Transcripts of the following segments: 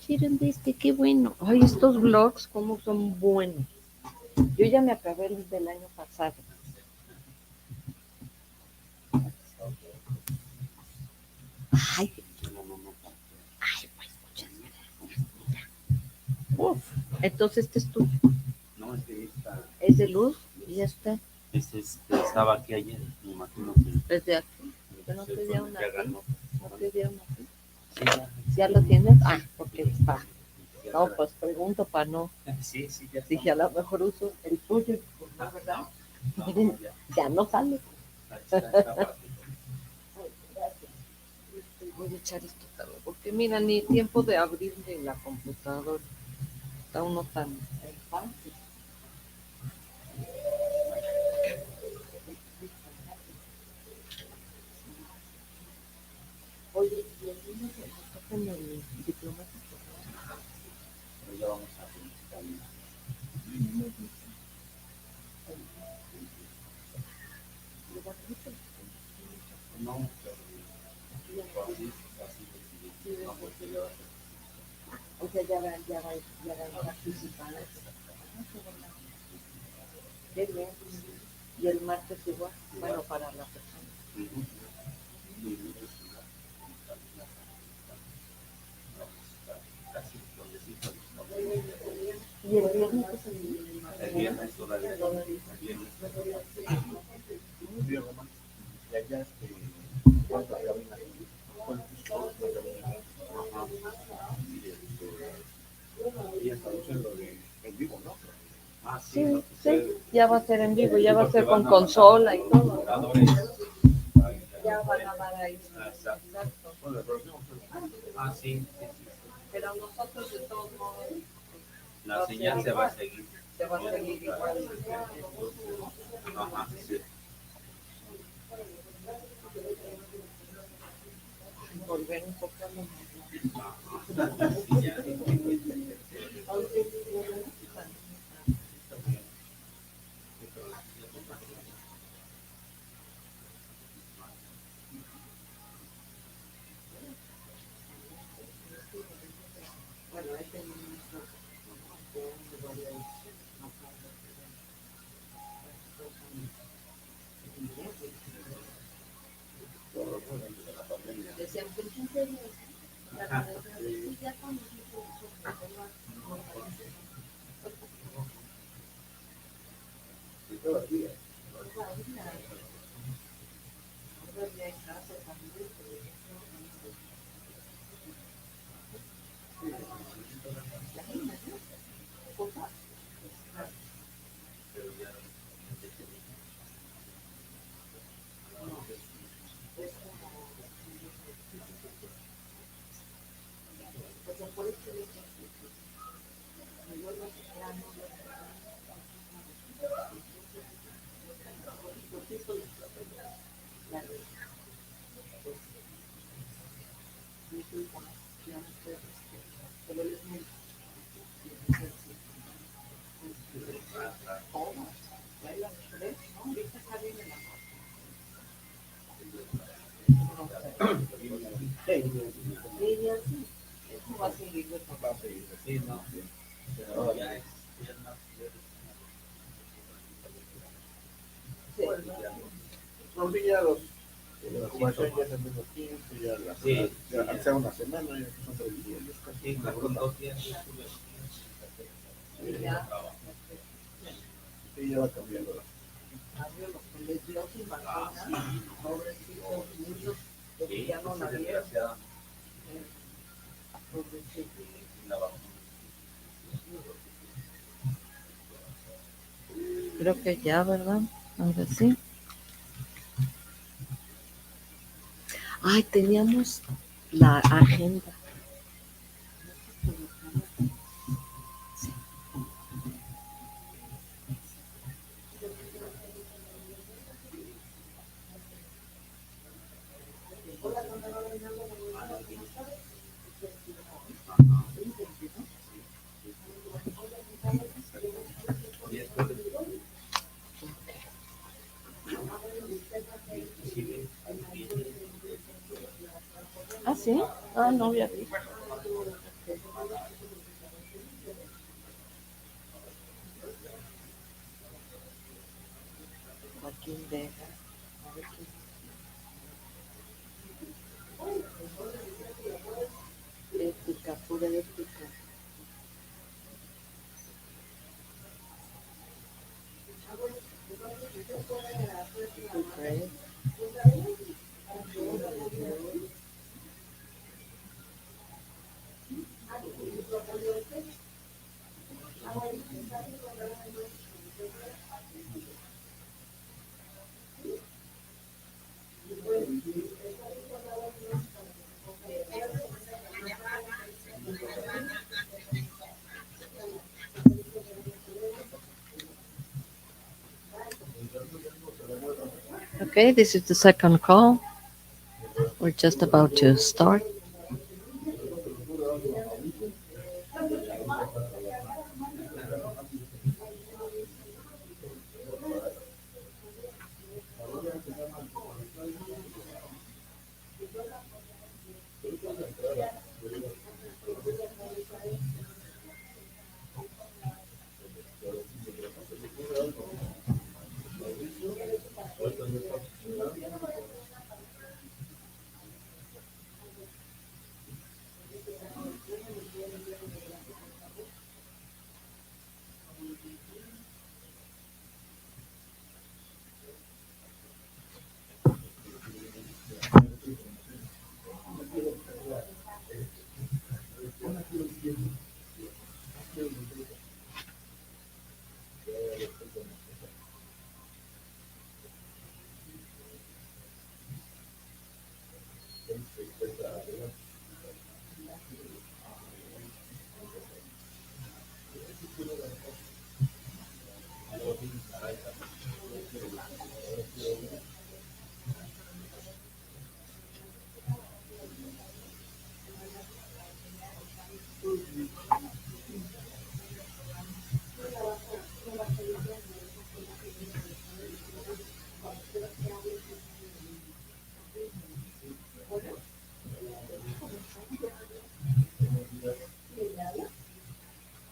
prefieren de este, qué bueno. Ay, estos vlogs, cómo son buenos. Yo ya me acabé el del año pasado. Ay, ay, pues muchas gracias. Uf, entonces este es tuyo. No, es que está. Es de luz y este. Estaba aquí ayer, me imagino que. Es de aquí. ¿Que no te dieron aquí? ¿No te dieron aquí? Sí, ¿Ya lo tienes? Ah, porque está. No, pues pregunto para no. sí, ya. Dije, a lo mejor uso el tuyo, ¿no, verdad? Ya no sale. Voy a echar esto también, porque mira, ni tiempo de abrirle la computadora. Está uno tan fácil. Oye, y el niño se toca en el diplomático. Pero ya vamos a felicitar. No, pero así no, porque ya va a ser. O sea, ya va a participar. Qué bien. Y el martes igual, bueno, para la persona. Y el viernes es El viernes todavía. El viernes. Y allá ¿cuánto cabina? Y está haciendo en vivo, ¿no? Ah, sí, sí, ya va a ser en vivo, ya va a ser con consola y todo. Ya van a dar ahí. Exacto. Ah, sí. Pero nosotros de todos modos. La señal se va a seguir. Se va a seguir igual. Ajá, sí. Volver un poco a lo bueno, este ministro decían que en serio, ya con todavía en casa también. Sí, no. Pero ya es. No, sí, ya los incubación ya es el mismo tiempo, ya la sea una semana, ya son 3 días. Sí, con 2 días. Sí, ya va cambiando. Les dio sin vacuna, pobrecitos, muchos que ya no la vieron. Creo que ya, ¿verdad? Ahora sí. Ay, teníamos la agenda. Ah, sí. Ah, no había visto. Vega. A ver quién. Ética, pura ética. Okay. Okay, this is the second call. We're just about to start.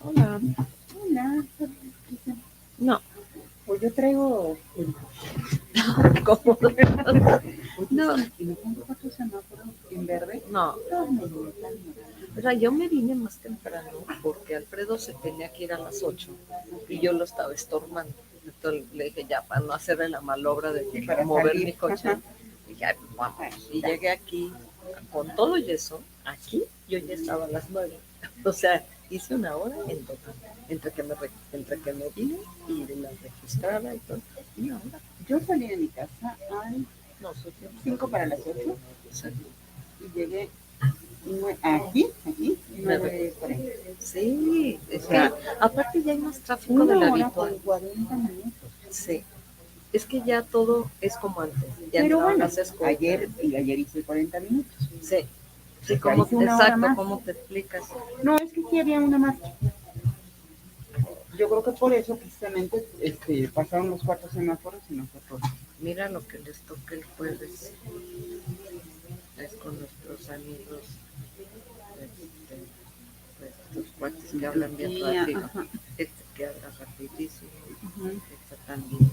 Hola. Hola, No. pues yo traigo, ¿Cómo? no, No, y me pongo cuatro semáforos en verde, no. todos me multan. O sea, yo me vine más temprano porque Alfredo se tenía que ir a las 8 y yo lo estaba estorbando. Entonces le dije, ya, para no hacerle la malobra de Sí, para mover salir, mi coche, ajá. dije, "Ay, pues vamos". Y llegué aquí, con todo y eso, aquí yo ya estaba a las 9. O sea, hice una hora en total, entre que me vine y de la registrada y todo, una hora. Yo salí de mi casa a Nosotros, 5 para las 8 o sea, y llegué aquí, 9:40. sí, es O que sea, aparte ya hay más tráfico del una hora habitual. con 40 minutos. Sí, es que ya todo es como antes. Ya Pero entraron bueno, las escuelas. ayer hice 40 minutos. Sí, sí, O sea, como, hice una hora exacto, más. ¿cómo te explicas? No, es que sí había una más. Yo creo que por eso precisamente pasaron los cuatro semáforos y nosotros. Mira lo que les toca el jueves. Es con nuestros amigos, pues, los cuates que hablan bien Lucía, rápido. ajá. Este que habla rapidísimo. Ujú. Este también.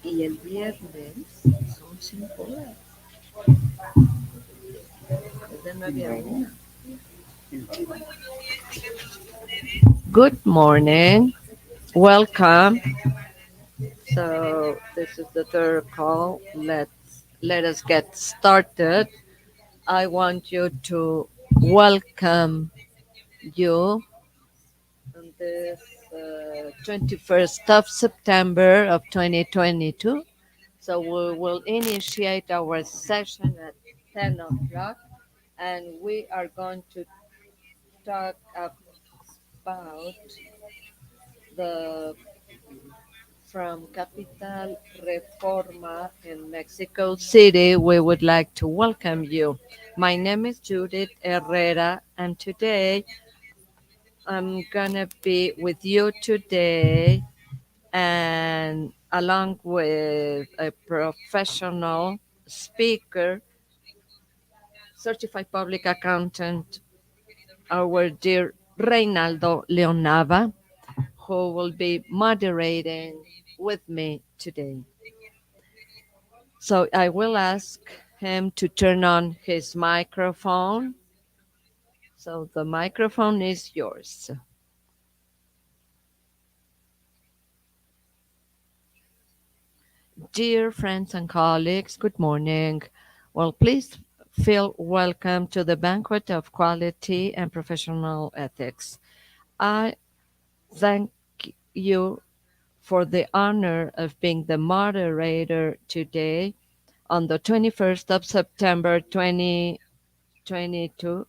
Y el viernes son 5 horas. Es de 9 a 1. Good morning. Welcome. So this is the third call. Let us get started. I want you to welcome you on this 21st of September of 2022. So we will initiate our session at 10 o'clock, and we are going to talk about the from Capital Reforma in Mexico City. We would like to welcome you. My name is Judith Herrera, and today I'm gonna be with you today, and along with a professional speaker, certified public accountant, our dear Reynaldo Leonava, who will be moderating with me today. So I will ask him to turn on his microphone. So the microphone is yours. Dear friends and colleagues, good morning. Well, please feel welcome to the banquet of quality and professional ethics. I thank you for the honor of being the moderator today on the 21st of September 2022,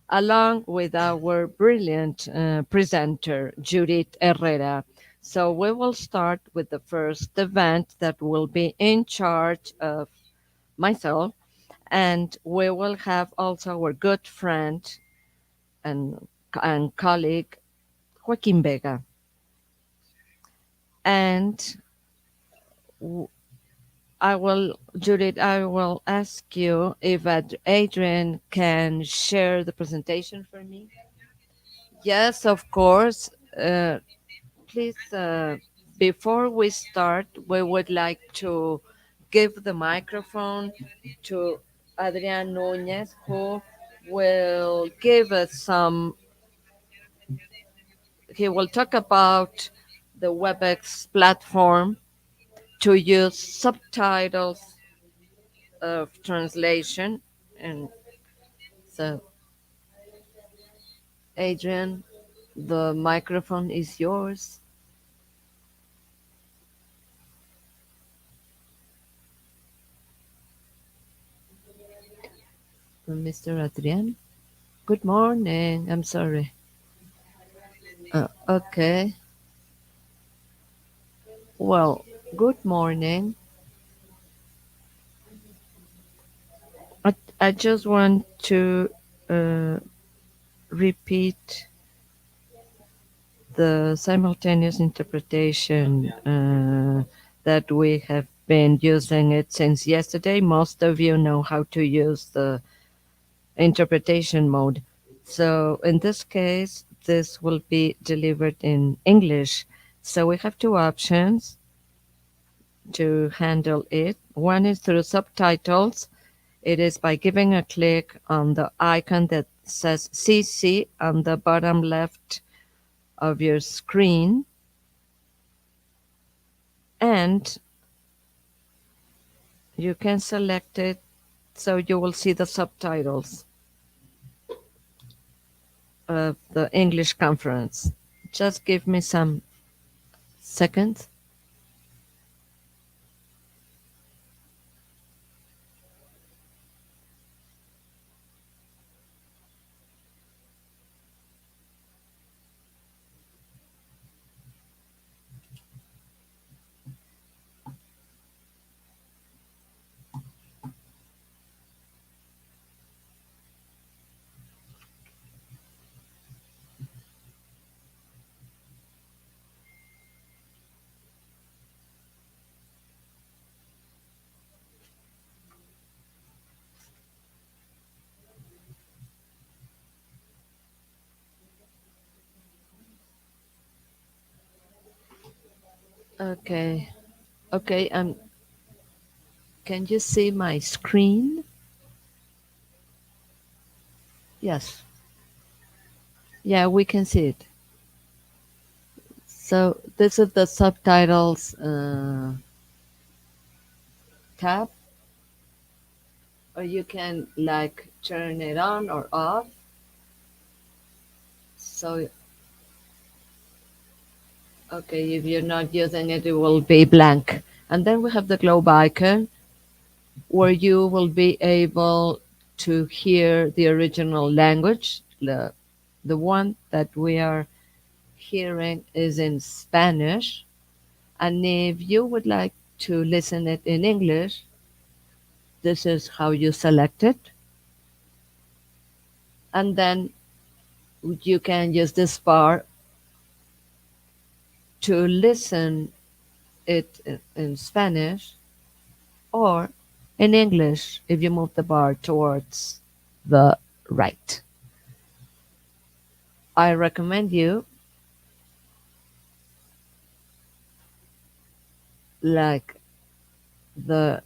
along with our brilliant presenter, Judith Herrera. So we will start with the first event that will be in charge of myself, and we will have also our good friend and, and colleague, Joaquin Vega. And Judith, I will ask you if Adrian can share the presentation for me. Yes, of course. Please, before we start, we would like to give the microphone to Adrian Nunez, who will give us he will talk about the WebEx platform to use subtitles of translation. And so, Adrian, the microphone is yours. Mr. Adrian. Good morning. I'm sorry. Okay. Well, good morning. I just want to uh, repeat the simultaneous interpretation that we have been using it since yesterday. Most of you know how to use the interpretation mode. So in this case, this will be delivered in English. So we have two options to handle it. One is through subtitles. It is by giving a click on the icon that says CC on the bottom left of your screen, and you can select it so you will see the subtitles of the English conference. Just give me some seconds. Okay. Okay, can you see my screen? Yes. Yeah, we can see it. So this is the subtitles tab, or you can like turn it on or off. So, okay, if you're not using it, it will be blank. And then we have the globe icon where you will be able to hear the original language. The one that we are hearing is in Spanish. And if you would like to listen it in English, this is how you select it. And then you can use this bar to listen it in Spanish or in English if you move the bar towards the right. I recommend you like the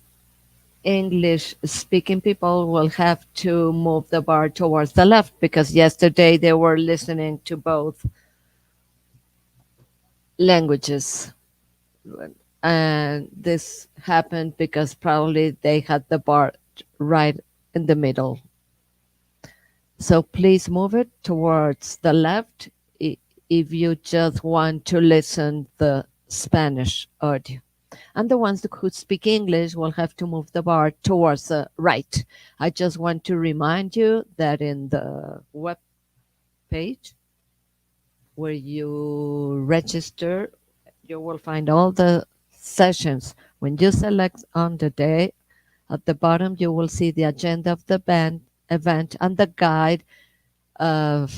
English speaking people will have to move the bar towards the left because yesterday they were listening to both languages. And this happened because probably they had the bar right in the middle. So please move it towards the left if you just want to listen the Spanish audio. And the ones who speak English will have to move the bar towards the right. I just want to remind you that in the web page where you register, you will find all the sessions. When you select on the day, at the bottom you will see the agenda of the event and the guide of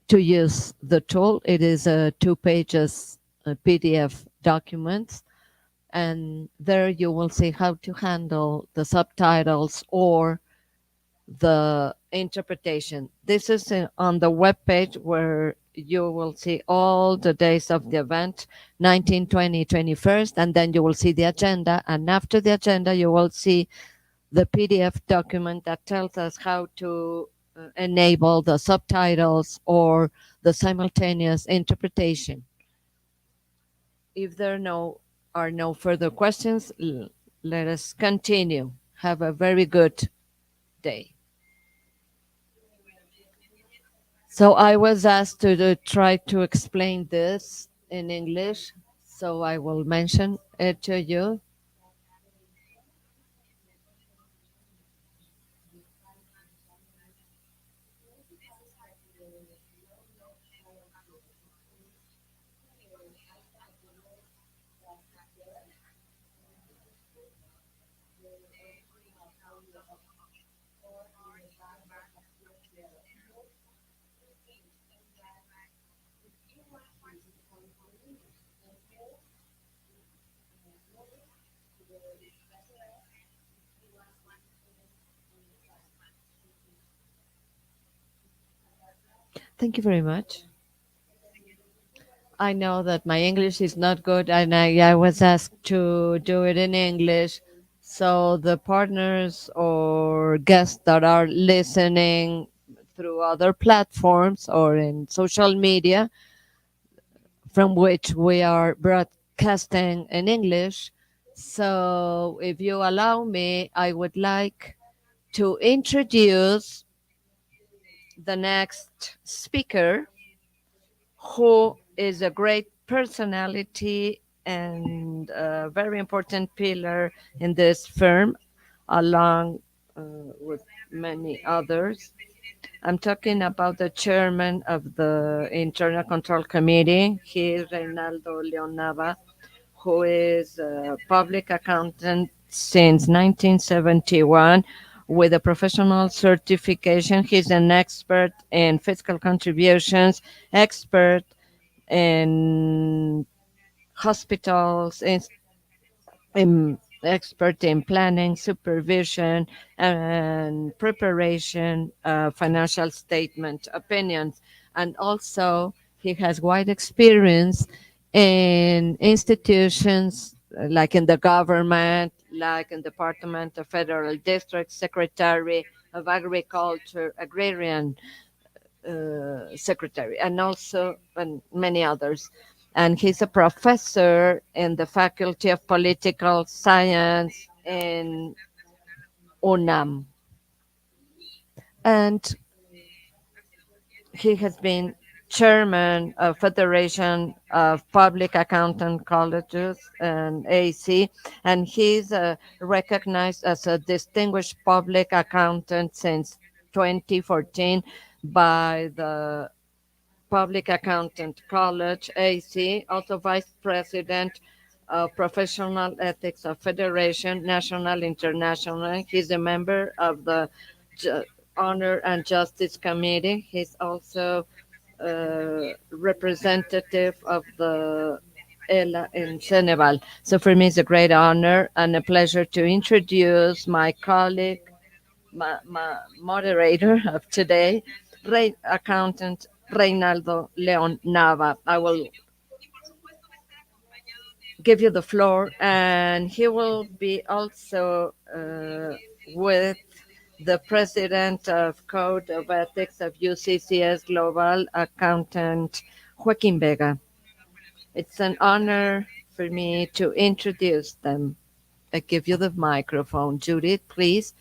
to use the tool. It is a 2 pages PDF document, and there you will see how to handle the subtitles or the interpretation. This is on the web page where you will see all the days of the event, 19, 20, 21st, and then you will see the agenda. And after the agenda, you will see the PDF document that tells us how to enable the subtitles or the simultaneous interpretation. If are no further questions, let us continue. Have a very good day. So I was asked to try to explain this in English, so I will mention it to you. Thank you very much. I know that my English is not good, and I was asked to do it in English. So the partners or guests that are listening through other platforms or in social media from which we are broadcasting in English. So if you allow me, I would like to introduce the next speaker, who is a great personality and a very important pillar in this firm, along with many others. I'm talking about the chairman of the Internal Control Committee. He is Reynaldo Leon Nava, who is a public accountant since 1971 with a professional certification. He's an expert in fiscal contributions, expert in hospitals, expert in planning, supervision, and preparation of financial statement opinions. And also, he has wide experience in institutions like in the government, like in Department of Federal District, Secretary of Agriculture, Agrarian secretary, and also and many others. And he's a professor in the Faculty of Political Science in UNAM. And he has been chairman of Federation of Public Accountant Colleges and AC, and he's recognized as a distinguished public accountant since 2014 by the Public Accountant College, AC, also Vice President of Professional Ethics of Federation, National, International. He's a member of the Ju- Honor and Justice Committee. He's also representative of the ELA in Senegal. So for me, it's a great honor and a pleasure to introduce my colleague, my moderator of today, accountant Reynaldo Leon Nava. I will. give you the floor, and he will be also with the president of Code of Ethics of UCCS Global, accountant Joaquin Vega. It's an honor for me to introduce them. I give you the microphone. Judith, please.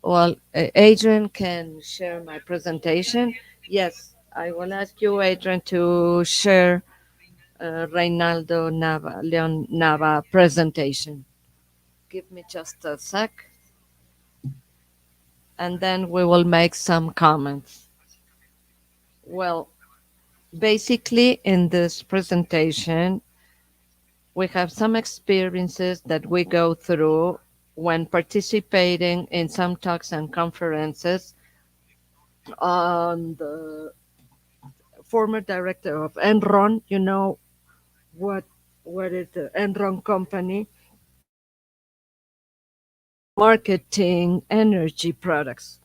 Well, Adrian can share my presentation. Yes, I will ask you, Adrian, to share Reynaldo Nava, Leon Nava presentation. Give me just a sec, and then we will make some comments. Well, basically, in this presentation, we have some experiences that we go through when participating in some talks and conferences on the former director of Enron. You know what is the Enron company? Marketing energy products.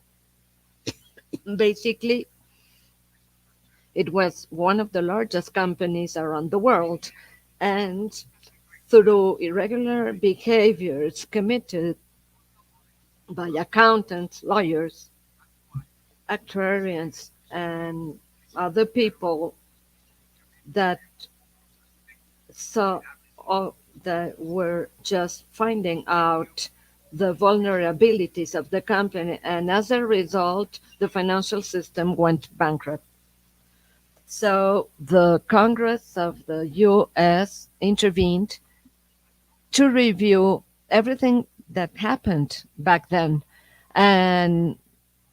Basically, it was one of the largest companies around the world, and through irregular behaviors committed by accountants, lawyers, actuarians, and other people that saw all that were just finding out the vulnerabilities of the company, and as a result, the financial system went bankrupt. So the Congress of the US intervened to review everything that happened back then. And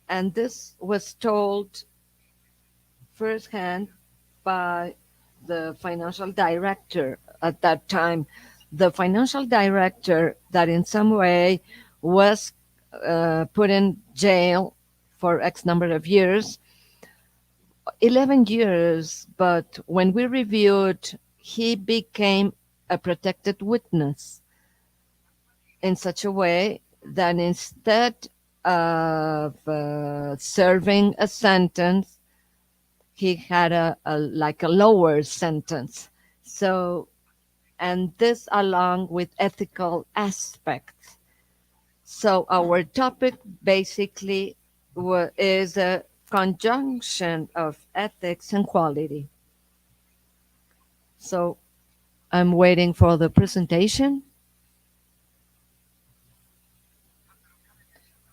and this was told firsthand by the financial director at that time. The financial director that in some way was put in jail for X number of years, 11 years, but when we reviewed, he became a protected witness in such a way that instead of serving a sentence, he had a like a lower sentence. So, and this along with ethical aspects. So our topic basically is a conjunction of ethics and quality. So I'm waiting for the presentation.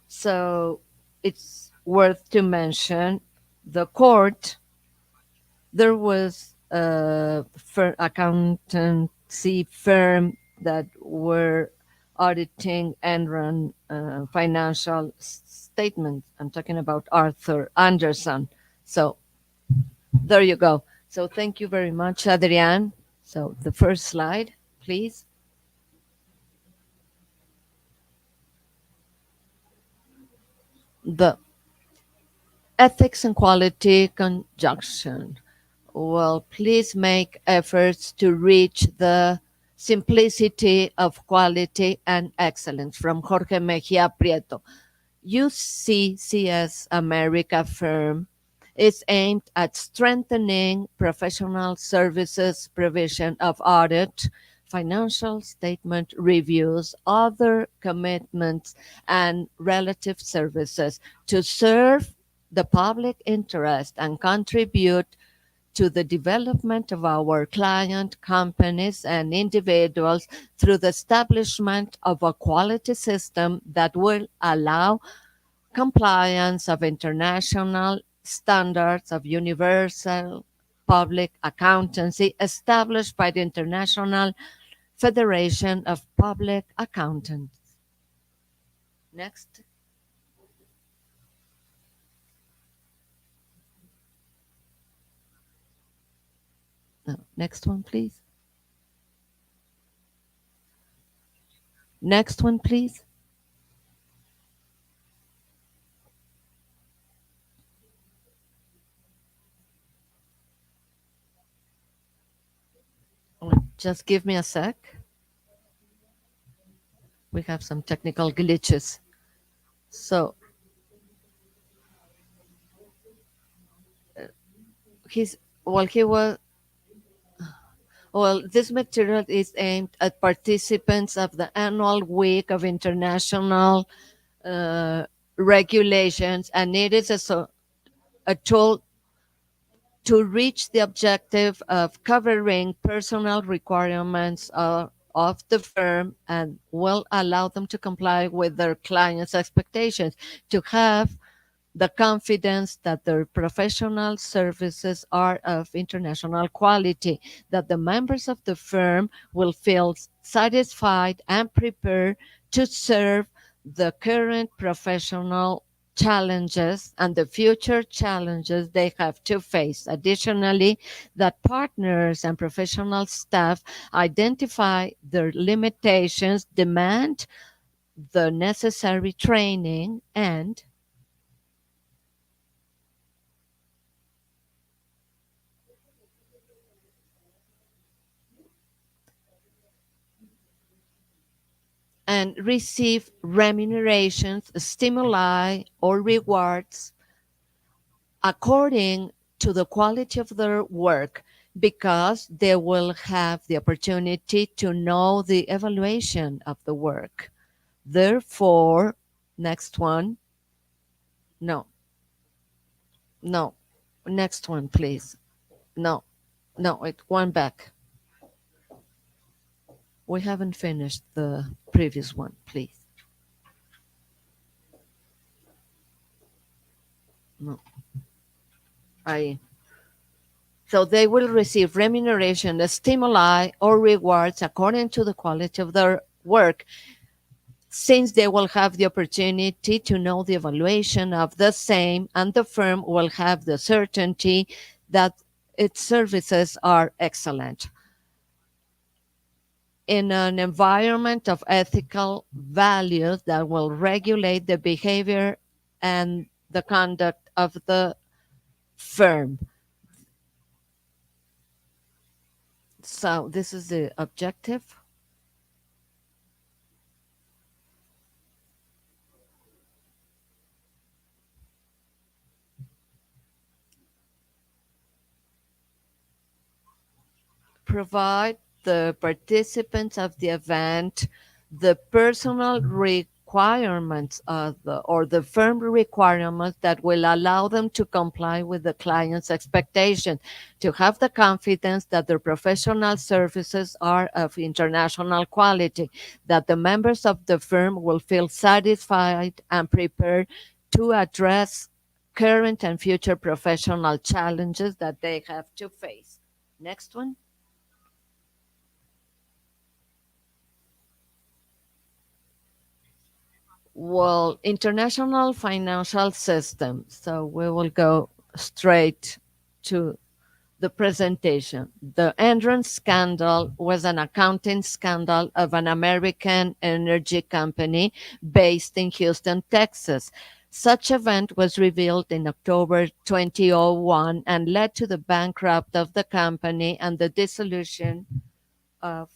So it's worth to mention the court. There was a accountancy firm that were auditing Enron financial statements. I'm talking about Arthur Anderson. So there you go. So thank you very much, Adrian. So the first slide, please. The ethics and quality conjunction. Well, please make efforts to reach the simplicity of quality and excellence from Jorge Mejia Prieto. UCCS America firm is aimed at strengthening professional services provision of audit, financial statement reviews, other commitments, and relative services to serve the public interest and contribute to the development of our client companies and individuals through the establishment of a quality system that will allow compliance of international standards of universal public accountancy established by the International Federation of Public Accountants. Next. No, next one, please. Next one, please. Just give me a sec. We have some technical glitches. So he was Well, this material is aimed at participants of the annual week of international uh, regulations, and it is a tool to reach the objective of covering personal requirements of the firm and will allow them to comply with their clients' expectations, to have the confidence that their professional services are of international quality, that the members of the firm will feel satisfied and prepared to serve the current professional challenges and the future challenges they have to face. Additionally, that partners and professional staff identify their limitations, demand the necessary training, and receive remunerations, stimuli, or rewards according to the quality of their work, because they will have the opportunity to know the evaluation of the work. Therefore, next one. No, no. Next one, please. No, no, it one back. We haven't finished the previous one, please. No, I so they will receive remuneration, stimuli, or rewards according to the quality of their work, since they will have the opportunity to know the evaluation of the same, and the firm will have the certainty that its services are excellent. In an environment of ethical values that will regulate the behavior and the conduct of the firm. So, this is the objective. Provide the participants of the event the personal requirements of or the firm requirements that will allow them to comply with the client's expectation, to have the confidence that their professional services are of international quality, that the members of the firm will feel satisfied and prepared to address current and future professional challenges that they have to face. Next one. Well, international financial system. So we will go straight to the presentation. The Enron scandal was an accounting scandal of an American energy company based in Houston, Texas. Such event was revealed in October 2001 and led to the bankrupt of the company and the of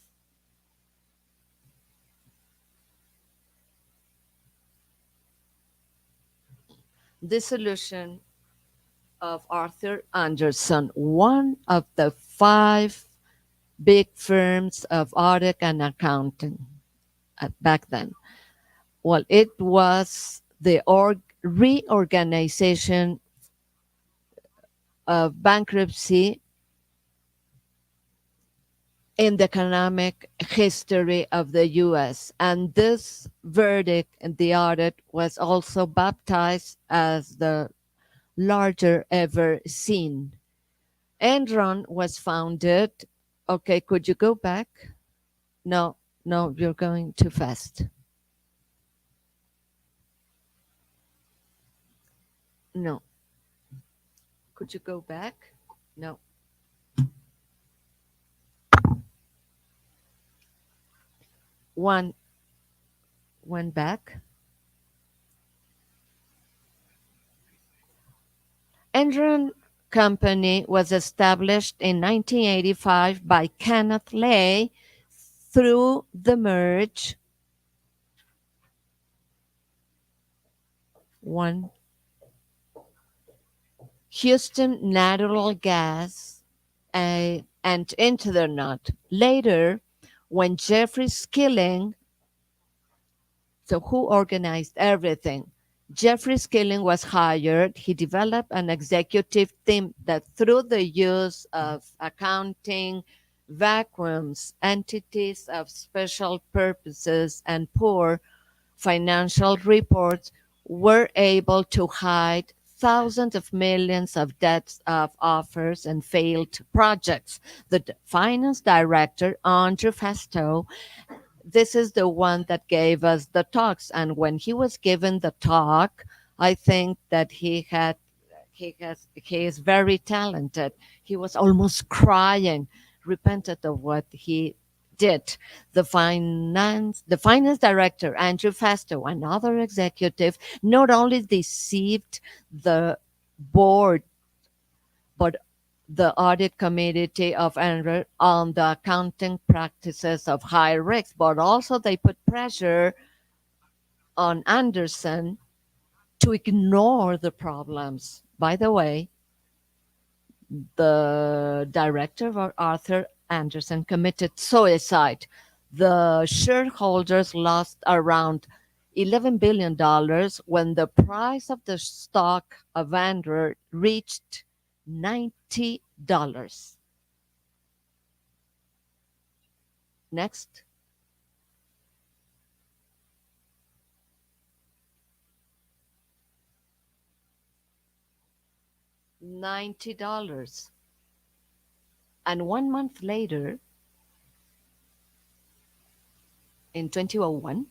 dissolution of Arthur Anderson, one of the five big firms of audit and accounting back then. Well, it was the reorganization of bankruptcy in the economic history of the US. And this verdict in the audit was also baptized as the larger ever seen. Enron was founded. Okay, could you go back? No, no, you're going too fast. No. Could you go back? No. One, one back. Enron Company was established in 1985 by Kenneth Lay through the merge one Houston Natural Gas and into the knot. Later, when Jeffrey Skilling, so who organized everything? Jeffrey Skilling was hired. He developed an executive team that, through the use of accounting vacuums, entities of special purposes, and poor financial reports, were able to hide thousands of millions of debts of offers and failed projects. The finance director, Andrew Fastow, this is the one that gave us the talks. And when he was given the talk, I think that he is very talented. He was almost crying, repented of what he did. The finance director, Andrew Fastow, another executive, not only deceived the board, but the audit committee of Enron on the accounting practices of high risk, but also they put pressure on Anderson to ignore the problems. By the way, the director, Arthur Anderson, committed suicide. The shareholders lost around $11 billion when the price of the stock of Enron reached $90. Next. $90. And 1 month later, in 2001,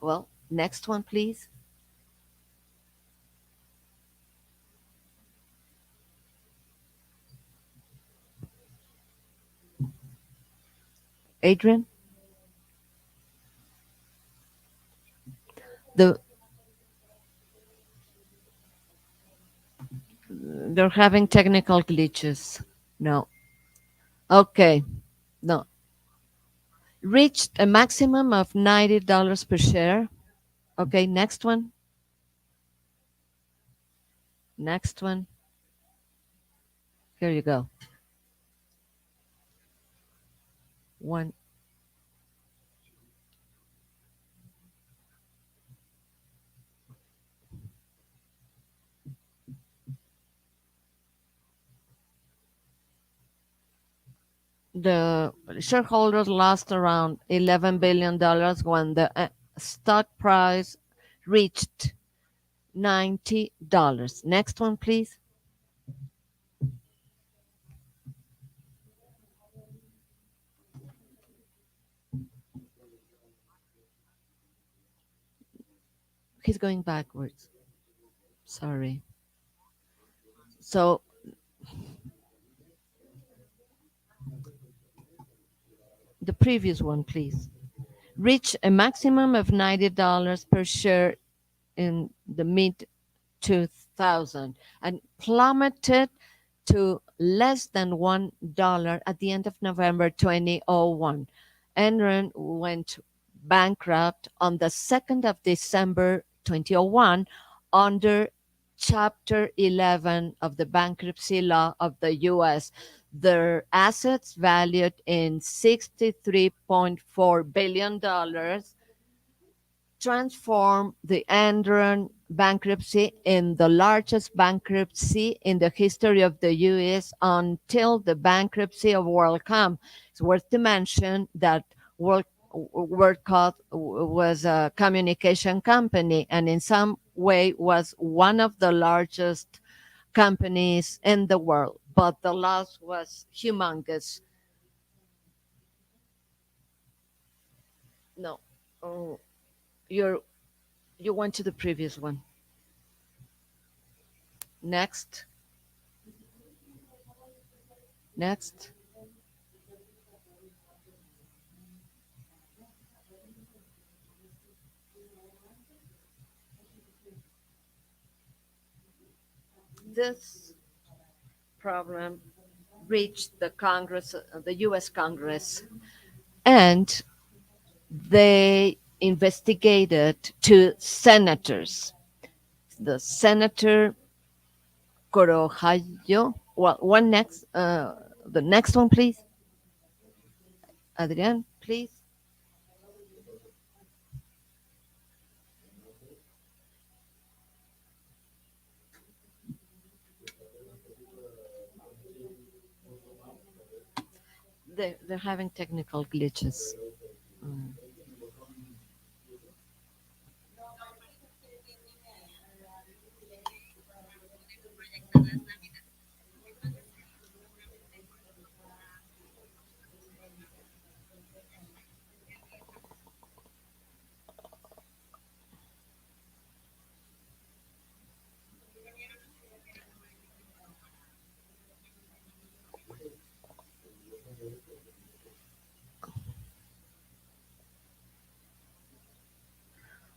well, next one, please. Adrian, the they're having technical glitches. No. Okay. No. Reached a maximum of $90 per share. Okay, next one. Next one. Here you go. One. The shareholders lost around $11 billion when the stock price reached $90. Next one, please. He's going backwards. Sorry. So the previous one, please. Reach a maximum of $90 per share in the mid 2000 and plummeted to less than $1 at the end of November 2001. Enron went bankrupt on the 2nd of December 2001 under Chapter 11 of the bankruptcy law of the US. Their assets valued in $63.4 billion transformed the Enron bankruptcy in the largest bankruptcy in the history of the U.S. until the bankruptcy of WorldCom. It's worth to mention that WorldCom was a communication company and in some way was one of the largest companies in the world, but the loss was humongous. No. Oh, you're you went to the previous one. Next. Next. This problem reached the Congress, the US Congress, and they investigated two senators, the Senator Corojallo Well, one next, the next one, please. Adrian, please. They're having technical glitches. Mm.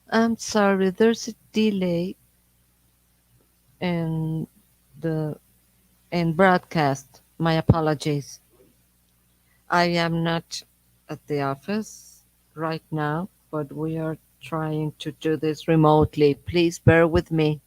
I'm sorry, there's a delay in the in broadcast. My apologies. I am not at the office right now, but we are trying to do this remotely. Please bear with me.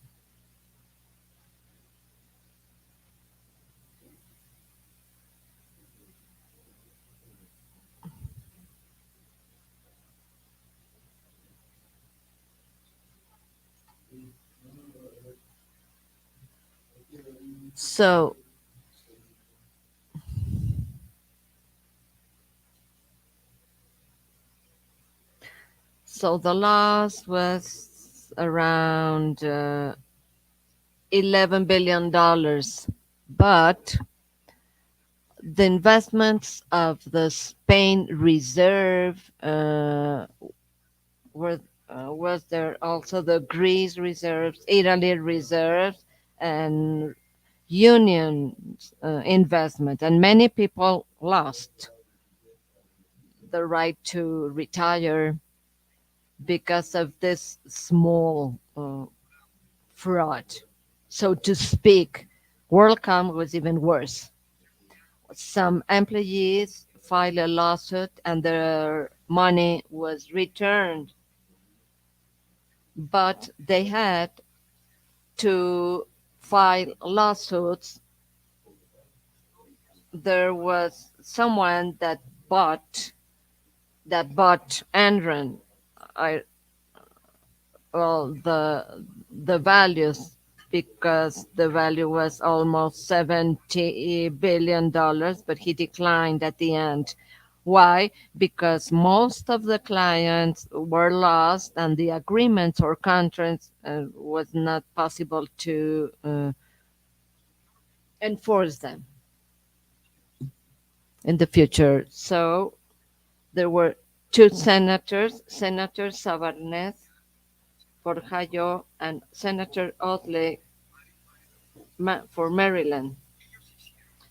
So, so the loss was around $11 billion, but the investments of the Spain Reserve were was there also the Greece reserves, Italy reserves, and union investment, and many people lost the right to retire because of this small fraud, so to speak. WorldCom was even worse. Some employees filed a lawsuit and their money was returned, but they had to file lawsuits. There was someone that bought Enron. I well the values, because the value was almost $70 billion, but he declined at the end. Why? Because most of the clients were lost and the agreements or contracts was not possible to enforce them in the future. So there were two senators, Senator Sabarnes for Ohio and Senator Otley for Maryland.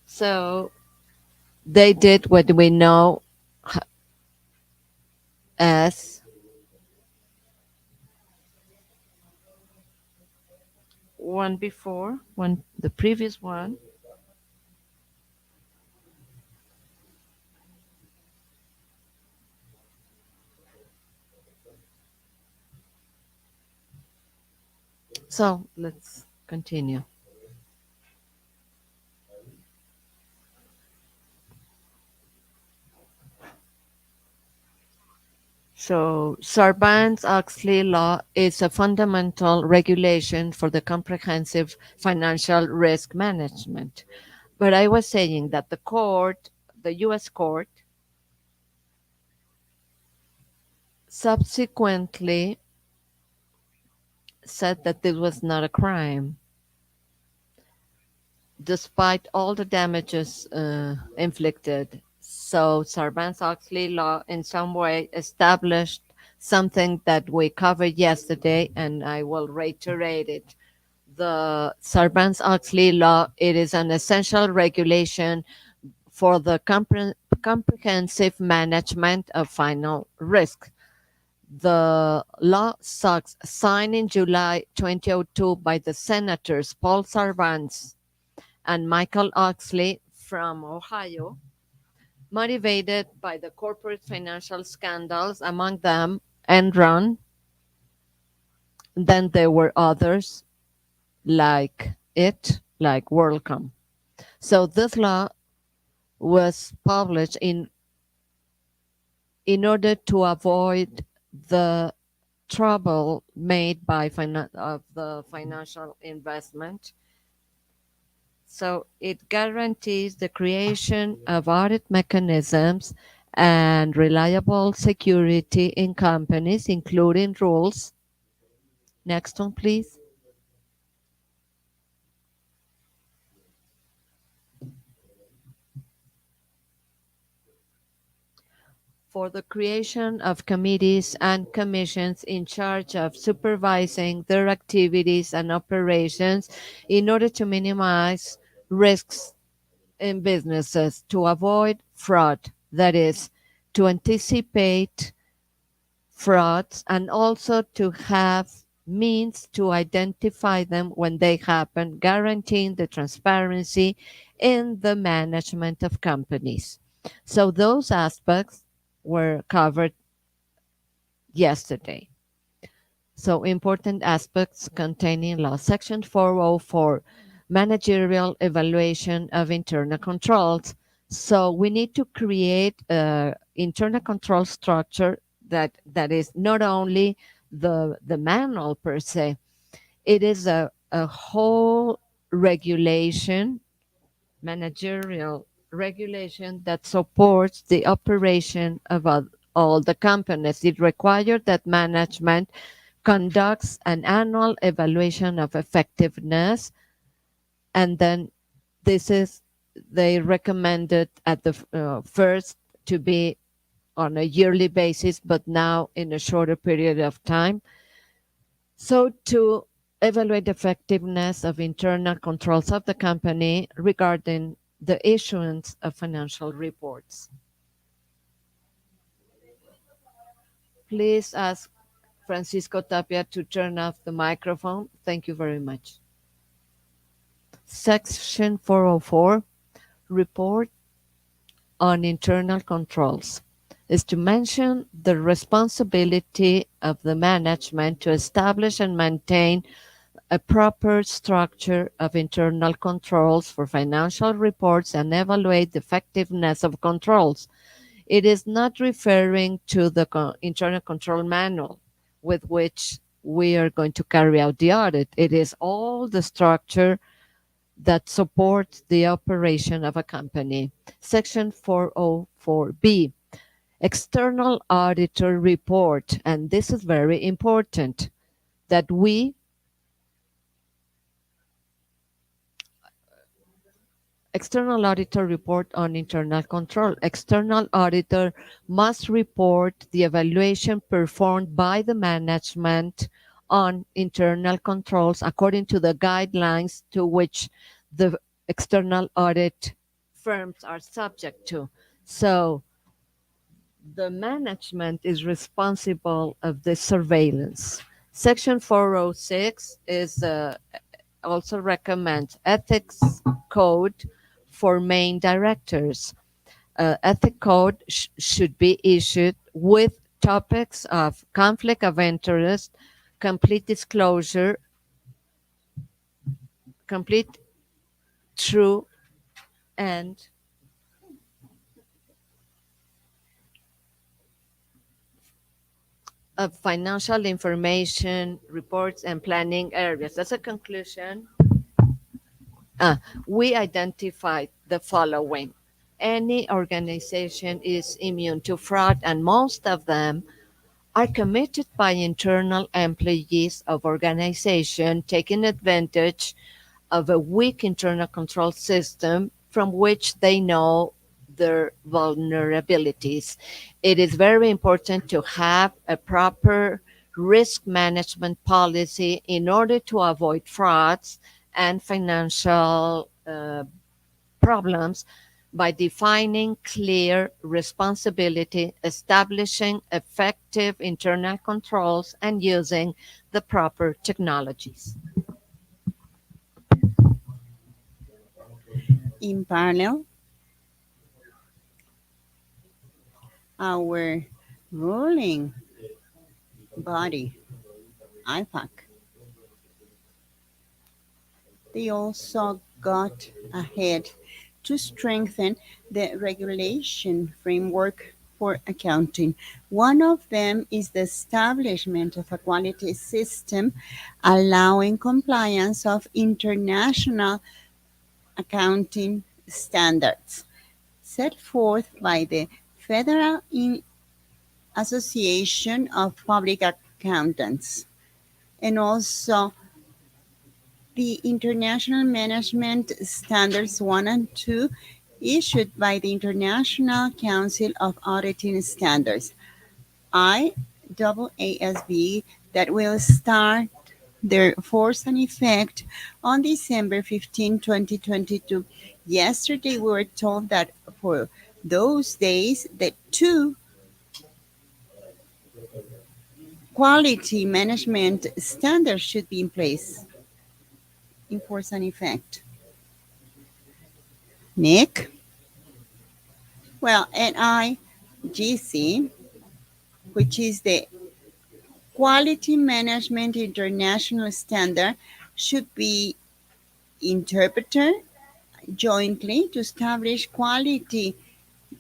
So they did what we know as one before, one the previous one. So let's continue. So Sarbanes-Oxley law is a fundamental regulation for the comprehensive financial risk management. But I was saying that the U.S. court, subsequently said that this was not a crime, despite all the damages inflicted. So Sarbanes-Oxley law in some way established something that we covered yesterday, and I will reiterate it. The Sarbanes-Oxley law, it is an essential regulation for the comprehensive management of final risk. The law signed in July 2002 by the senators Paul Sarbanes and Michael Oxley from Ohio, motivated by the corporate financial scandals, among them Enron. Then there were others like WorldCom. So this law was published in order to avoid the trouble made by of the financial investment. So it guarantees the creation of audit mechanisms and reliable security in companies, including rules. Next one, please. For the creation of committees and commissions in charge of supervising their activities and operations in order to minimize risks in businesses, to avoid fraud, that is, to anticipate frauds, and also to have means to identify them when they happen, guaranteeing the transparency in the management of companies. So those aspects were covered yesterday. So important aspects containing law. Section 404, managerial evaluation of internal controls. So we need to create a internal control structure that is not only the manual per se, it is a whole regulation, managerial regulation that supports the operation of all the companies. It required that management conducts an annual evaluation of effectiveness, and then this is they recommended at the first to be on a yearly basis, but now in a shorter period of time. So to evaluate effectiveness of internal controls of the company regarding the issuance of financial reports. Please ask Francisco Tapia to turn off the microphone. Thank you very much. Section 404, report on internal controls, is to mention the responsibility of the management to establish and maintain a proper structure of internal controls for financial reports and evaluate the effectiveness of controls. It is not referring to the internal control manual with which we are going to carry out the audit. It is all the structure that supports the operation of a company. Section 404B, external auditor report. And this is very important that we external auditor report on internal control. External auditor must report the evaluation performed by the management on internal controls according to the guidelines to which the external audit firms are subject to. So the management is responsible of the surveillance. Section 406 is also recommends ethics code for main directors. Ethic code should be issued with topics of conflict of interest, complete disclosure, complete true and of financial information, reports, and planning areas. As a conclusion, we identified the following. Any organization is immune to fraud, and most of them are committed by internal employees of organization taking advantage of a weak internal control system from which they know their vulnerabilities. It is very important to have a proper risk management policy in order to avoid frauds and financial problems by defining clear responsibility, establishing effective internal controls, and using the proper technologies. In parallel, our ruling body, IPAC, they also got ahead to strengthen the regulation framework for accounting. One of them is the establishment of a quality system allowing compliance of international accounting standards set forth by the Federal Association of Public Accountants, and also the International Management Standards 1 and 2 issued by the International Council of Auditing Standards, IAASB, that will start their force and effect on December 15, 2022. Yesterday, we were told that for those days, the two quality management standards should be in place, in force and effect. Nick? Well, NIGC, which is the Quality Management International Standard, should be interpreted jointly to establish quality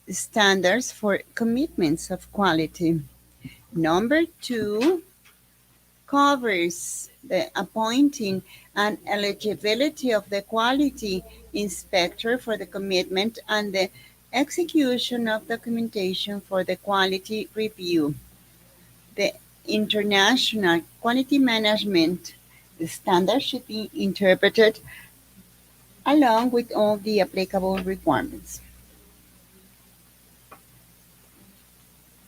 standards for commitments of quality. Number 2 covers the appointing and eligibility of the quality inspector for the commitment and the execution of documentation for the quality review. The international quality management standard should be interpreted along with all the applicable requirements.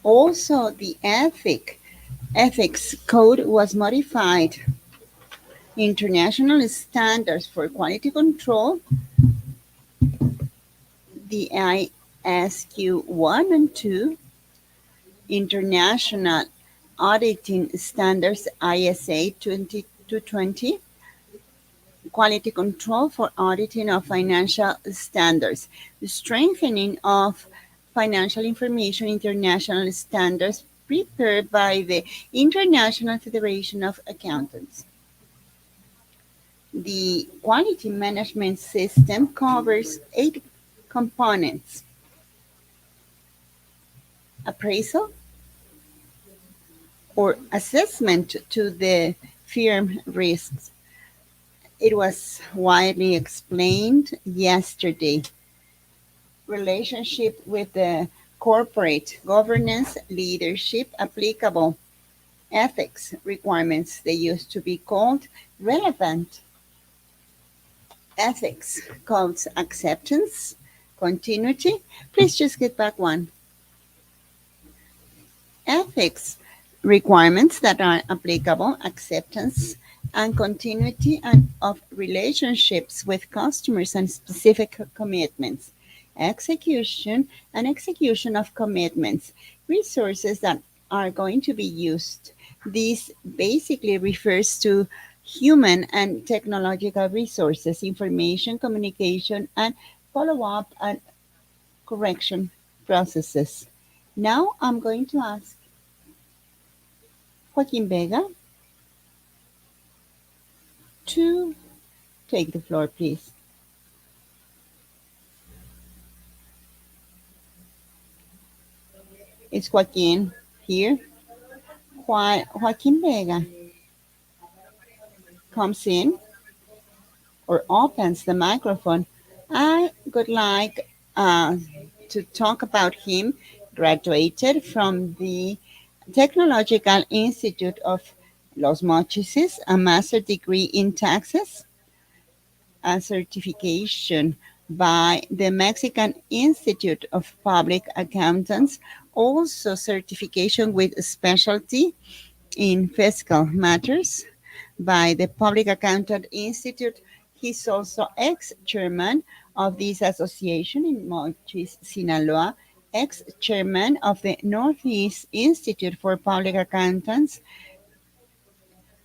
Also, the ethics code was modified. International standards for quality control, the ISQ1 and 2, International Auditing Standards ISA 2220, quality control for auditing of financial standards, the strengthening of financial information international standards prepared by the International Federation of Accountants. The quality management system covers 8 components: appraisal or assessment to the firm risks. It was widely explained yesterday. Relationship with the corporate governance, leadership, applicable ethics requirements. They used to be called relevant ethics, codes, acceptance, continuity. Please just get back one. Ethics requirements that are applicable, acceptance, and continuity of relationships with customers and specific commitments. Execution of commitments, resources that are going to be used. This basically refers to human and technological resources, information, communication, and follow-up and correction processes. Now I'm going to ask Joaquin Vega to take the floor, please. Is Joaquin here? Joaquin Vega comes in or opens the microphone. I would like to talk about him. Graduated from the Technological Institute of Los Mochis, a master's degree in taxes, a certification by the Mexican Institute of Public Accountants, also certification with specialty in fiscal matters by the Public Accountant Institute. He's also ex-chairman of this association in Mochis, Sinaloa, ex-chairman of the Northeast Institute for Public Accountants.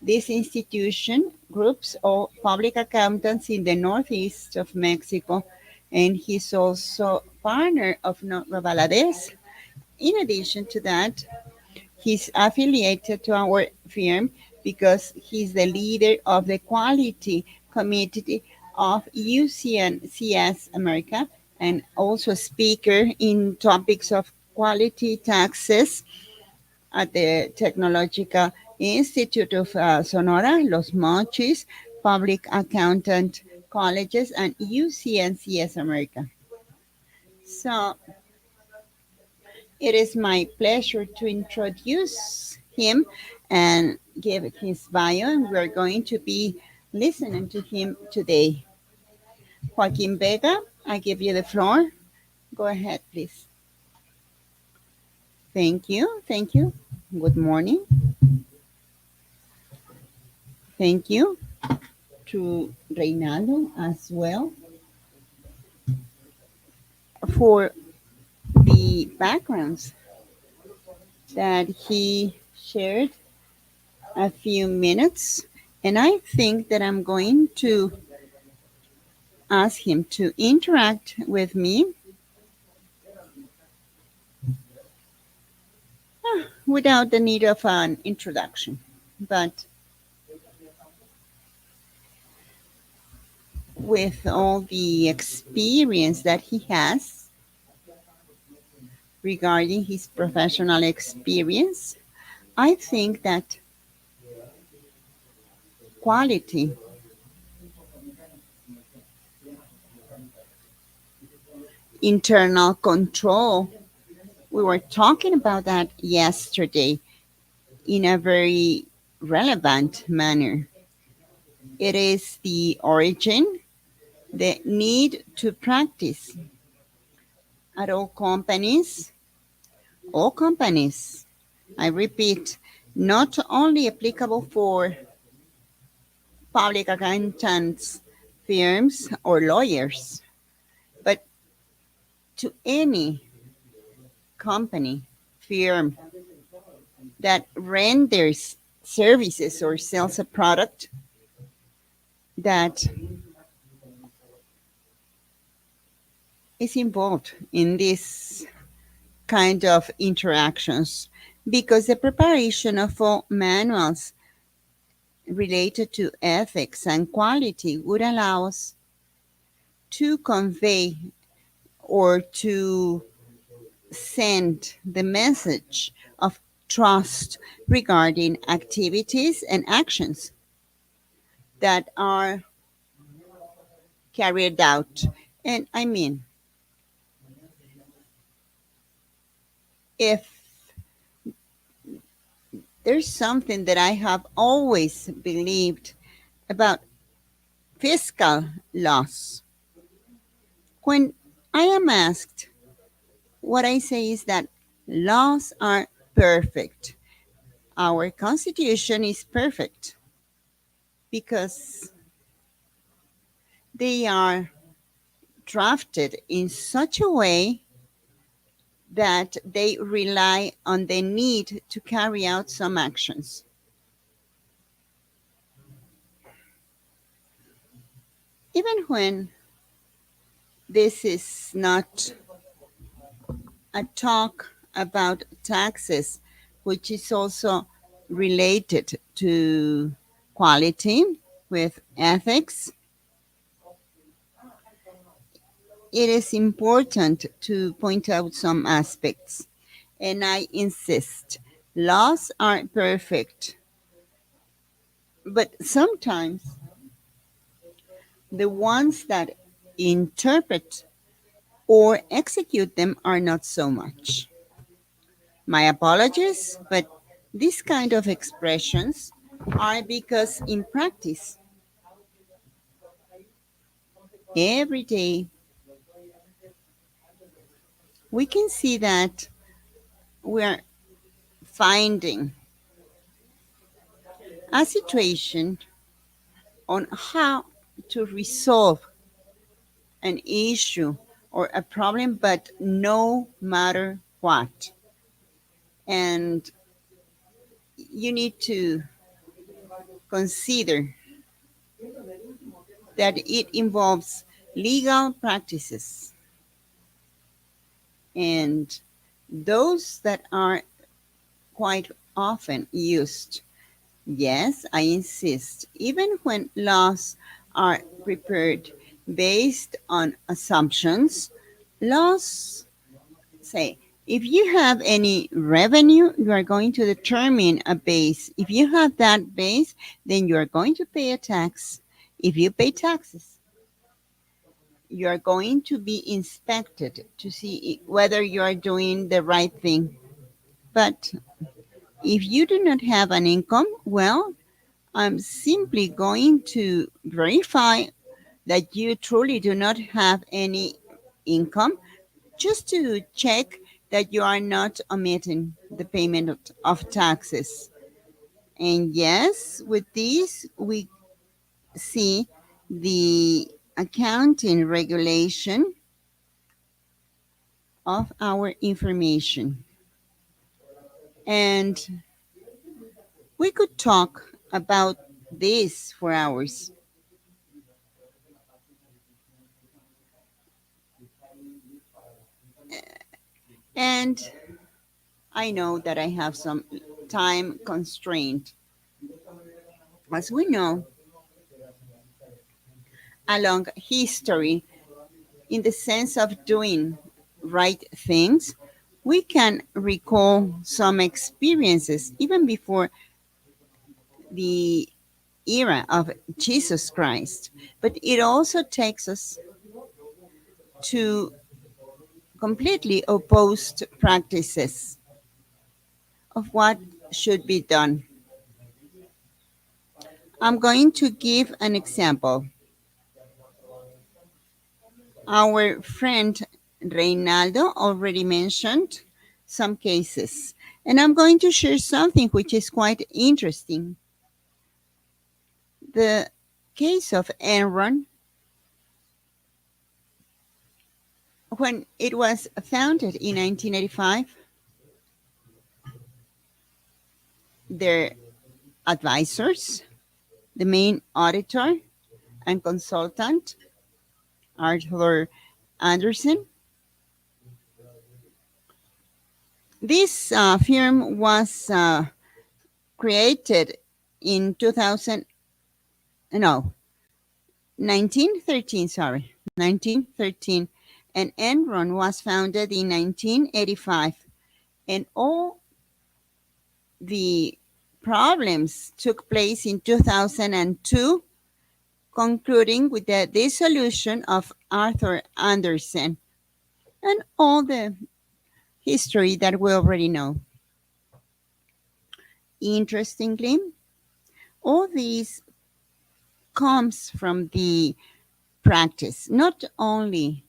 This institution groups all public accountants in the northeast of Mexico, and he's also partner of Nova Valadez. In addition to that, he's affiliated to our firm because he's the leader of the Quality Committee of UC&CS America, and also a speaker in topics of quality taxes at the Technological Institute of Sonora, Los Mochis, Public Accountant Colleges, and UC&CS America. So it is my pleasure to introduce him and give his bio, and we're going to be listening to him today. Joaquin Vega, I give you the floor. Go ahead, please. Thank you. Thank you. Good morning. Thank you to Reynaldo as well for the backgrounds that he shared a few minutes. And I think that I'm going to ask him to interact with me without the need of an introduction. But with all the experience that he has regarding his professional experience, I think that quality internal control. We were talking about that yesterday in a very relevant manner. It is the origin, the need to practice at all companies. I repeat, not only applicable for public accountants, firms, or lawyers, but to any company, firm that renders services or sells a product that is involved in this kind of interactions, because the preparation of all manuals related to ethics and quality would allow us to convey or to send the message of trust regarding activities and actions that are carried out. And I mean, if there's something that I have always believed about fiscal laws, when I am asked, what I say is that laws are perfect. Our Constitution is perfect because they are drafted in such a way that they rely on the need to carry out some actions. Even when this is not a talk about taxes, which is also related to quality with ethics, it is important to point out some aspects. And I insist, laws aren't perfect, but sometimes the ones that interpret or execute them are not so much. My apologies, but these kind of expressions are because in practice, every day, we can see that we are finding a situation on how to resolve an issue or a problem, but no matter what. And you need to consider that it involves legal practices and those that are quite often used. Yes, I insist, even when laws are prepared based on assumptions, laws say if you have any revenue, you are going to determine a base. If you have that base, then you are going to pay a tax. If you pay taxes, you are going to be inspected to see whether you are doing the right thing. But if you do not have an income, well, I'm simply going to verify that you truly do not have any income, just to check that you are not omitting the payment of taxes. And yes, with this, we see the accounting regulation of our information. And we could talk about this for hours. And I know that I have some time constraint. As we know, along history, in the sense of doing right things, we can recall some experiences even before the era of Jesus Christ. But it also takes us to completely opposed practices of what should be done. I'm going to give an example. Our friend Reynaldo already mentioned some cases, and I'm going to share something which is quite interesting. The case of Enron, when it was founded in 1985, their advisors, the main auditor and consultant, Arthur Andersen. This firm was created in 2000, no, 1913, sorry, 1913, and Enron was founded in 1985. And all the problems took place in 2002, concluding with the dissolution of Arthur Andersen and all the history that we already know. Interestingly, all these comes from the practice not only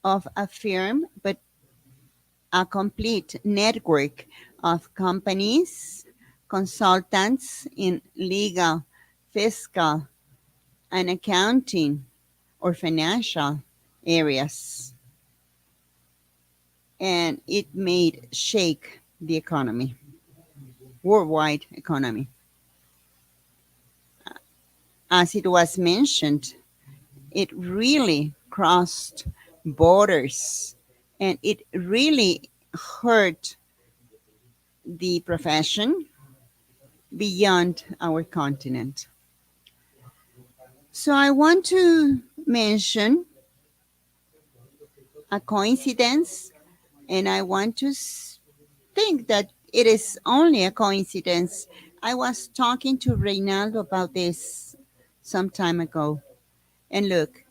of a firm but a complete network of companies, consultants in legal, fiscal, and accounting or financial areas. And it made shake the economy, worldwide economy. As it was mentioned, it really crossed borders and it really hurt the profession beyond our continent. So I want to mention a coincidence, and I want to think that it is only a coincidence. I was talking to Reynaldo about this some time ago. And look,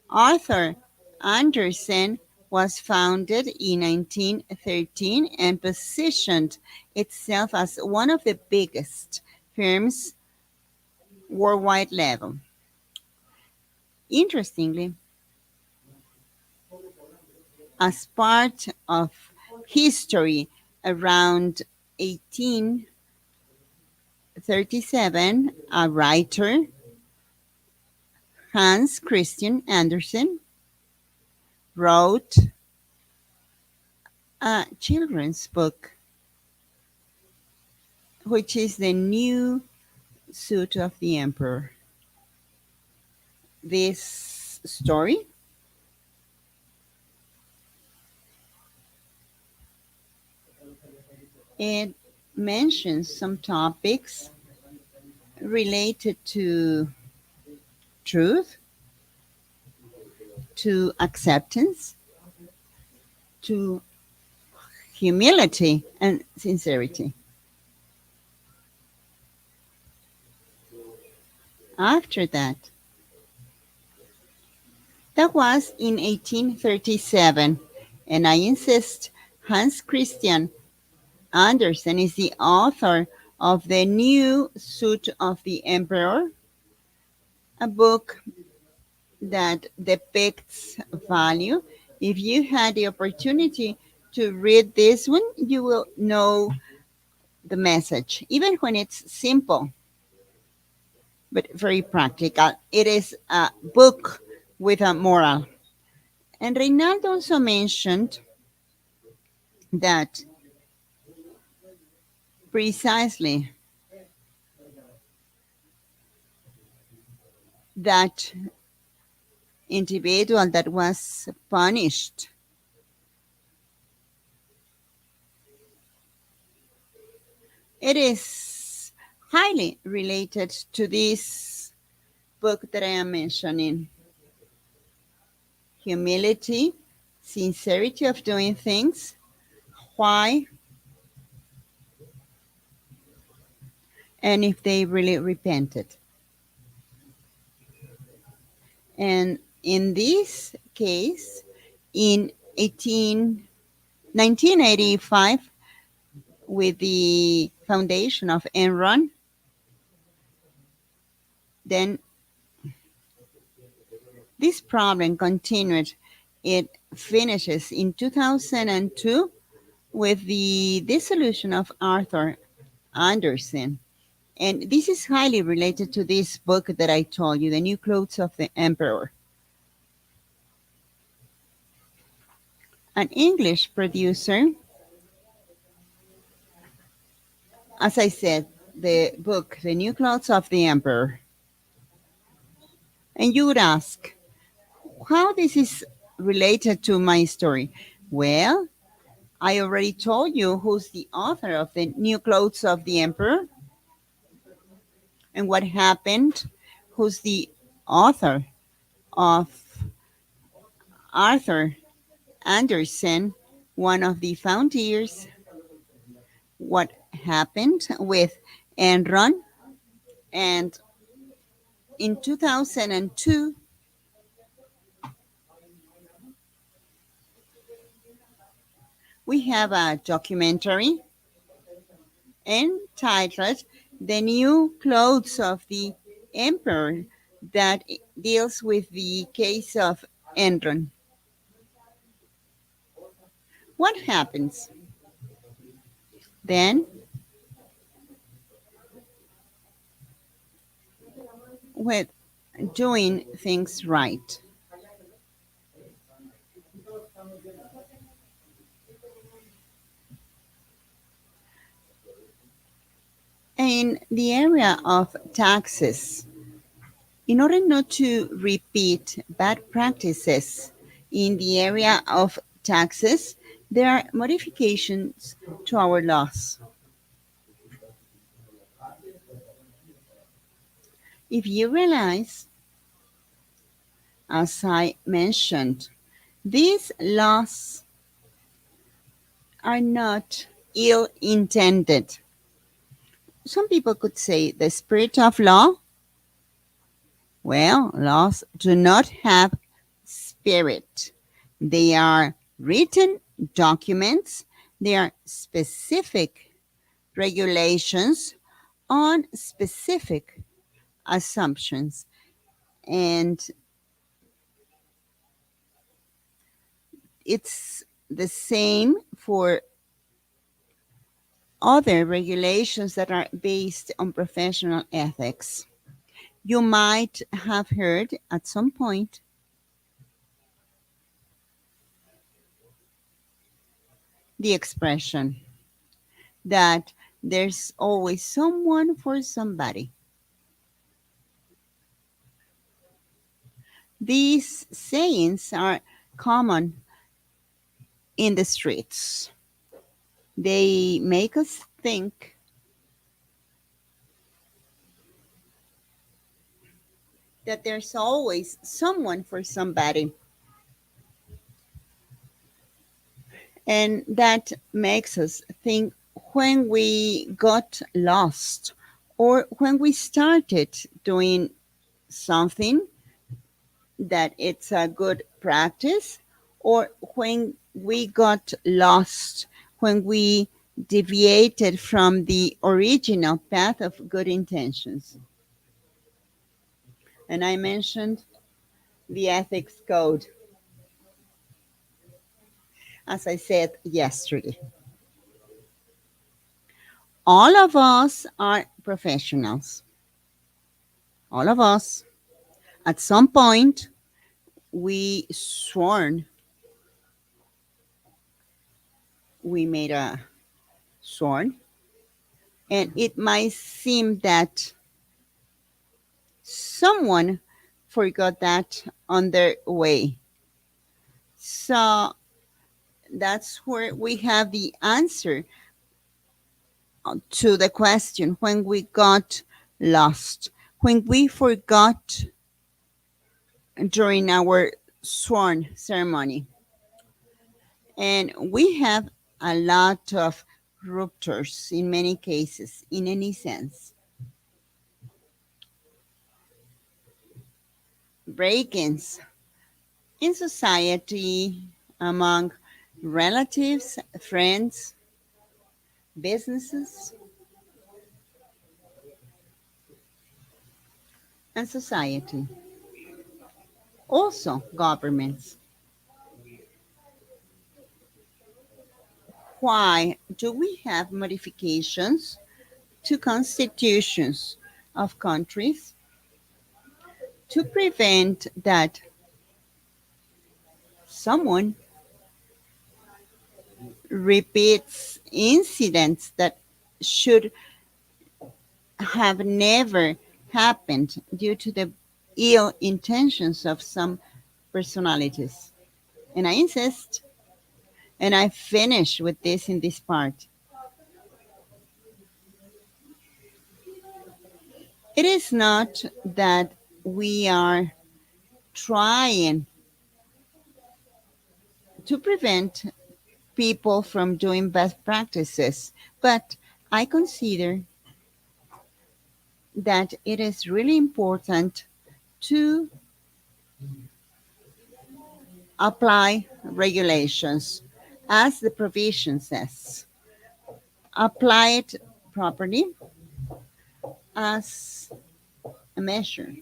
Arthur Andersen was founded in 1913 and positioned itself as one of the biggest firms worldwide level. Interestingly, as part of history around 1837, a writer, Hans Christian Andersen, wrote a children's book, which is The New Suit of the Emperor. This story it mentions some topics related to truth, to acceptance, to humility, and sincerity. After that, that was in 1837, and I insist Hans Christian Andersen is the author of The New Suit of the Emperor, a book that depicts value. If you had the opportunity to read this one, you will know the message, even when it's simple but very practical. It is a book with a moral. And Reinaldo also mentioned that precisely that individual that was punished, it is highly related to this book that I am mentioning. Humility, sincerity of doing things, why, and if they really repented. And in this case, in 1985, with the foundation of Enron, then this problem continued. It finishes in 2002 with the dissolution of Arthur Andersen. And this is highly related to this book that I told you, The New Clothes of the Emperor. An English producer, as I said, the book, The New Clothes of the Emperor. And you would ask, how this is related to my story? Well, I already told you who's the author of The New Clothes of the Emperor and what happened, who's the author of Arthur Andersen, one of the founders, what happened with Enron, and in 2002, we have a documentary entitled The New Clothes of the Emperor that deals with the case of Enron. What happens? Then, with doing things right. In the area of taxes, in order not to repeat bad practices in the area of taxes, there are modifications to our laws. If you realize, as I mentioned, these laws are not ill intended. Some people could say the spirit of law. Well, laws do not have spirit. They are written documents, they are specific regulations on specific assumptions. And it's the same for other regulations that are based on professional ethics. You might have heard at some point the expression that there's always someone for somebody. These sayings are common in the streets. They make us think that there's always someone for somebody. And that makes us think when we got lost or when we started doing something that it's a good practice or when we got lost, when we deviated from the original path of good intentions. And I mentioned the ethics code, as I said yesterday. All of us are professionals. All of us. At some point, we sworn, we made a sworn, and it might seem that someone forgot that on their way. So that's where we have the answer to the question when we got lost, when we forgot during our sworn ceremony. And we have a lot of ruptures in many cases, in any sense. Break ins in society, among relatives, friends, businesses, and society. Also, governments. Why do we have modifications to constitutions of countries to prevent that someone repeats incidents that should have never happened due to the ill intentions of some personalities? And I insist, and I finish with this in this part. It is not that we are trying to prevent people from doing best practices, but I consider that it is really important to apply regulations as the provision says. Apply it properly as a measure,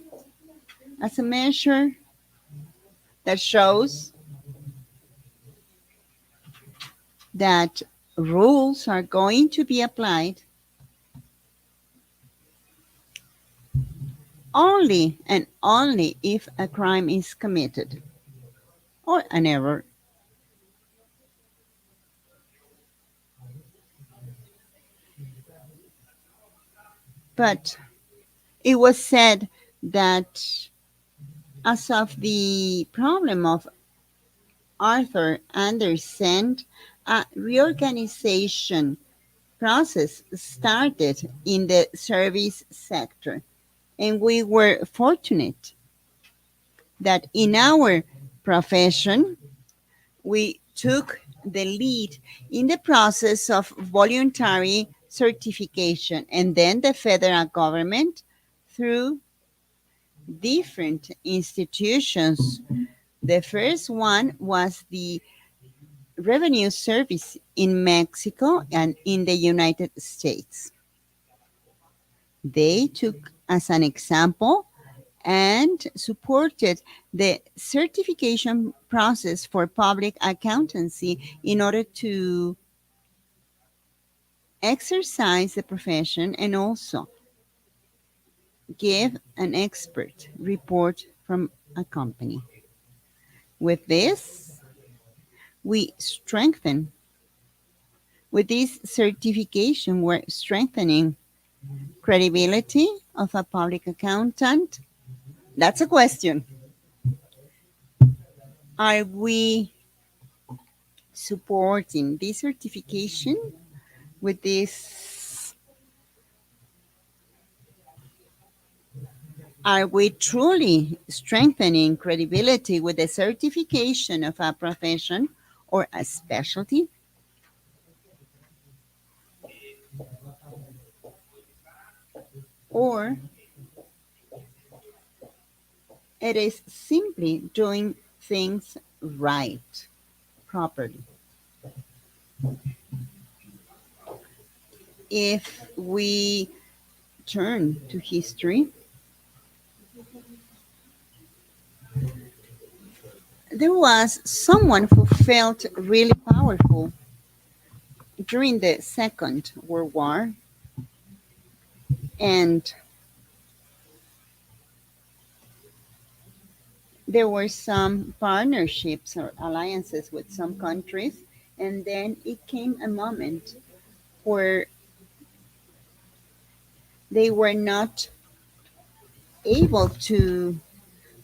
as a measure that shows that rules are going to be applied only and only if a crime is committed or an error. But it was said that as of the problem of Arthur Andersen, a reorganization process started in the service sector. And we were fortunate that in our profession, we took the lead in the process of voluntary certification, and then the federal government, through different institutions. The first one was the Revenue Service in Mexico and in the United States. They took as an example and supported the certification process for public accountancy in order to exercise the profession and also give an expert report from a company. With this, we strengthen, with this certification, we're strengthening credibility of a public accountant. That's a question. Are we supporting this certification with this? Are we truly strengthening credibility with the certification of a profession, or a specialty, or it is simply doing things right, properly. If we turn to history, there was someone who felt really powerful during the Second World War, and there were some partnerships or alliances with some countries, and then it came a moment where they were not able to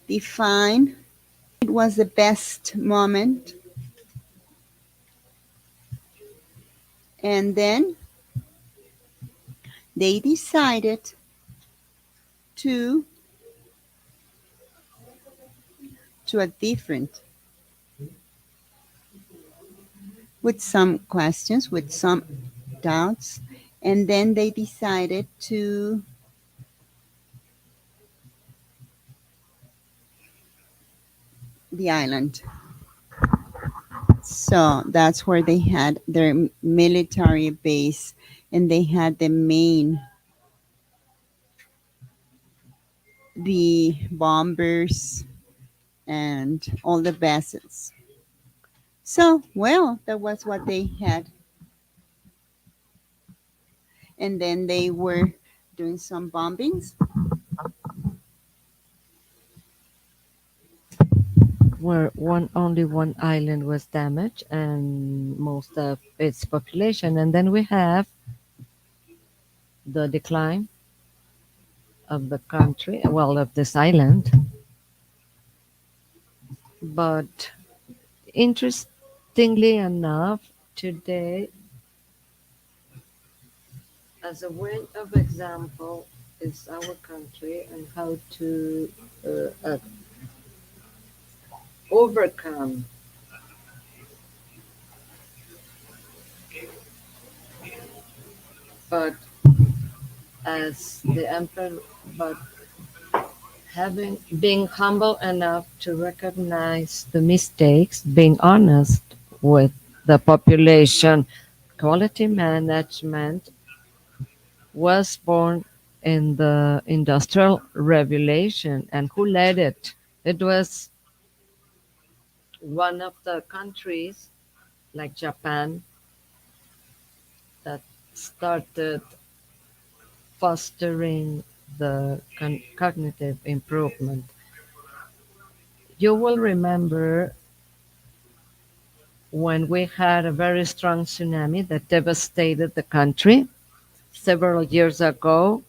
define it was the best moment, and then they decided to a different, with some questions, with some doubts, and then they decided to the island. So that's where they had their military base, and they had the bombers and all the vessels. So, well, that was what they had. And then they were doing some bombings. Where only one island was damaged and most of its population. And then we have the decline of the country, well, of this island. But interestingly enough, today, as a way of example, is our country and how to overcome. But as the emperor, but having being humble enough to recognize the mistakes, being honest with the population, quality management was born in the industrial revolution. And who led it? It was one of the countries like Japan that started fostering the cognitive improvement. You will remember when we had a very strong tsunami that devastated the country several years ago.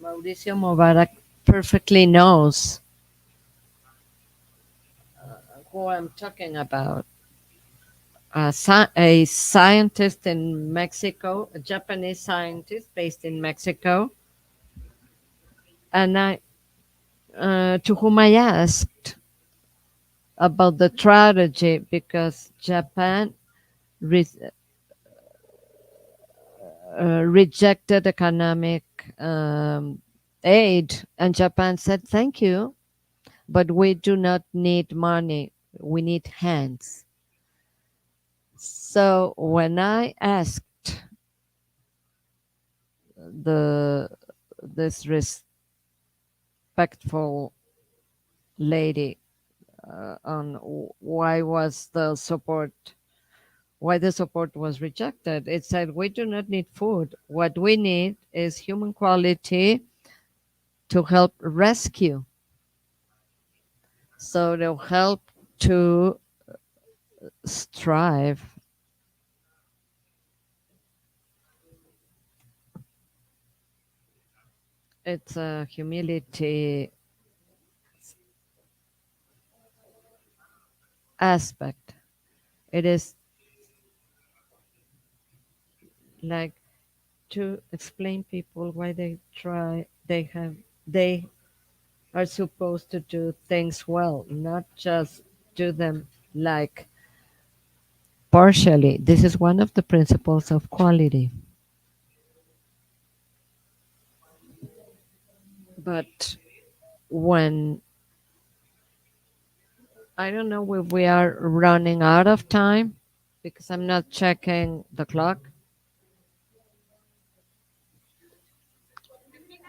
Mauricio Mubarak perfectly knows who I'm talking about. A scientist in Mexico, a Japanese scientist based in Mexico, and to whom I asked about the strategy because Japan re- rejected economic aid, and Japan said, "Thank you, but we do not need money. We need hands." So when I asked the this respectful lady on why the support was rejected, it said we do not need food. What we need is human quality to help rescue. So they'll help to strive. It's a humility aspect. It is like to explain people why they are supposed to do things well, not just do them like partially. This is one of the principles of quality. But when I don't know if we are running out of time because I'm not checking the clock.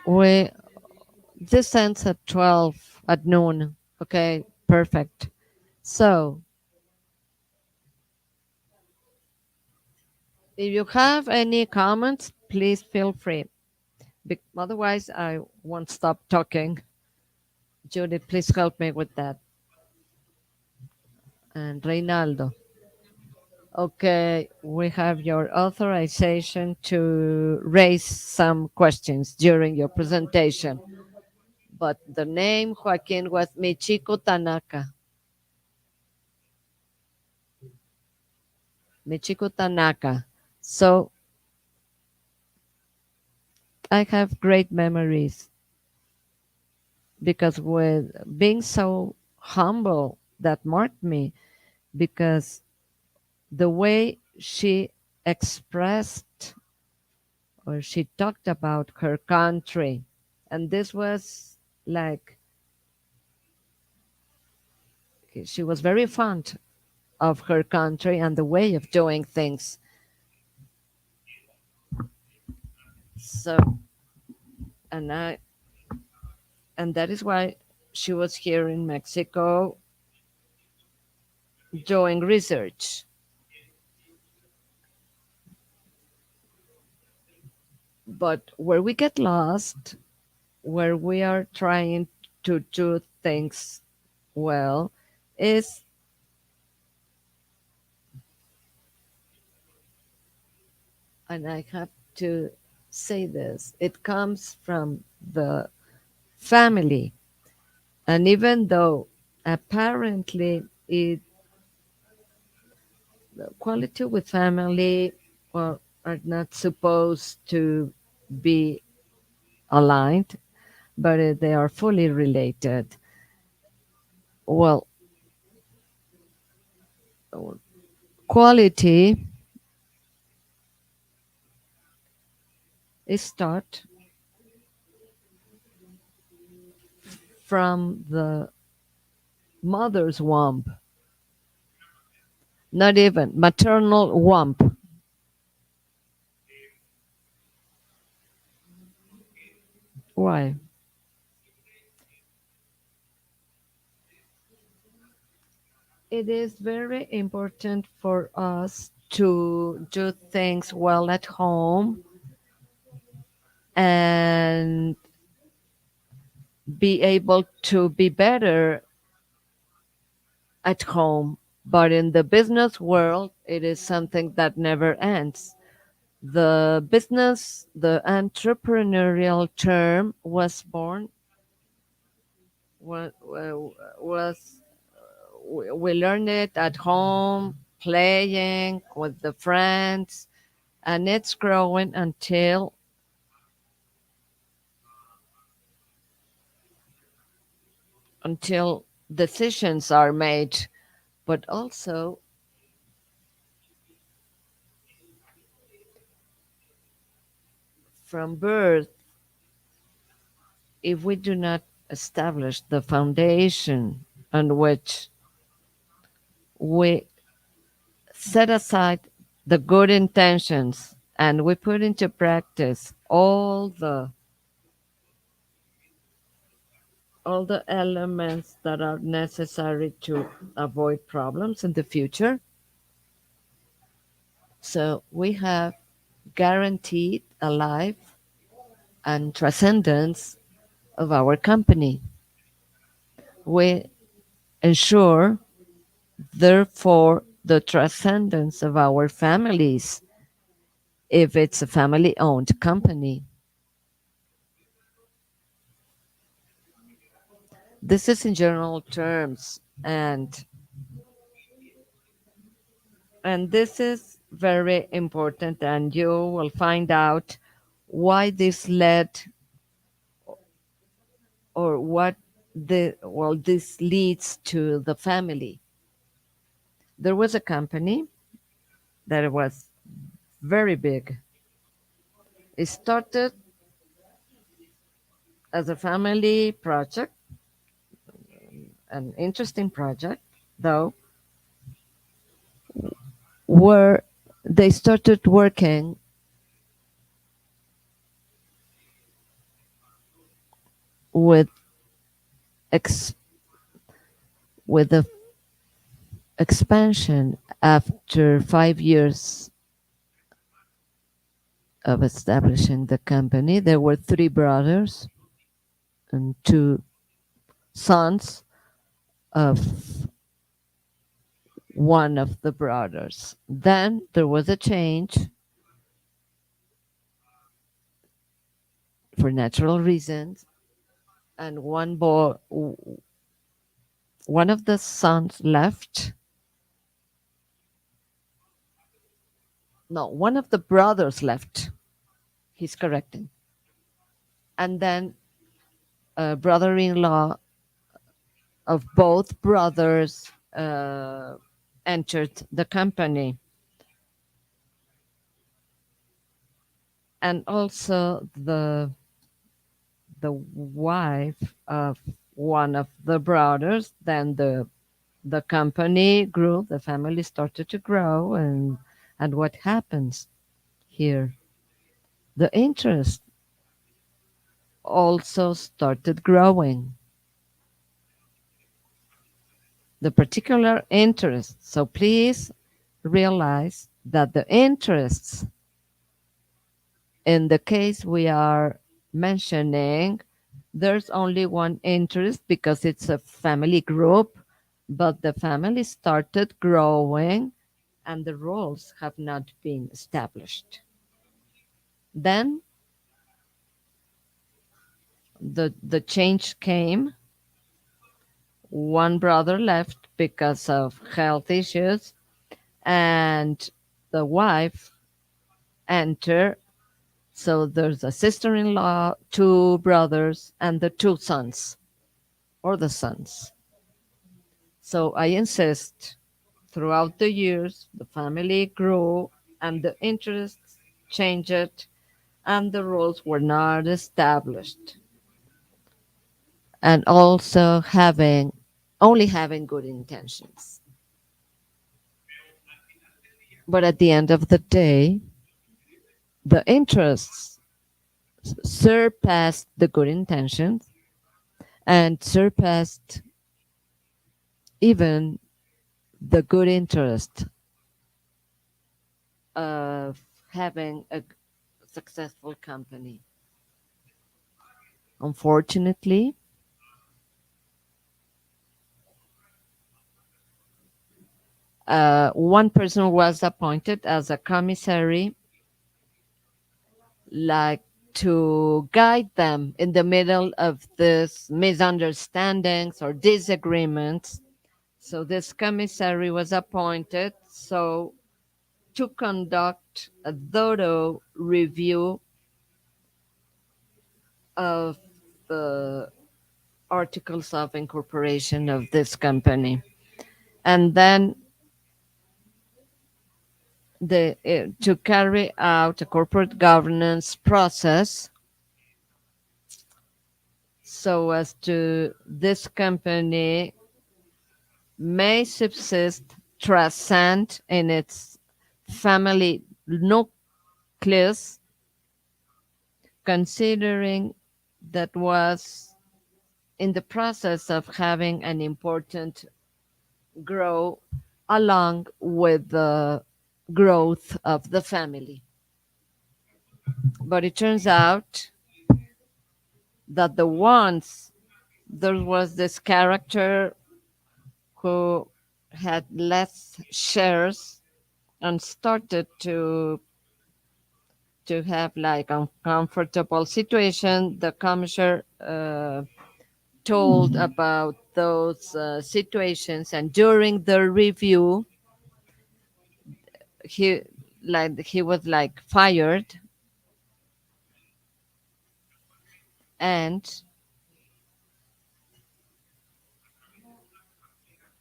We this ends at 12 at noon. Okay, perfect. So if you have any comments, please feel free. Otherwise, I won't stop talking. Judy, please help me with that. And Reynaldo. Okay, we have your authorization to raise some questions during your presentation. But the name Joaquin was Michiko Tanaka. Michiko Tanaka. So I have great memories because with being so humble that marked me because the way she expressed or she talked about her country and this was like she was very fond of her country and the way of doing things. So and I and that is why she was here in Mexico doing research. But where we get lost, where we are trying to do things well, is, and I have to say this, it comes from the family. And even though apparently it quality with family well, are not supposed to be aligned, but they are fully related. Well, quality is taught from the mother's womb, not even maternal womb. Why? It is very important for us to do things well at home and be able to be better at home. But in the business world, it is something that never ends. The business, the entrepreneurial term was born, was we learned it at home, playing with the friends, and it's growing until decisions are made, but also from birth, if we do not establish the foundation on which we set aside the good intentions and we put into practice all the elements that are necessary to avoid problems in the future. So we have guaranteed a life and transcendence of our company. We ensure, therefore, the transcendence of our families if it's a family owned company. This is in general terms, and this is very important, and you will find out why this led or what this leads to the family. There was a company that was very big. It started as a family project, an interesting project, though, where they started working with ex- with the expansion after 5 years of establishing the company. There were three brothers and two sons of one of the brothers. Then there was a change for natural reasons, and one of the sons left. No, one of the brothers left. He's correcting. And then a brother-in-law of both brothers entered the company, and also the wife of one of the brothers. Then the company grew, the family started to grow, and what happens here? The interest also started growing. The particular interest. So please realize that the interests in the case we are mentioning, there's only one interest because it's a family group, but the family started growing and the roles have not been established. Then the change came. One brother left because of health issues, and the wife entered. So there's a sister-in-law, two brothers, and the two sons, or the sons. So I insist, throughout the years, the family grew and the interests changed and the roles were not established. And also only having good intentions. But at the end of the day, the interests surpassed the good intentions and surpassed even the good interest of having a successful company. Unfortunately, one person was appointed as a commissary, like to guide them in the middle of this misunderstandings or disagreements. So this commissary was appointed to conduct a thorough review of the articles of incorporation of this company, and then to carry out a corporate governance process so as to this company may subsist, transcend in its family nucleus, considering that was in the process of having an important grow along with the growth of the family. But it turns out that there was this character who had less shares and started to have like uncomfortable situation. The commissioner told about those situations, and during the review, he he was like fired, and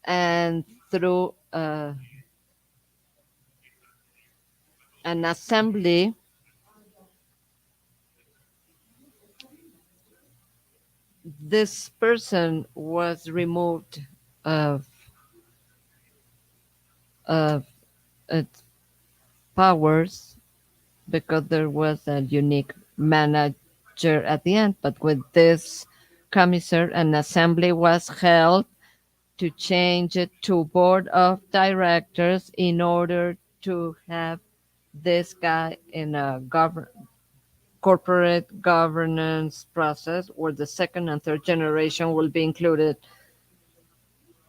and through an assembly, this person was removed of, of its powers because there was a unique manager at the end. But with this commissar, an assembly was held to change it to board of directors in order to have this guy in a corporate governance process where the second and third generation will be included,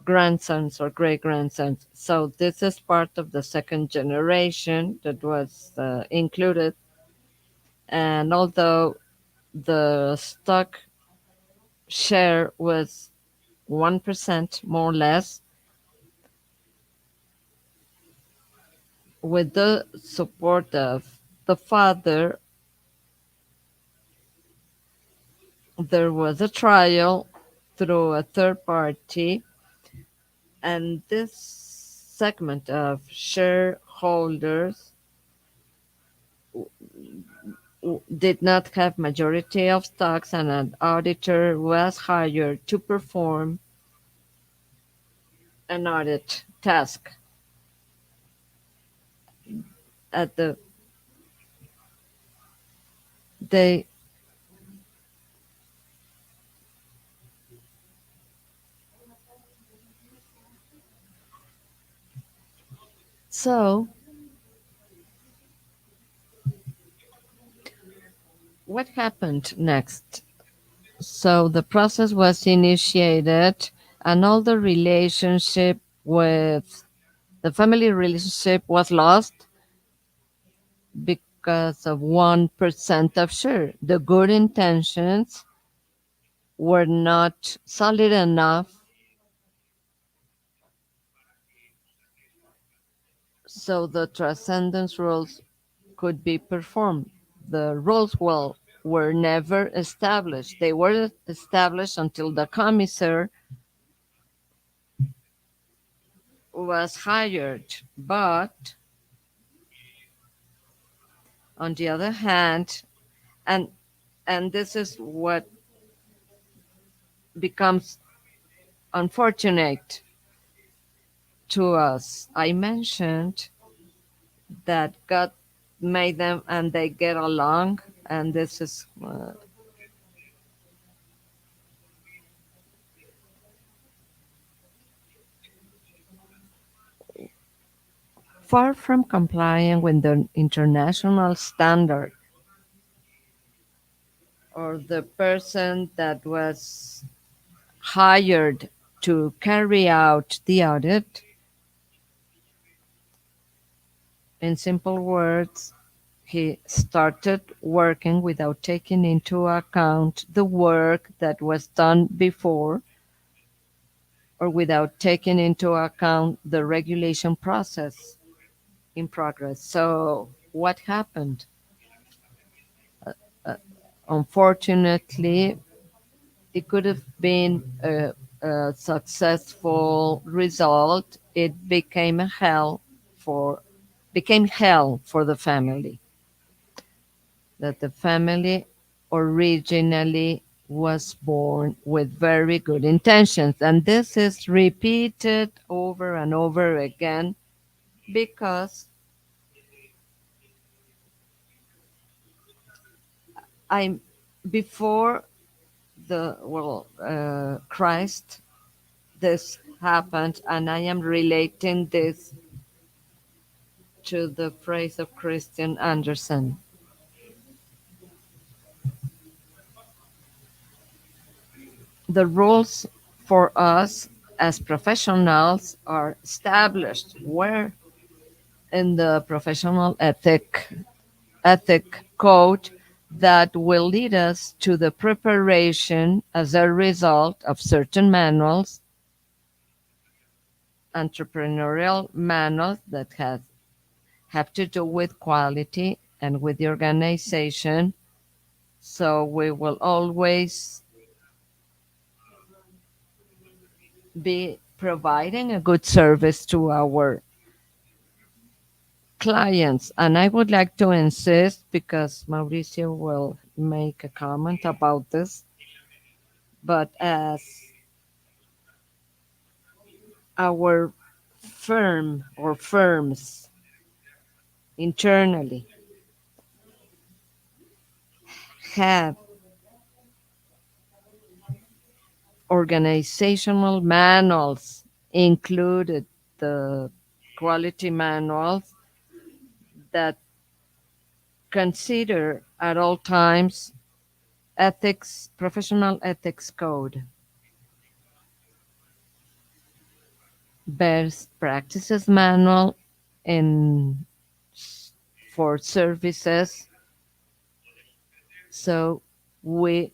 grandsons or great grandsons. So this is part of the second generation that was included. And although the stock share was 1% more or less, with the support of the father, there was a trial through a third party, and this segment of shareholders did not have majority of stocks, and an auditor was hired to perform an audit task at the they so what happened next? So the process was initiated, and all the relationship with the family relationship was lost because of 1% of share. The good intentions were not solid enough, so the transcendence rules could be performed. The rules were never established. They were established until the commissar was hired. But on the other hand, and and this is what becomes unfortunate to us. I mentioned that God made them and they get along, and this is far from complying with the international standard, or the person that was hired to carry out the audit. In simple words, he started working without taking into account the work that was done before, or without taking into account the regulation process in progress. So, what happened? Unfortunately, it could have been a successful result. It for became hell for the family. That the family originally was born with very good intentions, and this is repeated over and over again because I'm before the Christ this happened, and I am relating this to the phrase of Christian Andersen. The rules for us as professionals are established where in the professional ethic code that will lead us to the preparation as a result of certain manuals, entrepreneurial manuals that have to do with quality and with the organization. So we will always be providing a good service to our clients. And I would like to insist, because Mauricio will make a comment about this, but as our firm or firms internally have organizational manuals, included the quality manuals that consider at all times ethics, professional ethics code, best practices manual in for services, so we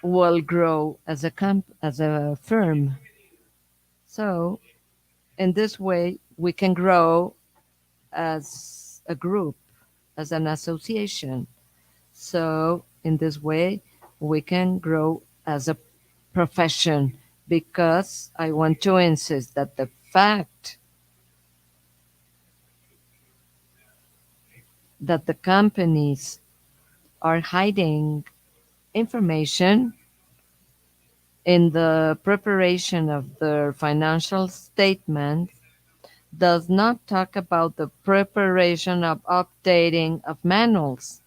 will grow as as a firm. So in this way we can grow as a group, as an association. So in this way we can grow as a profession, because I want to insist that the fact that the companies are hiding information in the preparation of their financial statements does not talk about the preparation of updating of manuals.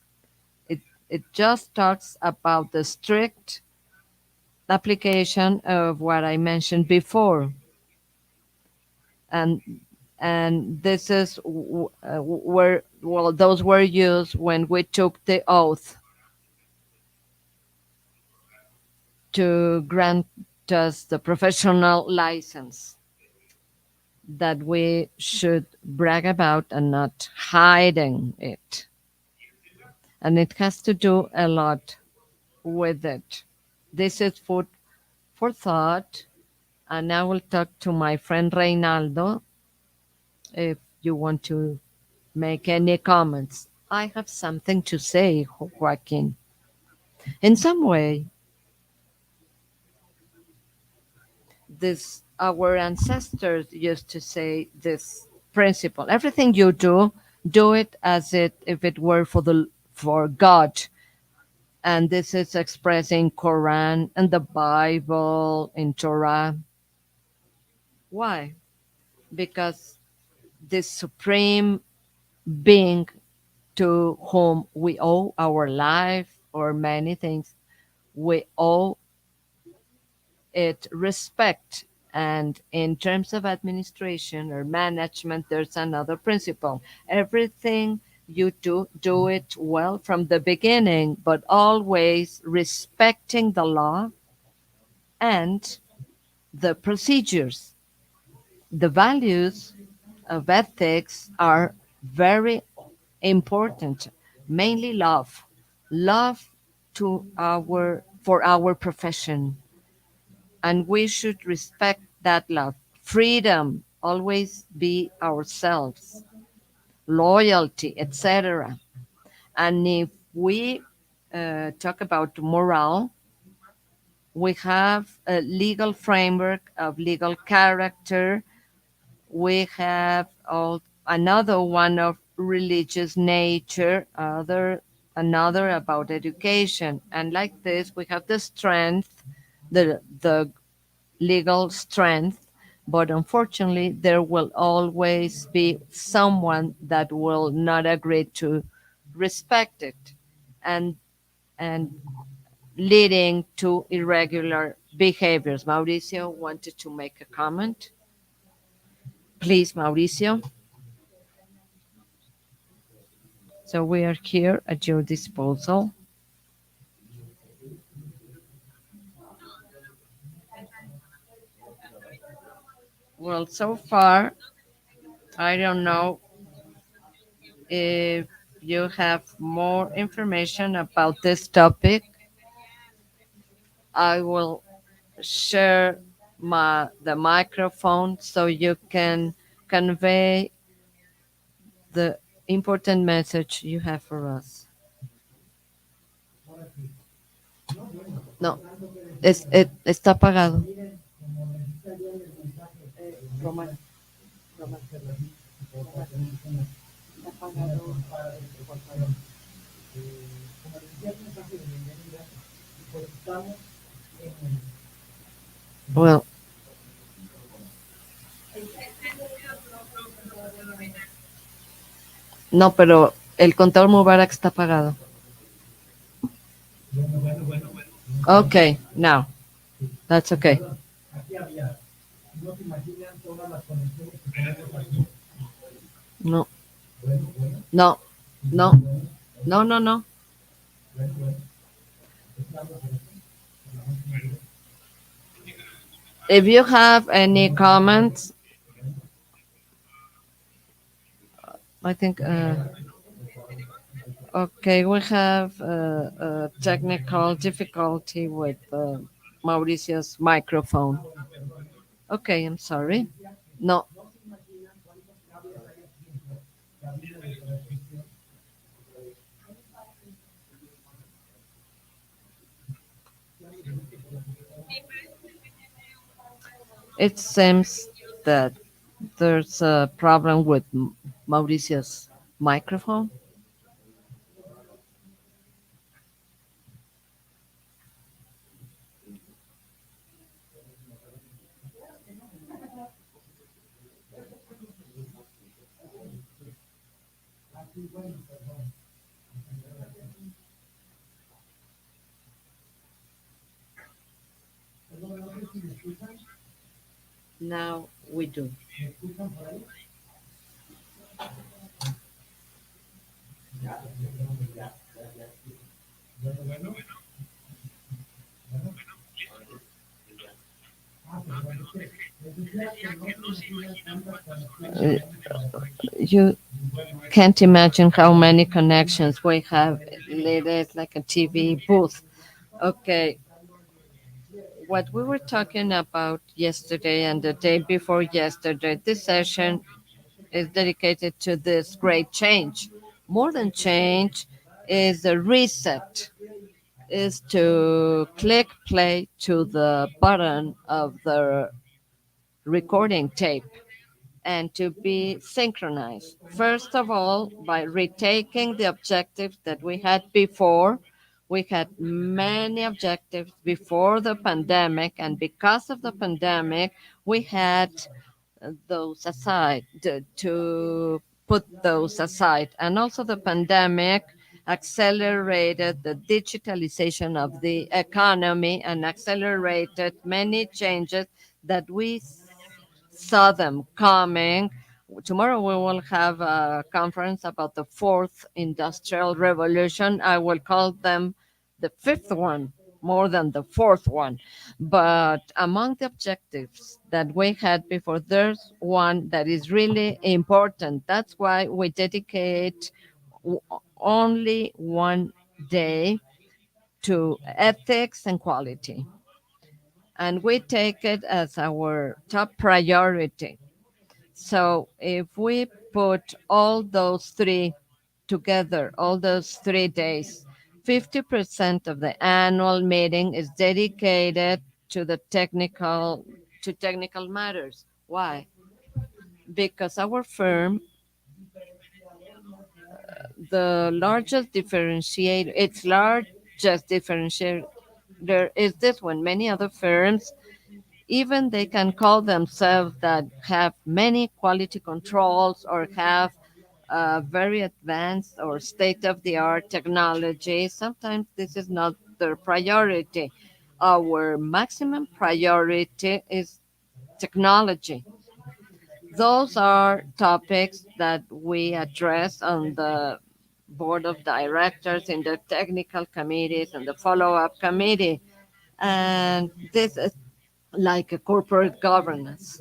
It, it just talks about the strict application of what I mentioned before. And this is where, well, those were used when we took the oath to grant us the professional license that we should brag about and not hiding it. And it has to do a lot with it. This is food for thought. And I will talk to my friend Reynaldo if you want to make any comments. I have something to say, Joaquin. In some way, this our ancestors used to say this principle: everything you do, do it as if it were for God. And this is expressed in Quran and the Bible, in Torah. Why? Because this supreme being to whom we owe our life or many things, we owe it respect. And in terms of administration or management, there's another principle: everything you do, do it well from the beginning, but always respecting the law and the procedures. The values of ethics are very important, mainly love, love to our for our profession, and we should respect that love. Freedom, always be ourselves, loyalty, etc. And if we talk about moral, we have a legal framework of legal character. We have another one of religious nature, another about education. And like this, we have the strength, the legal strength, but unfortunately, there will always be someone that will not agree to respect it, and and leading to irregular behaviors. Mauricio wanted to make a comment. Please, Mauricio. So we are here at your disposal. Well, so far, I don't know if you have more information about this topic. I will share the microphone so you can convey the important message you have for us. No, está apagado. ¿Está pagado por cuánto? Well, no, pero el contador Mubarak está pagado. Okay, now that's okay. No, no, no, no, no, no. If you have any comments, I think. Okay, we have a technical difficulty with Mauricio's microphone. Okay, I'm sorry. No, it seems that there's a problem with Mauricio's microphone. Now we do. Uh, You can't imagine how many connections we have. It's like a TV booth. Okay, what we were talking about yesterday and the day before yesterday, this session is dedicated to this great change. More than change is a reset, is to click play to the button of the recording tape and to be synchronized. First of all, by retaking the objectives that we had before. We had many objectives before the pandemic, and because of the pandemic, we had those aside, to put those aside. And also, the pandemic accelerated the digitalization of the economy and accelerated many changes that we saw them coming. Tomorrow we will have a conference about the fourth industrial revolution. I will call them the fifth one, more than the fourth one. But among the objectives that we had before, there's one that is really important. That's why we dedicate only one day to ethics and quality. And we take it as our top priority. So if we put all those three together, all those 3 days, 50% of the annual meeting is dedicated to the technical matters. Why? Because our firm, the largest differentiator, its largest differentiator is this one. Many other firms, even they can call themselves that have many quality controls or have very advanced or state of the art technology. Sometimes this is not their priority. Our maximum priority is technology. Those are topics that we address on the board of directors, in the technical committees, and the follow up committee. And this is like a corporate governance.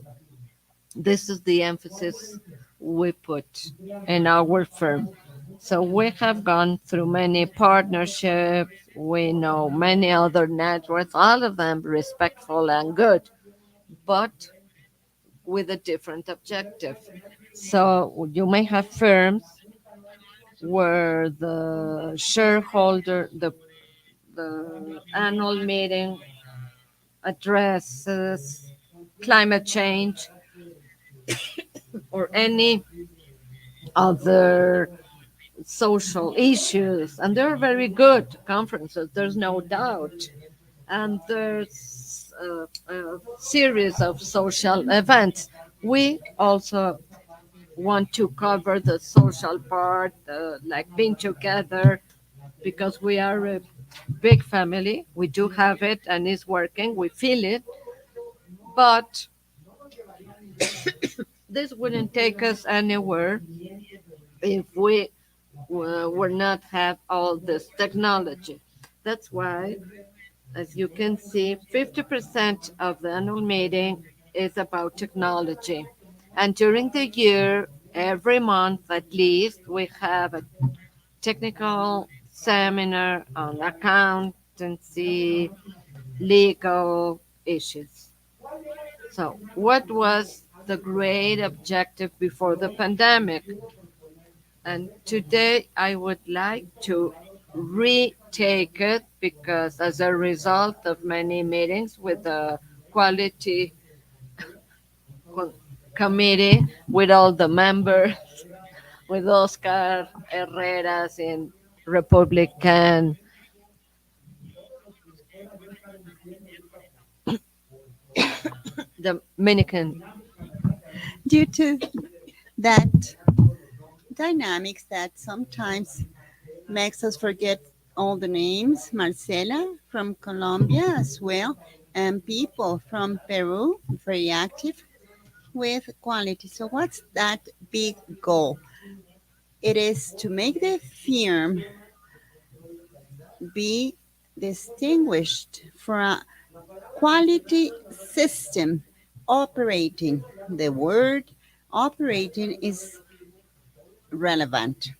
This is the emphasis we put in our firm. So we have gone through many partnerships. We know many other networks, all of them respectful and good, but with a different objective. So you may have firms where the annual meeting addresses climate change or any other social issues, and they're very good conferences, there's no doubt. And there's a series of social events. We also want to cover the social part, like being together, because we are a big family. We do have it and it's working, we feel it, but this wouldn't take us anywhere if we were not have all this technology. That's why, as you can see, 50% of the annual meeting is about technology. And during the year, every month at least, we have a technical seminar on accountancy, legal issues. So, what was the great objective before the pandemic? And today I would like to retake it because, as a result of many meetings with the quality co- committee, with all the members, with Oscar Herreras in Republican, Dominican. Due to that dynamics that sometimes makes us forget all the names, Marcela from Colombia as well, and people from Peru, very active with quality. So, what's that big goal? It is to make the firm be distinguished for a quality system operating. The word operating is relevant.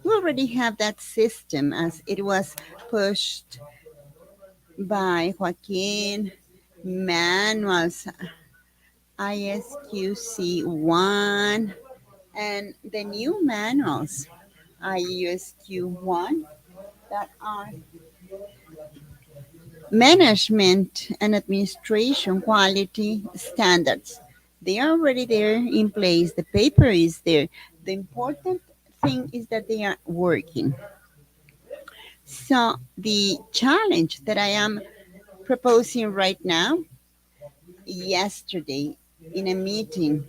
We already have that system as it was pushed by Joaquin manuals, ISQC1, and the new manuals, ISQ1, that are management and administration quality standards. They are already there in place. The paper is there. The important thing is that they are working. So, the challenge that I am proposing right now, yesterday in a meeting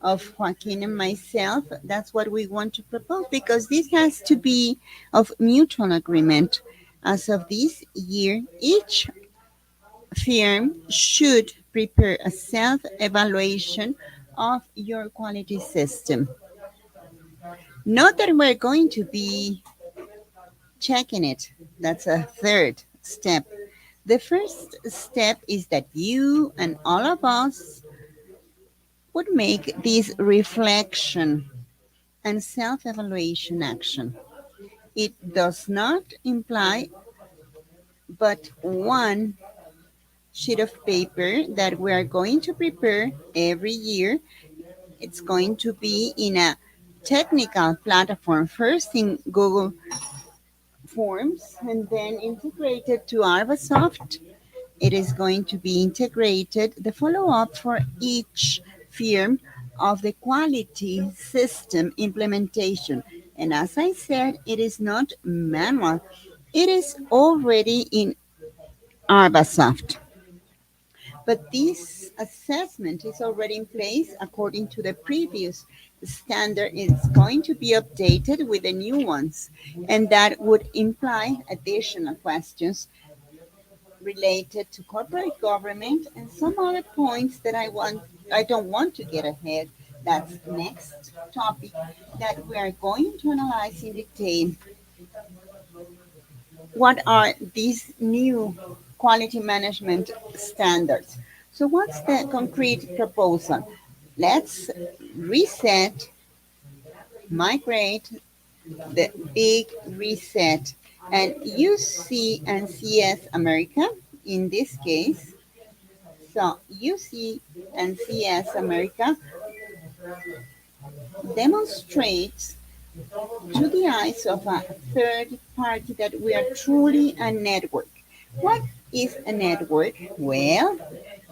of Joaquin and myself, that's what we want to propose because this has to be of mutual agreement. As of this year, each firm should prepare a self evaluation of your quality system. Not that we're going to be checking it, that's a third step. The first step is that you and all of us would make this reflection and self evaluation action. It does not imply but one sheet of paper that we are going to prepare every year. It's going to be in a technical platform, first in Google Forms and then integrated to Arvasoft. It is going to be integrated, the follow up for each firm of the quality system implementation. And as I said, it is not manual, it is already in Arvasoft. But this assessment is already in place according to the previous standard. It's going to be updated with the new ones, and that would imply additional questions related to corporate government and some other points that I don't want to get ahead. That's next topic that we are going to analyze in detail. What are these new quality management standards? So what's the concrete proposal? Let's reset, migrate the big reset, and UC and CS America in this case. So UC and CS America demonstrates to the eyes of a third party that we are truly a network. What is a network? Well,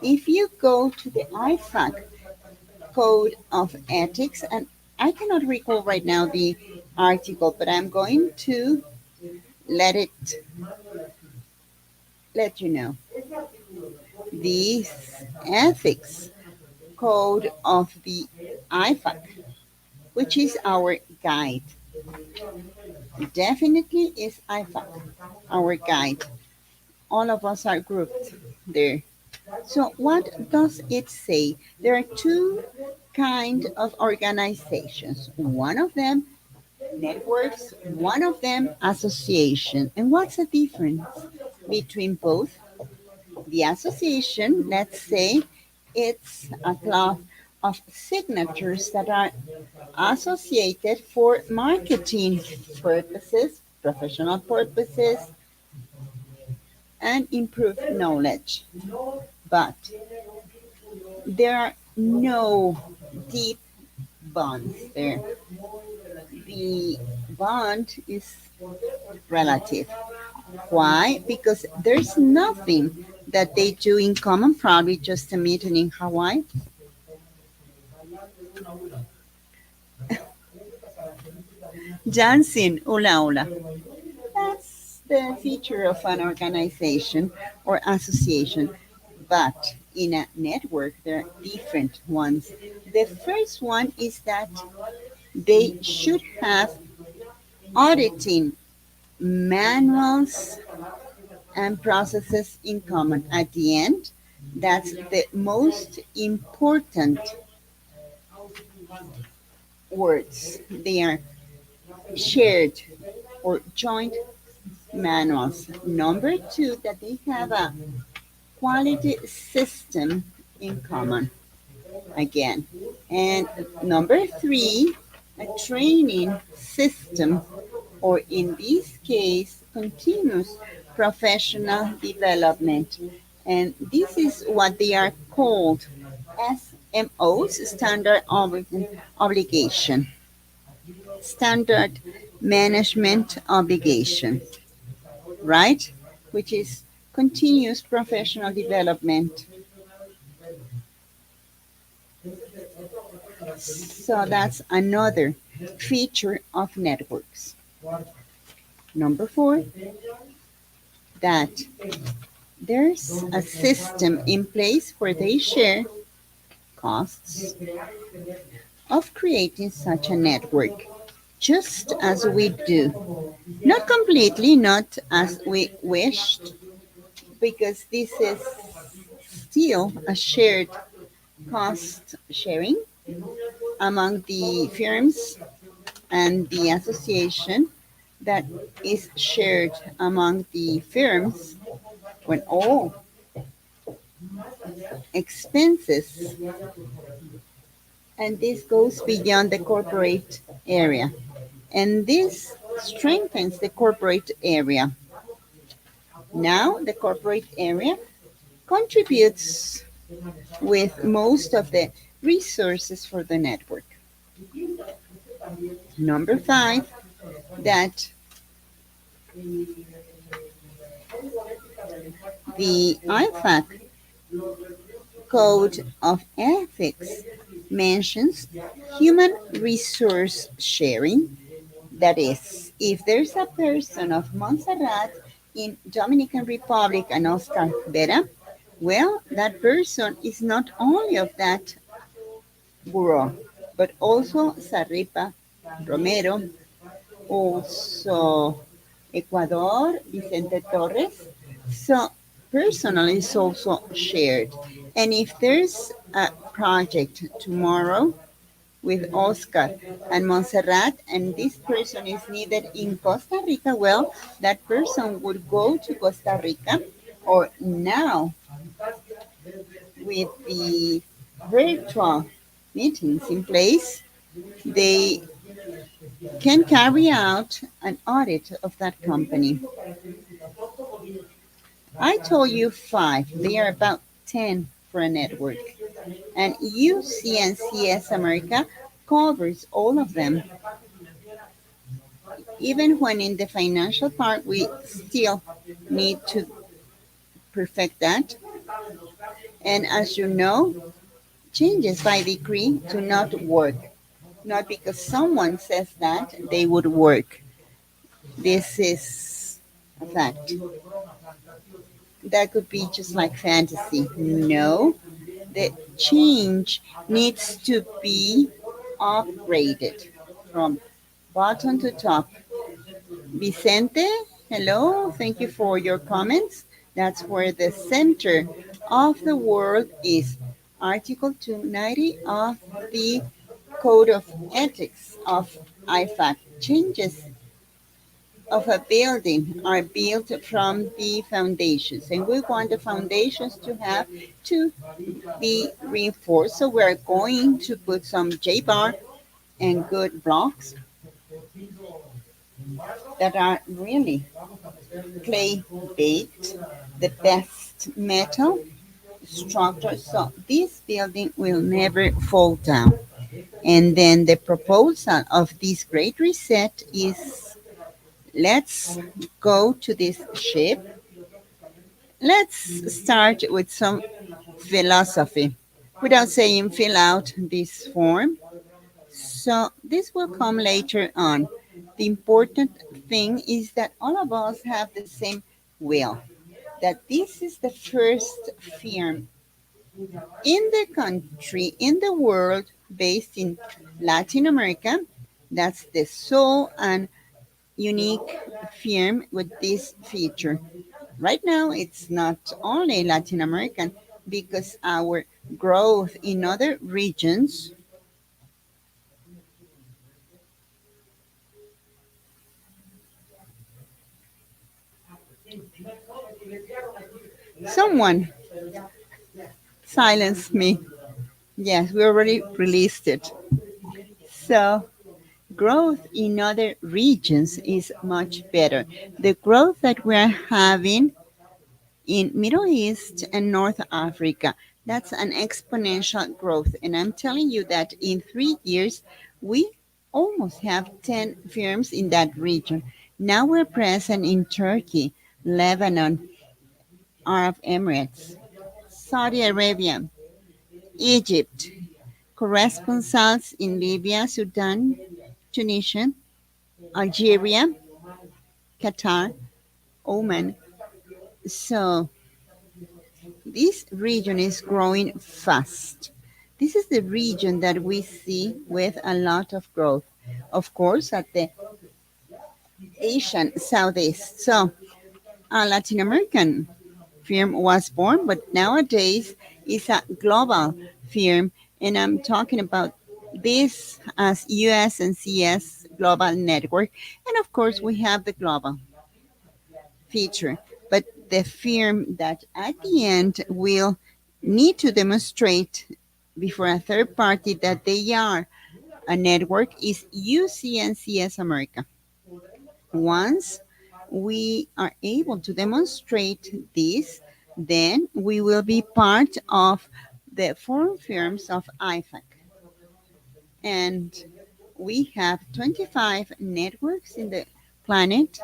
if you go to the IFAC Code of Ethics, and I cannot recall right now the article, but I'm going to let it let you know. The ethics code of the IFAC, which is our guide, definitely is IFAC, our guide. All of us are grouped there. So what does it say? There are two kind of organizations. One of them networks, one of them association. And what's the difference between both? The association, let's say, it's a club of signatures that are associated for marketing purposes, professional purposes, and improved knowledge. But there are no deep bonds there. The bond is relative. Why? Because there's nothing that they do in common, probably just a meeting in Hawaii. Dancing, hula hula. That's the feature of an organization or association. But in a network, there are different ones. The first one is that they should have auditing manuals and processes in common. At the end, that's the most important words. They are shared or joint manuals. Number two, that they have a quality system in common again. And number three, a training system, or in this case, continuous professional development. And this is what they are called SMOs, obligation, standard management obligation, right? Which is continuous professional development. So that's another feature of networks. Number four, that there's a system in place where they share costs of creating such a network, just as we do. Not completely, not as we wished, because this is still a shared cost sharing among the firms and the association that is shared among the firms when all expenses, and this goes beyond the corporate area, and this strengthens the corporate area. Now the corporate area contributes with most of the resources for the network. Number five, that the IFAC Code of Ethics mentions human resource sharing. That is, if there's a person of Montserrat in Dominican Republic and Oscar Vera, well, that person is not only of that bureau, but also Sarripa, Romero, also Ecuador, Vicente Torres. So personal is also shared. And if there's a project tomorrow with Oscar and Montserrat, and this person is needed in Costa Rica, well, that person would go to Costa Rica, or now with the virtual meetings in place, they can carry out an audit of that company. I told you five, they are about 10 for a network. And UC&CS America covers all of them. Even when in the financial part, we still need to perfect that. And as you know, changes by decree do not work. not because someone says that they would work. This is a fact. That could be just like fantasy. No, the change needs to be upgraded from bottom to top. Vicente, hello, thank you for your comments. That's where the center of the world is. Article 290 of the Code of Ethics of IFAC. Changes of a building are built from the foundations, and we want the foundations to be reinforced. So we're going to put some J-bar and good blocks that are really clay baked, the best metal structure. So this building will never fall down. And then the proposal of this great reset is, let's go to this ship. Let's start with some philosophy without saying fill out this form. So this will come later on. The important thing is that all of us have the same will, that this is the first firm in the country, in the world, based in Latin America. That's the sole and unique firm with this feature. Right now, it's not only Latin American because our growth in other regions, someone silenced me. Yes, we already released it. So, growth in other regions is much better. The growth that we're having in Middle East and North Africa, that's an exponential growth. And I'm telling you that in 3 years, we almost have 10 firms in that region. Now we're present in Turkey, Lebanon, Arab Emirates, Saudi Arabia, Egypt, correspondents in Libya, Sudan, Tunisia, Algeria, Qatar, Oman. So this region is growing fast. This is the region that we see with a lot of growth. Of course, at the Asian Southeast. So a Latin American firm was born, but nowadays it's a global firm. And I'm talking about this as US and CS Global Network. And of course, we have the global feature. But the firm that at the end will need to demonstrate before a third party that they are a network is UC&CS America. Once we are able to demonstrate this, then we will be part of the foreign firms of IFAC. And we have 25 networks in the planet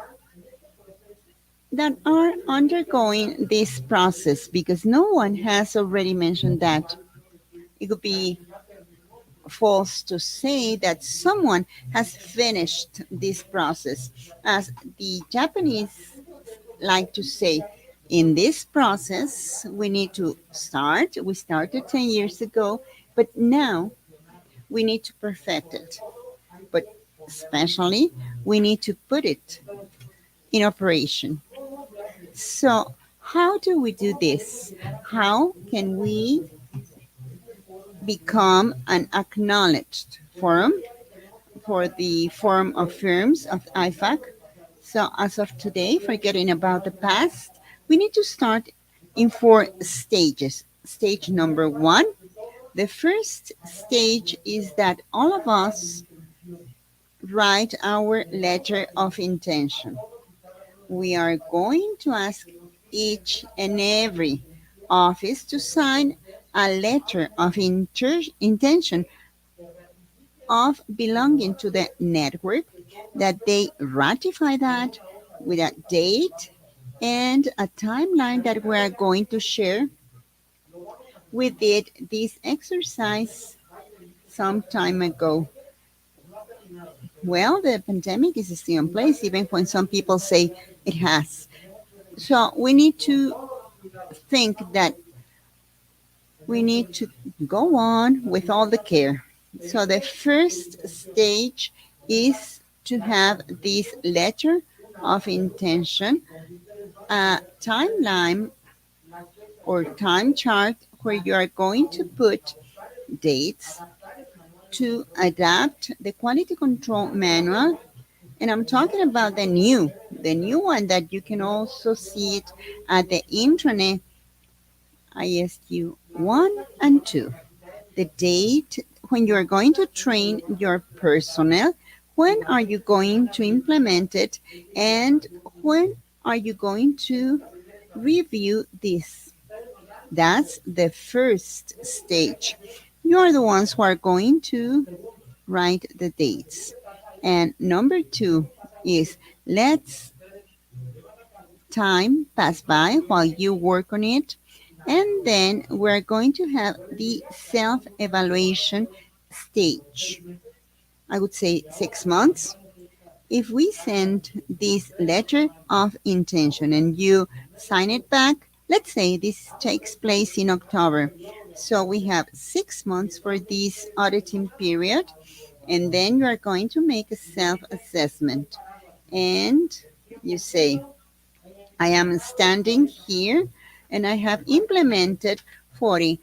that are undergoing this process because no one has already mentioned that. It could be false to say that someone has finished this process. As the Japanese like to say, in this process, we need to start. We started 10 years ago, but now we need to perfect it. But especially, we need to put it in operation. So, how do we do this? How can we become an acknowledged forum for the Forum of Firms of IFAC? So, as of today, forgetting about the past, we need to start in 4 stages. Stage number 1, the first stage is that all of us write our letter of intention. We are going to ask each and every office to sign a letter of intention of belonging to the network, that they ratify that with a date and a timeline that we are going to share. We did this exercise some time ago, Well, the pandemic is still in place, even when some people say it has. So we need to think that we need to go on with all the care. So the first stage is to have this letter of intention, a timeline or time chart where you are going to put dates to adapt the quality control manual. And I'm talking about the new one that you can also see it at the intranet ISQ1 and 2. The date when you are going to train your personnel, when are you going to implement it, and when are you going to review this. That's the first stage. You are the ones who are going to write the dates. And number two is let's time pass by while you work on it. And then we're going to have the self evaluation stage. I would say 6 months. If we send this letter of intention and you sign it back, let's say this takes place in October. So we have 6 months for this auditing period, and then you are going to make a self assessment. And you say, I am standing here and I have implemented 40.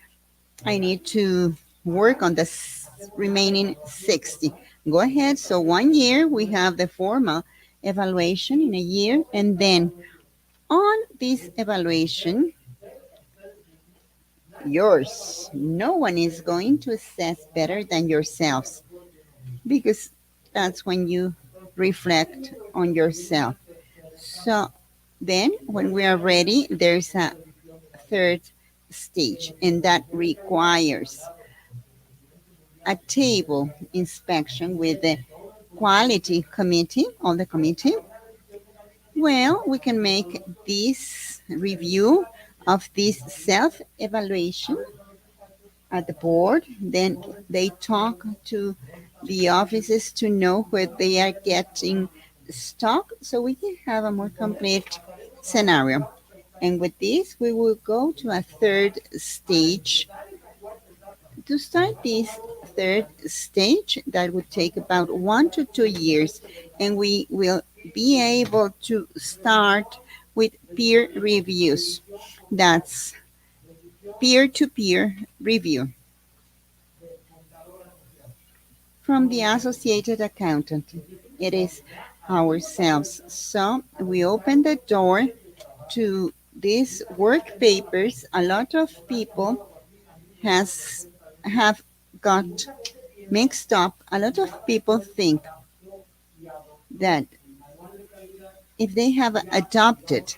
I need to work on the remaining 60. Go ahead. So 1 year, we have the formal evaluation in a year. And then on this evaluation, yours, no one is going to assess better than yourselves because that's when you reflect on yourself. So then, when we are ready, there's a third stage, and that requires a table inspection with the quality committee on the committee. Well, we can make this review of this self evaluation at the board. Then they talk to the offices to know where they are getting stock so we can have a more complete scenario. And with this, we will go to a third stage. To start this third stage, that would take about 1 to 2 years, and we will be able to start with peer reviews. That's peer to peer review from the associated accountant. It is ourselves. So we open the door to these work papers. A lot of people has have got mixed up. A lot of people think that if they have adopted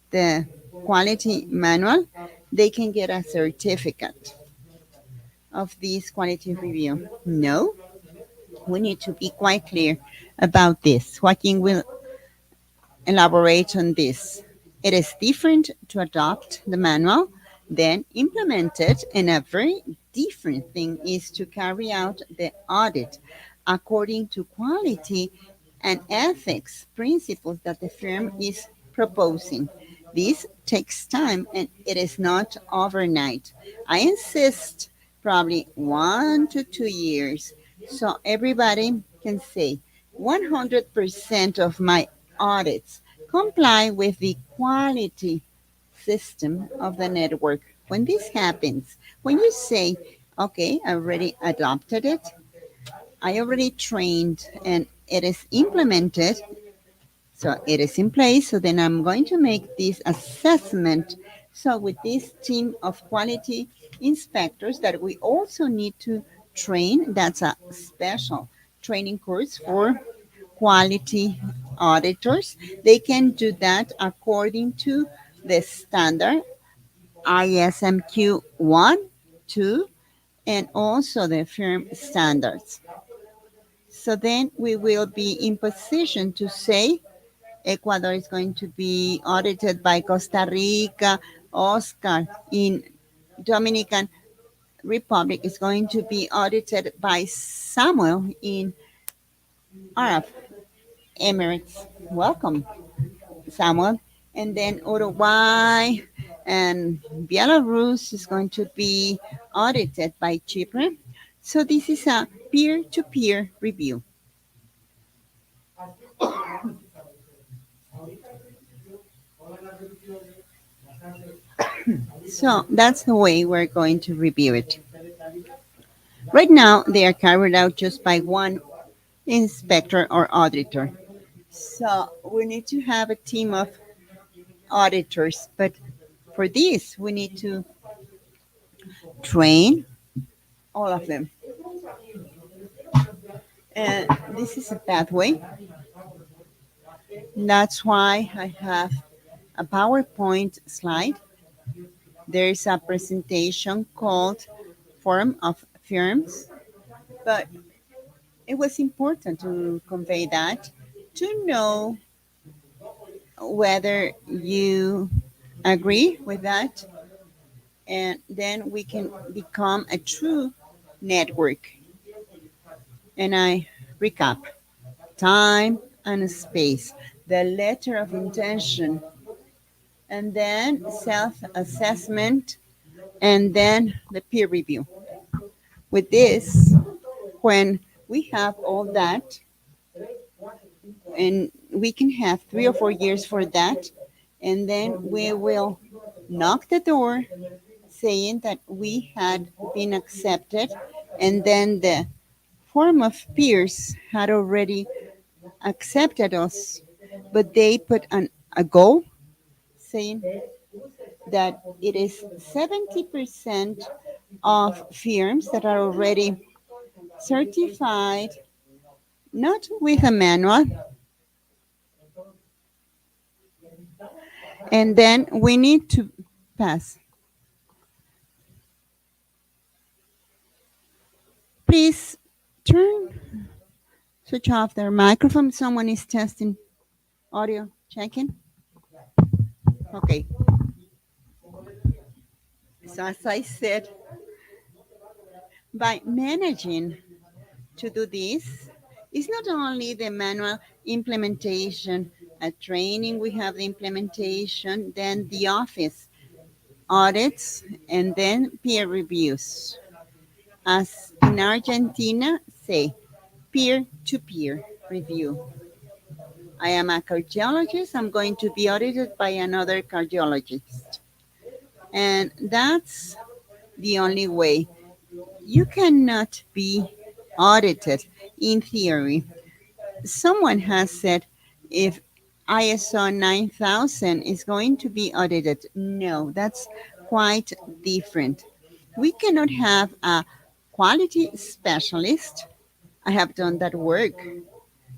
the quality manual, they can get a certificate of this quality review. No, we need to be quite clear about this. Joaquin will elaborate on this. It is different to adopt the manual than implement it, and a very different thing is to carry out the audit according to quality and ethics principles that the firm is proposing. This takes time and it is not overnight. I insist probably 1 to 2 years so everybody can say 100% of my audits comply with the quality system of the network. When this happens, when you say, okay, I already adopted it, I already trained, and it is implemented, so it is in place. So then I'm going to make this assessment. So with this team of quality inspectors that we also need to train, that's a special training course for quality auditors. They can do that according to the standard ISMQ1, 2, and also the firm standards. So then we will be in position to say Ecuador is going to be audited by Costa Rica, Oscar in Dominican Republic is going to be audited by Samuel in Arab Emirates. Welcome, Samuel. And then Uruguay and Belarus is going to be audited by Chipre. So this is a peer-to-peer review. So that's the way we're going to review it. Right now, they are carried out just by one inspector or auditor. So we need to have a team of auditors, but for this, we need to train all of them. And this is a pathway. That's why I have a PowerPoint slide. There's a presentation called Forum of Firms, but it was important to convey that to know whether you agree with that, and then we can become a true network. And I recap: time and space, the letter of intention, and then self assessment, and then the peer review. With this, when we have all that, and we can have 3 or 4 years for that, and then we will knock the door saying that we had been accepted, and then the form of peers had already accepted us, but they put a goal saying that it is 70% of firms that are already certified, not with a manual, and then we need to pass. Please turn, switch off their microphone. Someone is testing audio, checking. Okay. So as I said, by managing to do this, it's not only the manual implementation, at training we have the implementation, then the office audits, and then peer reviews. As in Argentina, say peer-to-peer review. I am a cardiologist, I'm going to be audited by another cardiologist. And that's the only way. You cannot be audited in theory. Someone has said if ISO 9000 is going to be audited. No, that's quite different. We cannot have a quality specialist. I have done that work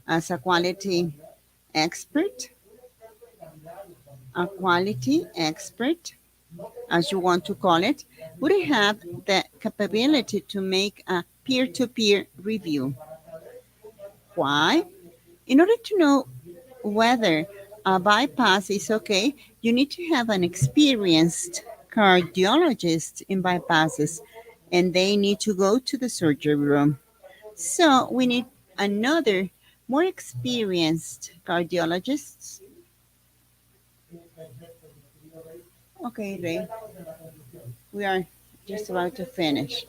as a quality expert, as you want to call it, would have the capability to make a peer-to-peer review. Why? In order to know whether a bypass is okay, you need to have an experienced cardiologist in bypasses, and they need to go to the surgery room. So we need another more experienced cardiologists. Okay, Ray, we are just about to finish.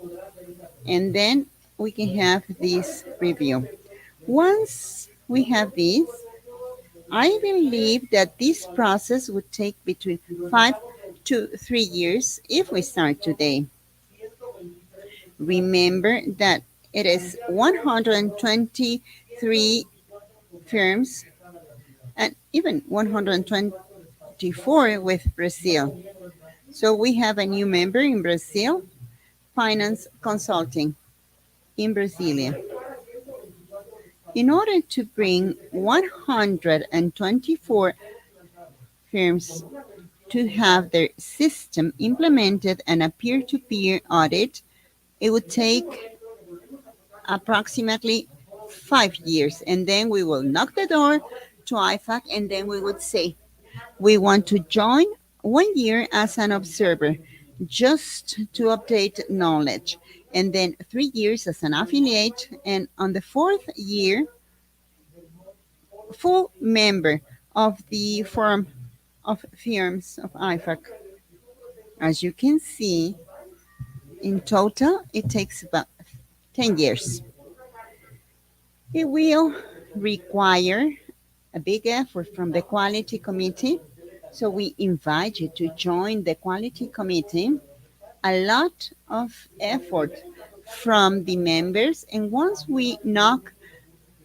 And then we can have this review. Once we have this, I believe that this process would take between 5 to 3 years if we start today. Remember that it is 123 firms and even 124 with Brazil. So we have a new member in Brazil, Finance Consulting in Brasilia. In order to bring 124 firms to have their system implemented and a peer-to-peer audit, it would take approximately 5 years. And then we will knock the door to IFAC, and then we would say, we want to join 1 year as an observer, just to update knowledge. And then 3 years as an affiliate. And on the fourth year, full member of the Forum of Firms of IFAC. As you can see, in total, it takes about 10 years. It will require a big effort from the quality committee. So we invite you to join the quality committee. A lot of effort from the members. And once we knock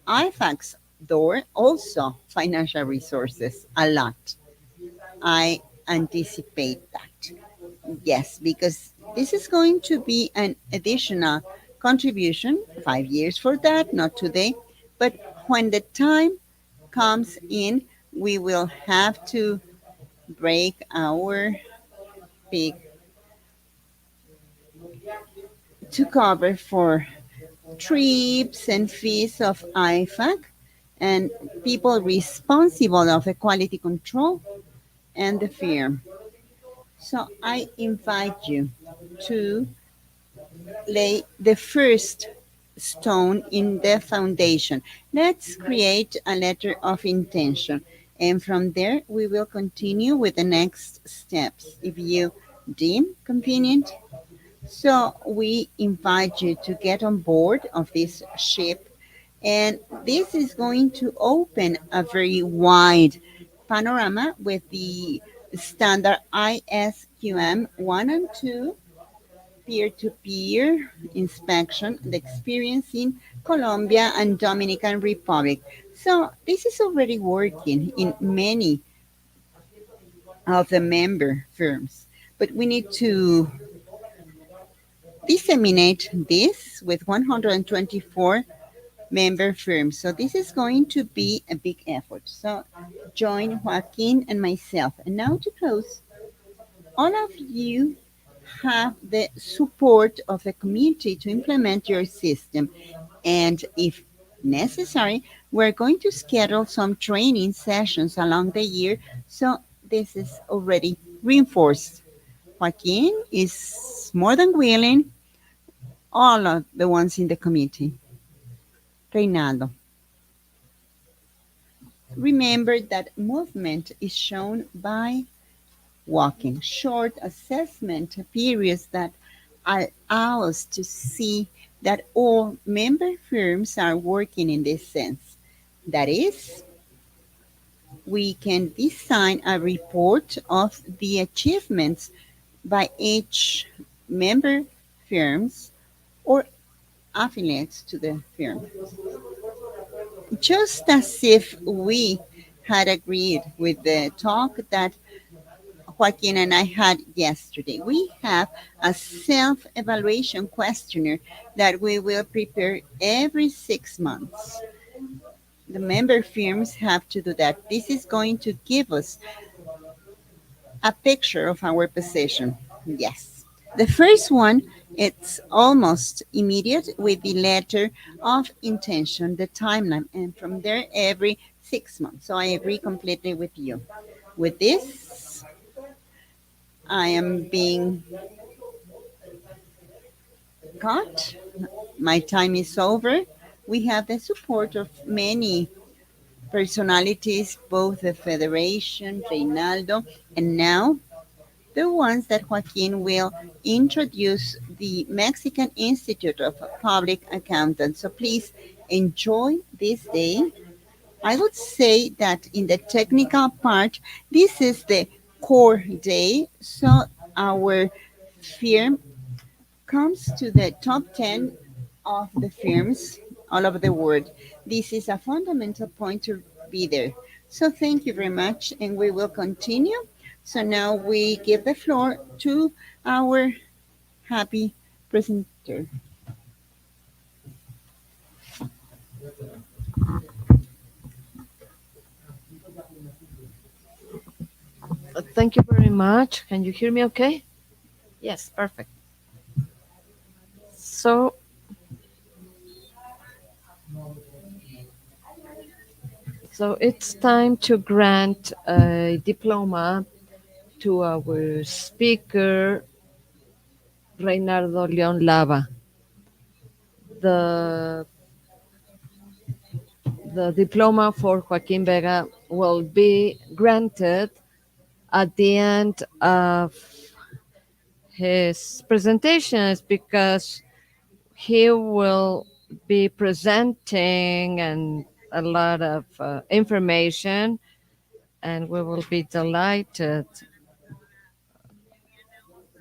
IFAC's door, also financial resources, a lot. I anticipate that. Yes, because this is going to be an additional contribution, 5 years for that, not today. But when the time comes in, we will have to break our pig to cover for trips and fees of IFAC and people responsible of the quality control and the firm. So I invite you to lay the first stone in the foundation. Let's create a letter of intention. And from there, we will continue with the next steps if you deem convenient. So we invite you to get on board of this ship. And this is going to open a very wide panorama with the standard ISQM 1 and 2 peer-to-peer inspection, the experience in Colombia and Dominican Republic. So this is already working in many of the member firms, but we need to disseminate this with 124 member firms. So this is going to be a big effort. So join Joaquin and myself. And now to close, all of you have the support of the community to implement your system. And if necessary, we're going to schedule some training sessions along the year. So this is already reinforced. Joaquin is more than willing, all of the ones in the committee. Reynaldo. Remember that movement is shown by walking, short assessment periods that allow us to see that all member firms are working in this sense. That is, we can design a report of the achievements by each member firms or affiliates to the firm. Just as if we had agreed with the talk that Joaquin and I had yesterday. We have a self evaluation questionnaire that we will prepare every 6 months. The member firms have to do that. This is going to give us a picture of our position. Yes. The first one, it's almost immediate with the letter of intention, the timeline, and from there every 6 months. So I agree completely with you. With this, I am being caught. My time is over. We have the support of many personalities, both the Federation, Reynaldo, and now the ones that Joaquin will introduce the Mexican Institute of Public Accountants. So please enjoy this day. I would say that in the technical part, this is the core day. So our firm comes to the top 10 of the firms all over the world. This is a fundamental point to be there. So thank you very much, and we will continue. So now we give the floor to our happy presenter. Thank you very much. Can you hear me okay? Yes, perfect. So, it's time to grant a diploma to our speaker, Reynaldo Leon Lava. The the diploma for Joaquin Vega will be granted at the end of his presentations because he will be presenting and a lot of information, and we will be delighted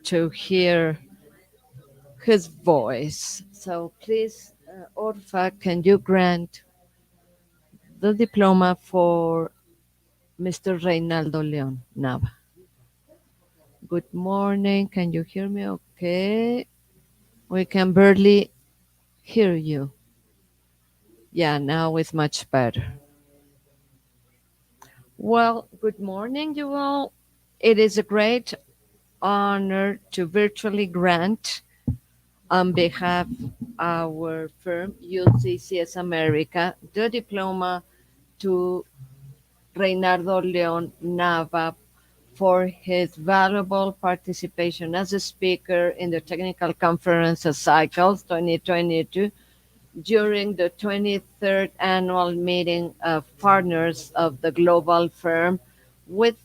to hear his voice. So please, Orfa, can you grant the diploma for Mr. Reynaldo Leon Nava? Good morning. Can you hear me okay? We can barely hear you. Yeah, now it's much better. Well, good morning, you all. It is a great honor to virtually grant on behalf of our firm, UCCS America, the diploma to Reynardo Leon Nava for his valuable participation as a speaker in the Technical Conference Cycles 2022 during the 23rd annual meeting of partners of the global firm with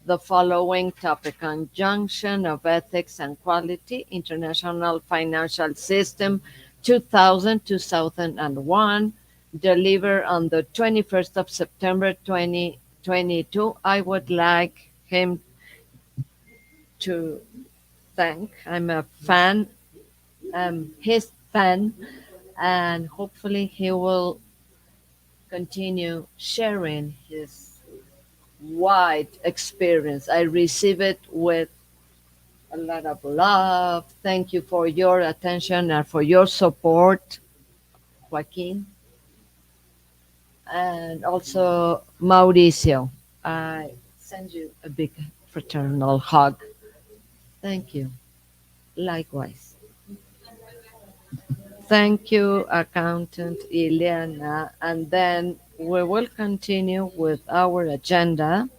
the following topic: conjunction of ethics and quality, international financial system, 2000-2001, delivered on the 21st of September 2022. I would like him to thank, I'm a fan, his fan, and hopefully he will continue sharing his wide experience. I receive it with a lot of love. Thank you for your attention and for your support, Joaquin, and also Mauricio. I send you a big fraternal hug. Thank you. Likewise. Thank you, Accountant Ileana. And then we will continue with our agenda.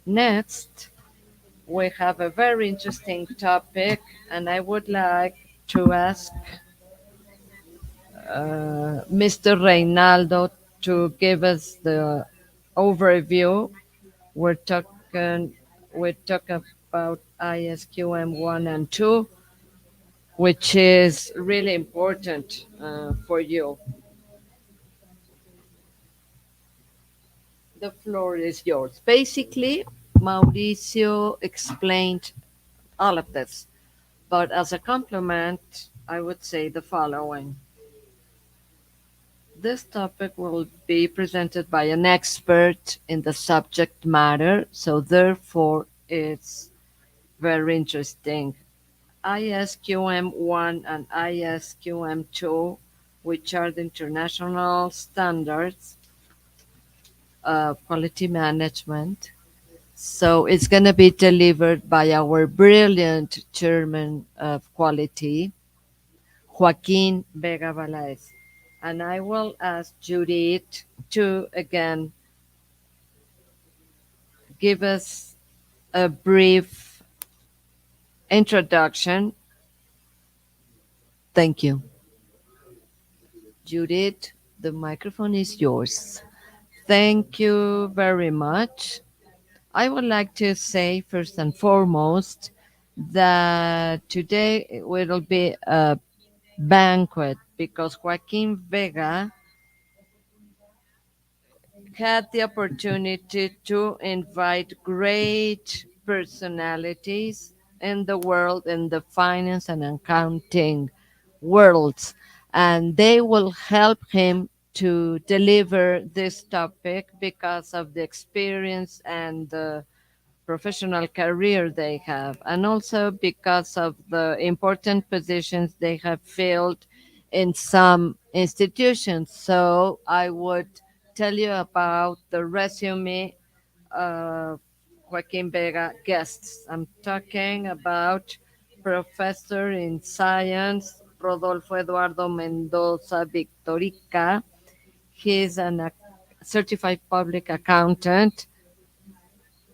Next, we have a very interesting topic, and I would like to ask Mr. Reynaldo to give us the overview. We're talking, we talk about ISQM 1 and 2, which is really important for you. The floor is yours. Basically, Mauricio explained all of this, but as a complement, I would say the following. This topic will be presented by an expert in the subject matter, so therefore it's very interesting. ISQM 1 and ISQM 2, which are the international standards of quality management. So it's going to be delivered by our brilliant chairman of quality, Joaquin Vega Valaez. And I will ask Judith to again give us a brief introduction. Thank you. Judith, the microphone is yours. Thank you very much. I would like to say first and foremost that today will be a banquet because Joaquin Vega had the opportunity to invite great personalities in the world, in the finance and accounting worlds, and they will help him to deliver this topic because of the experience and the professional career they have, and also because of the important positions they have filled in some institutions. So I would tell you about the resume of Joaquin Vega guests. I'm talking about Professor in Science Rodolfo Eduardo Mendoza Victorica. He's a certified public accountant.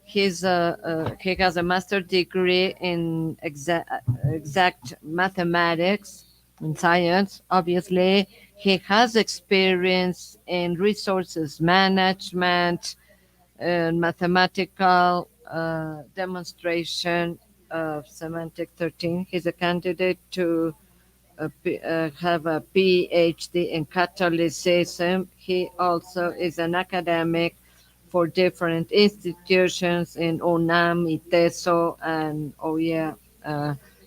He has a master's degree in exact mathematics. in science. Obviously, he has experience in resources management and mathematical demonstration of semantic 13. He's a candidate to have a PhD in Catholicism. He also is an academic for different institutions in UNAM, ITESO, and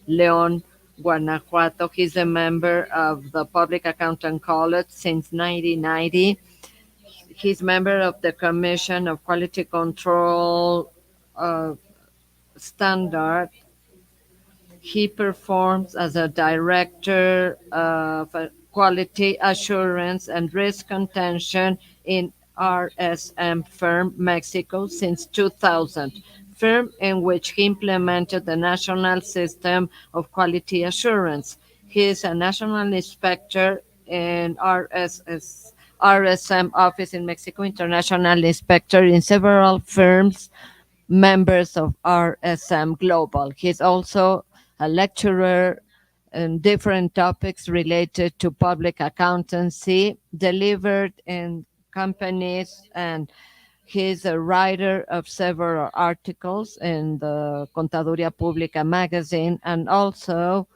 León, Guanajuato. He's a member of the Public Accountant College since 1990. He's member of the Commission of Quality Control Standard. He performs as a director of quality assurance and risk contention in RSM firm Mexico since 2000, firm in which he implemented the national system of quality assurance. He is a national inspector in RSM office in Mexico, international inspector in several firms members of RSM Global. He's also a lecturer in different topics related to public accountancy delivered in companies, and he's a writer of several articles in the Contaduría Pública magazine, and also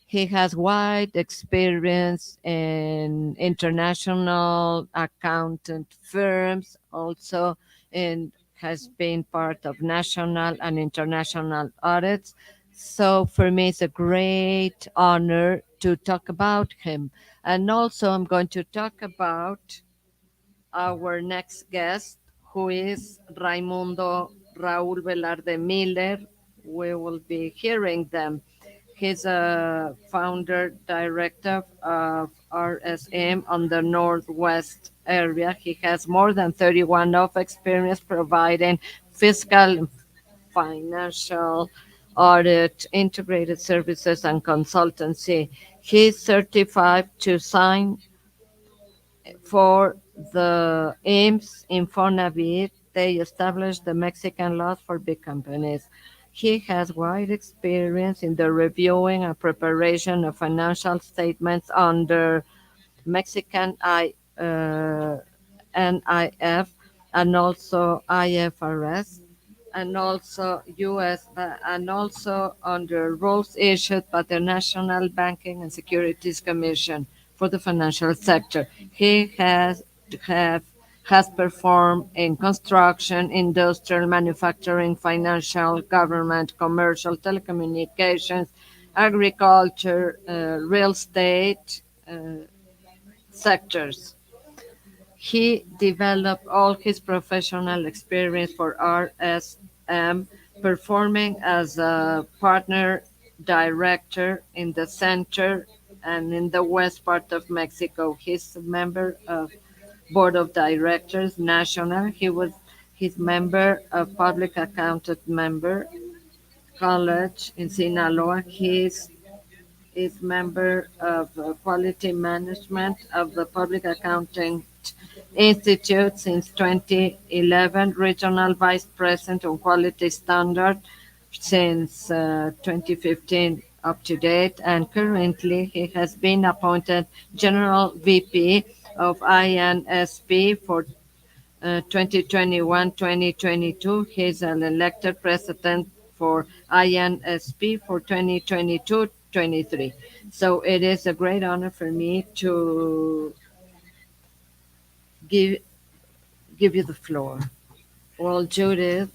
he has wide experience in international accountant firms, also in has been part of national and international audits. So for me, it's a great honor to talk about him. And also, I'm going to talk about our next guest, who is Raimundo Raúl Velarde Miller. We will be hearing them. He's a founder director of RSM on the Northwest area. He has more than 31 of experience providing fiscal and financial audit, integrated services, and consultancy. He's certified to sign for the IMSS Infonavit. They established the Mexican laws for big companies. He has wide experience in the reviewing and preparation of financial statements under Mexican NIF and also IFRS and also US and also under rules issued by the National Banking and Securities Commission for the financial sector. He have has performed in construction, industrial, manufacturing, financial, government, commercial, telecommunications, agriculture, real estate sectors. He developed all his professional experience for RSM, performing as a partner director in the center and in the west part of Mexico. He's a member of board of directors national. He's member of public accountant member college in Sinaloa. Is member of quality management of the Public Accounting Institute since 2011, regional vice president on quality standard since 2015 up to date, and currently he has been appointed general VP of INSP for 2021-2022. He's an elected president for INSP for 2022-23. So it is a great honor for me to give give you the floor. Well, Judith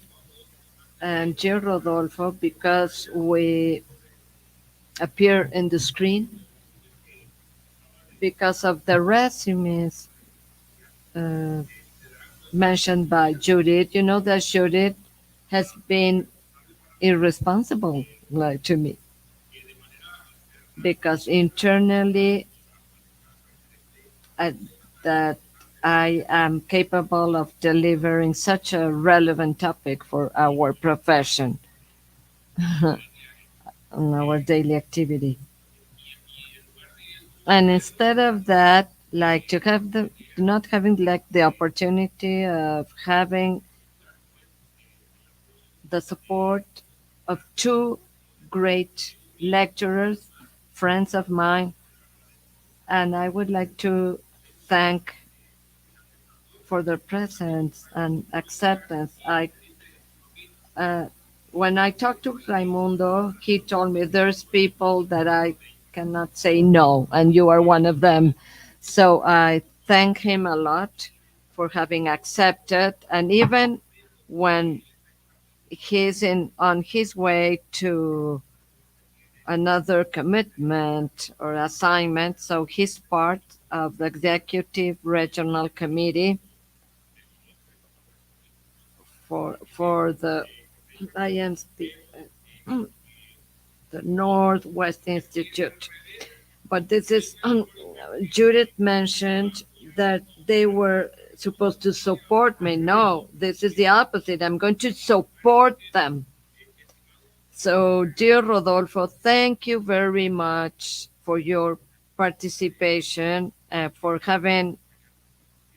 and Gio Rodolfo, because we appear in the screen because of the resumes uh, mentioned by Judith. You know that Judith has been irresponsible, like to me, because internally I, that I am capable of delivering such a relevant topic for our profession on our daily activity. And instead of that, like to have the not having like the opportunity of having the support of two great lecturers, friends of mine, And I would like to thank for their presence and acceptance. Uh, when I talked to Raimundo, he told me there's people that I cannot say no, and you are one of them. So I thank him a lot for having accepted, and even when he's in on his way to another commitment or assignment, so he's part of the executive regional committee for the IMSP, the Northwest Institute. But this is Judith mentioned that they were supposed to support me. No, this is the opposite. I'm going to support them. So, dear Rodolfo, thank you very much for your participation, for having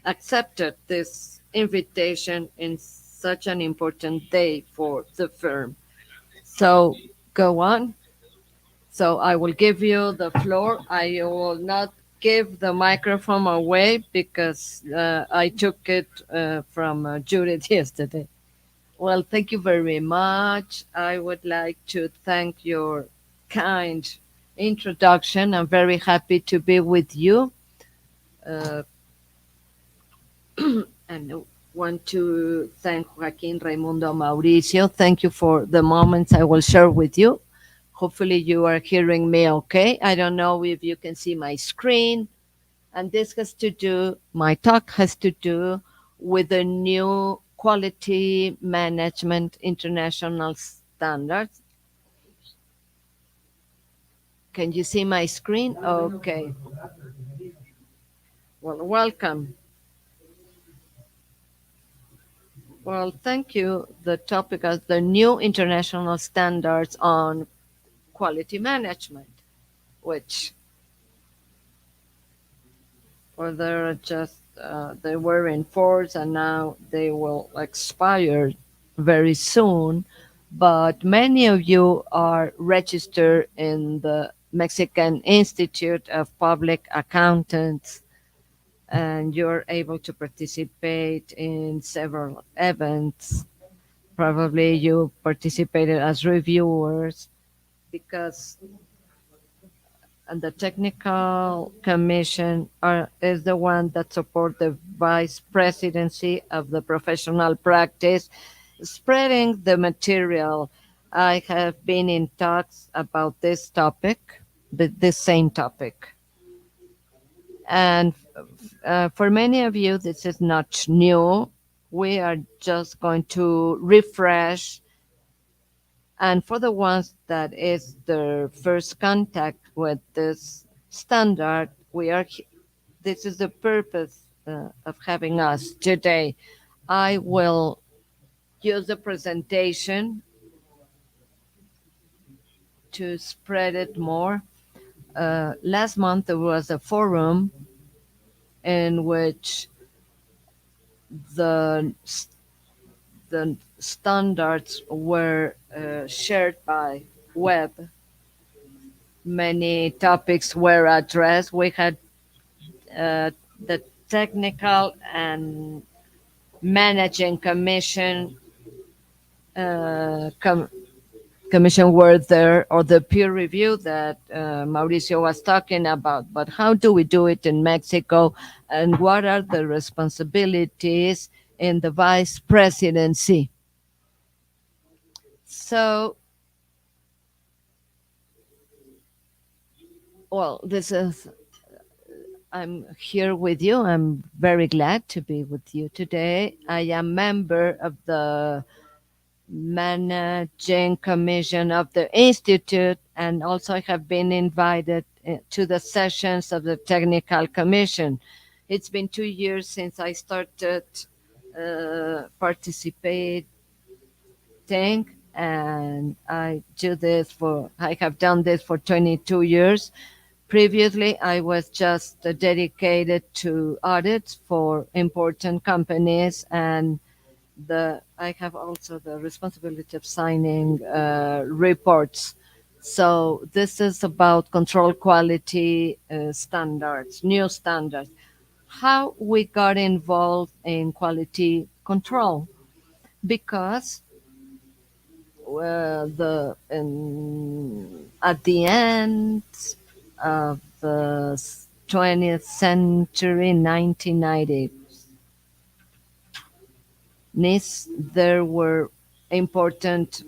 accepted this invitation in such an important day for the firm. So, go on. So I will give you the floor. I will not give the microphone away because I took it from Judith yesterday. Well, thank you very much. I would like to thank your kind introduction. I'm very happy to be with you. Uh, and want to thank Joaquin, Raimundo, Mauricio. Thank you for the moments I will share with you. Hopefully, you are hearing me okay. I don't know if you can see my screen. And this has to do, my talk has to do with the new quality management international standards. Can you see my screen? Okay. Well, welcome. Well, thank you. The topic is the new international standards on quality management, which or they're just they were in force and now they will expire very soon. But many of you are registered in the Mexican Institute of Public Accountants, and you're able to participate in several events. Probably you participated as reviewers because and the technical commission is the one that support the vice presidency of the professional practice, spreading the material. I have been in talks about this topic, this same topic. And for many of you, this is not new. We are just going to refresh, and for the ones that is their first contact with this standard, this is the purpose of having us today. I will use the presentation to spread it more. Last month there was a forum in which the the standards were shared by web. Many topics were addressed. We had the technical and managing commission uh, com- commission were there, or the peer review that Mauricio was talking about. But how do we do it in Mexico, and what are the responsibilities in the vice presidency? So, well, this is I'm here with you. I'm very glad to be with you today. I am member of the managing commission of the institute, and also I have been invited to the sessions of the technical commission. It's been 2 years since I started participating, and I have done this for 22 years. Previously, I was just dedicated to audits for important companies, and I have also the responsibility of signing reports So this is about control quality standards, new standards. How we got involved in quality control? Because at the end of the 20th century, 1990s, there were important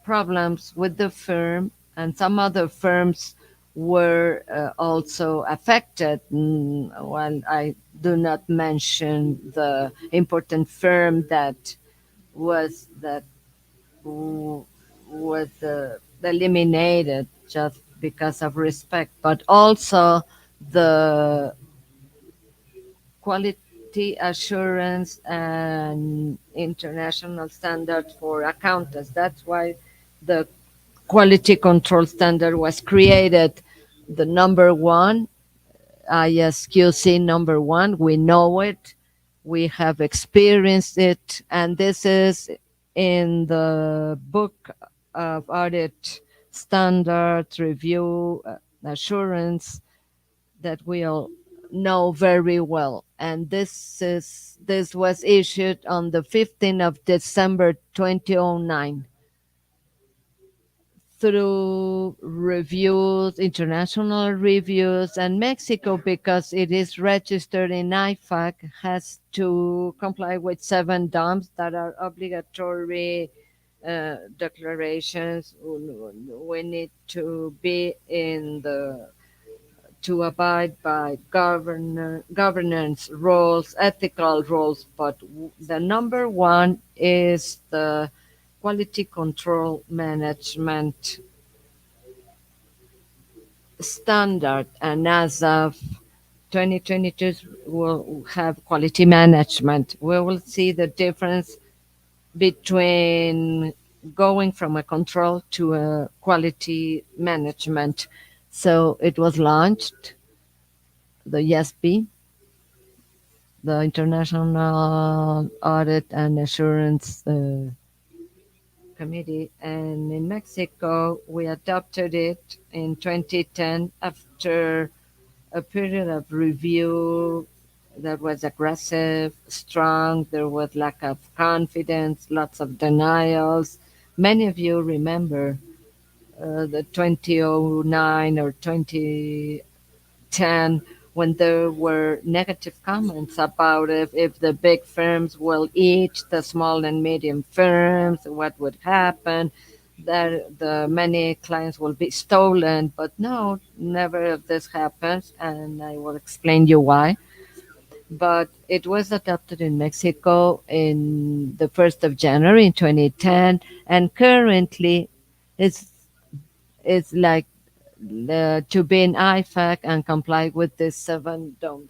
problems with the firm, and some other firms were also affected. Well, I do not mention the important firm that was that w- was eliminated just because of respect, but also the quality assurance and international standards for accountants. That's why the quality control standard was created. The number one, ISQC number one, we know it, we have experienced it, and this is in the book of audit standards, review, assurance that we all know very well. And this was issued on the 15th of December 2009 through reviews, international reviews, and Mexico, because it is registered in IFAC, has to comply with 7 DOMs that are obligatory declarations. We need to be in the to abide by governance rules, ethical rules, but the number one is the quality control management standard. And as of 2022, we'll have quality management. We will see the difference between going from a control to a quality management. So it was launched, the ISP, the International Audit and Assurance Committee. And in Mexico, we adopted it in 2010 after a period of review that was aggressive, strong. There was lack of confidence, lots of denials. Many of you remember the 2009 or 2010 when there were negative comments about if the big firms will eat the small and medium firms, what would happen, that the many clients will be stolen. But no, never of this happens, and I will explain you why. But it was adopted in Mexico in the 1st of January in 2010, and currently it's like to be in IFAC and comply with this 7 DOM,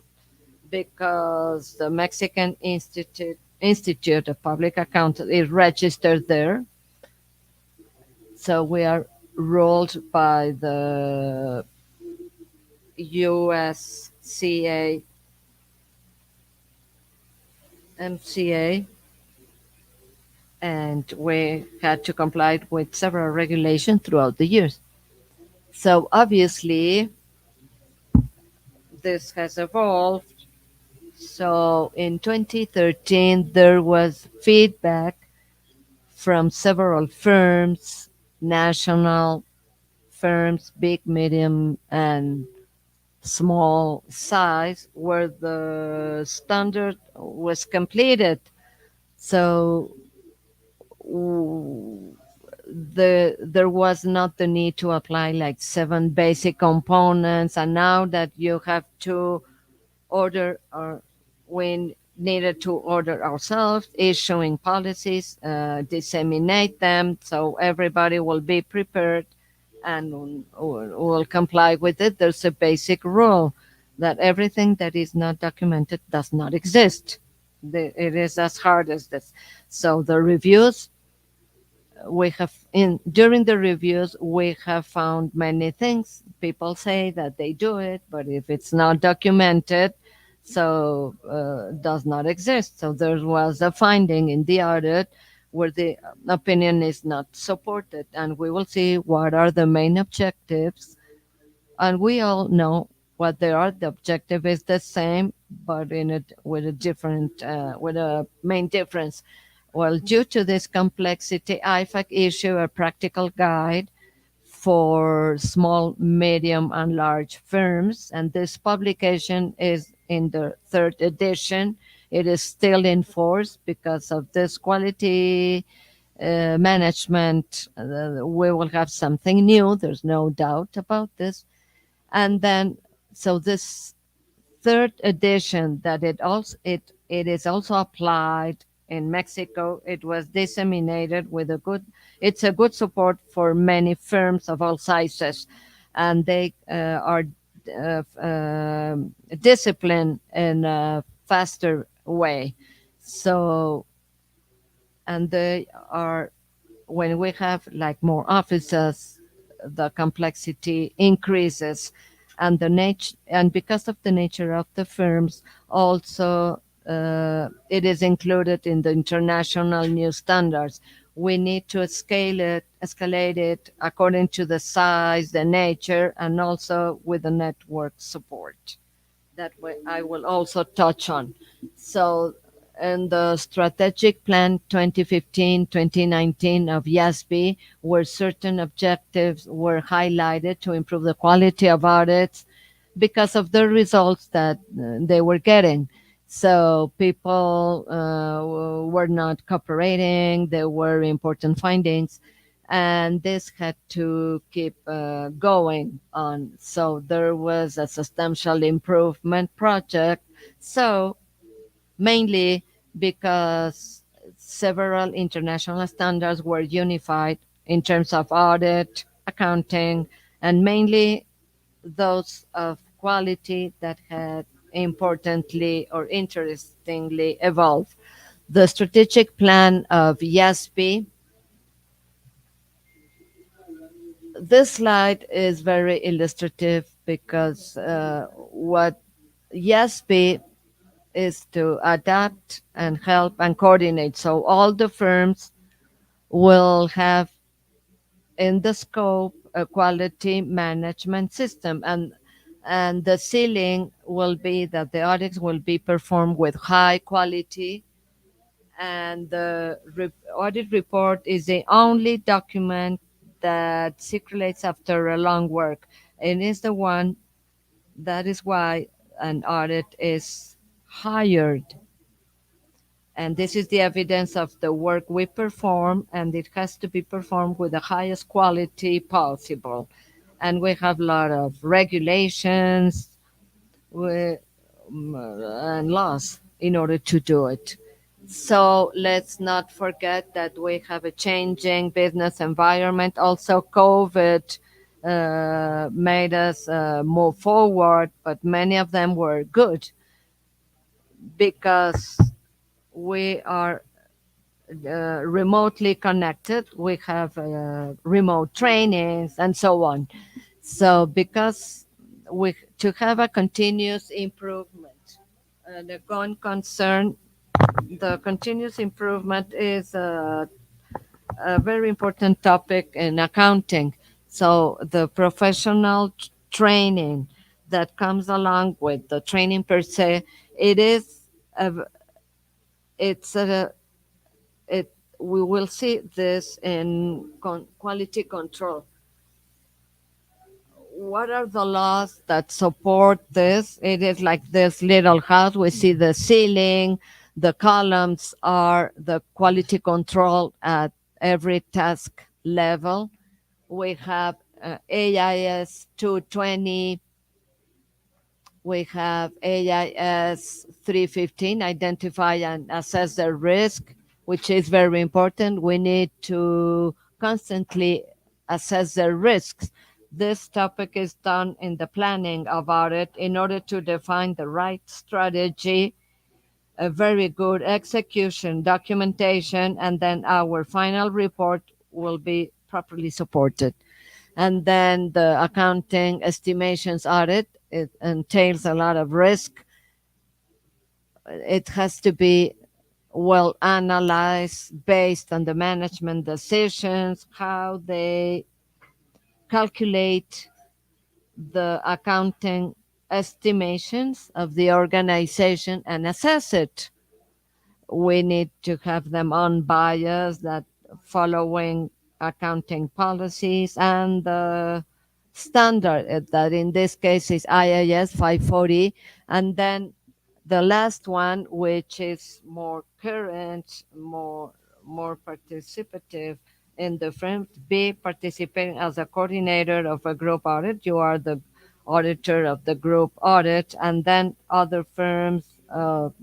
because the Mexican Institute of Public Accounting is registered there. So we are ruled by the USCA MCA, and we had to comply with several regulations throughout the years. So obviously, this has evolved. So in 2013, there was feedback from several firms, national firms, big, medium, and small size, where the standard was completed. So there was not the need to apply like 7 basic components, and now that you have to order, or we needed to order ourselves, issuing policies, disseminate them so everybody will be prepared and will comply with it. There's a basic rule that everything that is not documented does not exist. It is as hard as this. So the reviews we have in during the reviews we have found many things. People say that they do it, but if it's not documented, so does not exist. So there was a finding in the audit where the opinion is not supported. And we will see what are the main objectives. And we all know what they are. The objective is the same, but in it with a different, with a main difference. Well, due to this complexity, IFAC issue a practical guide for small, medium, and large firms. And this publication is in the third edition. It is still in force because of this quality management. We will have something new. There's no doubt about this. And then, so this third edition that it is also applied in Mexico. It was disseminated with a good. It's a good support for many firms of all sizes, and they are disciplined in a faster way. So, and they are, when we have like more offices, the complexity increases, and the nature, and because of the nature of the firms, also it is included in the international new standards. We need to escalate it according to the size, the nature, and also with the network support. That way I will also touch on. So in the strategic plan 2015-2019 of YASB, where certain objectives were highlighted to improve the quality of audits because of the results that they were getting. So people were not cooperating, there were important findings, and this had to keep going on. So there was a substantial improvement project. So mainly because several international standards were unified in terms of audit, accounting, and mainly those of quality that had importantly or interestingly evolved. The strategic plan of YASP. This slide is very illustrative because what YASP is to adapt and help and coordinate. So all the firms will have in the scope a quality management system, and the ceiling will be that the audits will be performed with high quality, and the audit report is the only document that circulates after a long work, and is the one that is why an audit is hired. And this is the evidence of the work we perform, and it has to be performed with the highest quality possible. And we have a lot of regulations and laws in order to do it. So let's not forget that we have a changing business environment. Also, COVID made us move forward, but many of them were good because we are remotely connected. We have remote trainings and so on. So because we to have a continuous improvement, the going concern, the continuous improvement is a very important topic in accounting. So the professional training that comes along with the training per se, it is a, it's a it we will see this in quality control. What are the laws that support this? It is like this little house. We see the ceiling, the columns are the quality control at every task level. We have AIS 220, we have AIS 315, identify and assess the risk, which is very important. We need to constantly assess the risks. This topic is done in the planning about it in order to define the right strategy, a very good execution, documentation, and then our final report will be properly supported. And then the accounting estimations audit, it entails a lot of risk. It has to be will analyze based on the management decisions how they calculate the accounting estimations of the organization and assess it. We need to have them unbiased, that following accounting policies and the standard that in this case is IAS 540. And then the last one, which is more current, more participative in the firm, be participating as a coordinator of a group audit. You are the auditor of the group audit, and then other firms of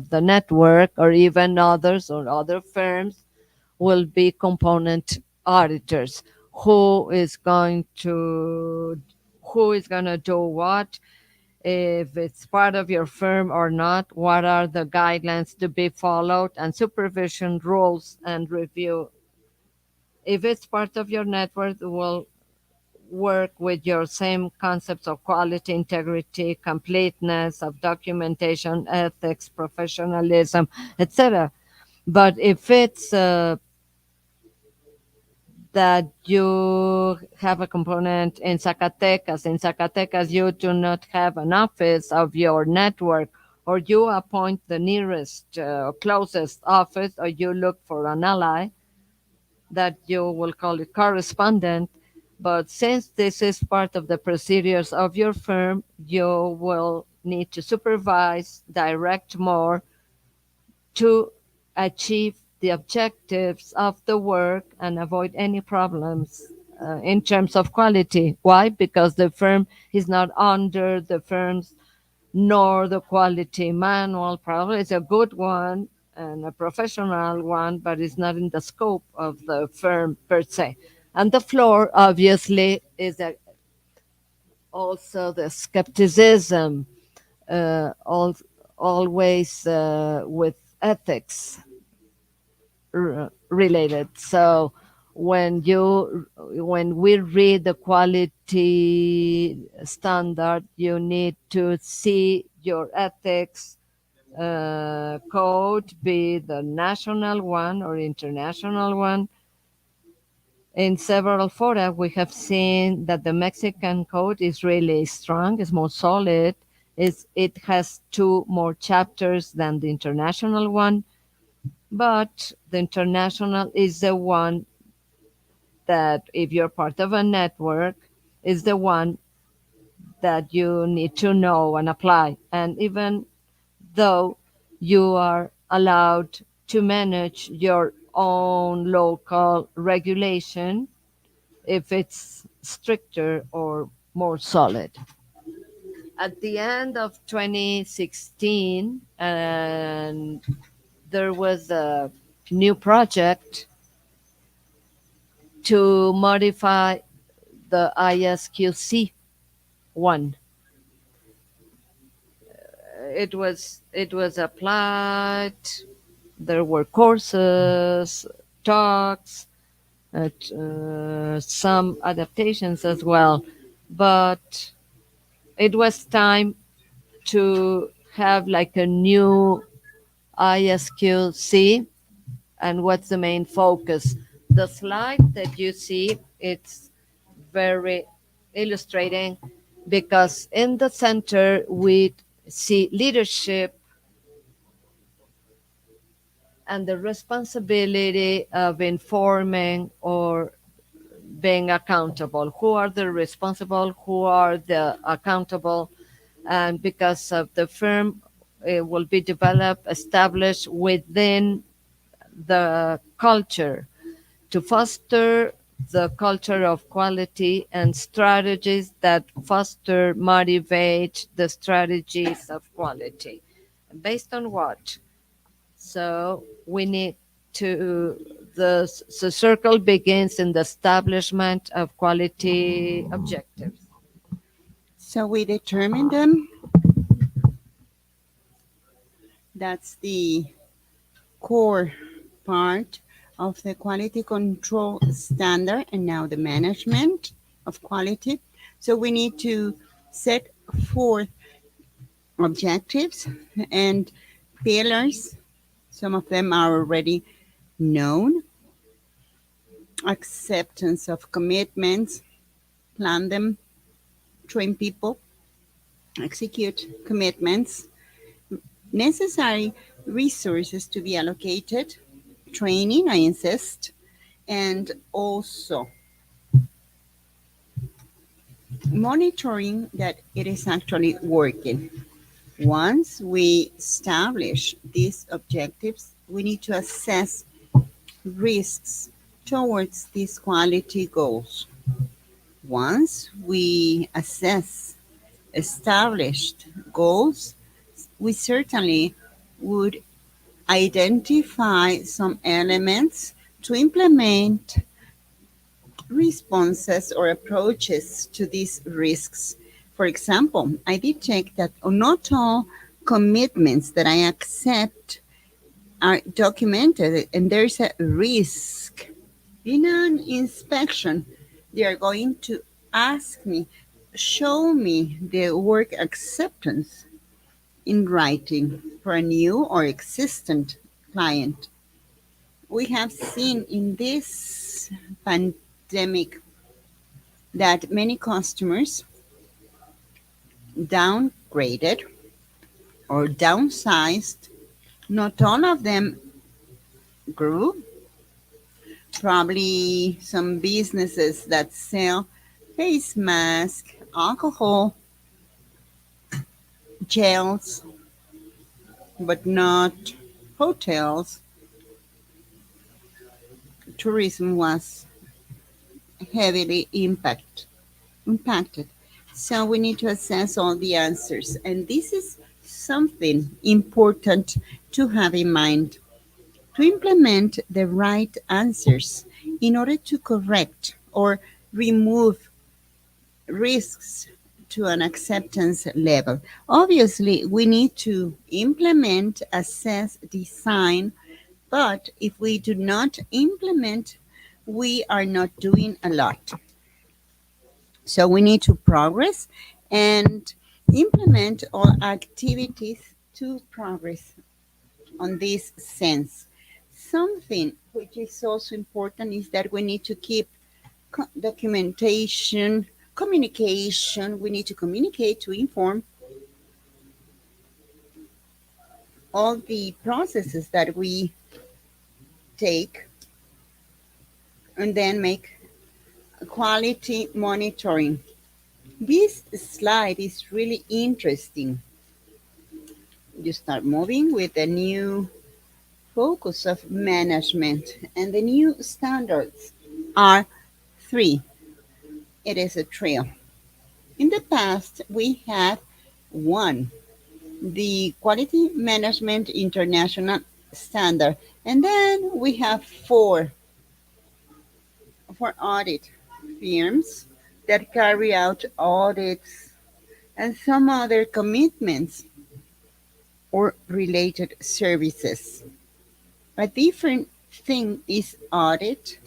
the network or even others or other firms will be component auditors. Who is going to do what, if it's part of your firm or not, what are the guidelines to be followed, and supervision rules and review. If it's part of your network, will work with your same concepts of quality, integrity, completeness of documentation, ethics, professionalism, etc. But if it's that you have a component in Zacatecas you do not have an office of your network, or you appoint the nearest closest office, or you look for an ally that you will call it correspondent. But since this is part of the procedures of your firm, you will need to supervise, direct more to achieve the objectives of the work and avoid any problems in terms of quality. Why? Because the firm is not under the firm's nor the quality manual. Probably it's a good one and a professional one, but it's not in the scope of the firm per se. And the floor, obviously, is also the skepticism, always with ethics related. So when we read the quality standard, you need to see your ethics code, be the national one or international one. In several fora, we have seen that the Mexican code is really strong, is more solid. It has two more chapters than the international one, but the international is the one that, if you're part of a network, is the one that you need to know and apply. And even though you are allowed to manage your own local regulation, if it's stricter or more solid. At the end of 2016, and there was a new project to modify the ISQC one. It was applied. There were courses, talks, some adaptations as well, but it was time to have like a new ISQC. And what's the main focus? The slide that you see, it's very illustrating, because in the center we see leadership and the responsibility of informing or being accountable. Who are the responsible? Who are the accountable? And because of the firm, it will be developed, established within the culture to foster the culture of quality and strategies that foster, motivate the strategies of quality. Based on what? So we need to, the circle begins in the establishment of quality objectives. So we determined them. That's the core part of the quality control standard, and now the management of quality. So we need to set forth objectives and pillars. Some of them are already known. Acceptance of commitments, plan them, train people, execute commitments, necessary resources to be allocated, training, I insist, and also monitoring that it is actually working. Once we establish these objectives, we need to assess risks towards these quality goals. Once we assess established goals, we certainly would identify some elements to implement responses or approaches to these risks. For example, I detect that not all commitments that I accept are documented and there's a risk. In an inspection, they are going to ask me, show me the work acceptance in writing for a new or existent client. We have seen in this pandemic that many customers downgraded or downsized. Not all of them grew. Probably some businesses that sell face masks, alcohol, gels, but not hotels. Tourism was heavily impacted. So we need to assess all the answers. And this is something important to have in mind to implement the right answers in order to correct or remove risks to an acceptance level. Obviously, we need to implement, assess, design, but if we do not implement, we are not doing a lot. So we need to progress and implement all activities to progress on this sense. Something which is also important is that we need to keep documentation, communication. We need to communicate to inform all the processes that we take and then make quality monitoring. This slide is really interesting. You start moving with a new focus of management, and the new standards are three. It is a trail. In the past, we had one, the Quality Management International Standard, and then we have four for audit firms that carry out audits and some other commitments or related services. A different thing is audit.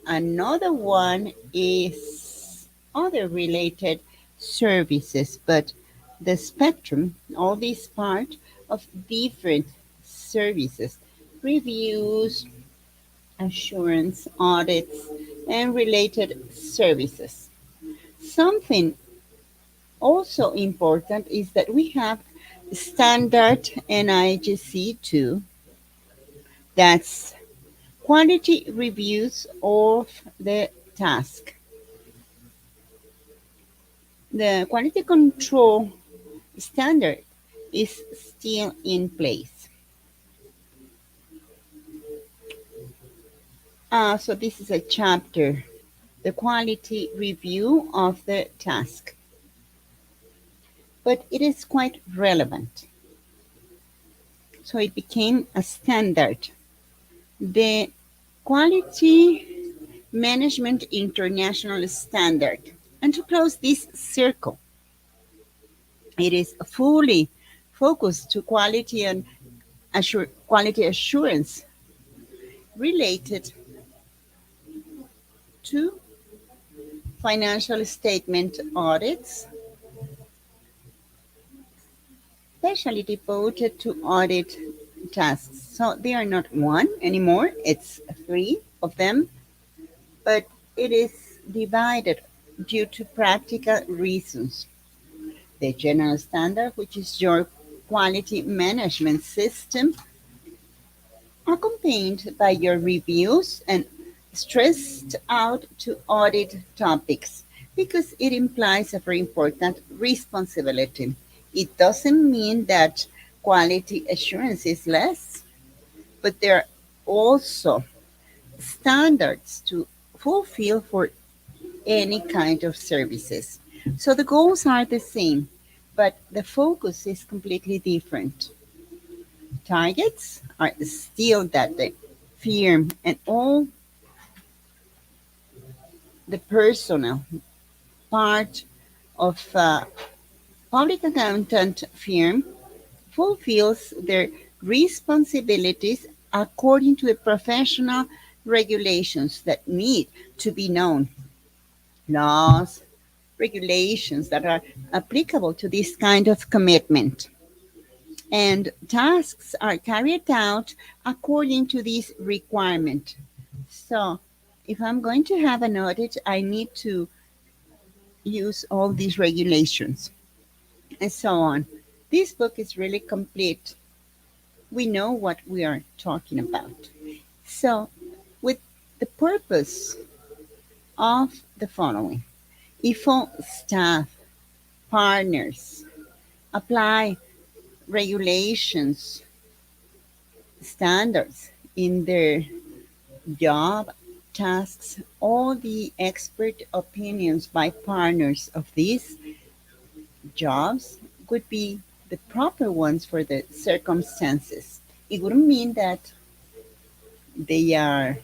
Another one is other related services, but the spectrum, all these part of different services, reviews, assurance, audits, and related services. Something also important is that we have standard NIGC 2, that's quality reviews of the task. The quality control standard is still in place. So this is a chapter, the quality review of the task. But it is quite relevant. So it became a standard. The Quality Management International Standard. And to close this circle, it is fully focused to quality and quality assurance related to financial statement audits, especially devoted to audit tasks. So they are not one anymore, it's three of them, but it is divided due to practical reasons. The general standard, which is your quality management system, accompanied by your reviews and stressed out to audit topics because it implies a very important responsibility. It doesn't mean that quality assurance is less, but there are also standards to fulfill for any kind of services. So the goals are the same, but the focus is completely different. Targets are still that the firm and all the personnel part of a public accountant firm fulfills their responsibilities according to the professional regulations that need to be known, laws, regulations that are applicable to this kind of commitment. And tasks are carried out according to this requirement. So, if I'm going to have an audit, I need to use all these regulations and so on. This book is really complete. We know what we are talking about. So, with the purpose of the following, if all staff, partners apply regulations, standards in their job, tasks, all the expert opinions by partners of these jobs would be the proper ones for the circumstances. It wouldn't mean that they are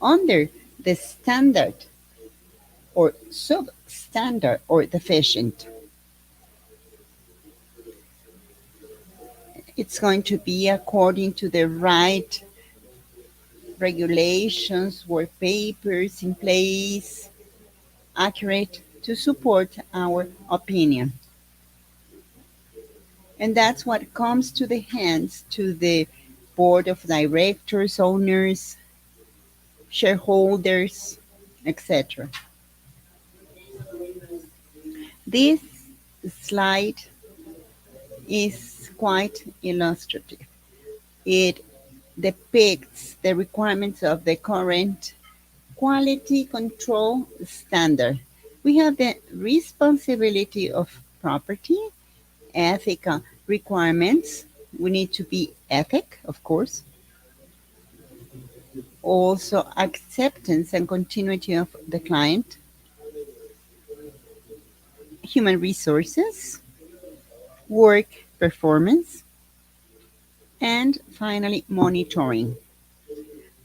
under the standard or substandard or deficient. It's going to be according to the right regulations, work papers in place, accurate to support our opinion. And that's what comes to the hands to the board of directors, owners, shareholders, etc. This slide is quite illustrative. It depicts the requirements of the current quality control standard. We have the responsibility of property, ethical requirements. We need to be ethic, of course. Also, acceptance and continuity of the client, human resources, work performance, and finally, monitoring.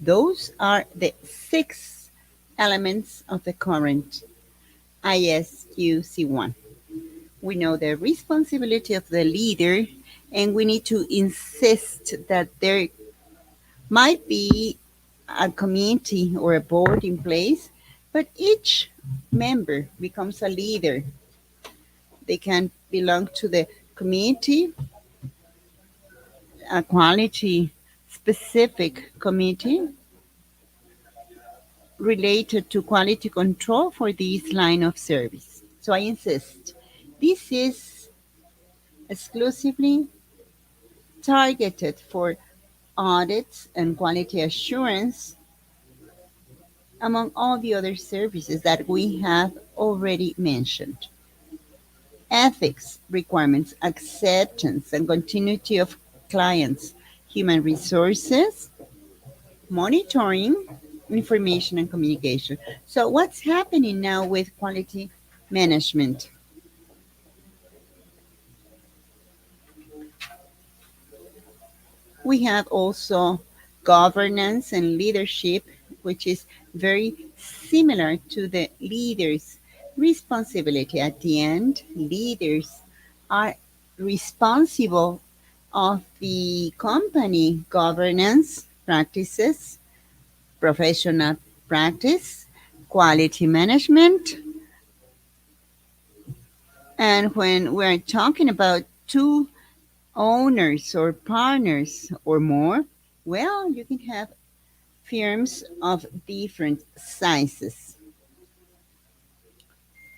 Those are the 6 elements of the current ISQC1. We know the responsibility of the leader, and we need to insist that there might be a committee or a board in place, but each member becomes a leader. They can belong to the committee, a quality specific committee related to quality control for this line of service. So I insist, this is exclusively targeted for audits and quality assurance among all the other services that we have already mentioned. Ethics requirements, acceptance and continuity of clients, human resources, monitoring, information and communication. So what's happening now with quality management? We have also governance and leadership, which is very similar to the leader's responsibility. At the end, leaders are responsible of the company governance practices, professional practice, quality management. And when we're talking about two owners or partners or more, well, you can have firms of different sizes.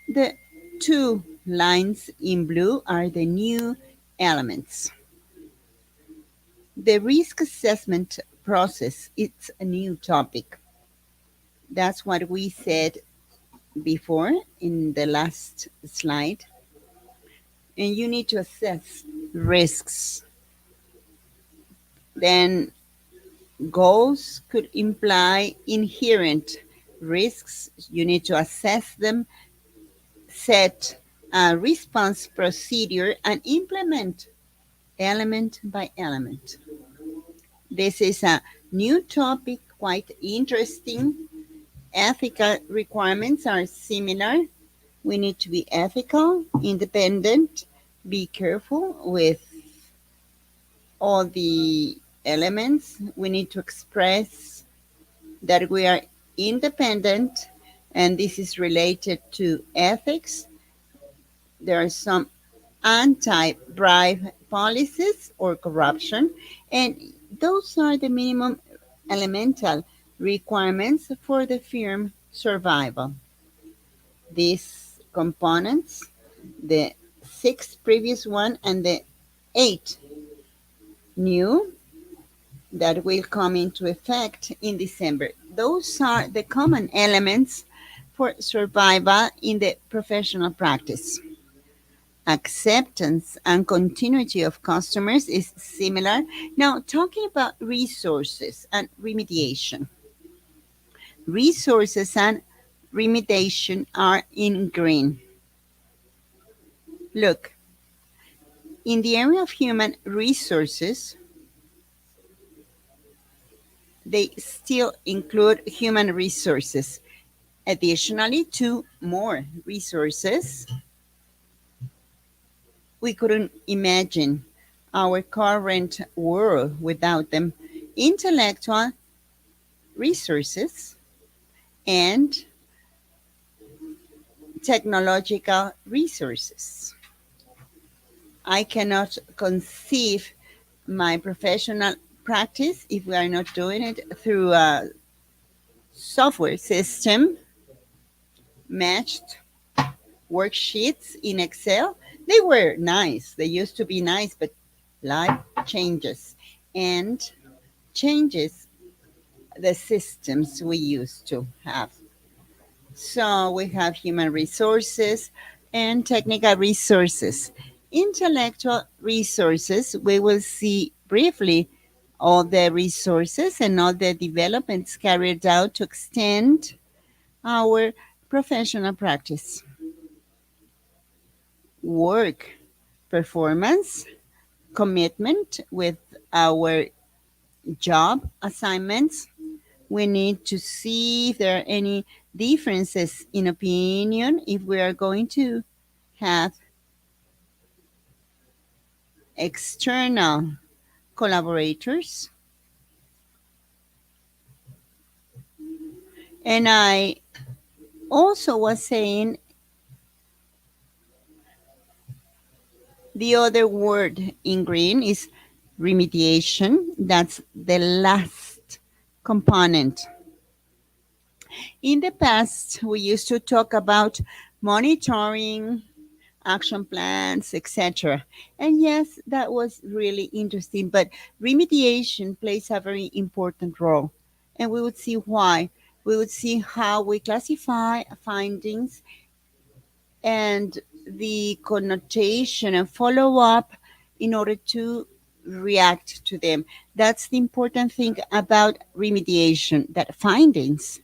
The two lines in blue are the new elements. The risk assessment process, it's a new topic. That's what we said before in the last slide. And you need to assess risks. Then goals could imply inherent risks. You need to assess them, set a response procedure, and implement element by element. This is a new topic, quite interesting. Ethical requirements are similar. We need to be ethical, independent, be careful with all the elements. We need to express that we are independent, and this is related to ethics. There are some anti bribe policies or corruption, and those are the minimum elemental requirements for the firm survival. These components, the six previous one and the eight new that will come into effect in December. Those are the common elements for survival in the professional practice. Acceptance and continuity of customers is similar. Now, talking about resources and remediation. Resources and remediation are in green. Look, in the area of human resources, they still include human resources. Additionally, to more resources, we couldn't imagine our current world without them. Intellectual resources and technological resources. I cannot conceive my professional practice if we are not doing it through a software system matched worksheets in Excel. They were nice. They used to be nice, but life changes and changes the systems we used to have. So we have human resources and technical resources. Intellectual resources, we will see briefly all the resources and all the developments carried out to extend our professional practice. Work performance, commitment with our job assignments. We need to see if there are any differences in opinion if we are going to have external collaborators. And I also was saying the other word in green is remediation. That's the last component. In the past, we used to talk about monitoring, action plans, etc. And yes, that was really interesting, but remediation plays a very important role. And we would see why. We would see how we classify findings and the connotation and follow up in order to react to them. That's the important thing about remediation, that findings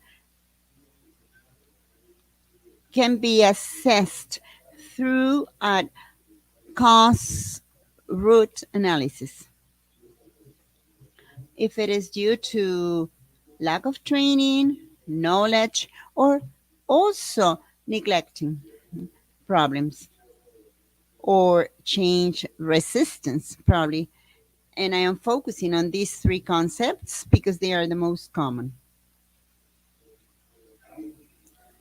can be assessed through a cause root analysis. If it is due to lack of training, knowledge, or also neglecting problems or change resistance, probably. And I am focusing on these three concepts because they are the most common.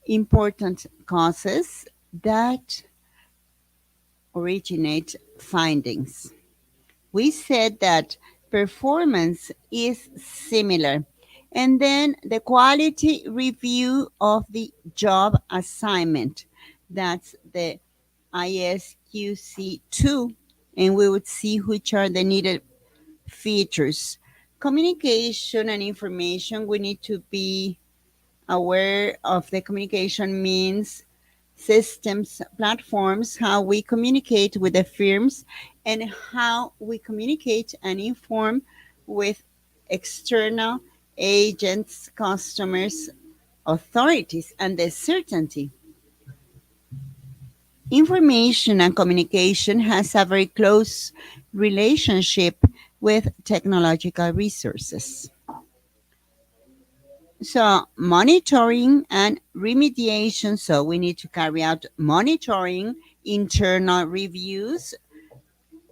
Important causes that originate findings. We said that performance is similar. And then the quality review of the job assignment. That's the ISQC2. And we would see which are the needed features. Communication and information, we need to be aware of the communication means, systems, platforms, how we communicate with the firms, and how we communicate and inform with external agents, customers, authorities, and the certainty. Information and communication has a very close relationship with technological resources. So, monitoring and remediation. So, we need to carry out monitoring, internal reviews,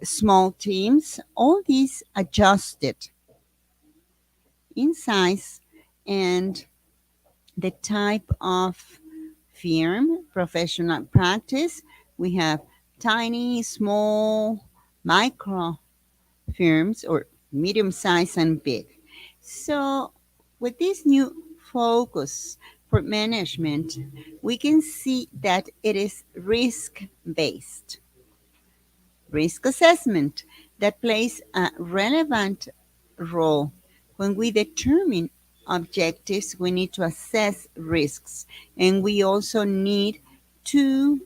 small teams, all these adjusted in size and the type of firm, professional practice. We have tiny, small, micro firms or medium size and big. So, with this new focus for management, we can see that it is risk based risk assessment that plays a relevant role. When we determine objectives, we need to assess risks, and we also need to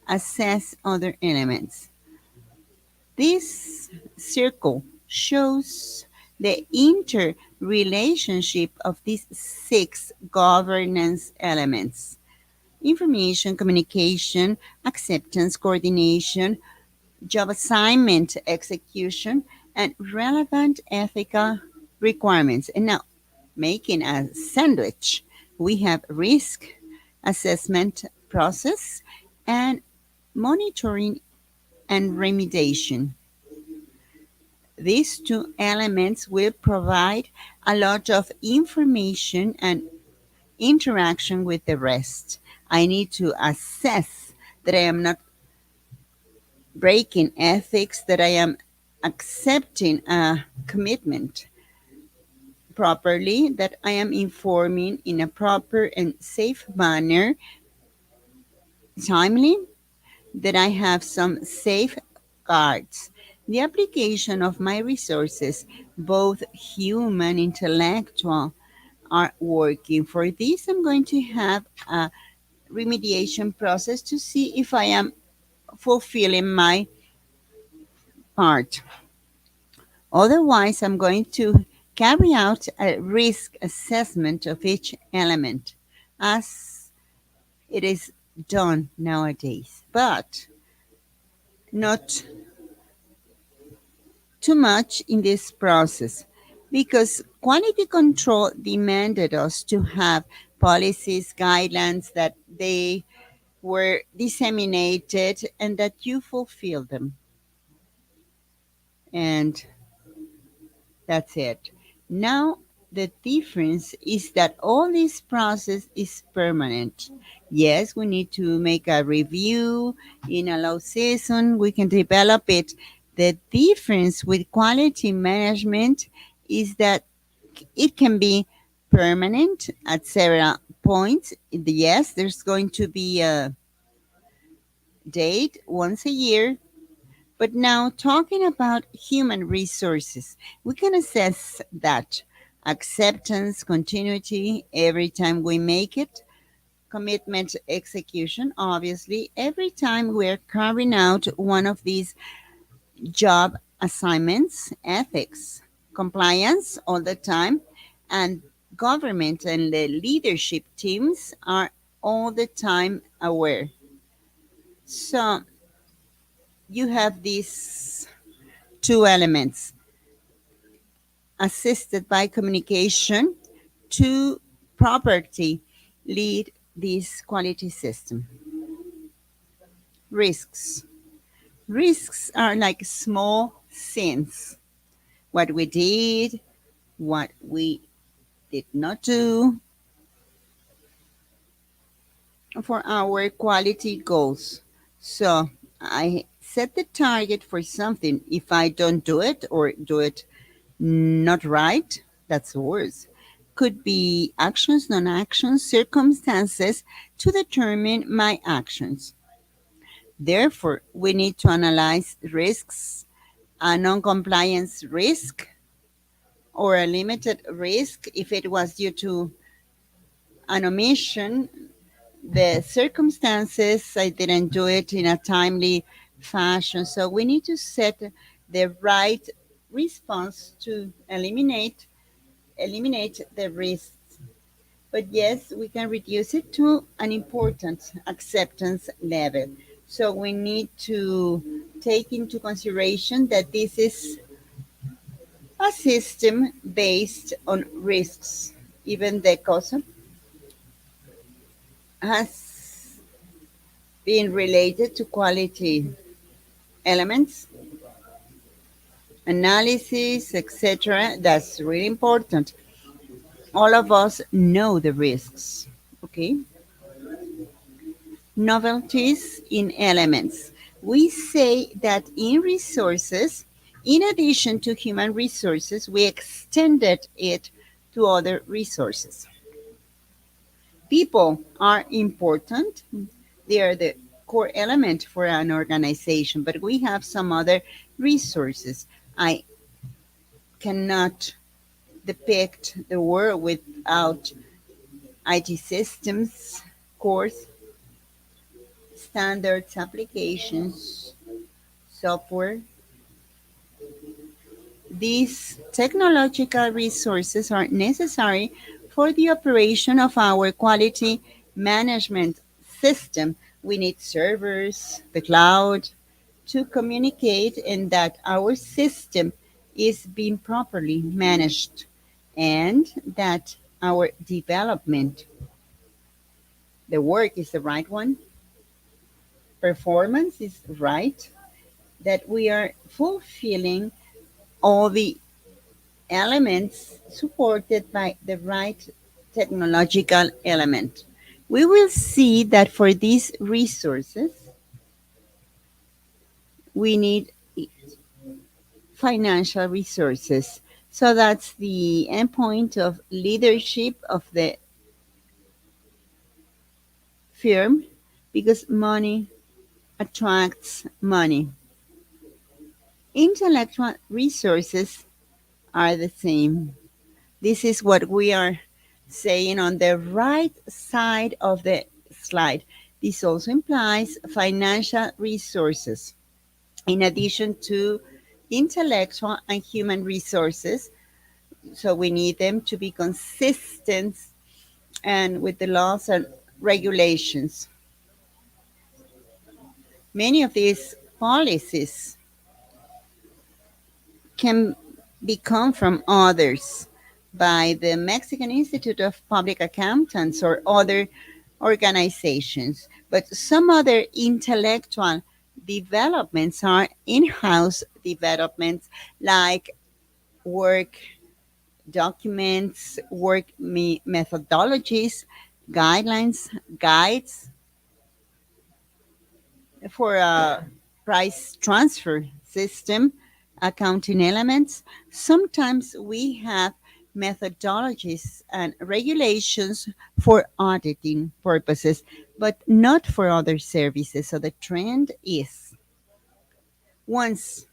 assess other elements. This circle shows the interrelationship of these six governance elements: information, communication, acceptance, coordination, job assignment execution, and relevant ethical requirements. And now, making a sandwich, we have risk assessment process and monitoring and remediation. These two elements will provide a lot of information and interaction with the rest. I need to assess that I am not breaking ethics, that I am accepting a commitment properly, that I am informing in a proper and safe manner, timely, that I have some safeguards. The application of my resources, both human, intellectual, are working. For this, I'm going to have a remediation process to see if I am fulfilling my part. Otherwise, I'm going to carry out a risk assessment of each element as it is done nowadays, but not too much in this process because quality control demanded us to have policies, guidelines that they were disseminated and that you fulfill them. And that's it. Now, the difference is that all this process is permanent. Yes, we need to make a review in a low season, we can develop it. The difference with quality management is that it can be permanent at several points. Yes, there's going to be a date once a year. But now, talking about human resources, we can assess that acceptance, continuity every time we make it, commitment, execution, obviously, every time we're carrying out one of these job assignments, ethics, compliance all the time, and government and the leadership teams are all the time aware. So, you have these two elements assisted by communication to property lead this quality system. Risks. Risks are like small sins. What we did, what we did not do for our quality goals. So I set the target for something. If I don't do it or do it not right, that's worse. Could be actions, non actions, circumstances to determine my actions. Therefore, we need to analyze risks, a non compliance risk or a limited risk if it was due to an omission, the circumstances, I didn't do it in a timely fashion. So we need to set the right response to eliminate the risks. But yes, we can reduce it to an important acceptance level. So we need to take into consideration that this is a system based on risks. Even the COSA has been related to quality elements, analysis, etc. That's really important. All of us know the risks. Okay. Novelties in elements. We say that in resources, in addition to human resources, we extended it to other resources. People are important. They are the core element for an organization, but we have some other resources. I cannot depict the world without IT systems, course, standards, applications, software. These technological resources are necessary for the operation of our quality management system. We need servers, the cloud, to communicate and that our system is being properly managed and that our development, the work is the right one, performance is right, that we are fulfilling all the elements supported by the right technological element. We will see that for these resources, we need financial resources. So that's the endpoint of leadership of the firm because money attracts money. Intellectual resources are the same. This is what we are saying on the right side of the slide. This also implies financial resources in addition to intellectual and human resources. So we need them to be consistent and with the laws and regulations. Many of these policies can become from others by the Mexican Institute of Public Accountants or other organizations. But some other intellectual developments are in house developments like work documents, work methodologies, guidelines, guides for a price transfer system, accounting elements. Sometimes we have methodologies and regulations for auditing purposes, but not for other services. So the trend is once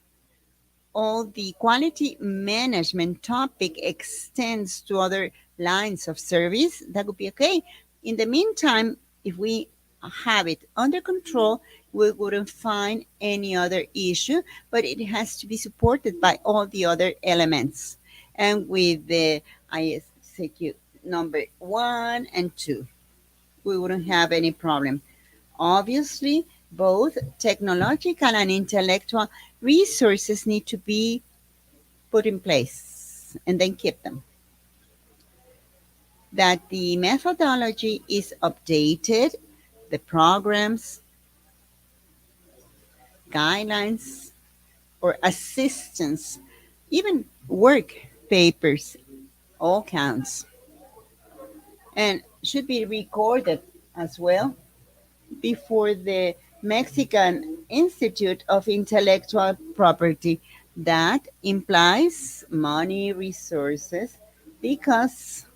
all the quality management topic extends to other lines of service, that would be okay. In the meantime, if we have it under control, we wouldn't find any other issue, but it has to be supported by all the other elements. And with the ISQM number 1 and 2, we wouldn't have any problem. Obviously, both technological and intellectual resources need to be put in place and then keep them. That the methodology is updated, the programs, guidelines, or assistance, even work papers, all counts. And should be recorded as well before the Mexican Institute of Intellectual Property. That implies money resources because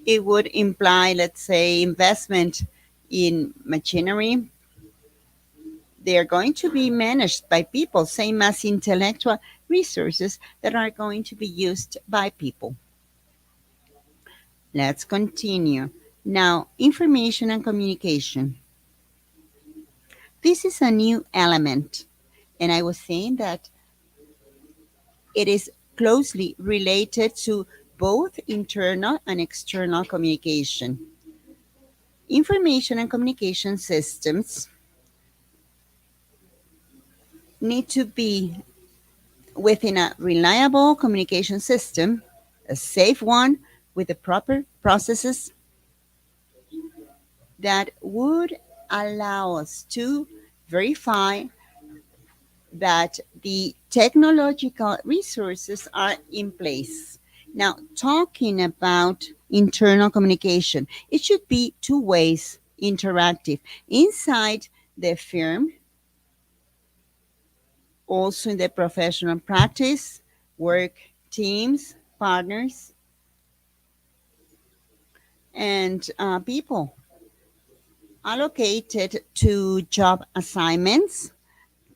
it would imply, let's say, investment in machinery. They are going to be managed by people, same as intellectual resources that are going to be used by people. Let's continue. Now, information and communication. This is a new element, and I was saying that it is closely related to both internal and external communication. Information and communication systems need to be within a reliable communication system, a safe one with the proper processes that would allow us to verify that the technological resources are in place. Now, talking about internal communication, it should be two ways interactive inside the firm, also in the professional practice, work teams, partners, and people allocated to job assignments,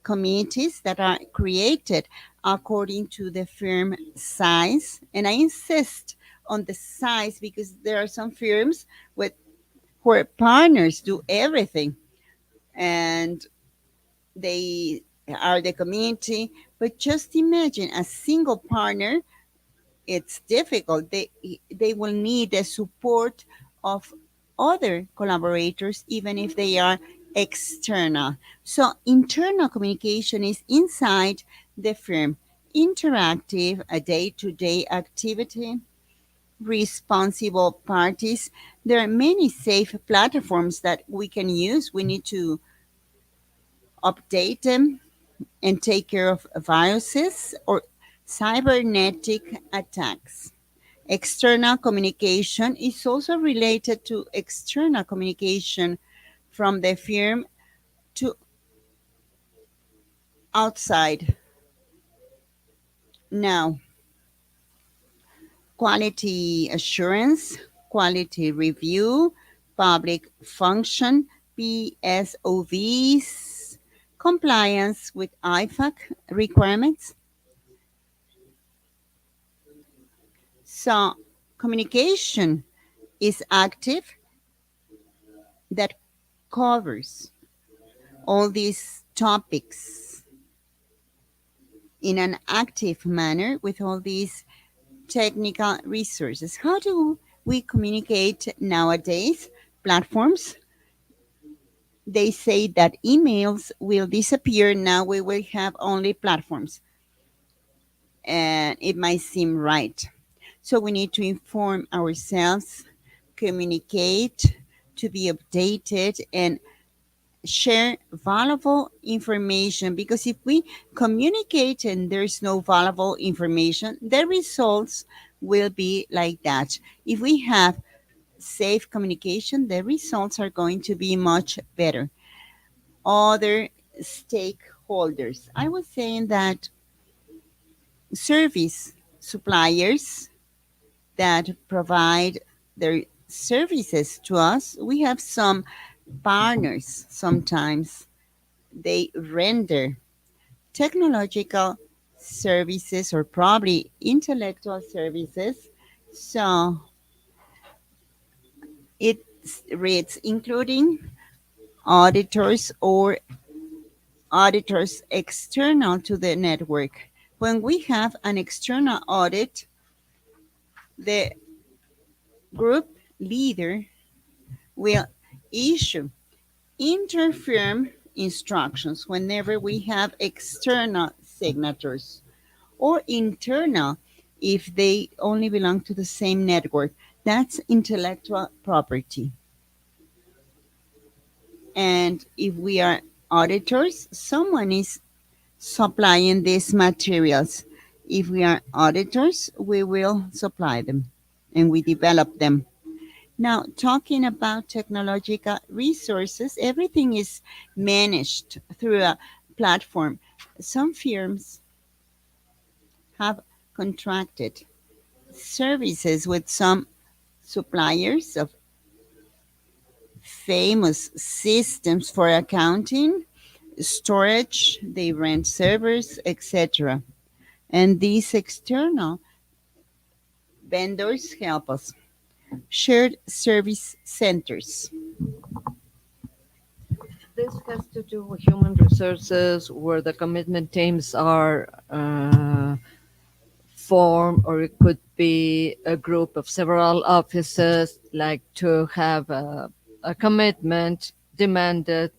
committees that are created according to the firm size. And I insist on the size because there are some firms with where partners do everything and they are the community. But just imagine a single partner, it's difficult. They will need the support of other collaborators, even if they are external. So internal communication is inside the firm, interactive, a day-to-day activity, responsible parties. There are many safe platforms that we can use. We need to update them and take care of viruses or cybernetic attacks. External communication is also related to external communication from the firm to outside. Now, quality assurance, quality review, public function, PSOVs, compliance with IFAC requirements. So, communication is active that covers all these topics in an active manner with all these technical resources. How do we communicate nowadays? Platforms, they say that emails will disappear. Now we will have only platforms. And it might seem right. So we need to inform ourselves, communicate, to be updated, and share valuable information, because if we communicate and there's no valuable information, the results will be like that. If we have safe communication, the results are going to be much better. Other stakeholders, I was saying that service suppliers that provide their services to us, we have some partners sometimes. They render technological services or probably intellectual services. So it reads including auditors or auditors external to the network. When we have an external audit, the group leader will issue interfirm instructions whenever we have external signatures, or internal if they only belong to the same network. That's intellectual property. And if we are auditors, someone is supplying these materials. If we are auditors, we will supply them and we develop them. Now, talking about technological resources, everything is managed through a platform. Some firms have contracted services with some suppliers of famous systems for accounting, storage, they rent servers, etc. And these external vendors help us. Shared service centers. This has to do with human resources, where the commitment teams are formed, or it could be a group of several offices, like to have a commitment demanded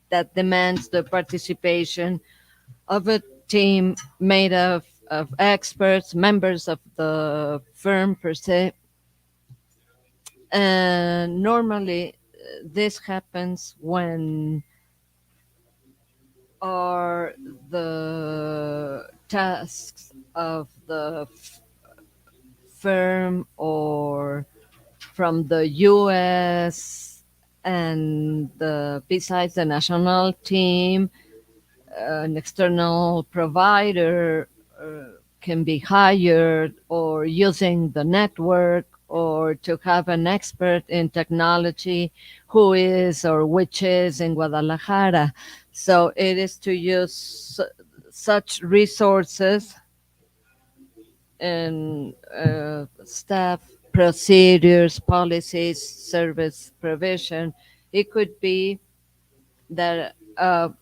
that demands the participation of a team made of experts, members of the firm per se. And normally, this happens when are the tasks of the firm or from the US, and besides the national team, an external provider can be hired, or using the network, or to have an expert in technology who is or which is in Guadalajara. So it is to use such resources and staff, procedures, policies, service provision. It could be that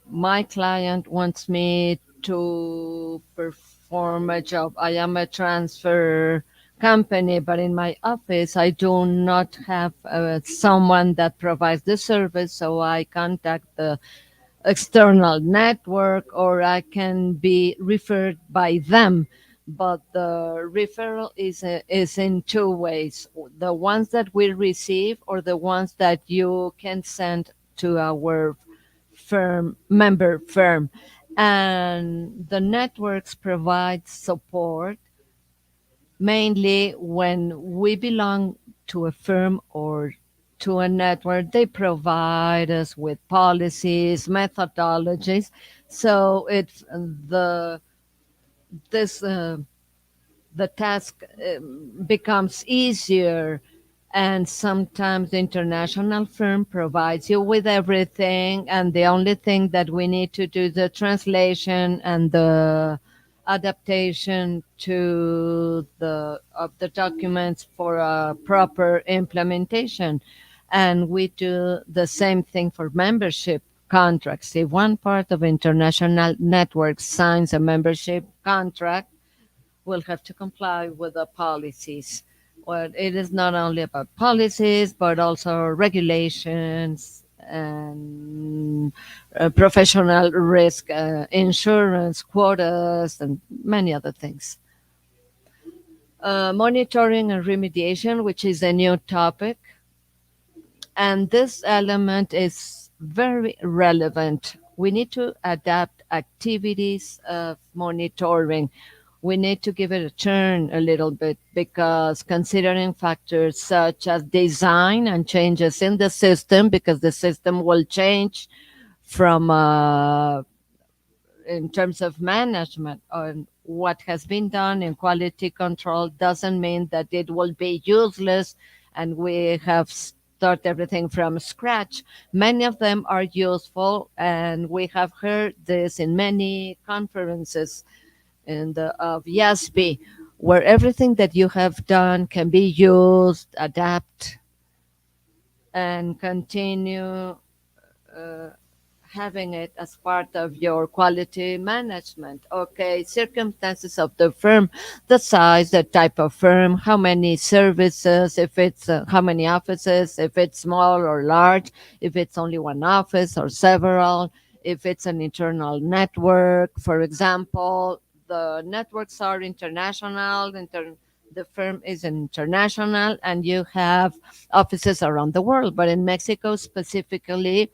my client wants me to perform a job. I am a transfer company, but in my office, I do not have someone that provides the service, so I contact the external network, or I can be referred by them. But the referral is in two ways: the ones that we receive, or the ones that you can send to our member firm. And the networks provide support mainly when we belong to a firm or to a network. They provide us with policies, methodologies. So it's this the task becomes easier. And sometimes the international firm provides you with everything, and the only thing that we need to do is the translation and the adaptation to the of the documents for a proper implementation. And we do the same thing for membership contracts. If one part of international network signs a membership contract, will have to comply with the policies. Well, it is not only about policies, but also regulations and professional risk insurance, quotas, and many other things. Monitoring and remediation, which is a new topic. And this element is very relevant. We need to adapt activities of monitoring. We need to give it a turn a little bit, because considering factors such as design and changes in the system, because the system will change from in terms of management, on what has been done in quality control, doesn't mean that it will be useless and we have start everything from scratch. Many of them are useful, and we have heard this in many conferences in the of YASB, where everything that you have done can be used, adapt, and continue uh, having it as part of your quality management. Okay, circumstances of the firm, the size, the type of firm, how many services, if it's how many offices, if it's small or large, if it's only one office or several, if it's an internal network. For example, the networks are international. The firm is international, and you have offices around the world. But in Mexico specifically,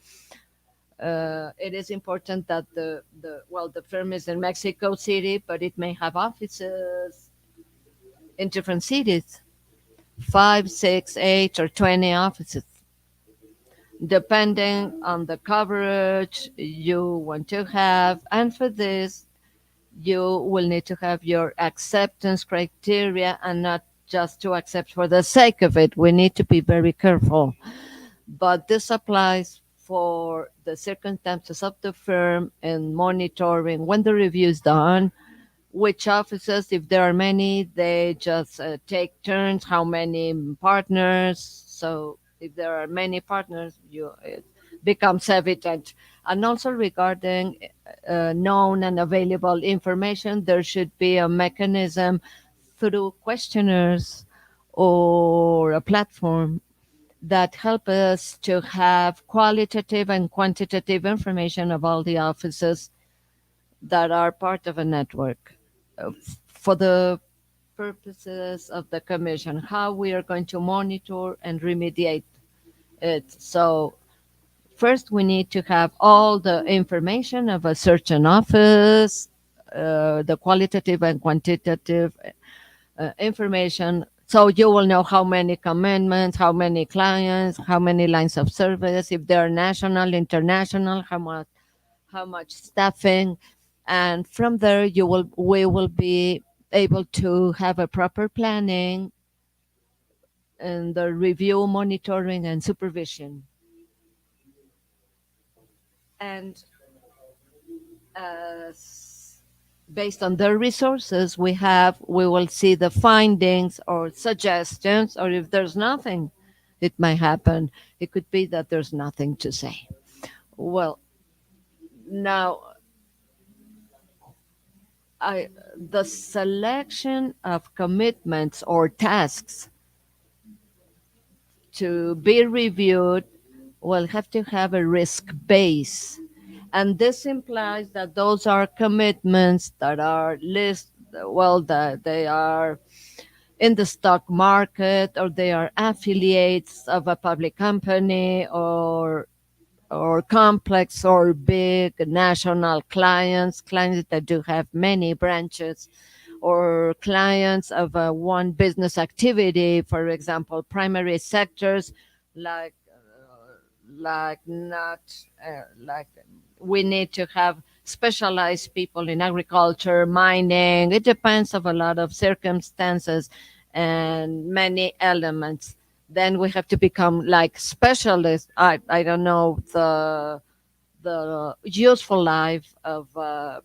it is important that the firm is in Mexico City, but it may have offices in different cities. 5, 6, 8, or 20 offices, depending on the coverage you want to have. And for this, you will need to have your acceptance criteria and not just to accept for the sake of it. We need to be very careful. But this applies for the circumstances of the firm and monitoring when the review is done, which offices, if there are many, they just take turns, how many partners. So if there are many partners, it becomes evident. And also regarding known and available information, there should be a mechanism through questionnaires or a platform that help us to have qualitative and quantitative information of all the offices that are part of a network for the purposes of the commission, how we are going to monitor and remediate it. So first we need to have all the information of a certain office, the qualitative and quantitative information. So you will know how many commitments, how many clients, how many lines of service, if they're national, international, how much staffing, and from there we will be able to have a proper planning and the review, monitoring, and supervision. And based on the resources we will see the findings or suggestions, or if there's nothing, it might happen. It could be that there's nothing to say. Well, now the selection of commitments or tasks to be reviewed will have to have a risk base. And this implies that those are commitments that are that they are in the stock market, or they are affiliates of a public company, or complex or big national clients that do have many branches, or clients of one business activity, for example, primary sectors, like not like we need to have specialized people in agriculture, mining. It depends of a lot of circumstances and many elements. Then we have to become like specialists. I don't know the useful life of a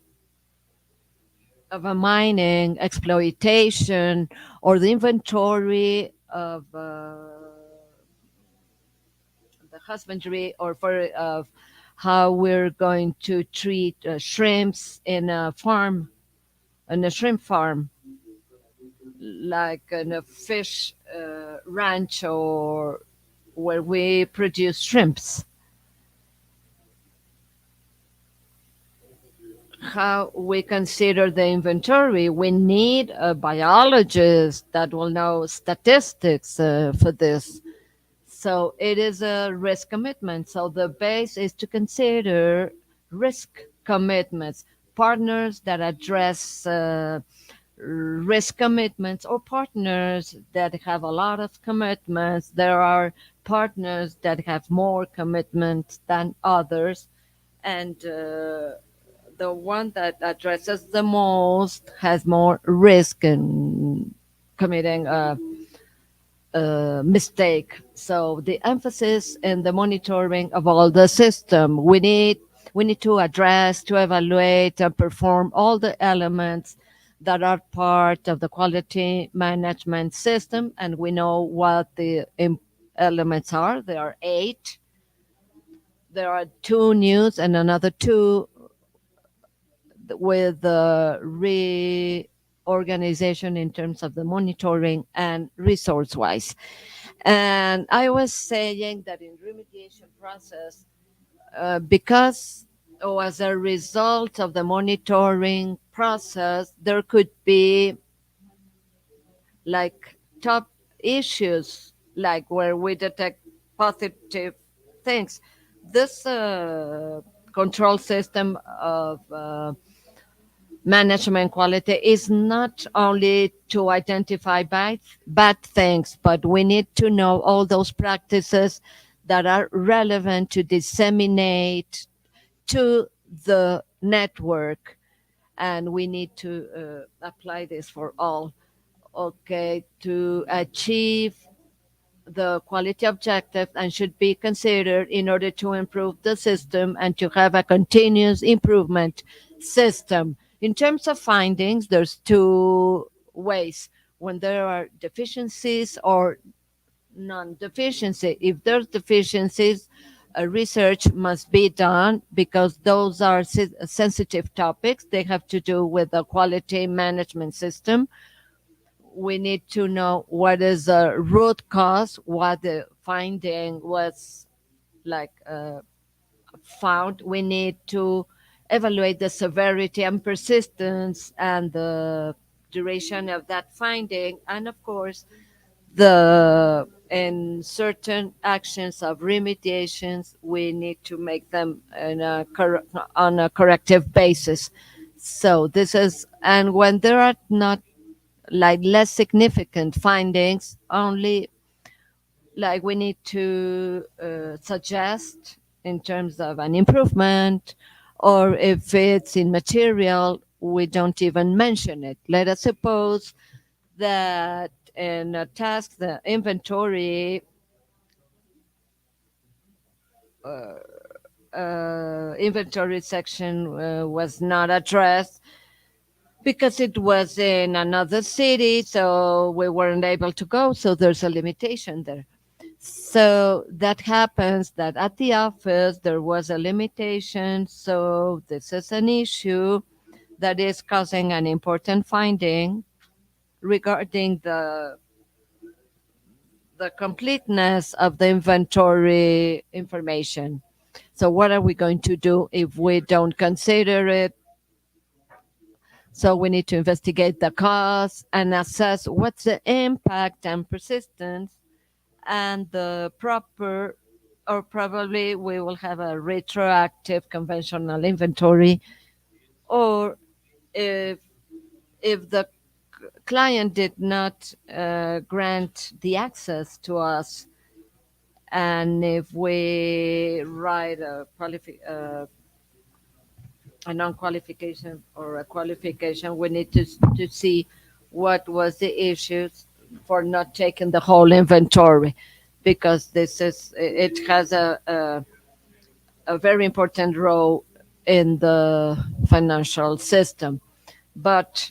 mining exploitation, or the inventory of the husbandry, or for of how we're going to treat shrimps in a shrimp farm, like in a fish ranch, or where we produce shrimps. How we consider the inventory. We need a biologist that will know statistics for this. So it is a risk commitment. So the base is to consider risk commitments, partners that address risk commitments, or partners that have a lot of commitments. There are partners that have more commitments than others, and the one that addresses the most has more risk in committing a mistake. So the emphasis in the monitoring of all the system, we need to address, to evaluate, and perform all the elements that are part of the quality management system, and we know what the elements are. There are 8. There are 2 news and another 2 with the reorganization in terms of the monitoring and resource wise. And I was saying that in remediation process, because or as a result of the monitoring process, there could be like top issues, like where we detect positive things. This control system of management quality is not only to identify bad things, but we need to know all those practices that are relevant to disseminate to the network. And we need to apply this for all, okay, to achieve the quality objective and should be considered in order to improve the system and to have a continuous improvement system. In terms of findings, there's two ways: when there are deficiencies or non-deficiency. If there's deficiencies, research must be done because those are sensitive topics. They have to do with the quality management system. We need to know what is the root cause, what the finding was like found. We need to evaluate the severity and persistence and the duration of that finding, and of course the in certain actions of remediations we need to make them on a corrective basis. So this is, and when there are not like less significant findings, only like we need to suggest in terms of an improvement, or if it's in material, we don't even mention it. Let us suppose that in a task, the inventory section was not addressed because it was in another city, so we weren't able to go. So there's a limitation there. So that happens that at the office there was a limitation. So this is an issue that is causing an important finding regarding the completeness of the inventory information. So what are we going to do if we don't consider it? So we need to investigate the cause and assess what's the impact and persistence and the proper, or probably we will have a retroactive conventional inventory, or if the client did not grant the access to us, and if we write a non-qualification or a qualification, we need to see what was the issues for not taking the whole inventory, because this is, it has a very important role in the financial system. But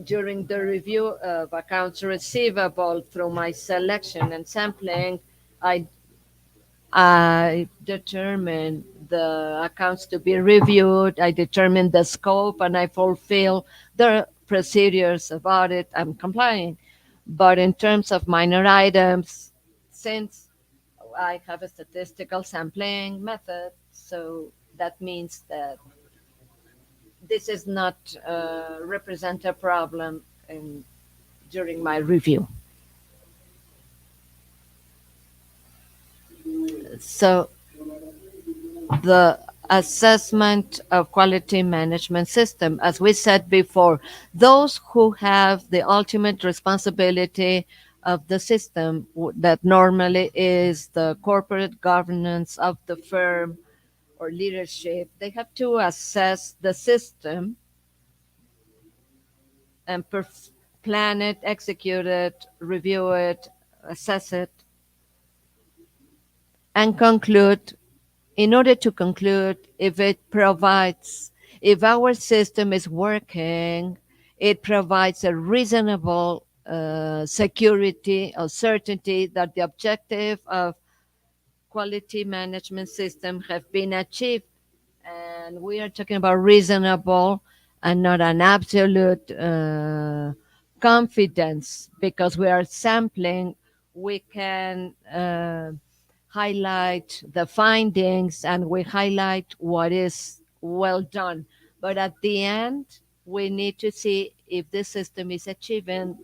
during the review of accounts receivable through my selection and sampling, I determine the accounts to be reviewed. I determine the scope and I fulfill the procedures about it. I'm complying. But in terms of minor items, since I have a statistical sampling method, so that means that this is not represent a problem during my review. So the assessment of quality management system, as we said before, those who have the ultimate responsibility of the system, that normally is the corporate governance of the firm or leadership, they have to assess the system and plan it, execute it, review it, assess it, and conclude. In order to conclude if it provides, if our system is working, it provides a reasonable security or certainty that the objective of quality management system have been achieved. And we are talking about reasonable and not an absolute confidence, because we are sampling. We can highlight the findings and we highlight what is well done. But at the end, we need to see if the system is achieving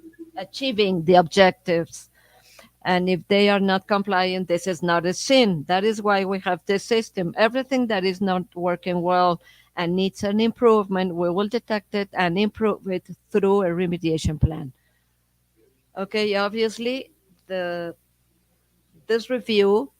the objectives. And if they are not compliant, this is not a sin. That is why we have this system. Everything that is not working well and needs an improvement, we will detect it and improve it through a remediation plan. Okay, obviously, the this review,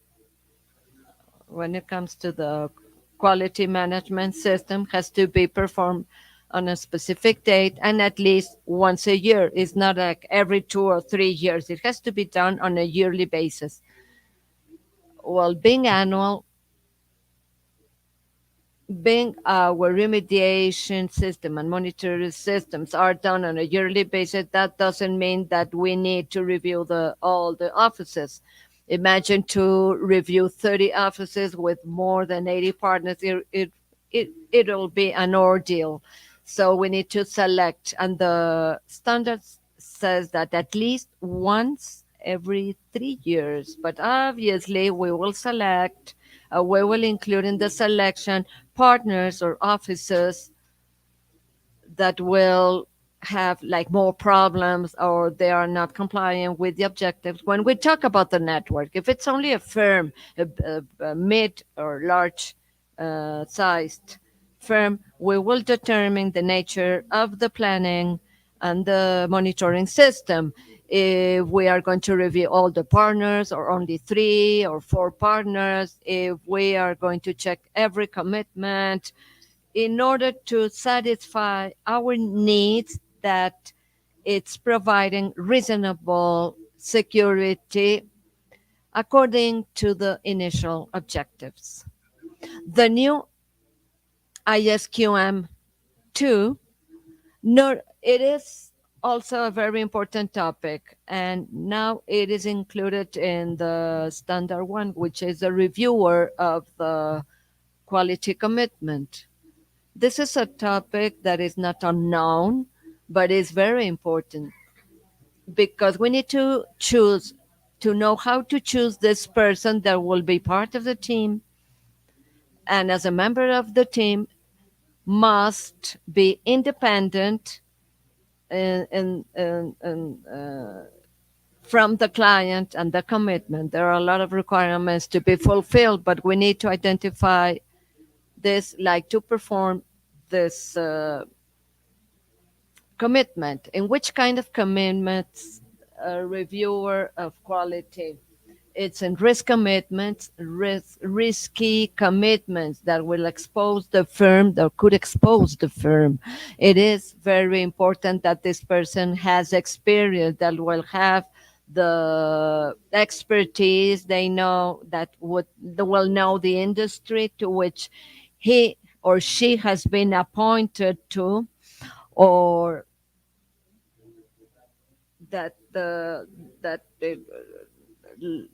when it comes to the quality management system, has to be performed on a specific date and at least once a year. It's not like every 2 or 3 years. It has to be done on a yearly basis. Well, being our remediation system and monitoring systems are done on a yearly basis, that doesn't mean that we need to review all the offices. Imagine to review 30 offices with more than 80 partners. It'll be an ordeal. So we need to select, and the standards says that at least once every 3 years. But obviously, we will include in the selection partners or offices that will have like more problems or they are not complying with the objectives. When we talk about the network, if it's only a firm, a mid or large sized firm, we will determine the nature of the planning and the monitoring system. If we are going to review all the partners or only 3 or 4 partners, if we are going to check every commitment in order to satisfy our needs, that it's providing reasonable security according to the initial objectives. The new ISQM 2, no, it is also a very important topic, and now it is included in the standard one, which is a reviewer of the quality commitment. This is a topic that is not unknown, but is very important because we need to know how to choose this person that will be part of the team, and as a member of the team must be independent and from the client and the commitment. There are a lot of requirements to be fulfilled, but we need to identify this, like to perform this commitment. In which kind of commitments? A reviewer of quality. It's in risk commitments, risky commitments that will expose the firm, that could expose the firm. It is very important that this person has experience, that will have the expertise. They know that they will know the industry to which he or she has been appointed to, or that the that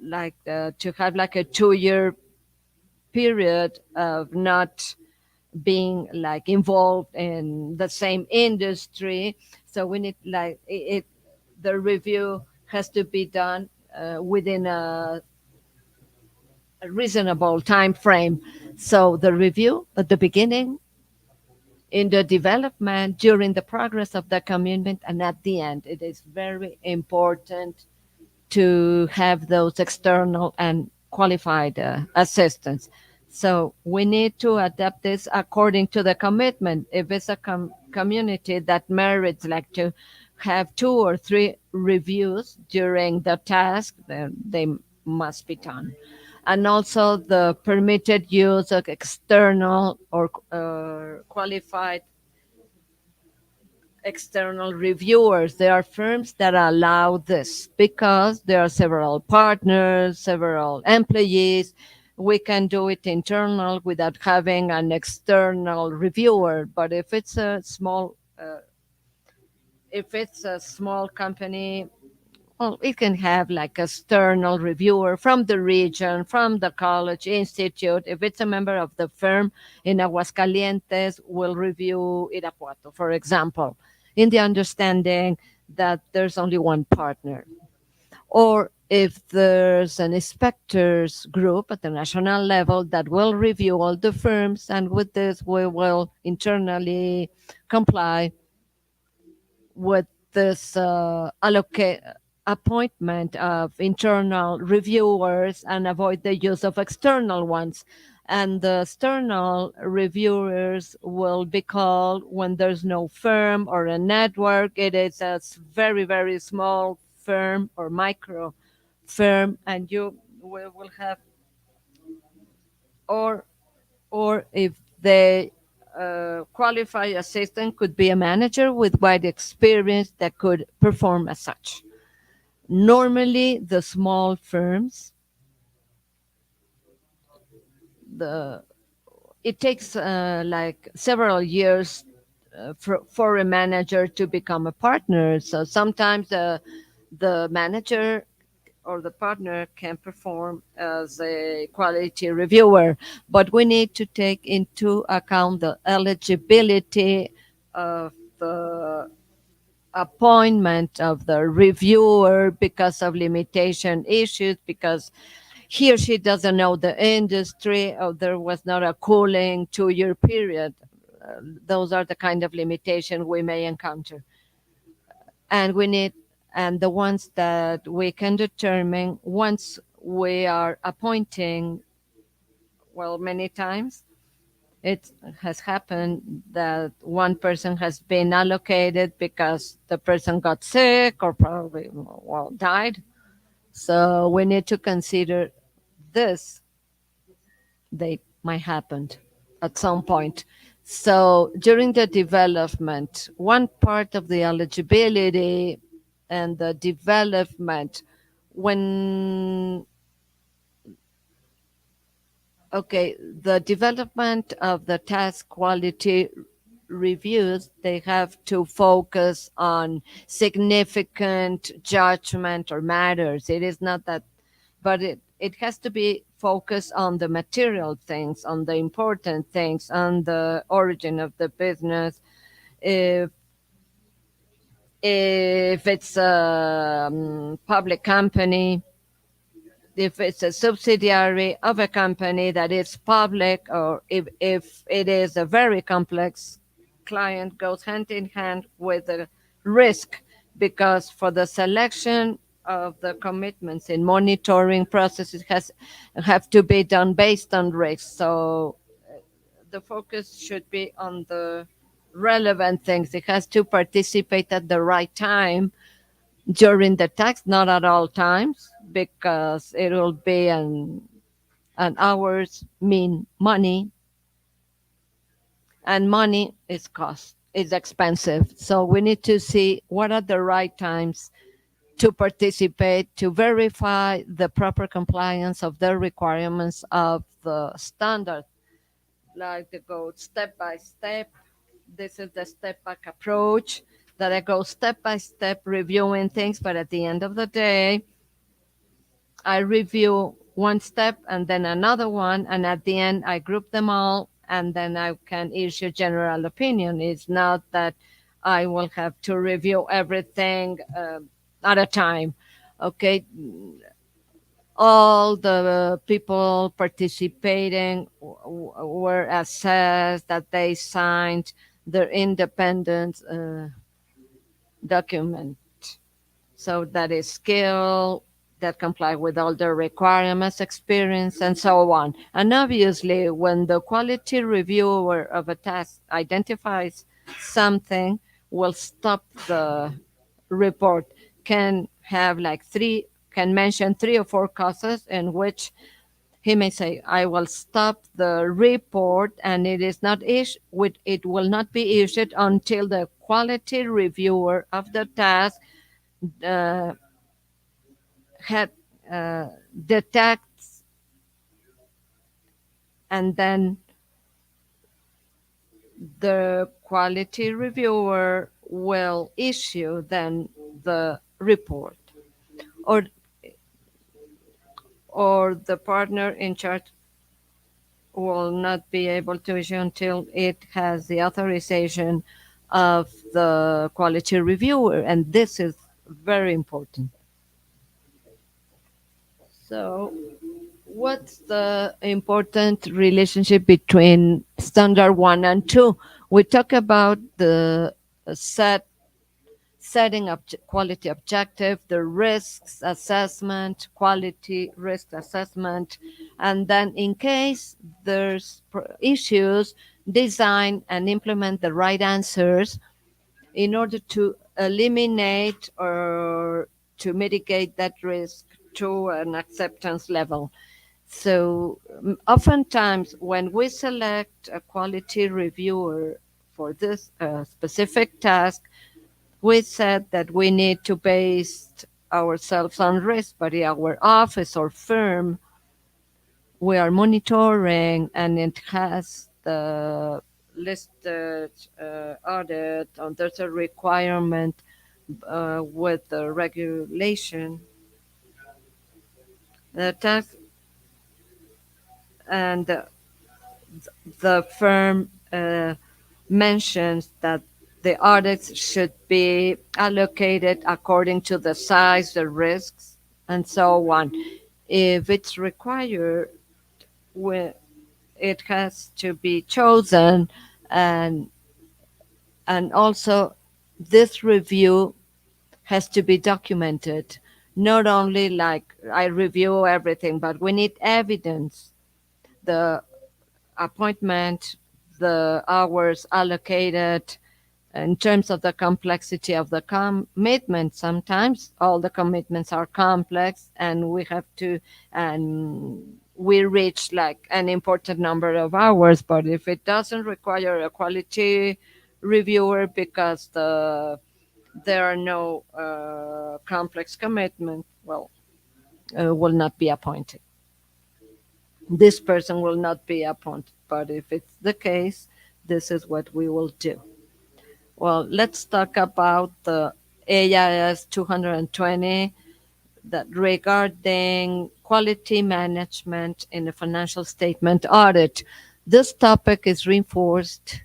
like to have like a 2 year period of not being like involved in the same industry. So we need like the review has to be done within a reasonable time frame. So the review at the beginning, in the development, during the progress of the commitment, and at the end, it is very important to have those external and qualified assistants. So we need to adapt this according to the commitment. If it's a community that merits like to have 2 or 3 reviews during the task, then they must be done. And also the permitted use of external or qualified external reviewers. There are firms that allow this because there are several partners, several employees. We can do it internal without having an external reviewer. But if it's a small company, well, it can have like external reviewer from the region, from the college, institute. If it's a member of the firm in Aguascalientes, will review Irapuato, for example, in the understanding that there's only one partner. Or if there's an inspectors group at the national level that will review all the firms, and with this we will internally comply with this appointment of internal reviewers and avoid the use of external ones. And the external reviewers will be called when there's no firm or a network. It is a very, very small firm or micro firm, and you will have, or if the qualified assistant could be a manager with wide experience that could perform as such. Normally, the small firms, the it takes like several years for a manager to become a partner. So sometimes the manager or the partner can perform as a quality reviewer, but we need to take into account the eligibility of the appointment of the reviewer because of limitation issues, because he or she doesn't know the industry, or there was not a cooling 2 year period. Those are the kind of limitation we may encounter. And we need, and the ones that we can determine once we are appointing, well, many times it has happened that one person has been allocated because the person got sick or probably, well, died. So we need to consider this. They might happen at some point. So during the development, one part of the eligibility and the development, when, okay, the development of the task quality reviews, they have to focus on significant judgment or matters. It is not that, but it has to be focused on the material things, on the important things, on the origin of the business. If it's a public company, if it's a subsidiary of a company that is public, or if it is a very complex client, goes hand in hand with the risk, because for the selection of the commitments in monitoring processes have to be done based on risk. So the focus should be on the relevant things. It has to participate at the right time during the tax, not at all times, because it will be an hours mean money, and money is cost, is expensive. So we need to see what are the right times to participate, to verify the proper compliance of the requirements of the standard, like to go step by step. This is the step back approach, that I go step by step reviewing things, but at the end of the day, I review one step and then another one, and at the end, I group them all, and then I can issue general opinion. It's not that I will have to review everything at a time. Okay, all the people participating were assessed, that they signed their independent document. So that is skill, that comply with all the requirements, experience, and so on. And obviously, when the quality reviewer of a task identifies something, will stop the report. Can have like can mention 3 or 4 causes in which he may say, I will stop the report, and it is not issued, it will not be issued until the quality reviewer of the task uh, had detects, and then the quality reviewer will issue then the report, or the partner in charge will not be able to issue until it has the authorization of the quality reviewer, and this is very important. So what's the important relationship between standard 1 and 2? We talk about the set setting quality objective, the risks assessment, quality risk assessment, and then in case there's issues, design and implement the right answers in order to eliminate or to mitigate that risk to an acceptance level. So, oftentimes, when we select a quality reviewer for this specific task, we said that we need to base ourselves on risk, but in our office or firm, we are monitoring and it has the listed audit, and there's a requirement with the regulation. The task and the firm mentions that the audits should be allocated according to the size, the risks, and so on. If it's required, it has to be chosen, and also this review has to be documented. Not only like I review everything, but we need evidence, the appointment, the hours allocated, in terms of the complexity of the commitment. Sometimes all the commitments are complex, and we reach like an important number of hours. But if it doesn't require a quality reviewer because there are no complex commitment, well, will not be appointed. This person will not be appointed. But if it's the case, this is what we will do. Well, let's talk about the AIS 220 that regarding quality management in the financial statement audit. This topic is reinforced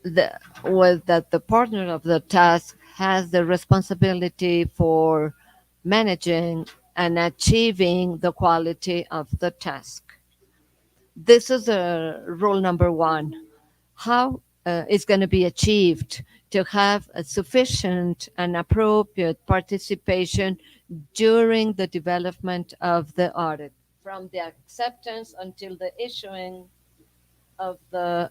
with that the partner of the task has the responsibility for managing and achieving the quality of the task. This is a rule number one. How is going to be achieved to have a sufficient and appropriate participation during the development of the audit, from the acceptance until the issuing of the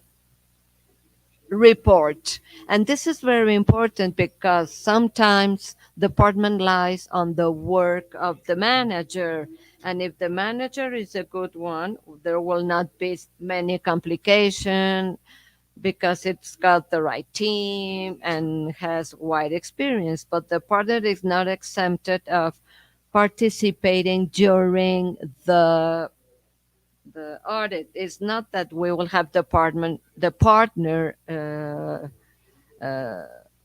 report. And this is very important because sometimes the department lies on the work of the manager. And if the manager is a good one, there will not be many complications because it's got the right team and has wide experience. But the partner is not exempted of participating during the audit. It's not that we will have the partner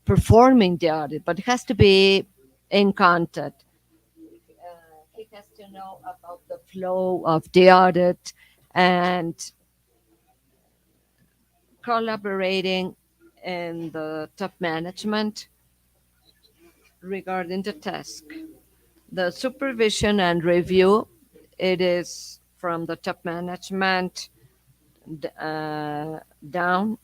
performing the audit, but it has to be in contact. He has to know about the flow of the audit and collaborating in the top management regarding the task. The supervision and review, it is from the top management down,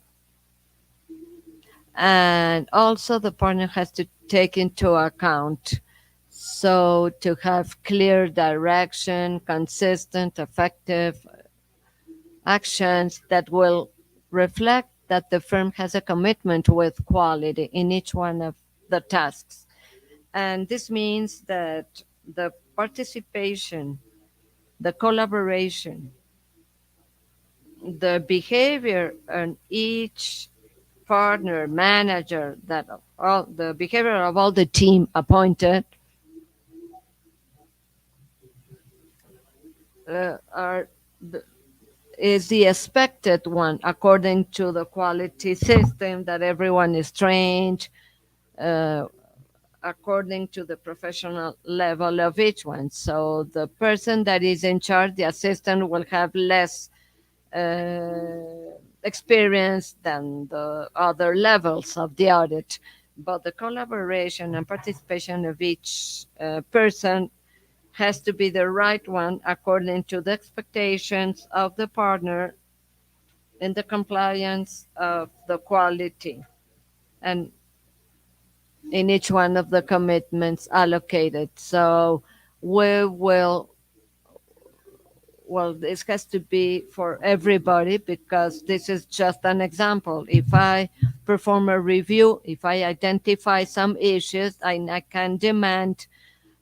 and also the partner has to take into account, so to have clear direction, consistent, effective actions that will reflect that the firm has a commitment with quality in each one of the tasks. And this means that the participation, the collaboration, the behavior on each partner, manager, that all the behavior of all the team appointed are is the expected one according to the quality system, that everyone is trained uh, according to the professional level of each one. So the person that is in charge, the assistant, will have less experience than the other levels of the audit. But the collaboration and participation of each person has to be the right one according to the expectations of the partner in the compliance of the quality and in each one of the commitments allocated. So we will, well, this has to be for everybody because this is just an example. If I perform a review, if I identify some issues, I can demand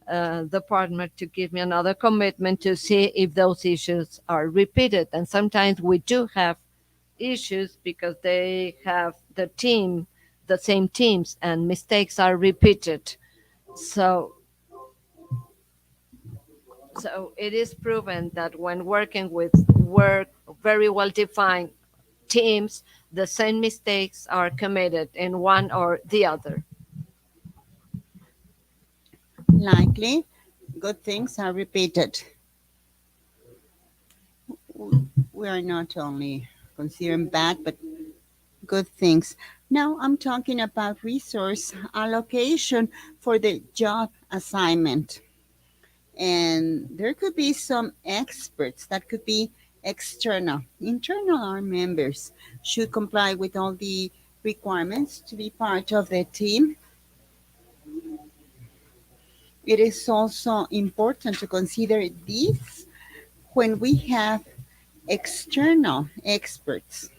the partner to give me another commitment to see if those issues are repeated. And sometimes we do have issues because they have the same teams, and mistakes are repeated. So, so it is proven that when working with very well defined teams, the same mistakes are committed in one or the other. Likely, good things are repeated. We are not only considering bad, but good things. Now I'm talking about resource allocation for the job assignment. And there could be some experts that could be external. Internal are members should comply with all the requirements to be part of the team. It is also important to consider this when we have external experts,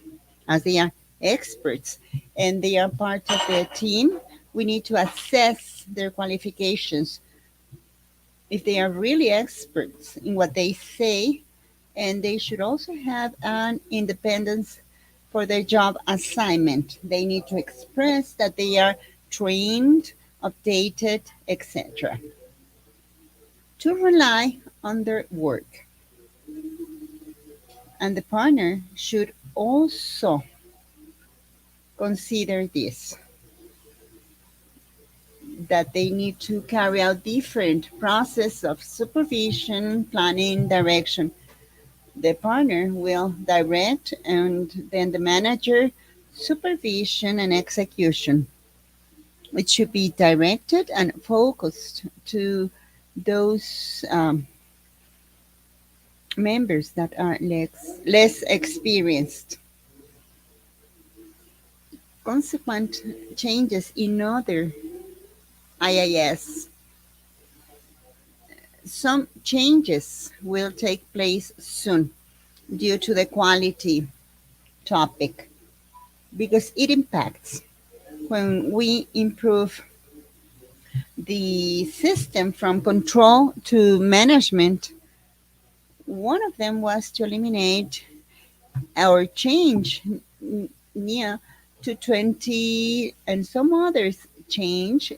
as they are experts and they are part of the team. We need to assess their qualifications if they are really experts in what they say, and they should also have an independence for their job assignment. They need to express that they are trained, updated, etc. To rely on their work. And the partner should also consider this, that they need to carry out different process of supervision, planning, direction. The partner will direct, and then the manager supervision and execution. It should be directed and focused to those members that are less experienced. Consequent changes in other IIS. Some changes will take place soon due to the quality topic because it impacts. When we improve the system from control to management, one of them was to eliminate or change near to 20 and some others change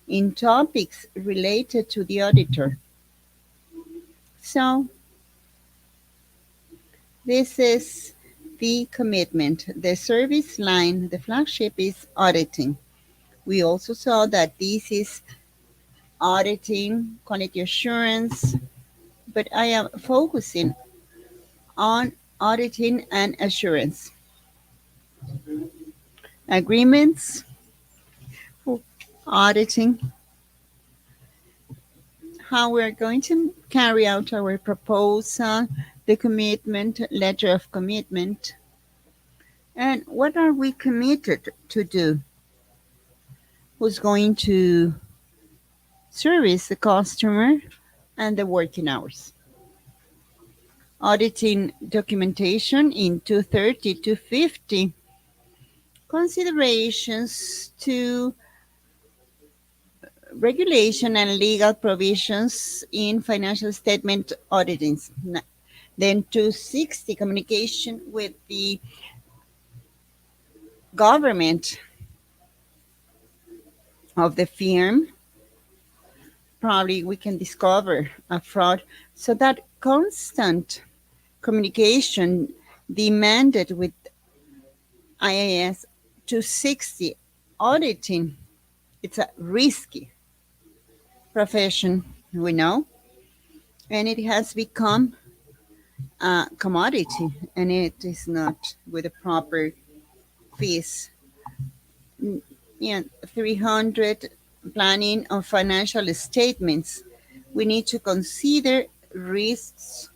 in topics related to the auditor. So this is the commitment. The service line, the flagship is auditing. We also saw that this is auditing, quality assurance, but I am focusing on auditing and assurance. Agreements, auditing, how we're going to carry out our proposal, the commitment, letter of commitment, and what are we committed to do? Who's going to service the customer and the working hours? Auditing documentation in 230 to 50. Considerations to regulation and legal provisions in financial statement auditing. Then 260, communication with the government of the firm. Probably we can discover a fraud. So that constant communication demanded with IAS 260 auditing, it's a risky profession, we know, and it has become a commodity, and it is not with the proper fees. 300 planning of financial statements. We need to consider risks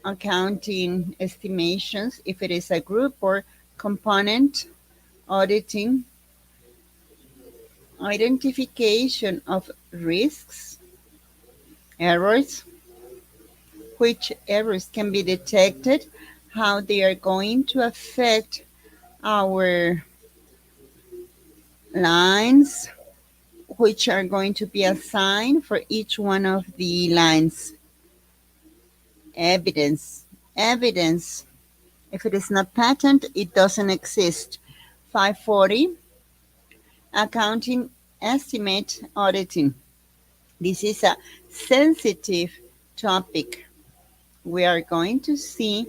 accounting estimations, if it is a group or component auditing, identification of risks, errors, which errors can be detected, how they are going to affect our lines, which are going to be assigned for each one of the lines. Evidence. Evidence. If it is not patent, it doesn't exist. 540, accounting estimate auditing. This is a sensitive topic. We are going to see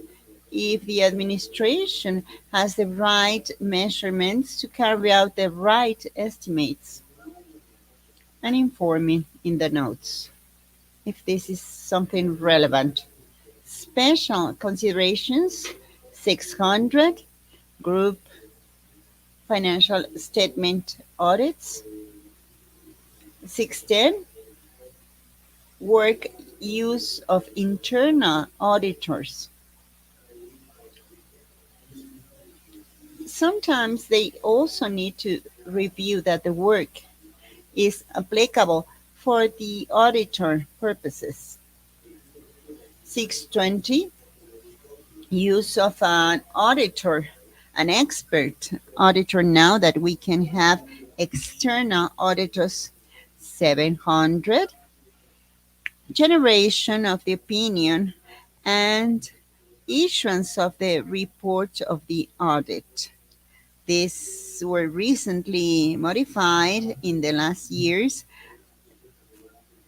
if the administration has the right measurements to carry out the right estimates, and inform me in the notes if this is something relevant. Special considerations 600, group financial statement audits. 610, work use of internal auditors. Sometimes they also need to review that the work is applicable for the auditor purposes. 620, use of an auditor, an expert auditor, now that we can have external auditors. 700, generation of the opinion and issuance of the report of the audit. These were recently modified in the last years.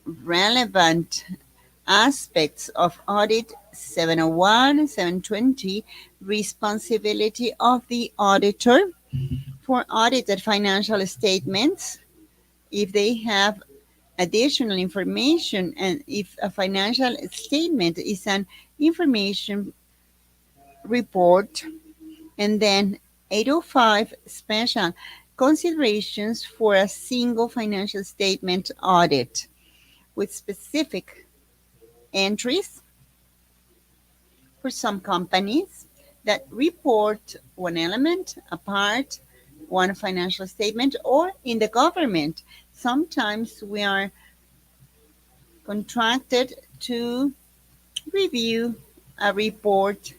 Relevant aspects of audit 701, 720, responsibility of the auditor for audited financial statements. If they have additional information, and if a financial statement is an information report. And then 805, special considerations for a single financial statement audit with specific entries for some companies that report one element, a part, one financial statement, or in the government. Sometimes we are contracted to review a report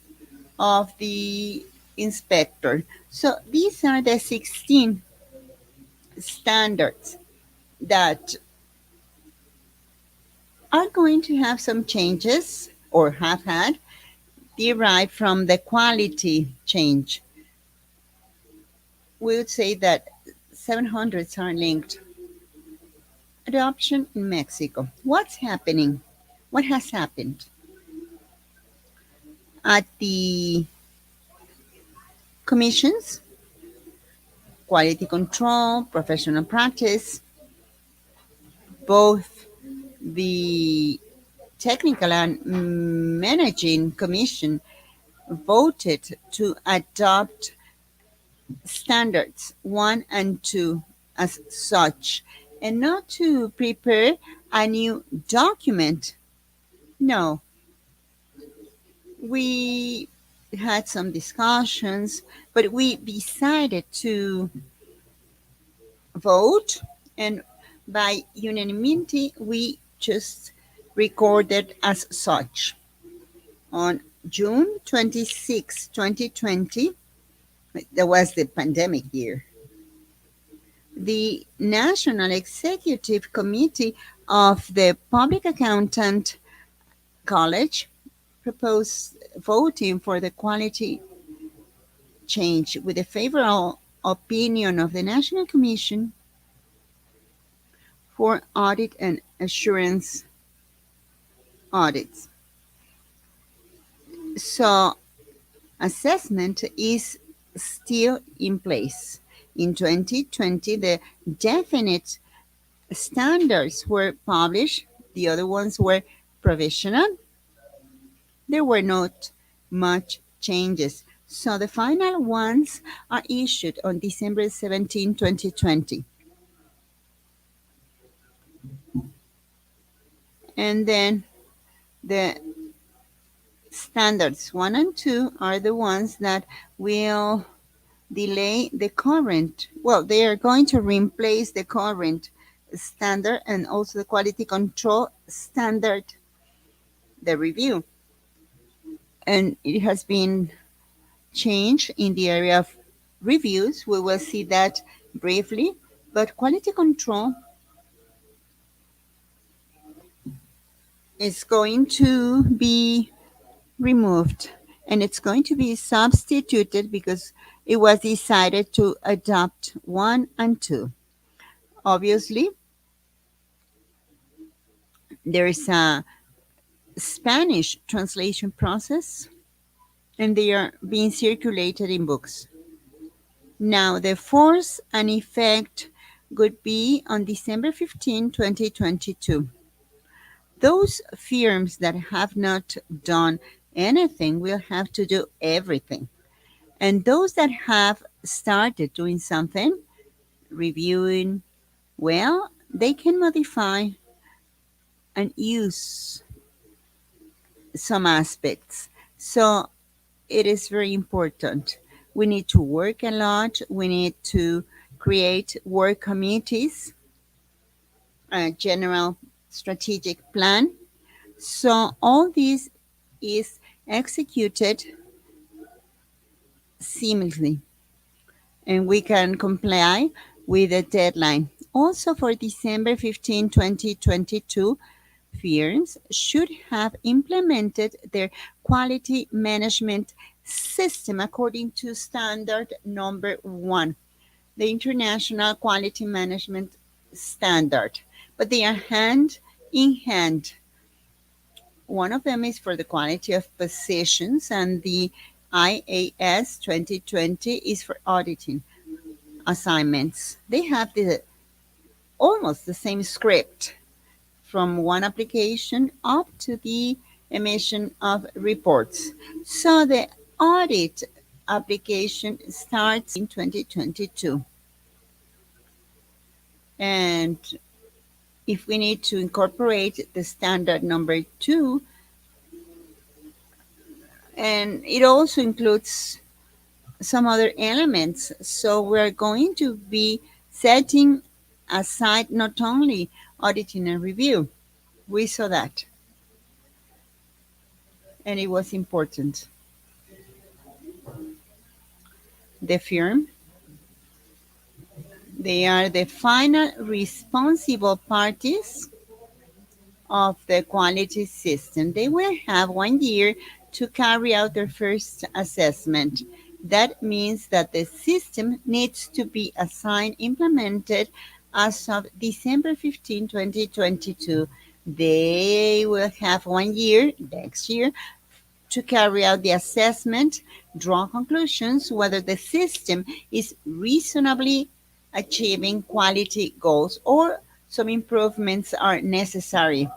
of the inspector. So these are the 16 standards that are going to have some changes, or have had, derived from the quality change. We would say that 700s are linked. Adoption in Mexico. What's happening? What has happened? At the commissions, quality control, professional practice, both the technical and managing commission voted to adopt standards 1 and 2 as such, and not to prepare a new document. No, we had some discussions, but we decided to vote, and by unanimity, we just recorded as such. On June 26, 2020, that was the pandemic year, the National Executive Committee of the Public Accountant College proposed voting for the quality change with the favorable opinion of the National Commission for Audit and Assurance Audits. So assessment is still in place. In 2020, the definite standards were published. The other ones were provisional. There were not much changes. So the final ones are issued on December 17, 2020. And then the standards 1 and 2 are the ones that will delay the current. Well, they are going to replace the current standard and also the quality control standard, the review. And it has been changed in the area of reviews. We will see that briefly, but quality control is going to be removed and it's going to be substituted because it was decided to adopt 1 and 2. Obviously, there is a Spanish translation process and they are being circulated in books. Now, the force and effect would be on December 15, 2022. Those firms that have not done anything will have to do everything. And those that have started doing something, reviewing, well, they can modify and use some aspects. So it is very important. We need to work a lot. We need to create work committees, a general strategic plan. So all this is executed seamlessly and we can comply with the deadline. Also for December 15, 2022, firms should have implemented their quality management system according to standard number 1, the International Quality Management Standard. But they are hand in hand. One of them is for the quality of positions, and the IAS 2020 is for auditing assignments. They have almost the same script from one application up to the emission of reports. So the audit application starts in 2022. And if we need to incorporate the standard number 2, and it also includes some other elements. So we're going to be setting aside not only auditing and review. We saw that. And it was important. The firm, they are the final responsible parties of the quality system. They will have 1 year to carry out their first assessment. That means that the system needs to be assigned, implemented as of December 15, 2022. They will have 1 year next year to carry out the assessment, draw conclusions whether the system is reasonably achieving quality goals or some improvements are necessary.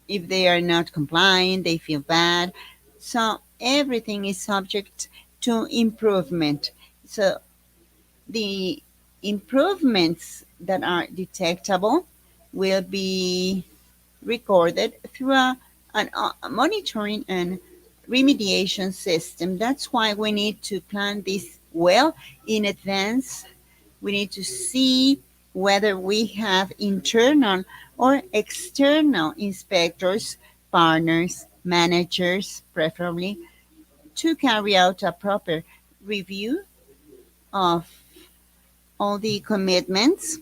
If they are not complying, they feel bad. So everything is subject to improvement. So the improvements that are detectable will be recorded through a monitoring and remediation system. That's why we need to plan this well in advance. We need to see whether we have internal or external inspectors, partners, managers, preferably, to carry out a proper review of all the commitments.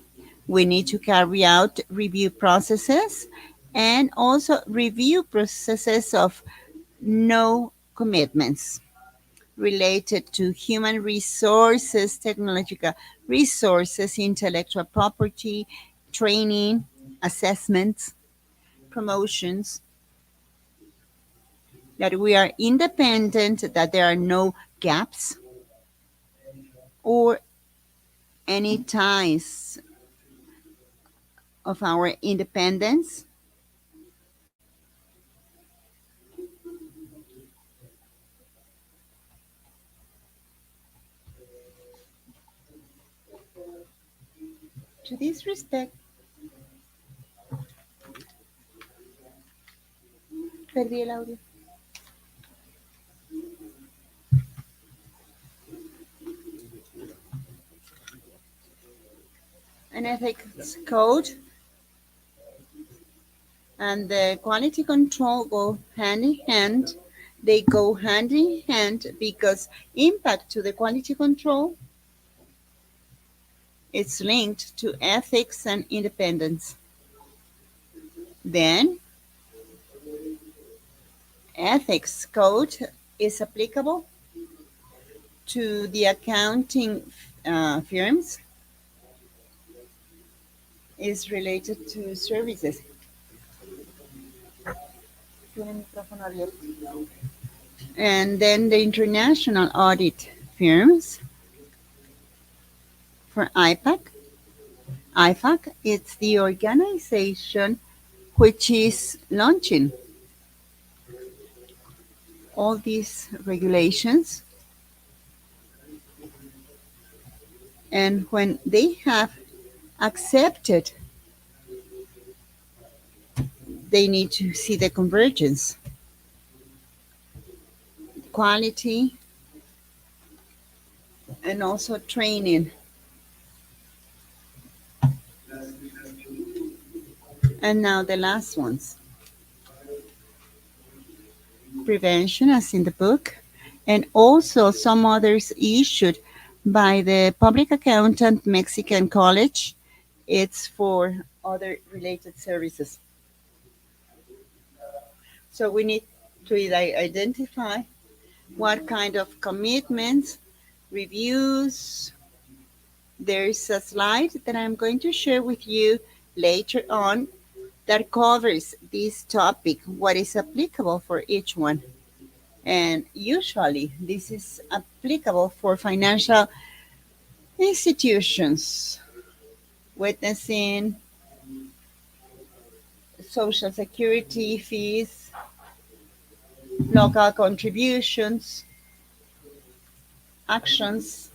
We need to carry out review processes and also review processes of no commitments related to human resources, technological resources, intellectual property, training, assessments, promotions, that we are independent, that there are no gaps or any ties of our independence. To this respect, Perdí el audio. An ethics code and the quality control go hand in hand. They go hand in hand because impact to the quality control is linked to ethics and independence. Then ethics code is applicable to the accounting firms, is related to services. And then the international audit firms for IPAC. IFAC, it's the organization which is launching all these regulations. And when they have accepted, they need to see the convergence, quality, and also training. And now the last ones. Prevention, as in the book, and also some others issued by the Public Accountant Mexican College. It's for other related services. So we need to identify what kind of commitments, reviews. There's a slide that I'm going to share with you later on that covers this topic, what is applicable for each one. And usually this is applicable for financial institutions, witnessing, social security fees, local contributions, actions,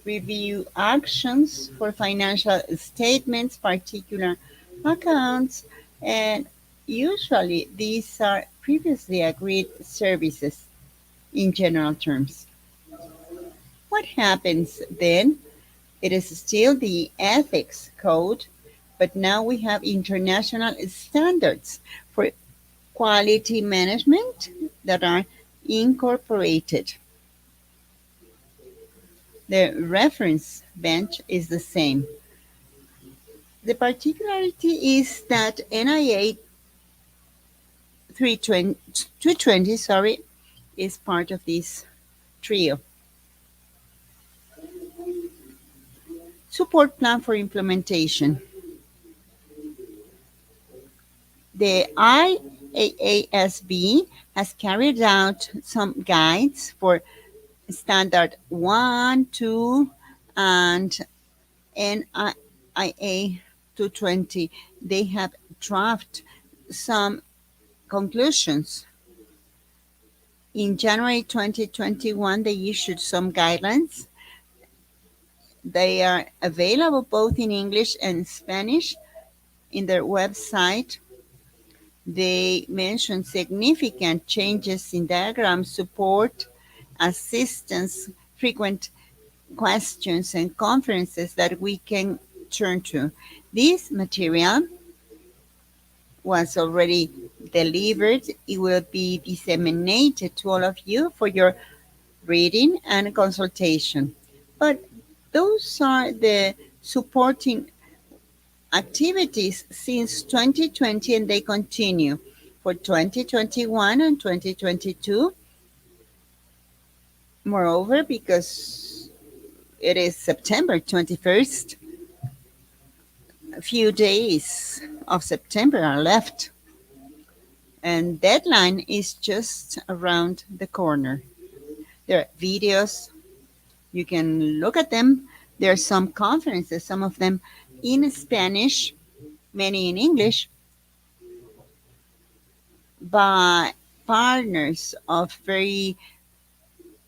review actions for financial statements, particular accounts, and usually these are previously agreed services in general terms. What happens then? It is still the ethics code, but now we have international standards for quality management that are incorporated. The reference bench is the same. The particularity is that NIA 220 is part of this trio. Support plan for implementation. The IAASB has carried out some guides for standard 1, 2, and NIA 220. They have drafted some conclusions. In January 2021, they issued some guidelines. They are available both in English and Spanish in their website. They mention significant changes in diagram support, assistance, frequent questions, and conferences that we can turn to. This material was already delivered. It will be disseminated to all of you for your reading and consultation. But those are the supporting activities since 2020 and they continue for 2021 and 2022. Moreover, because it is September 21st, a few days of September are left and deadline is just around the corner. There are videos, you can look at them. There are some conferences, some of them in Spanish, many in English, by partners of very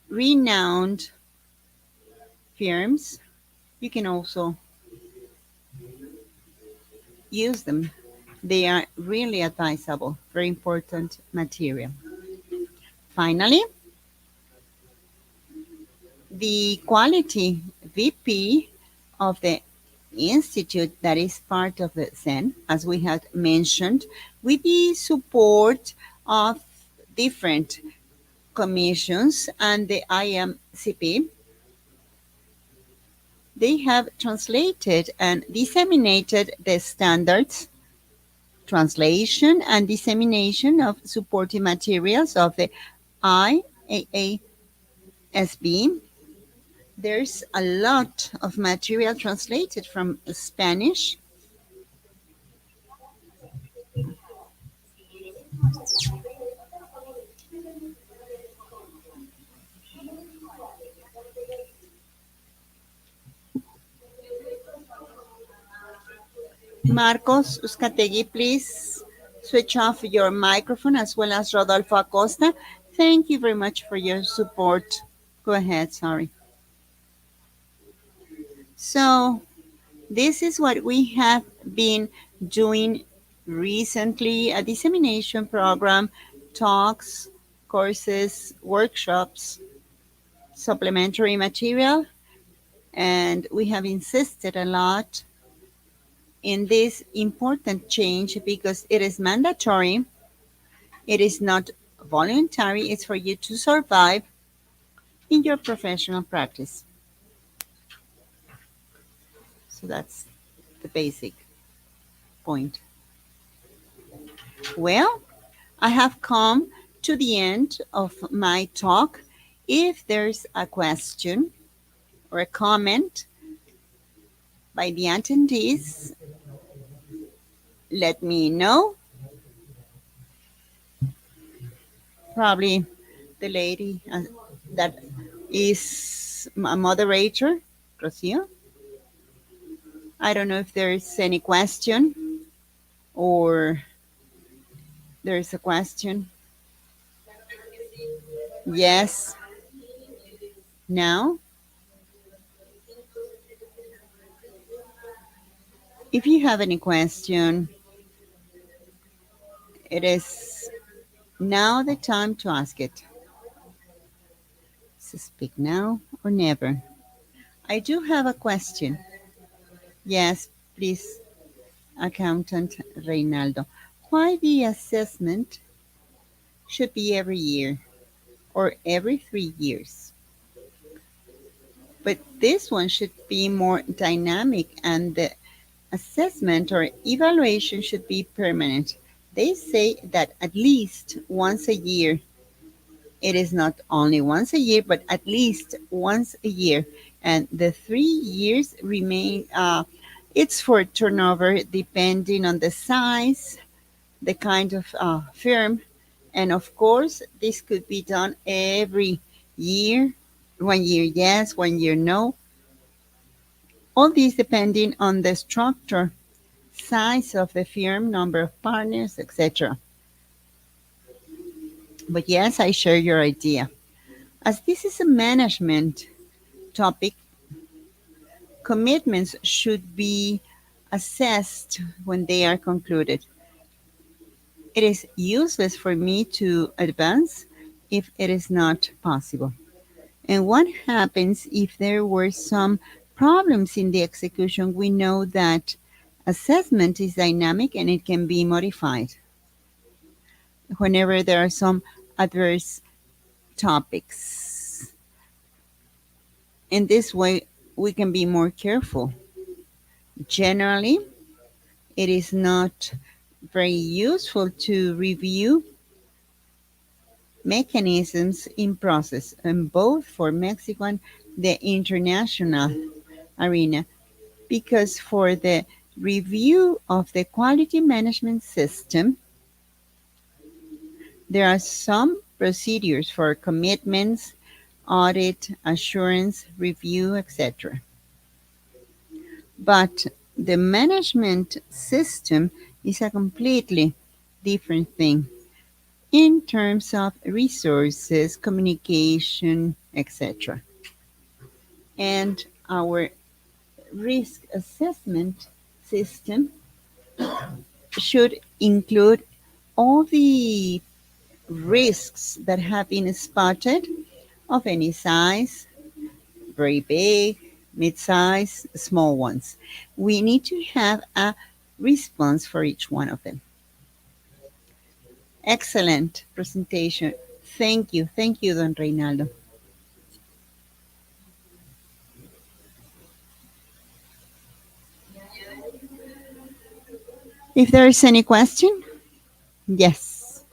renowned firms. You can also use them. They are really advisable, very important material. Finally, the quality VP of the institute that is part of the CEN, as we had mentioned, with the support of different commissions and the IMCP, they have translated and disseminated the standards, translation and dissemination of supporting materials of the IAASB. There's a lot of material translated from Spanish. Marcos Uzcategui, please switch off your microphone, as well as Rodolfo Acosta. Thank you very much for your support. Go ahead, sorry. So, this is what we have been doing recently, a dissemination program, talks, courses, workshops, supplementary material, and we have insisted a lot in this important change because it is mandatory. It is not voluntary. It's for you to survive in your professional practice. So that's the basic point. Well, I have come to the end of my talk. If there's a question or a comment by the attendees, let me know. Probably the lady that is a moderator, Rocio. I don't know if there's any question or there's a question. Yes. Now, if you have any question, it is now the time to ask it. So speak now or never. I do have a question. Yes, please, Accountant Reynaldo. Why the assessment should be every year or every 3 years? But this one should be more dynamic, and the assessment or evaluation should be permanent. They say that at least once a year. It is not only once a year, but at least once a year. And the 3 years remain, it's for turnover depending on the size, the kind of firm. And of course, this could be done every year. 1 year yes, 1 year no. All these depending on the structure, size of the firm, number of partners, etc. But yes, I share your idea. As this is a management topic, commitments should be assessed when they are concluded. It is useless for me to advance if it is not possible. And what happens if there were some problems in the execution? We know that assessment is dynamic and it can be modified whenever there are some adverse topics. In this way, we can be more careful. Generally, it is not very useful to review mechanisms in process, and both for Mexico and the international arena, because for the review of the quality management system, there are some procedures for commitments, audit, assurance, review, etc. But the management system is a completely different thing in terms of resources, communication, etc. And our risk assessment system should include all the risks that have been spotted of any size, very big, mid-size, small ones. We need to have a response for each one of them. Excellent presentation. Thank you. Thank you, Don Reynaldo. If there is any question, yes.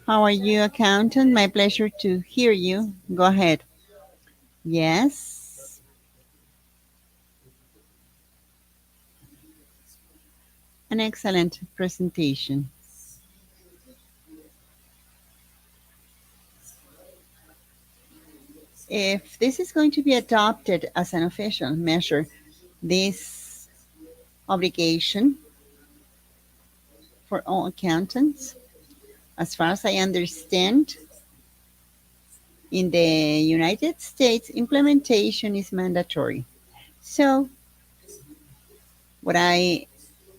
How are you, accountant? My pleasure to hear you. Go ahead. Yes. An excellent presentation. If this is going to be adopted as an official measure, this obligation for all accountants, as far as I understand, in the United States, implementation is mandatory. So, what I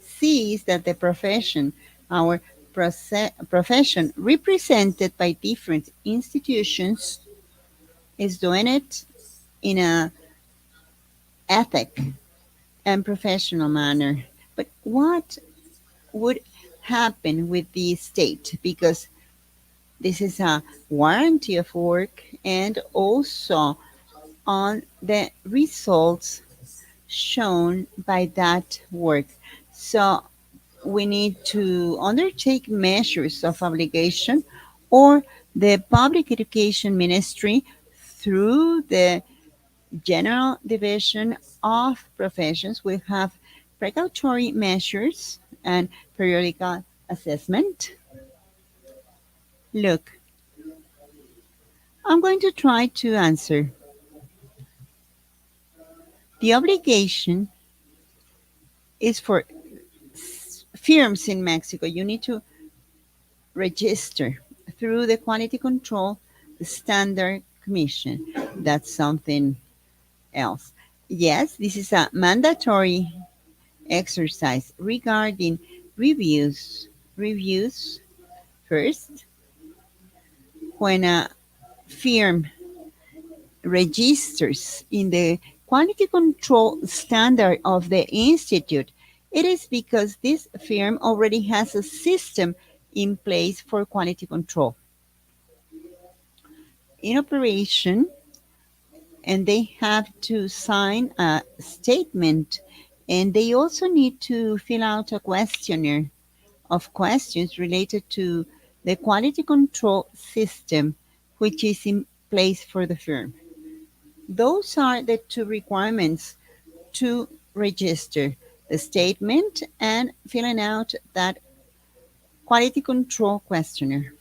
see is that the profession, our profession represented by different institutions, is doing it in a ethic and professional manner. But what would happen with the state? Because this is a warranty of work and also on the results shown by that work. So we need to undertake measures of obligation, or the public education ministry through the general division of professions will have precautory measures and periodical assessment. Look, I'm going to try to answer. The obligation is for firms in Mexico. You need to register through the Quality Control Standard Commission. That's something else. Yes, this is a mandatory exercise regarding reviews. Reviews first, when a firm registers in the quality control standard of the institute, it is because this firm already has a system in place for quality control in operation, and they have to sign a statement, and they also need to fill out a questionnaire of questions related to the quality control system which is in place for the firm. Those are the two requirements to register: the statement and filling out that quality control questionnaire.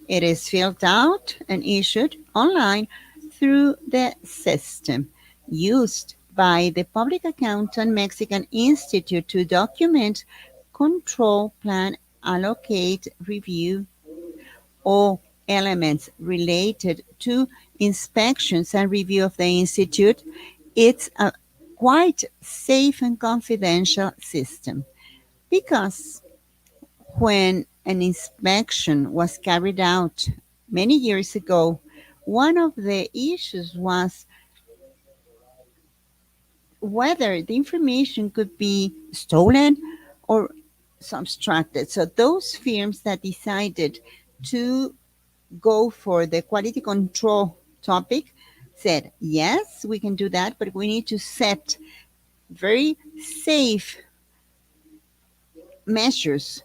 It is filled out and issued online through the system used by the Public Accountant Mexican Institute to document, control, plan, allocate, review all elements related to inspections and review of the institute. It's a quite safe and confidential system because when an inspection was carried out many years ago, one of the issues was whether the information could be stolen or subtracted. So those firms that decided to go for the quality control topic said, yes, we can do that, but we need to set very safe measures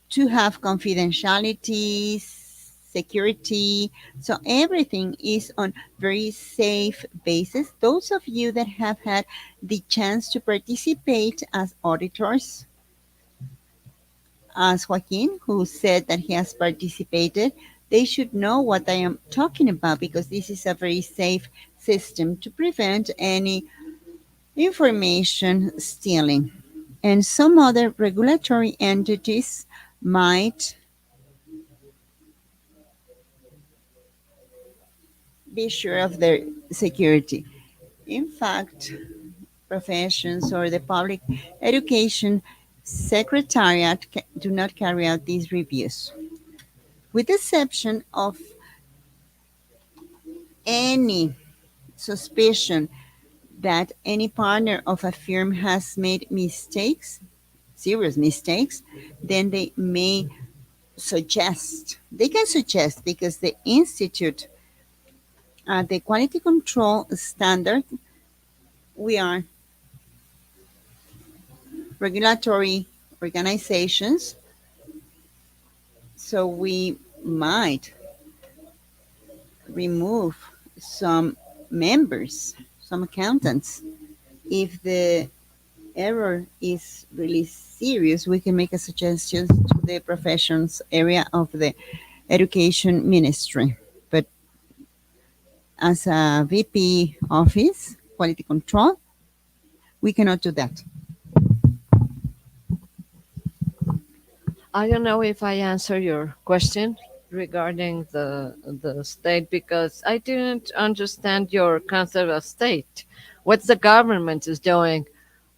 to have confidentiality, security. So everything is on very safe basis. Those of you that have had the chance to participate as auditors, as Joaquin, who said that he has participated, they should know what I am talking about because this is a very safe system to prevent any information stealing. And some other regulatory entities might be sure of their security. In fact, professions or the public education secretariat do not carry out these reviews. With the exception of any suspicion that any partner of a firm has made mistakes, serious mistakes, then they can suggest because the institute, the quality control standard, we are regulatory organizations, so we might remove some members, some accountants. If the error is really serious, we can make a suggestion to the professions area of the education ministry. But as a VP office, quality control, we cannot do that. I don't know if I answer your question regarding the state because I didn't understand your concept of state. What the government is doing?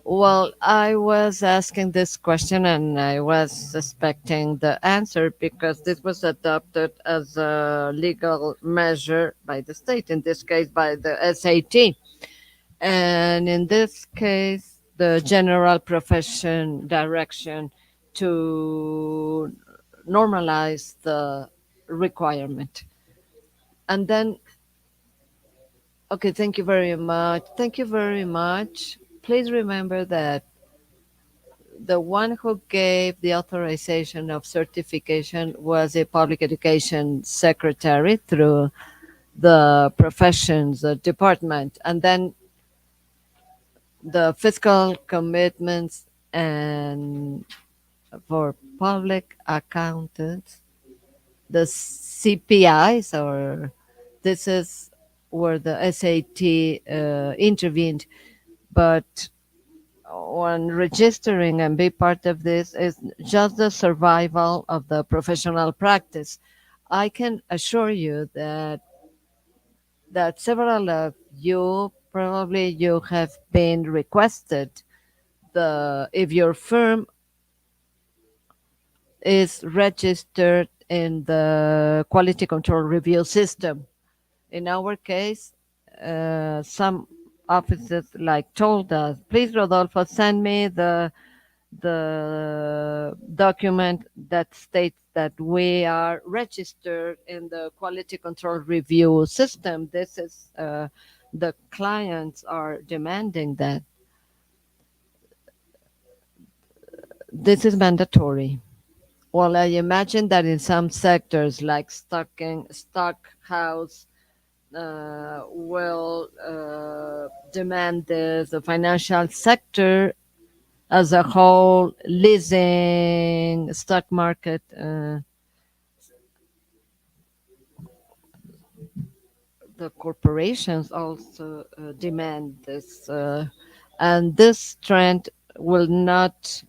Well, I was asking this question and I was expecting the answer because this was adopted as a legal measure by the state, in this case by the SAT. And in this case, the general profession direction to normalize the requirement. And then, okay, thank you very much. Thank you very much. Please remember that the one who gave the authorization of certification was a public education secretary through the professions department. And then the fiscal commitments and for public accountants, the CPIs, or this is where the SAT intervened. But when registering and be part of this is just the survival of the professional practice. I can assure you that several of you probably you have been requested the if your firm is registered in the quality control review system. In our case, some offices like told us, please Rodolfo, send me the document that states that we are registered in the quality control review system. This is the clients are demanding that. This is mandatory. Well, I imagine that in some sectors like stock house will demand this. The financial sector as a whole, leasing, stock market, the corporations also demand this, and this trend will not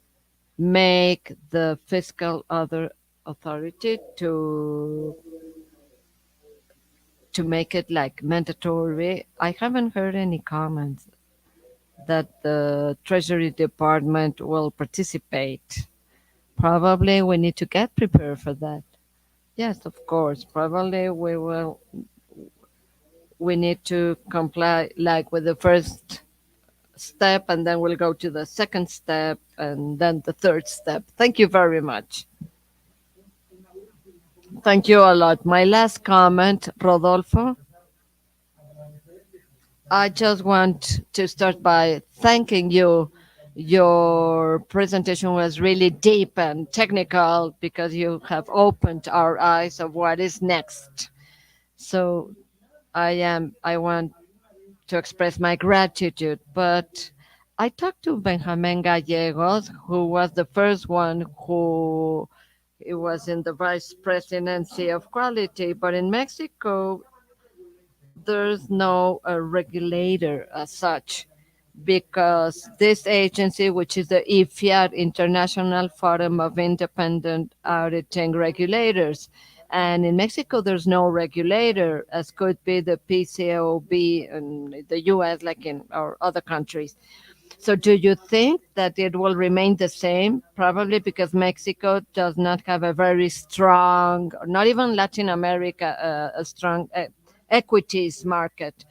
make the fiscal other authority to make it like mandatory. I haven't heard any comments that the Treasury Department will participate. Probably we need to get prepared for that. Yes, of course. Probably we will. We need to comply like with the first step, and then we'll go to the second step, and then the third step. Thank you very much. Thank you a lot. My last comment, Rodolfo. I just want to start by thanking you. Your presentation was really deep and technical because you have opened our eyes of what is next. So I want to express my gratitude. But I talked to Benjamin Gallegos, who was the first one who it was in the vice presidency of quality. But in Mexico, there's no regulator as such because this agency, which is the IFIAR, International Forum of Independent Auditing Regulators, and in Mexico, there's no regulator, as could be the PCAOB in the US, like in our other countries. So, do you think that it will remain the same? Probably because Mexico does not have a very strong, not even Latin America, a strong equities market.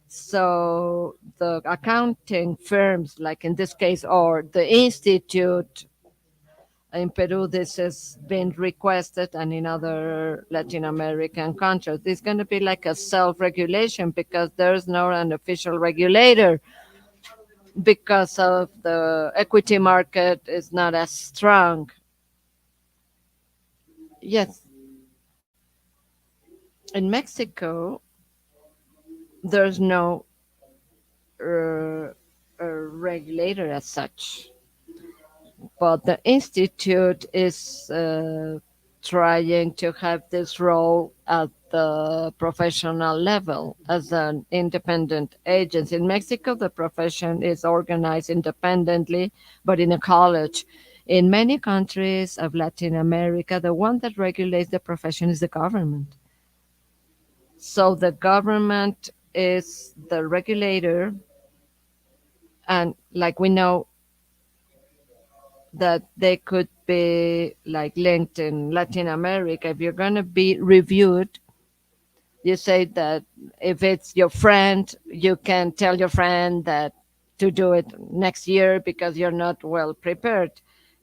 So, the accounting firms, like in this case, or the institute in Peru, this has been requested, and in other Latin American countries, it's going to be like a self-regulation because there's no an official regulator because of the equity market is not as strong. Yes, in Mexico, there's no regulator as such, but the institute is trying to have this role at the professional level as an independent agency. In Mexico, the profession is organized independently, but in a college. In many countries of Latin America, the one that regulates the profession is the government. So the government is the regulator, and like we know that they could be like linked in Latin America. If you're going to be reviewed, you say that if it's your friend, you can tell your friend that to do it next year because you're not well prepared.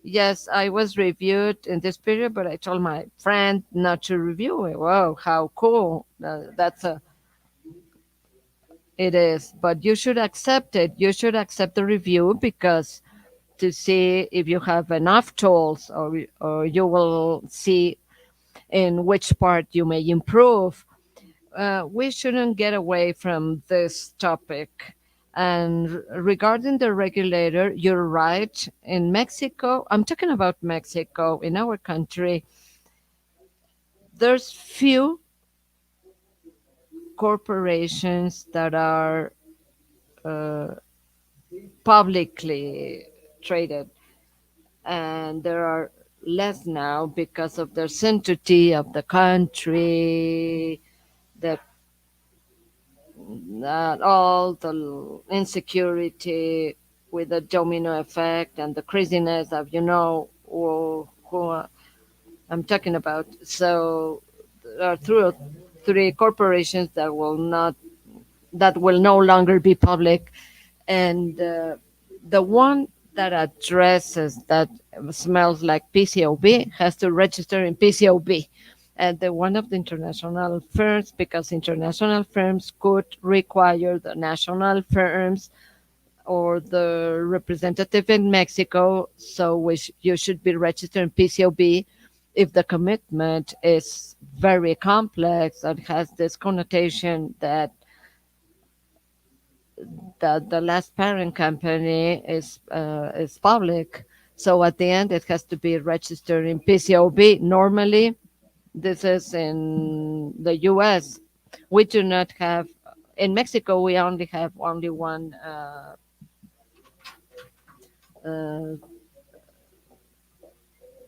Yes, I was reviewed in this period, but I told my friend not to review it. Wow, how cool! That's a it is, but you should accept it. You should accept the review because to see if you have enough tools, or you will see in which part you may improve. We shouldn't get away from this topic. And regarding the regulator, you're right. In Mexico, I'm talking about Mexico, in our country, there's few corporations that are uh, publicly traded, and there are less now because of the sanctity of the country, the all the insecurity with the domino effect and the craziness of who I'm talking about. So there are three corporations that will no longer be public, and the one that addresses that smells like PCOB has to register in PCOB. And the one of the international firms, because international firms could require the national firms or the representative in Mexico, so you should be registered in PCOB if the commitment is very complex and has this connotation that the last parent company is public. So at the end, it has to be registered in PCOB. Normally, this is in the U.S. We do not have. In Mexico, we only have only one. Uh,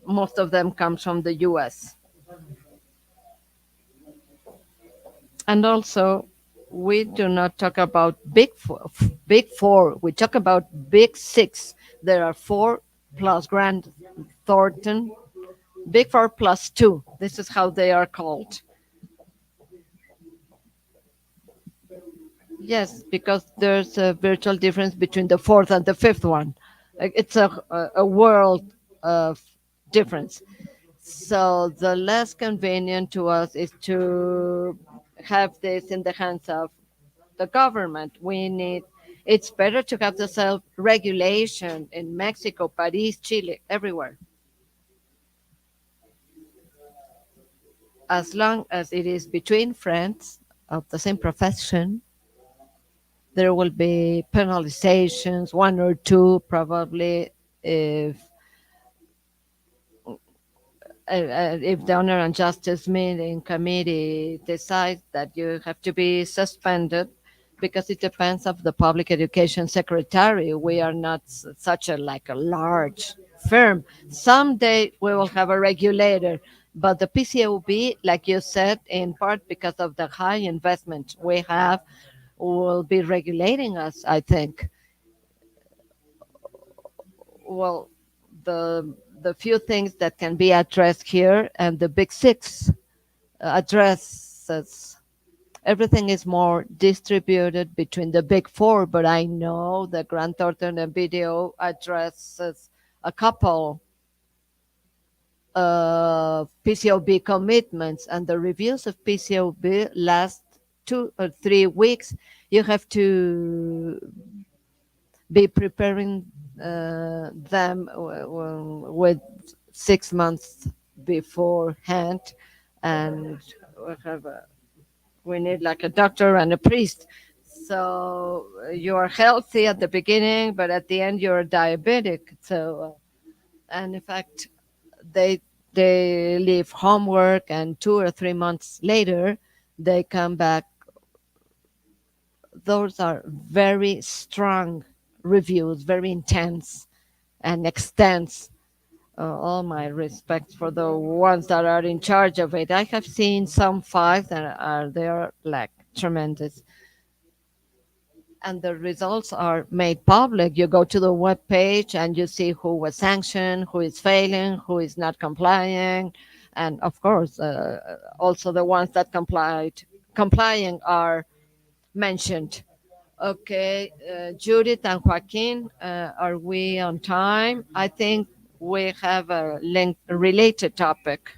Most of them comes from the U.S. And also, we do not talk about big four. We talk about big six. There are four plus Grant Thornton, big four plus two. This is how they are called. Yes, because there's a virtual difference between the fourth and the fifth one. It's a world of difference. So the less convenient to us is to have this in the hands of the government. It's better to have the self-regulation in Mexico, Paris, Chile, everywhere. As long as it is between friends of the same profession, there will be penalizations, one or two probably, if if the Honor and Justice meeting committee decides that you have to be suspended, because it depends of the public education secretary. We are not such a like a large firm. Someday we will have a regulator, but the PCOB, like you said, in part because of the high investment we have, will be regulating us, I think. well, the few things that can be addressed here, and the big six addresses. Everything is more distributed between the big four, but I know the Grant Thornton and video addresses a couple of PCOB commitments, and the reviews of PCOB last 2 or 3 weeks. You have to be preparing them with 6 months beforehand, and we have we need like a doctor and a priest. So you are healthy at the beginning, but at the end you're diabetic. So and in fact, they they leave homework, and 2 or 3 months later they come back. Those are very strong reviews, very intense and extensive. All my respect for the ones that are in charge of it. I have seen some files that are they are like tremendous, and the results are made public. You go to the web page and you see who was sanctioned, who is failing, who is not complying, and of course, also the ones that complying are mentioned. Okay, Judith and Joaquin, are we on time? I think we have a related topic.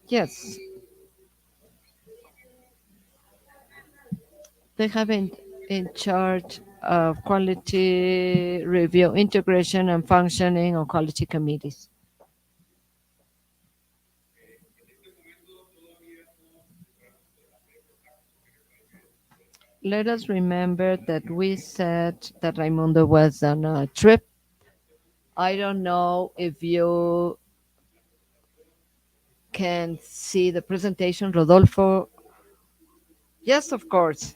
Yes, they have in charge of quality review, integration, and functioning of quality committees. Let us remember that we said that Raimundo was on a trip. I don't know if you can see the presentation, Rodolfo. Yes, of course.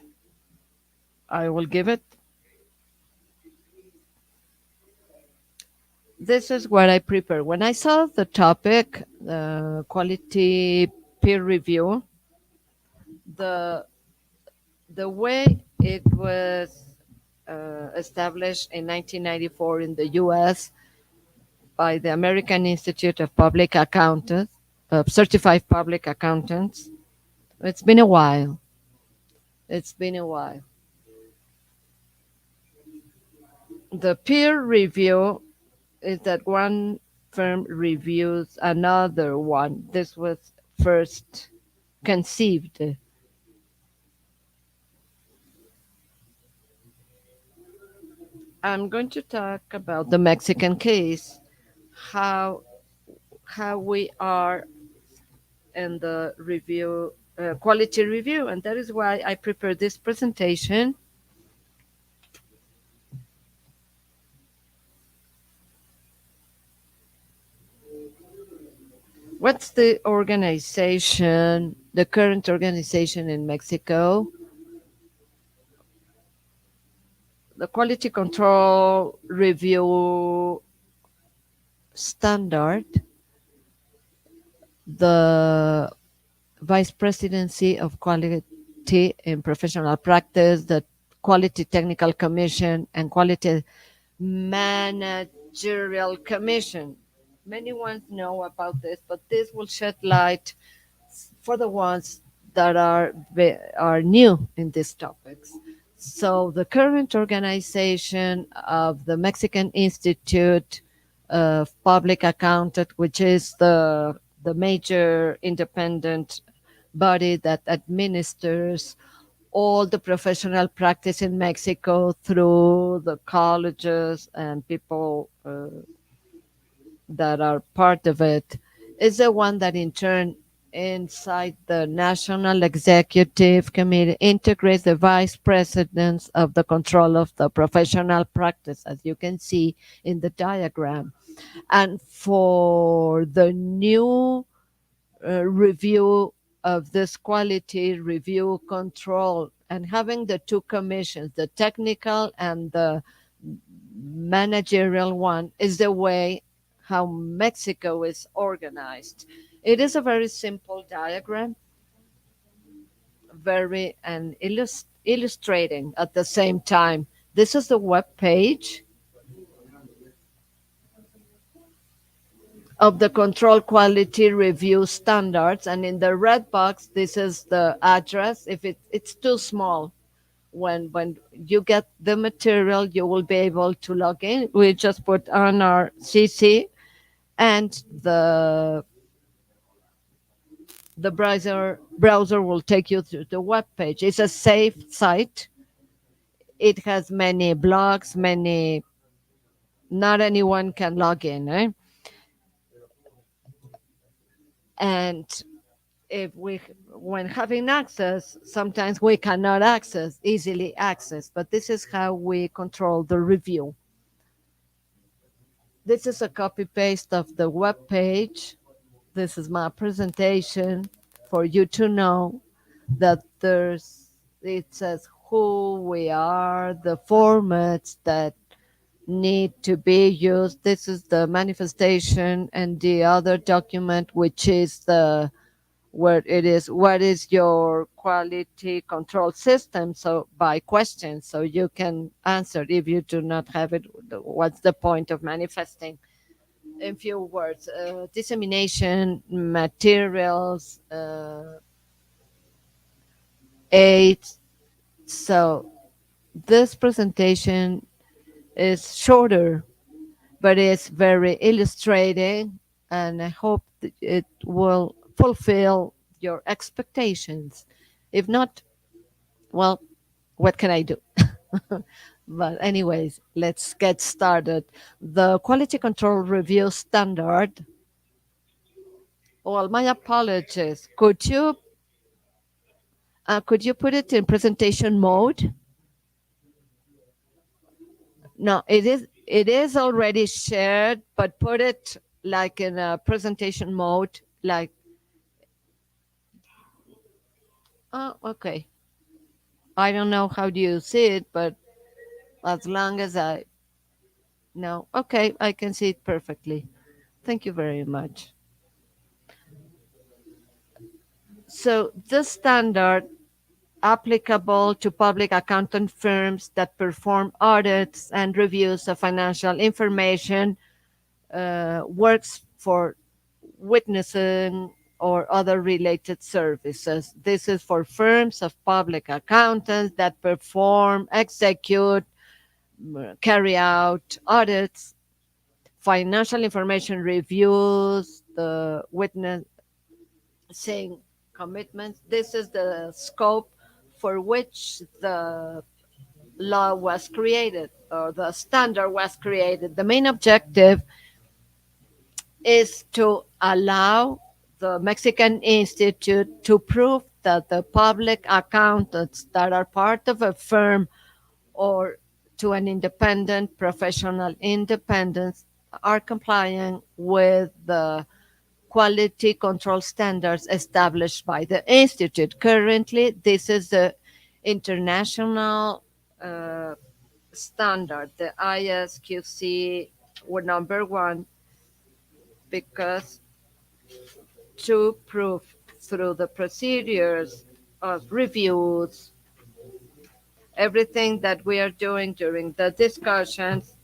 I will give it. This is what I prepared. When I saw the topic, quality peer review, the the way it was established in 1994 in the U.S. by the American Institute of Public Accountants, of Certified Public Accountants. It's been a while. It's been a while. The peer review is that one firm reviews another one. This was first conceived. I'm going to talk about the Mexican case, how we are in the review, quality review, and that is why I prepared this presentation. What's the organization, the current organization in Mexico? The quality control review standard, the Vice Presidency of Quality in Professional Practice, the Quality Technical Commission, and Quality Managerial Commission. Many ones know about this, but this will shed light for the ones that are new in these topics. So the current organization of the Mexican Institute of Public Accountant, which is the major independent body that administers all the professional practice in Mexico through the colleges and people that are part of it, is the one that in turn inside the National Executive Committee integrates the vice presidents of the control of the professional practice, as you can see in the diagram. And for the new review of this quality review control, and having the two commissions, the technical and the managerial one, is the way how Mexico is organized. It is a very simple diagram, very and illustrating at the same time. This is the web page of the control quality review standards, and in the red box this is the address. If it's too small, when you get the material you will be able to log in. We just put on our CC, and the browser will take you to the web page. It's a safe site. It has many blogs, many, not anyone can log in, eh? And if we, when having access, sometimes we cannot access easily access, but this is how we control the review. This is a copy paste of the web page. This is my presentation for you to know that it says who we are, the formats that need to be used. This is the manifestation, and the other document, which is the where it is what is your quality control system, so by questions, so you can answer. If you do not have it, what's the point of manifesting? In few words, dissemination materials, aids. So this presentation is shorter, but it's very illustrating, and I hope that it will fulfill your expectations. If not, well, what can I do? But anyways, let's get started. The quality control review standard. Well, my apologies. Could you put it in presentation mode? No, it is already shared, but put it like in a presentation mode, like, oh, okay. I don't know how do you see it, but as long as I know, okay, I can see it perfectly. Thank you very much. So this standard applicable to public accounting firms that perform audits and reviews of financial information, works for witnessing or other related services. This is for firms of public accountants that perform, execute, carry out audits, financial information reviews, the witnessing commitments. This is the scope for which the law was created, or the standard was created. The main objective is to allow the Mexican Institute to prove that the public accountants that are part of a firm or to an independent professional independence are complying with the quality control standards established by the Institute. Currently, this is the international uh, standard, the ISQC number one, because to prove through the procedures of reviews, everything that we are doing during the discussions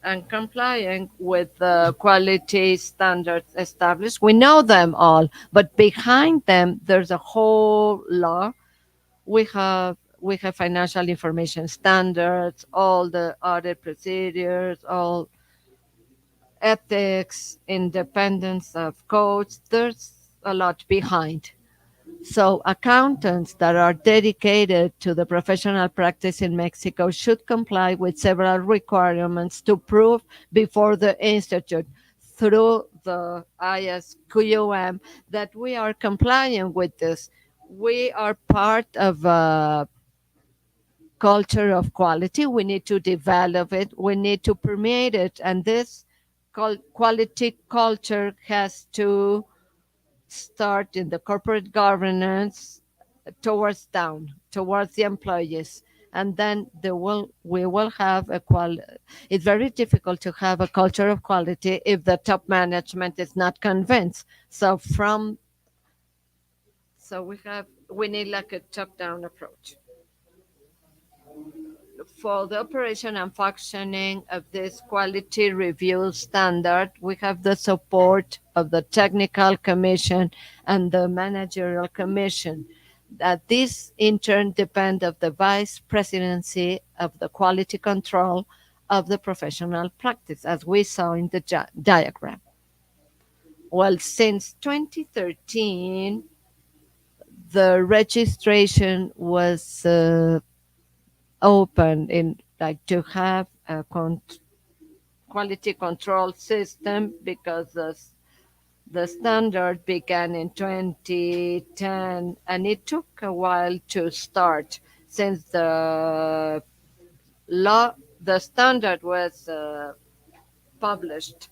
and complying with the quality standards established. We know them all, but behind them, there's a whole law. We have financial information standards, all the audit procedures, all ethics, independence of codes. There's a lot behind. So accountants that are dedicated to the professional practice in Mexico should comply with several requirements to prove before the institute through the ISQM that we are complying with this. We are part of a culture of quality. We need to develop it. We need to permeate it. And this quality culture has to start in the corporate governance towards down, towards the employees. And then we will have a it's very difficult to have a culture of quality if the top management is not convinced. So we have we need like a top-down approach. For the operation and functioning of this quality review standard, we have the support of the technical commission and the managerial commission. That this in turn depend of the vice presidency of the quality control of the professional practice, as we saw in the diagram. Well, since 2013, the registration was open in like to have a quality control system because the standard began in 2010 and it took a while to start since the standard was published.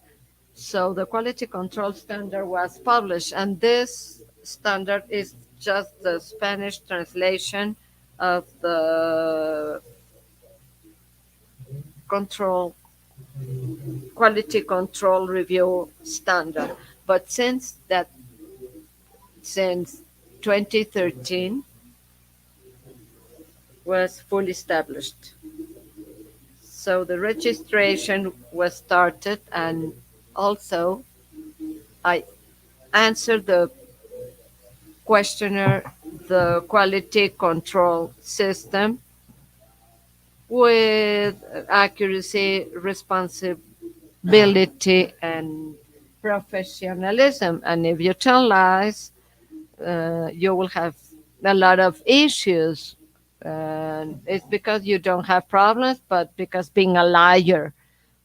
So the quality control standard was published, and this standard is just the Spanish translation of the control quality control review standard. But since 2013 was fully established. So the registration was started, and also I answered the questionnaire, the quality control system with accuracy, responsibility, and professionalism. And if you tell lies, you will have a lot of issues. And it's because you don't have problems, but because being a liar.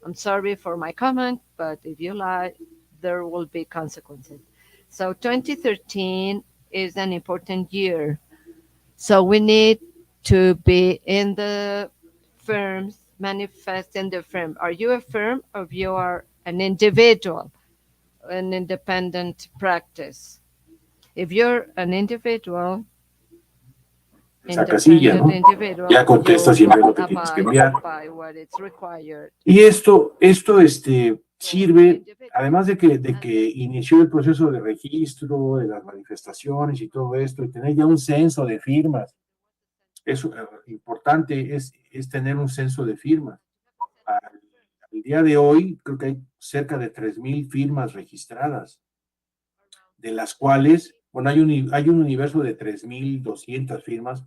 I'm sorry for my comment, but if you lie, there will be consequences. So 2013 is an important year. So we need to be in the firms, manifest in the firm. Are you a firm or you are an individual, an independent practice? If you're an individual, Esa casilla, ¿no? Ya contesta siempre lo que tienes que enviar. Y esto sirve, además de que inició el proceso de registro de las manifestaciones y todo esto, y tener ya un censo de firmas. Eso importante es tener un censo de firmas. Al día de hoy, creo que hay cerca de 3,000 firmas registradas, de las cuales, bueno, hay un universo de 3,200 firmas,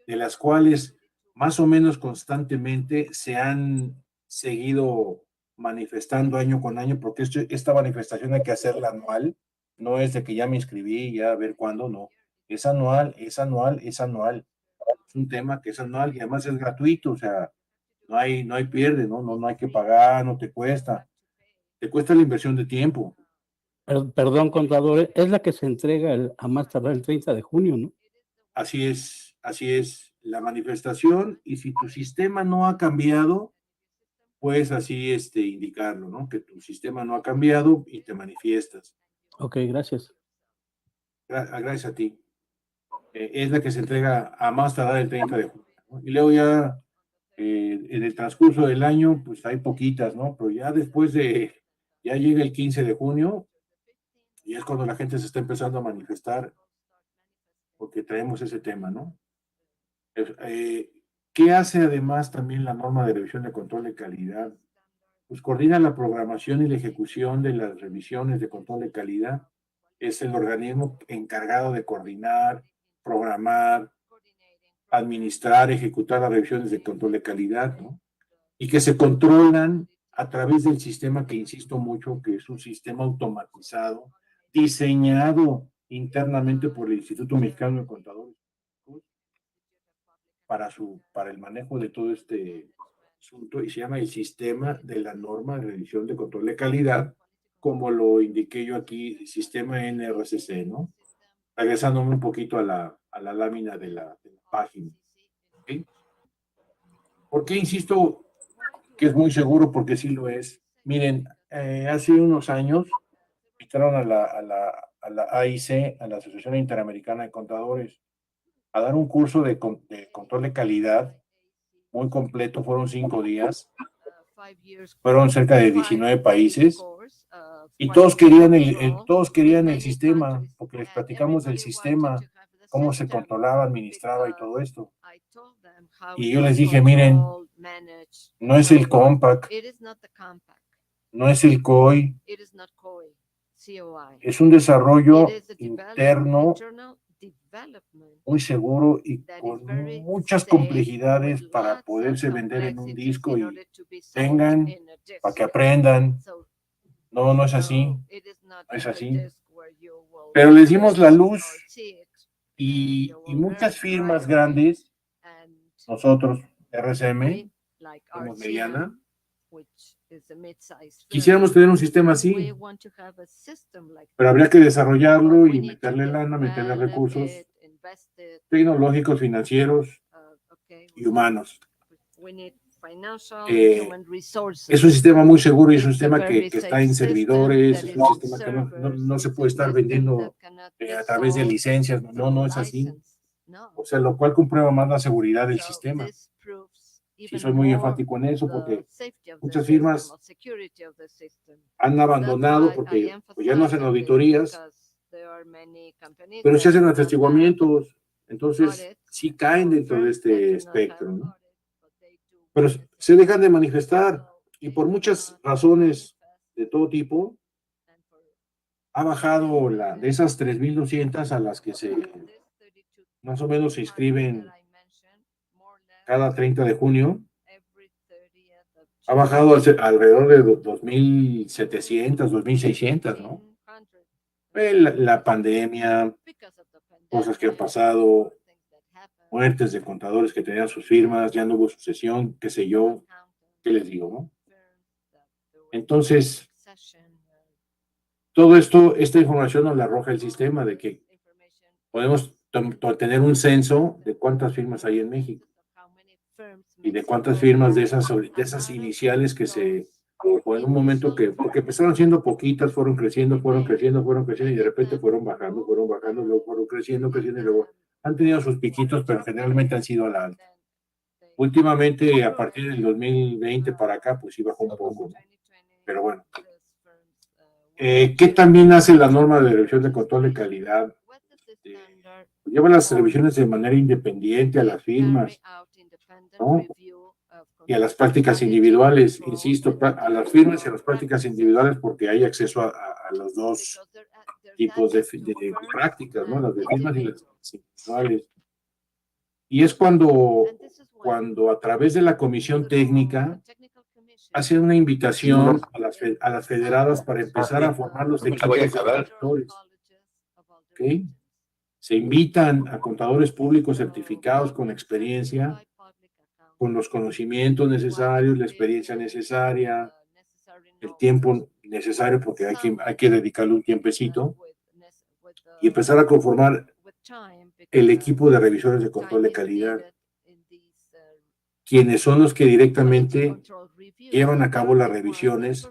de las cuales más o menos constantemente se han seguido manifestando año con año, porque esta manifestación hay que hacerla anual, no es de que ya me inscribí, ya a ver cuándo, no. Es anual, es anual, es anual. Es un tema que es anual y además es gratuito, o sea, no hay pierde, no hay que pagar, no te cuesta la inversión de tiempo. Perdón, contador, es la que se entrega a más tardar el 30 de junio, ¿no? Así es la manifestación, y si tu sistema no ha cambiado, puedes así indicarlo, ¿no? Que tu sistema no ha cambiado y te manifiestas. Ok, gracias. Gracias a ti. Es la que se entrega a más tardar el 30 de junio, ¿no? Y luego ya en el transcurso del año, pues hay poquitas, ¿no? Pero ya después ya llega el 15 de junio y es cuando la gente se está empezando a manifestar porque traemos ese tema, ¿no? ¿Qué hace además también la norma de revisión de control de calidad? Pues coordina la programación y la ejecución de las revisiones de control de calidad. Es el organismo encargado de coordinar, programar, administrar, ejecutar las revisiones de control de calidad, ¿no? Y que se controlan a través del sistema que insisto mucho, que es un sistema automatizado, diseñado internamente por el Instituto Mexicano de Contadores para el manejo de todo este asunto, y se llama el sistema de la norma de revisión de control de calidad, como lo indiqué yo aquí, el sistema NRCC, ¿no? Regresándome un poquito a la lámina de la página. ¿Okay? ¿Por qué insisto que es muy seguro? Porque sí lo es. Miren, hace unos años invitaron a la AIC, a la Asociación Interamericana de Contadores, a dar un curso de control de calidad muy completo. Fueron 5 días, fueron cerca de 19 países, y todos querían el sistema, porque les platicamos del sistema, cómo se controlaba, administraba y todo esto. Y yo les dije, miren, no es el compact, no es el COI, es un desarrollo interno muy seguro y con muchas complejidades para poderse vender en un disco y tengan, para que aprendan. No, no es así, no es así. Pero les dimos la luz y muchas firmas grandes, nosotros, RCM, somos mediana, quisiéramos tener un sistema así, pero habría que desarrollarlo y meterle lana, meterle recursos tecnológicos, financieros y humanos. Es un sistema muy seguro y es un sistema que está en servidores, es un sistema que no se puede estar vendiendo a través de licencias, no es así. O sea, lo cual comprueba más la seguridad del sistema. Sí, soy muy enfático en eso porque muchas firmas han abandonado porque pues, ya no hacen auditorías, pero sí hacen atestiguamientos, entonces sí caen dentro de este espectro, ¿no? Pero se dejan de manifestar y por muchas razones de todo tipo ha bajado de esas 3.200 a las que más o menos se inscriben cada 30 de junio, ha bajado alrededor de 2.700, 2.600, ¿no? La pandemia, cosas que han pasado, muertes de contadores que tenían sus firmas, ya no hubo sucesión, qué sé yo, qué les digo, ¿no? Entonces, todo esto, esta información nos la arroja el sistema de que podemos tener un censo de cuántas firmas hay en México y de cuántas firmas de esas iniciales que o en un momento porque empezaron siendo poquitas, fueron creciendo y de repente fueron bajando, luego fueron creciendo y luego han tenido sus piquitos, pero generalmente han sido a la alta. Últimamente, a partir del 2020 para acá, pues sí bajó un poco, ¿no? Pero bueno. ¿Qué también hace la norma de revisión de control de calidad? Lleva las revisiones de manera independiente a las firmas, ¿no? Y a las prácticas individuales, insisto, a las firmas y a las prácticas individuales porque hay acceso a los dos tipos de prácticas, ¿no? Las de firmas y las individuales. Y es cuando a través de la comisión técnica hace una invitación a las federadas para empezar a formar los equipos de contadores. ¿Okay? Se invitan a contadores públicos certificados con experiencia, con los conocimientos necesarios, la experiencia necesaria, el tiempo necesario, porque hay que dedicarle un tiempecito, y empezar a conformar el equipo de revisores de control de calidad, quienes son los que directamente llevan a cabo las revisiones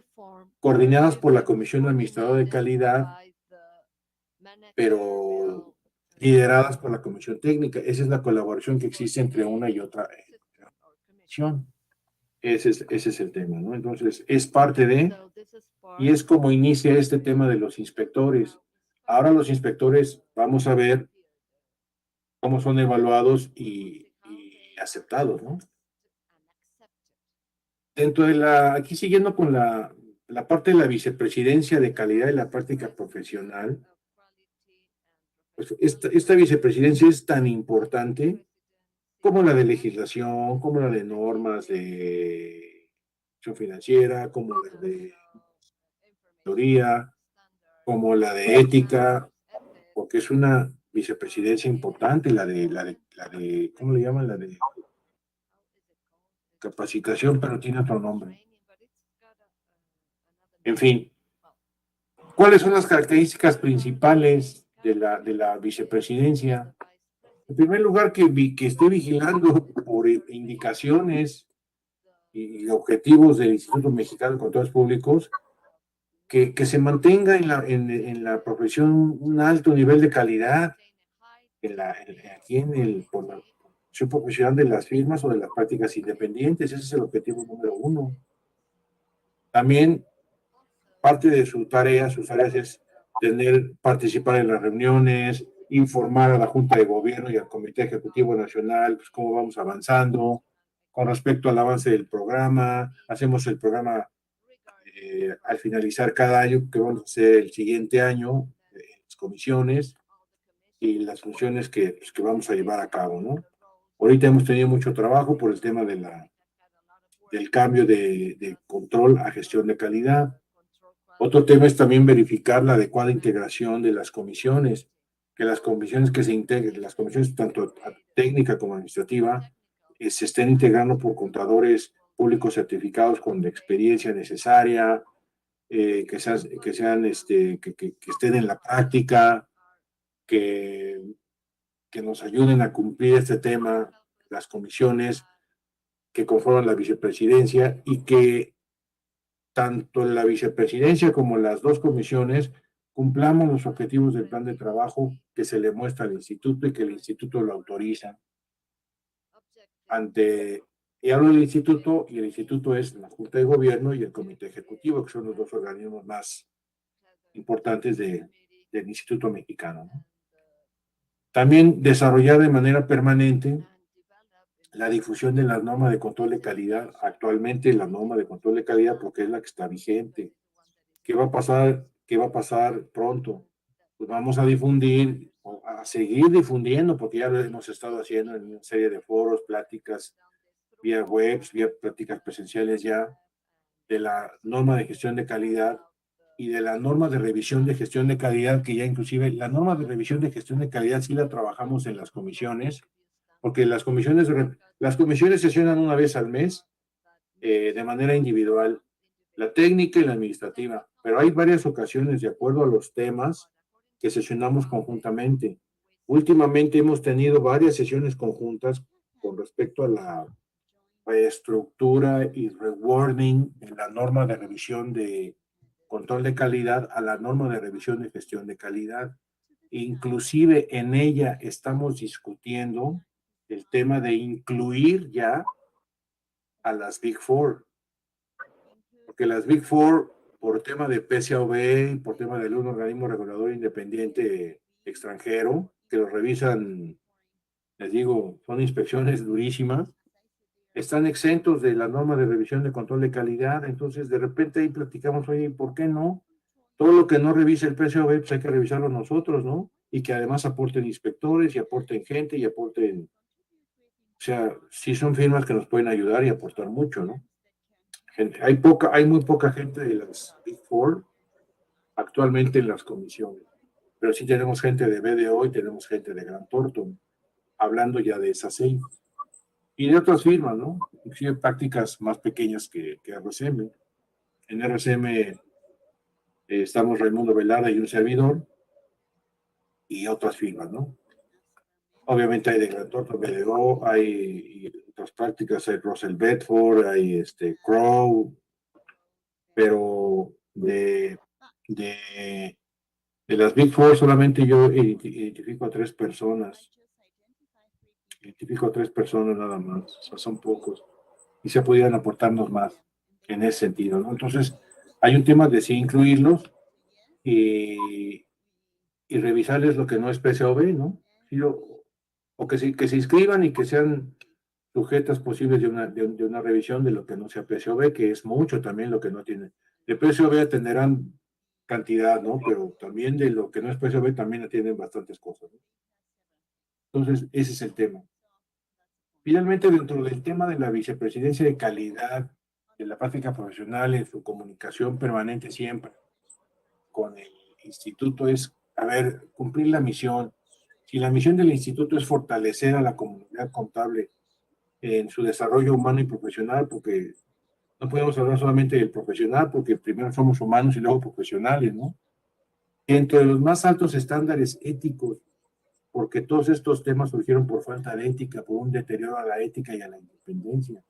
coordinadas por la Comisión Administradora de Calidad, pero lideradas por la Comisión Técnica. Esa es la colaboración que existe entre una y otra comisión. Ese es el tema, ¿no? Entonces, es parte de, y es como inicia este tema de los inspectores. Ahora los inspectores, vamos a ver cómo son evaluados y aceptados, ¿no? Dentro de aquí siguiendo con la parte de la vicepresidencia de calidad y la práctica profesional, pues esta vicepresidencia es tan importante como la de legislación, como la de normas de gestión financiera, como la de teoría, como la de ética, porque es una vicepresidencia importante, la de ¿cómo le llaman? La de capacitación, pero tiene otro nombre. En fin, ¿cuáles son las características principales de la vicepresidencia? En primer lugar, que esté vigilando por indicaciones y objetivos del Instituto Mexicano de Controles Públicos, que se mantenga en la profesión un alto nivel de calidad, aquí por la profesión profesional de las firmas o de las prácticas independientes. Ese es el objetivo número uno. También parte de su tarea, sus áreas es participar en las reuniones, informar a la Junta de Gobierno y al Comité Ejecutivo Nacional, pues cómo vamos avanzando con respecto al avance del programa. Hacemos el programa al finalizar cada año, que vamos a hacer el siguiente año, las comisiones y las funciones pues, que vamos a llevar a cabo, ¿no? Ahorita hemos tenido mucho trabajo por el tema del cambio de control a gestión de calidad. Otro tema es también verificar la adecuada integración de las comisiones, que las comisiones que se integren, las comisiones tanto técnica como administrativa, se estén integrando por contadores públicos certificados con la experiencia necesaria, que estén en la práctica, que nos ayuden a cumplir este tema, las comisiones que conforman la vicepresidencia y que tanto la vicepresidencia como las dos comisiones cumplamos los objetivos del plan de trabajo que se le muestra al instituto y que el instituto lo autoriza. Y hablo del instituto, y el instituto es la Junta de Gobierno y el Comité Ejecutivo, que son los dos organismos más importantes del Instituto Mexicano, ¿no? También desarrollar de manera permanente la difusión de la norma de control de calidad. Actualmente la norma de control de calidad, porque es la que está vigente. ¿Qué va a pasar? ¿Qué va a pasar pronto? Pues vamos a difundir, a seguir difundiendo, porque ya lo hemos estado haciendo en una serie de foros, pláticas, vía webs, vía pláticas presenciales ya, de la norma de gestión de calidad y de la norma de revisión de gestión de calidad, que ya inclusive la norma de revisión de gestión de calidad sí la trabajamos en las comisiones, porque las comisiones sesionan una vez al mes de manera individual, la técnica y la administrativa, pero hay varias ocasiones de acuerdo a los temas que sesionamos conjuntamente. Últimamente hemos tenido varias sesiones conjuntas con respecto a la reestructura y rewording de la norma de revisión de control de calidad a la norma de revisión de gestión de calidad. Inclusive en ella estamos discutiendo el tema de incluir ya a las Big Four, porque las Big Four, por tema de PCAOB, por tema de un organismo regulador independiente extranjero, que lo revisan, les digo, son inspecciones durísimas, están exentos de la norma de revisión de control de calidad. Entonces de repente ahí platicamos, oye, ¿por qué no? Todo lo que no revise el PCAOB, pues hay que revisarlo nosotros, ¿no? Y que además aporten inspectores y aporten gente y aporten, o sea, sí son firmas que nos pueden ayudar y aportar mucho, ¿no? Hay muy poca gente de las Big Four actualmente en las comisiones, pero sí tenemos gente de BDO y tenemos gente de Grant Thornton, hablando ya de esas 6. Y de otras firmas, ¿no? Inclusive prácticas más pequeñas que RCM. En RCM estamos Raimundo Velada y un servidor, y otras firmas, ¿no? Obviamente hay de Grant Thornton, BDO, hay otras prácticas, hay Russell Bedford, hay Crow, pero de las Big Four solamente yo identifico a 3 personas. Identifico a 3 personas nada más, o sea, son pocos. Y se pudieran aportarnos más en ese sentido, ¿no? Entonces, hay un tema de sí incluirlos y revisarles lo que no es PCAOB, ¿no? Sí, o que se inscriban y que sean sujetas posibles de una revisión de lo que no sea PCAOB, que es mucho también lo que no tiene. De PCAOB atenderán cantidad, ¿no? Pero también de lo que no es PCAOB también atienden bastantes cosas, ¿no? Entonces, ese es el tema. Finalmente, dentro del tema de la vicepresidencia de calidad, de la práctica profesional, en su comunicación permanente siempre con el instituto es, a ver, cumplir la misión. Si la misión del instituto es fortalecer a la comunidad contable en su desarrollo humano y profesional, porque no podemos hablar solamente del profesional, porque primero somos humanos y luego profesionales, ¿no? Dentro de los más altos estándares éticos, porque todos estos temas surgieron por falta de ética, por un deterioro a la ética y a la independencia.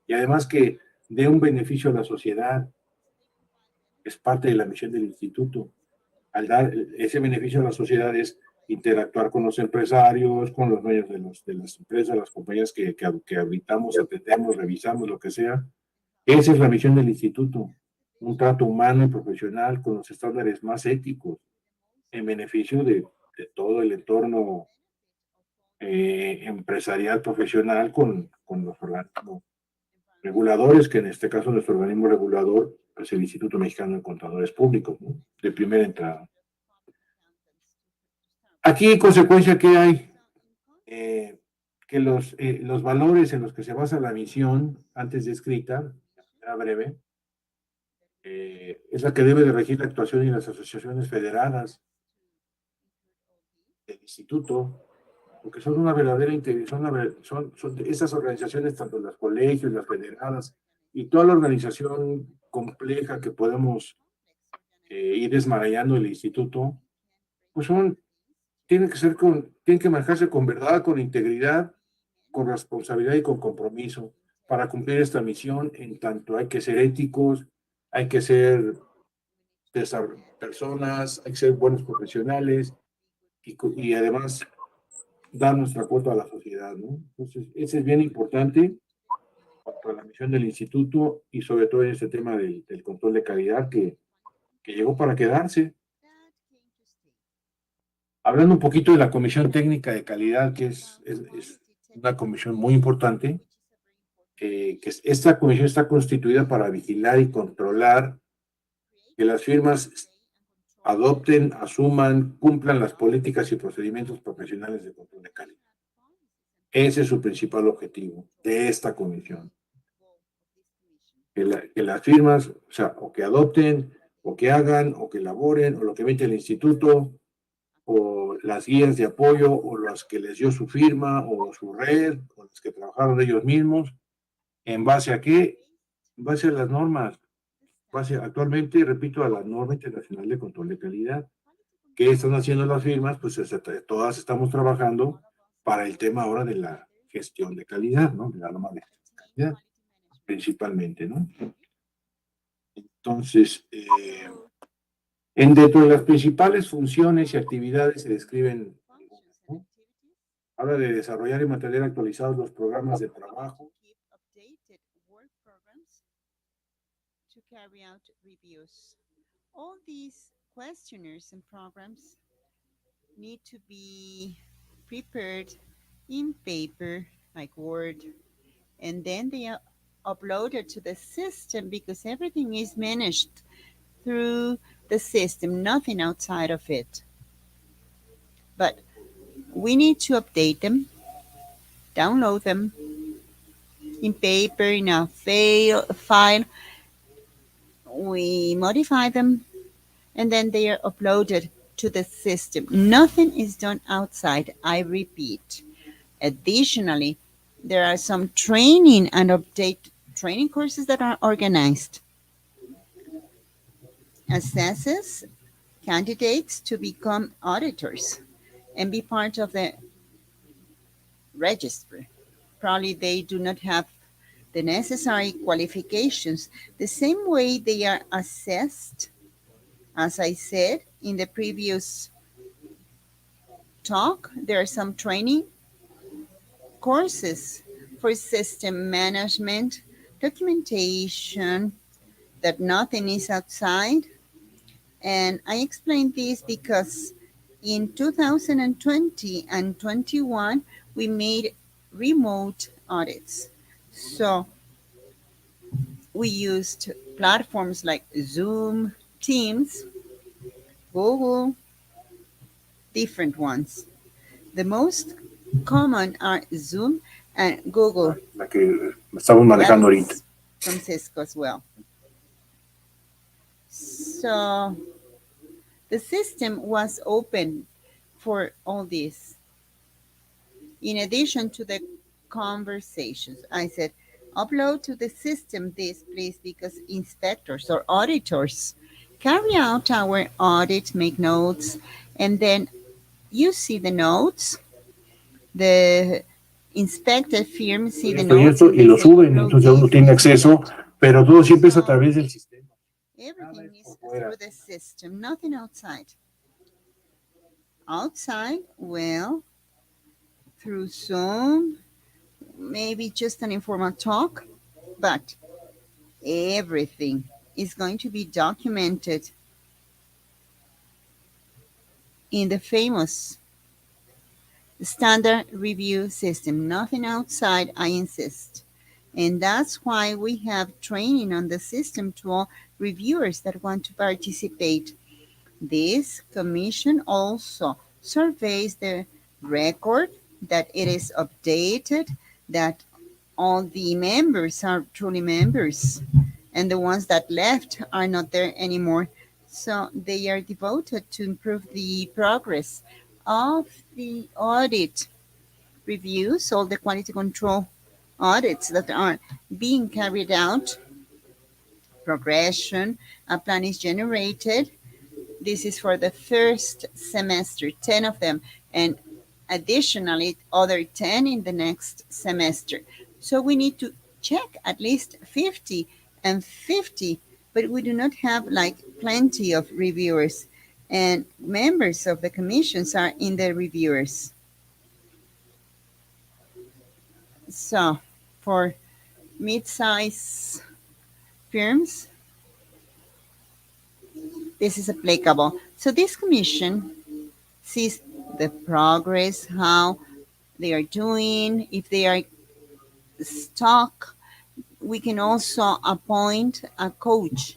Y además que dé un beneficio a la sociedad, es parte de la misión del instituto. Al dar ese beneficio a la sociedad es interactuar con los empresarios, con los dueños de las empresas, las compañías que habitamos, atendemos, revisamos, lo que sea. Esa es la misión del instituto, un trato humano y profesional con los estándares más éticos en beneficio de todo el entorno empresarial, profesional, con los organismos reguladores, que en este caso nuestro organismo regulador es el Instituto Mexicano de Contadores Públicos, ¿no? De primera entrada. Aquí, en consecuencia, ¿qué hay? Que los valores en los que se basa la misión antes descrita, de manera breve, es la que debe de regir la actuación y las asociaciones federadas del instituto, porque son una verdadera son esas organizaciones, tanto los colegios, las federadas y toda la organización compleja que podemos ir desmarayando el instituto, pues tienen que manejarse con verdad, con integridad, con responsabilidad y con compromiso para cumplir esta misión. En tanto hay que ser éticos, hay que ser personas, hay que ser buenos profesionales y además dar nuestro aporte a la sociedad, ¿no? Entonces, ese es bien importante para la misión del instituto y sobre todo en este tema del control de calidad que llegó para quedarse. Hablando un poquito de la Comisión Técnica de Calidad, que es una comisión muy importante, esta comisión está constituida para vigilar y controlar que las firmas adopten, asuman, cumplan las políticas y procedimientos profesionales de control de calidad. Ese es su principal objetivo de esta comisión. Que las firmas, o sea, o que adopten, o que hagan, o que elaboren, o lo que emite el instituto, o las guías de apoyo, o las que les dio su firma, o su red, o las que trabajaron ellos mismos, ¿en base a qué? En base a las normas, actualmente, repito, a la norma internacional de control de calidad. ¿Qué están haciendo las firmas? Pues todas estamos trabajando para el tema ahora de la gestión de calidad, ¿no? De la norma de gestión de calidad, principalmente, ¿no? Entonces, dentro de las principales funciones y actividades se describen, ¿no? Habla de desarrollar y mantener actualizados los programas de trabajo. All these questionnaires and programs need to be prepared in paper, like Word, and then they are uploaded to the system because everything is managed through the system, nothing outside of it. But we need to update them, download them in paper, in a file. We modify them, and then they are uploaded to the system. Nothing is done outside, I repeat. Additionally, there are some training and update training courses that are organized. Assesses candidates to become auditors and be part of the register. Probably they do not have the necessary qualifications. The same way they are assessed, as I said in the previous talk, there are some training courses for system management, documentation, that nothing is outside. And I explain this because in 2020 and 21, we made remote audits. So we used platforms like Zoom, Teams, Google, different ones. The most common are Zoom and Google. La que estamos manejando ahorita. From Cisco as well. So the system was open for all this. In addition to the conversations, I said, upload to the system this, please, because inspectors or auditors carry out our audit, make notes, and then you see the notes. The inspected firm see the notes. Y lo suben, entonces uno tiene acceso, pero todo siempre es a través del sistema. Everything is through the system, nothing outside. Outside, well, through Zoom, maybe just an informal talk, but everything is going to be documented. in the famous standard review system. Nothing outside, I insist. And that's why we have training on the system to all reviewers that want to participate. This commission also surveys the record, that it is updated, that all the members are truly members, and the ones that left are not there anymore. So they are devoted to improve the progress of the audit reviews, all the quality control audits that are being carried out. Progression, a plan is generated. This is for the first semester, 10 of them, and additionally, other 10 in the next semester. So we need to check at least 50 and 50, but we do not have like plenty of reviewers, and members of the commissions are in the reviewers. So for mid-size firms, this is applicable. So this commission sees the progress, how they are doing, if they are stuck. We can also appoint a coach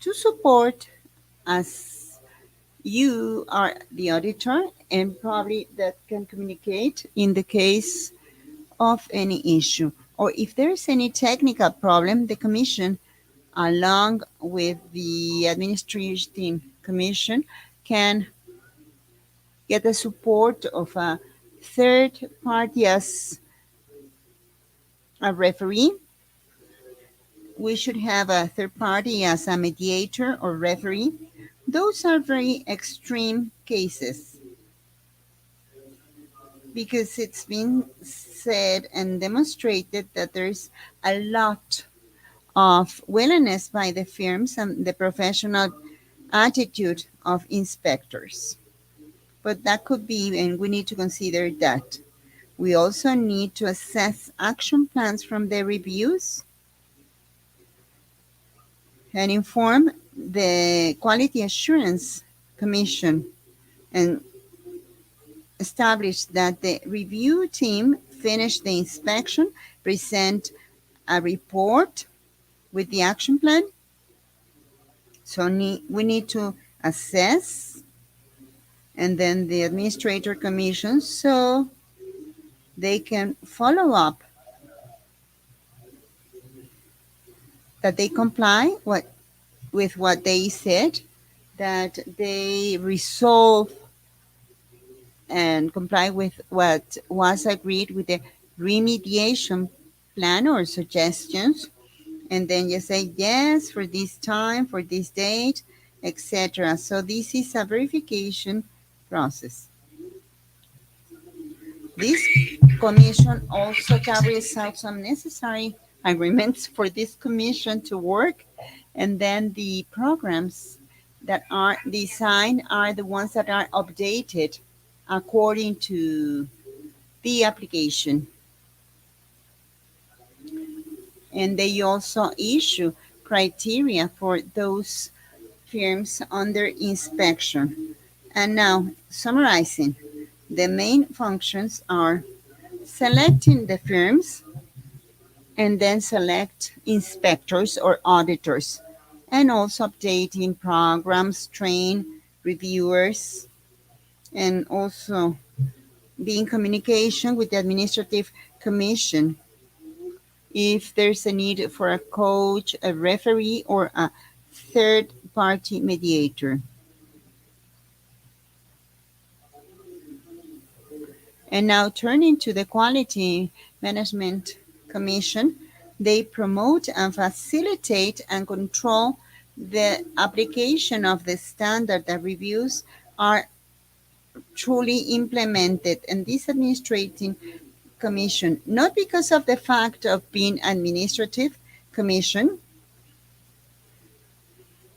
to support, as you are the auditor, and probably that can communicate in the case of any issue. Or if there's any technical problem, the commission, along with the administrative commission, can get the support of a third party as a referee. We should have a third party as a mediator or referee. Those are very extreme cases, because it's been said and demonstrated that there's a lot of willingness by the firms and the professional attitude of inspectors. But that could be, and we need to consider that. We also need to assess action plans from the reviews and inform the Quality Assurance Commission and establish that the review team finish the inspection, present a report with the action plan. So we need to assess, and then the administrator commission, so they can follow up that they comply with what they said, that they resolve and comply with what was agreed with the remediation plan or suggestions, and then you say yes for this time, for this date, etc. So this is a verification process. This commission also carries out some necessary agreements for this commission to work, and then the programs that are designed are the ones that are updated according to the application. And they also issue criteria for those firms under inspection. And now, summarizing, the main functions are selecting the firms, and then select inspectors or auditors, and also updating programs, train reviewers, and also be in communication with the administrative commission if there's a need for a coach, a referee, or a third party mediator. And now turning to the Quality Management Commission, they promote and facilitate and control the application of the standard that reviews are truly implemented. And this administrating commission, not because of the fact of being administrative commission,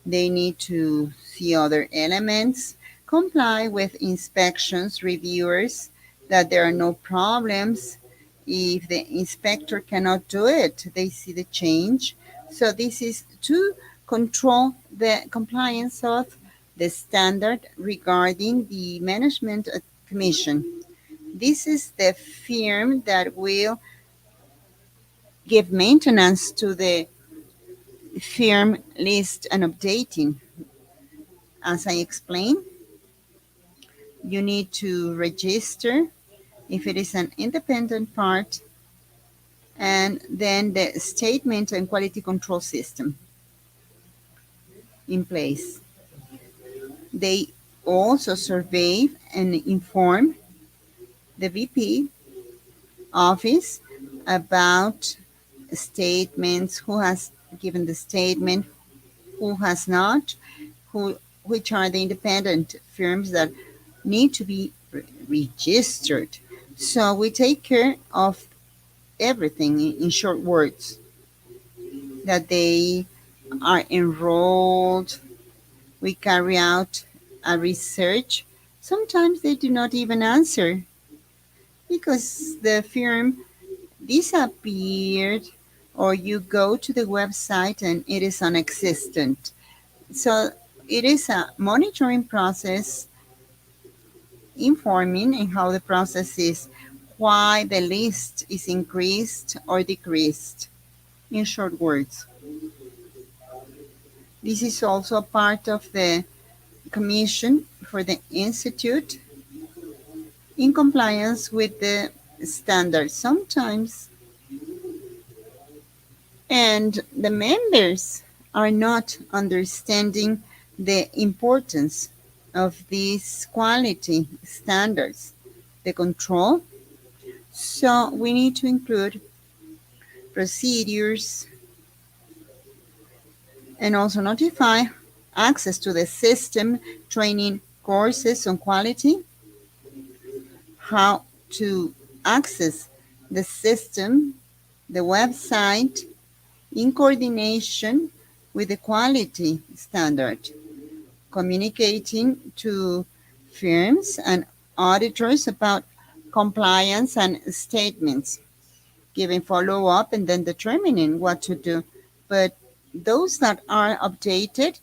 they need to see other elements, comply with inspections, reviewers, that there are no problems. If the inspector cannot do it, they see the change. So this is to control the compliance of the standard regarding the management commission. This is the firm that will give maintenance to the firm list and updating. As I explained, you need to register if it is an independent part, and then the statement and quality control system in place. They also survey and inform the VP office about statements, who has given the statement, who has not, which are the independent firms that need to be registered. So we take care of everything in short words, that they are enrolled. We carry out a research. Sometimes they do not even answer because the firm disappeared, or you go to the website and it is non-existent. So it is a monitoring process, informing in how the process is, why the list is increased or decreased. In short words, this is also a part of the commission for the institute in compliance with the standards sometimes, and the members are not understanding the importance of these quality standards, the control. So we need to include procedures and also notify access to the system, training courses on quality, how to access the system, the website, in coordination with the quality standard, communicating to firms and auditors about compliance and statements, giving follow-up and then determining what to do. But those that are updated,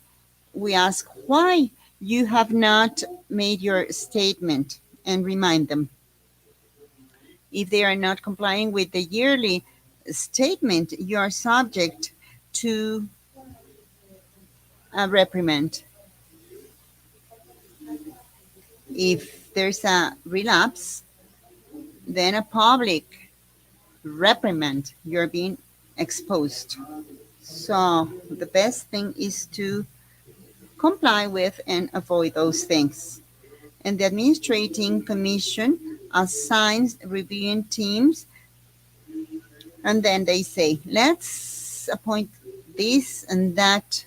we ask why you have not made your statement and remind them. If they are not complying with the yearly statement, you are subject to a reprimand. If there's a relapse, then a public reprimand, you're being exposed. So the best thing is to comply with and avoid those things. And the administrating commission assigns reviewing teams, and then they say, let's appoint this and that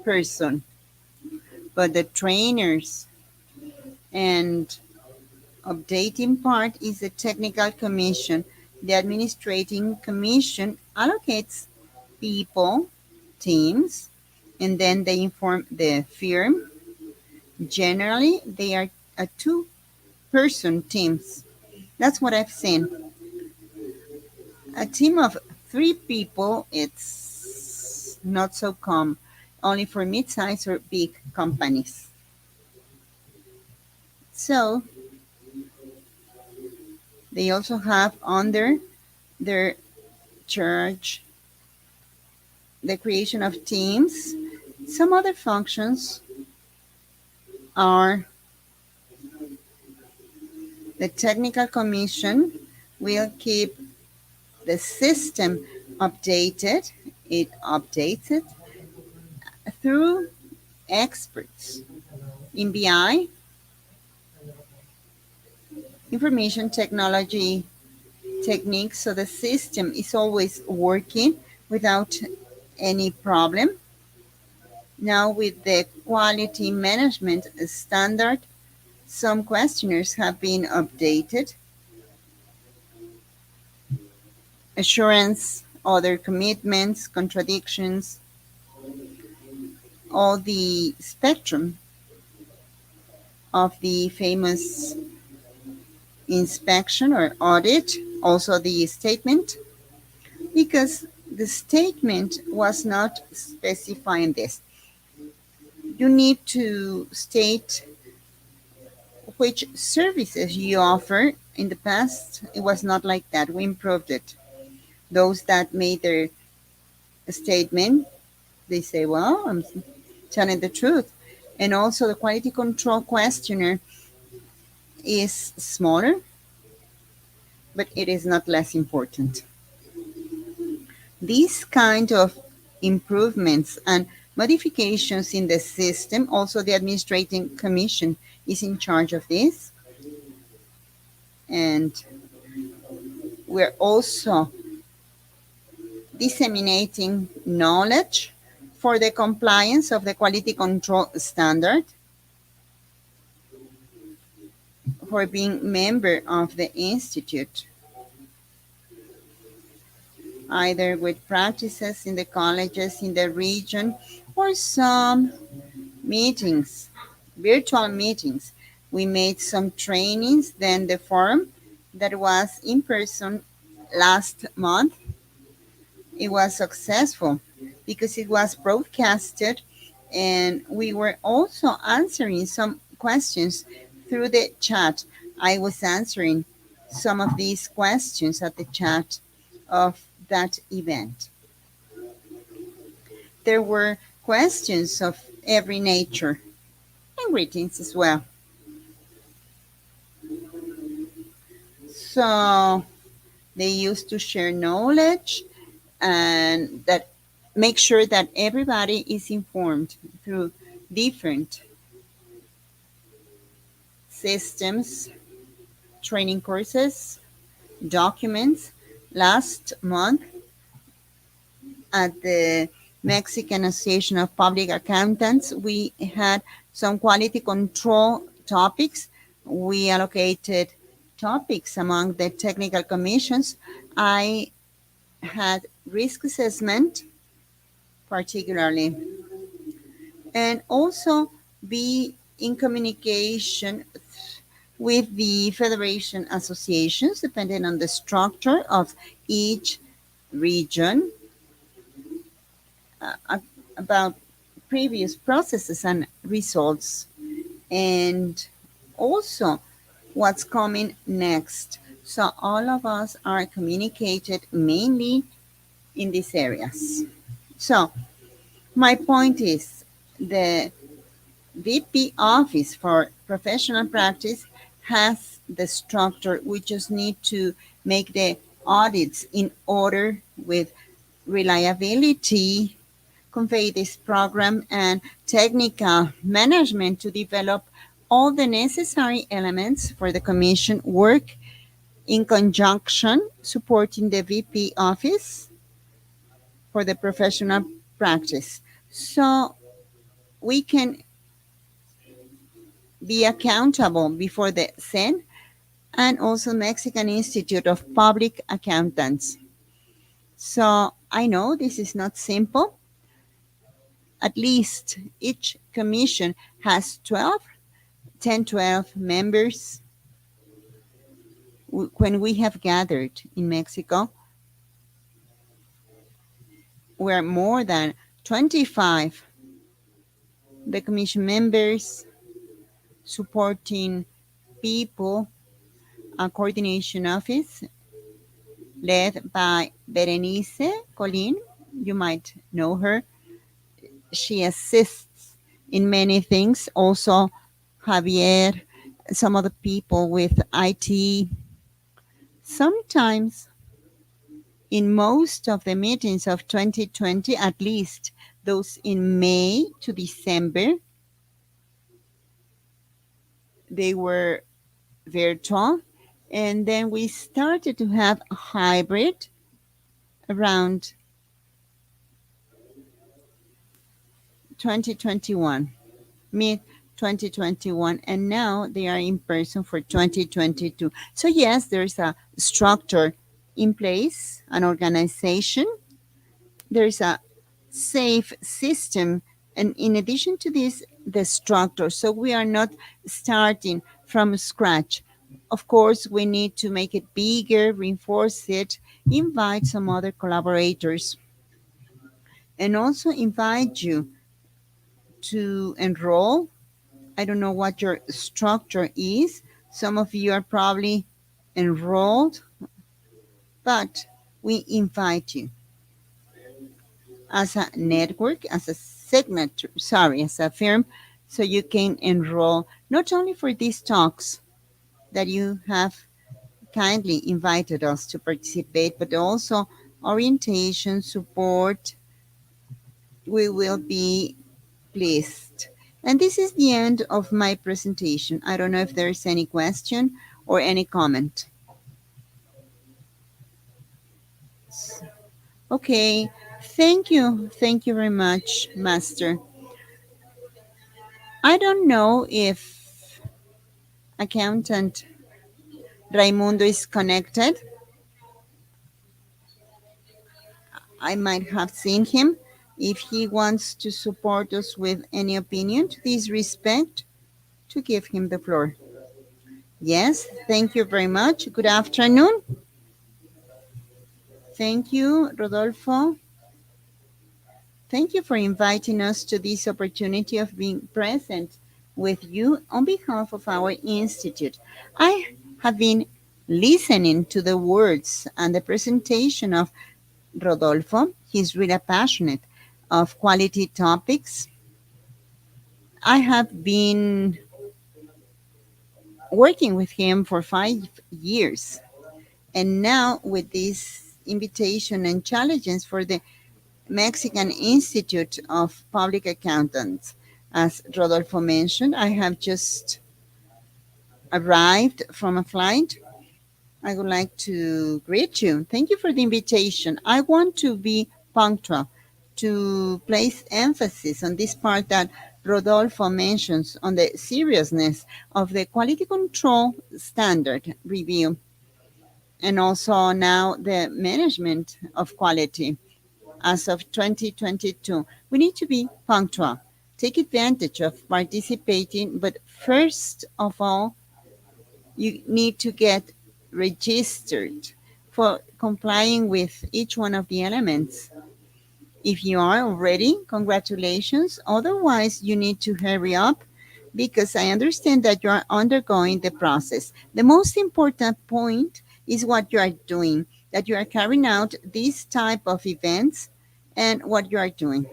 person. But the trainers and updating part is the technical commission. The administrating commission allocates people, teams, and then they inform the firm. Generally, they are a two-person teams. That's what I've seen. A team of 3 people, it's not so common, only for mid-size or big companies. So they also have under their charge the creation of teams. Some other functions are the technical commission will keep the system updated. It updates it through experts in BI, information technology techniques, so the system is always working without any problem. Now with the quality management standard, some questionnaires have been updated. Assurance, other commitments, contradictions, all the spectrum of the famous inspection or audit, also the statement, because the statement was not specifying this. You need to state which services you offer. In the past, it was not like that. We improved it. Those that made their statement, they say, well, I'm telling the truth. And also, the quality control questionnaire is smaller, but it is not less important. These kind of improvements and modifications in the system, also the administrating commission is in charge of this. And we're also disseminating knowledge for the compliance of the quality control standard, for being member of the institute, either with practices in the colleges in the region or some meetings, virtual meetings. We made some trainings, then the forum that was in person last month, it was successful because it was broadcasted and we were also answering some questions through the chat. I was answering some of these questions at the chat of that event. There were questions of every nature and greetings as well. So they used to share knowledge and that make sure that everybody is informed through different systems, training courses, documents. Last month at the Mexican Association of Public Accountants, we had some quality control topics. We allocated topics among the technical commissions. I had risk assessment, particularly, and also be in communication with the federation associations, depending on the structure of each region, about previous processes and results, and also what's coming next. So all of us are communicated mainly in these areas. So my point is the VP office for professional practice has the structure. We just need to make the audits in order with reliability, convey this program and technical management to develop all the necessary elements for the commission work in conjunction, supporting the VP office for the professional practice. So we can be accountable before the CEN and also Mexican Institute of Public Accountants. So I know this is not simple. At least each commission has 12 members. When we have gathered in Mexico, we're more than 25 the commission members supporting people, a coordination office led by Berenice Colin. You might know her. She assists in many things. Also, Javier, some of the people with IT. Sometimes, in most of the meetings of 2020, at least those in May to December, they were virtual. And then we started to have a hybrid around 2021, mid 2021, and now they are in person for 2022. So yes, there's a structure in place, an organization. There's a safe system, and in addition to this, the structure. So we are not starting from scratch. Of course, we need to make it bigger, reinforce it, invite some other collaborators, and also invite you to enroll. I don't know what your structure is. Some of you are probably enrolled, but we invite you as a network, as a signature, sorry, as a firm, so you can enroll not only for these talks that you have kindly invited us to participate, but also orientation, support. We will be pleased. And this is the end of my presentation. I don't know if there's any question or any comment. Okay, thank you. Thank you very much, Master. I don't know if accountant Raimundo is connected. I might have seen him. If he wants to support us with any opinion to this respect, to give him the floor. Yes, thank you very much. Good afternoon. Thank you, Rodolfo. Thank you for inviting us to this opportunity of being present with you on behalf of our institute. I have been listening to the words and the presentation of Rodolfo. He's really passionate of quality topics. I have been working with him for 5 years. And now with this invitation and challenges for the Mexican Institute of Public Accountants, as Rodolfo mentioned, I have just arrived from a flight. I would like to greet you. Thank you for the invitation. I want to be punctual, to place emphasis on this part that Rodolfo mentions on the seriousness of the quality control standard review, and also now the management of quality as of 2022. We need to be punctual, take advantage of participating, but first of all, you need to get registered for complying with each one of the elements. If you are already, congratulations. Otherwise, you need to hurry up because I understand that you are undergoing the process. The most important point is what you are doing, that you are carrying out this type of events and what you are doing.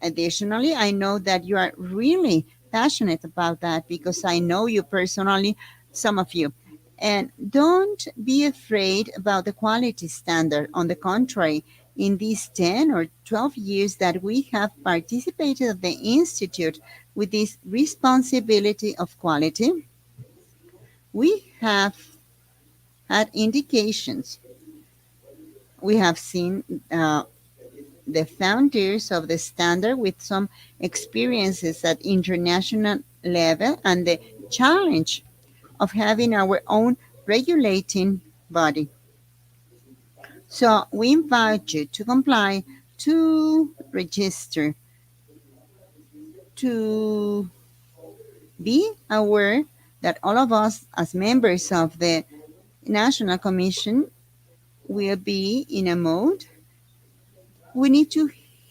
Additionally, I know that you are really passionate about that because I know you personally, some of you. And don't be afraid about the quality standard. On the contrary, in these 10 or 12 years that we have participated at the Institute with this responsibility of quality, we have had indications. We have seen the founders of the standard with some experiences at international level and the challenge of having our own regulating body. So we invite you to comply, to register, to be aware that all of us as members of the National Commission will be in a mode. We need to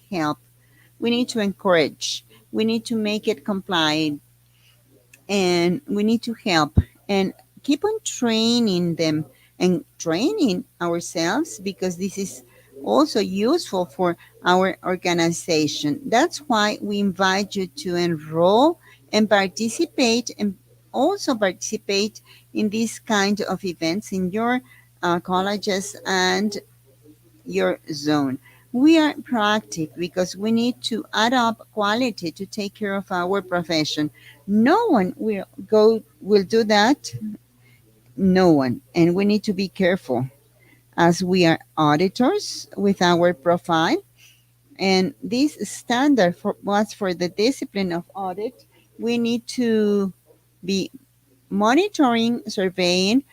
help. We need to encourage. We need to make it compliant. And we need to help and keep on training them and training ourselves because this is also useful for our organization. That's why we invite you to enroll and participate, and also participate in this kind of events in your colleges and your zone. We are proactive because we need to add up quality to take care of our profession. No one will do that. No one. And we need to be careful as we are auditors with our profile. And this standard was for the discipline of audit. We need to be monitoring, surveying.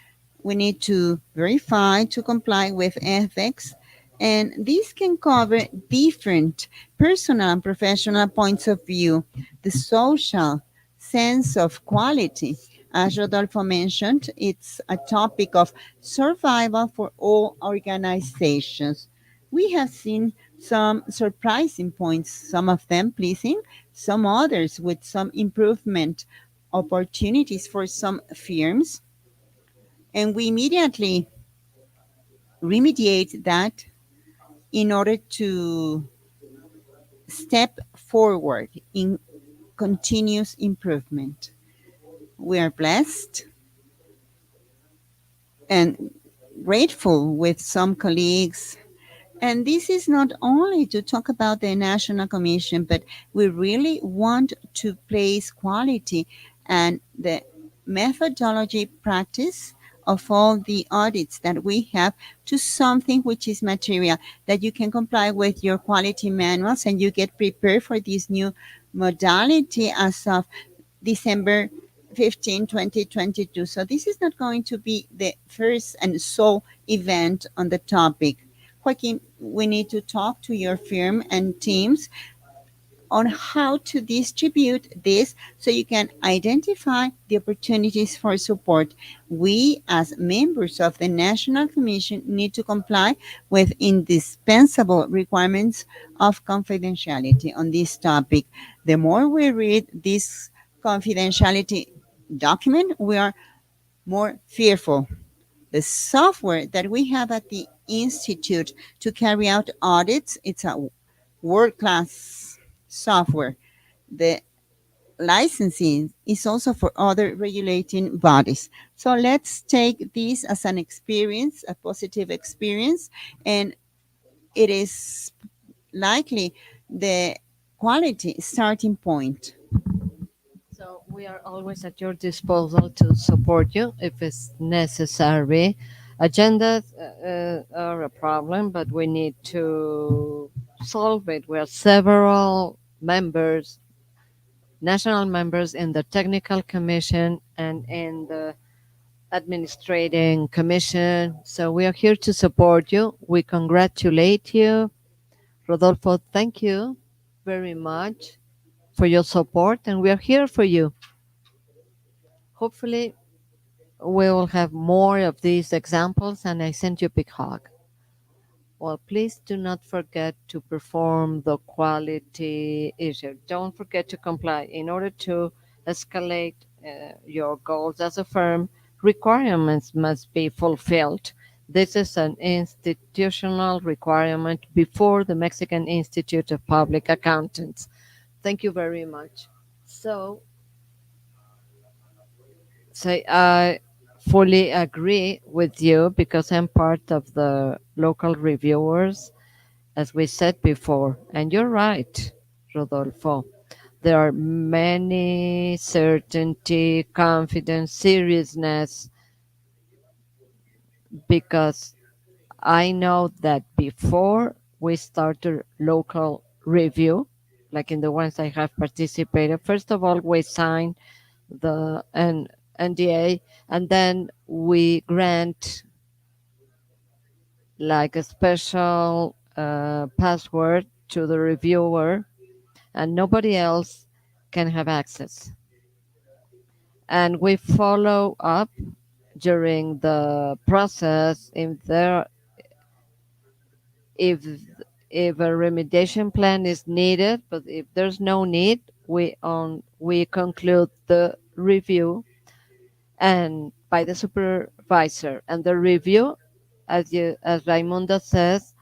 We need to verify to comply with ethics. And this can cover different personal and professional points of view, the social sense of quality. As Rodolfo mentioned, it's a topic of survival for all organizations. We have seen some surprising points, some of them pleasing, some others with some improvement opportunities for some firms. And we immediately remediate that in order to step forward in continuous improvement. We are blessed and grateful with some colleagues. And this is not only to talk about the National Commission, but we really want to place quality and the methodology practice of all the audits that we have to something which is material, that you can comply with your quality manuals and you get prepared for this new modality as of December 15, 2022. So this is not going to be the first and sole event on the topic. Joaquin, we need to talk to your firm and teams on how to distribute this so you can identify the opportunities for support. We, as members of the National Commission, need to comply with indispensable requirements of confidentiality on this topic. The more we read this confidentiality document, we are more fearful. The software that we have at the Institute to carry out audits, it's a world-class software. The licensing is also for other regulating bodies. So let's take this as an experience, a positive experience, and it is likely the quality starting point. So we are always at your disposal to support you if it's necessary. Agendas are a problem, but we need to solve it. We are several members, national members in the technical commission and in the administrating commission. So we are here to support you. We congratulate you. Rodolfo, thank you very much for your support, and we are here for you. Hopefully, we will have more of these examples, and I send you a big hug. Well, please do not forget to perform the quality issue. Don't forget to comply. In order to escalate your goals as a firm, requirements must be fulfilled. This is an institutional requirement before the Mexican Institute of Public Accountants. Thank you very much. So, I fully agree with you because I'm part of the local reviewers, as we said before. And you're right, Rodolfo. There are many certainty, confidence, seriousness, because I know that before we start a local review, like in the ones I have participated, first of all, we sign the NDA, and then we grant like a special password to the reviewer, and nobody else can have access. And we follow up during the process if if a remediation plan is needed, but if there's no need, we conclude the review and by the supervisor. And the review, as Raimundo says,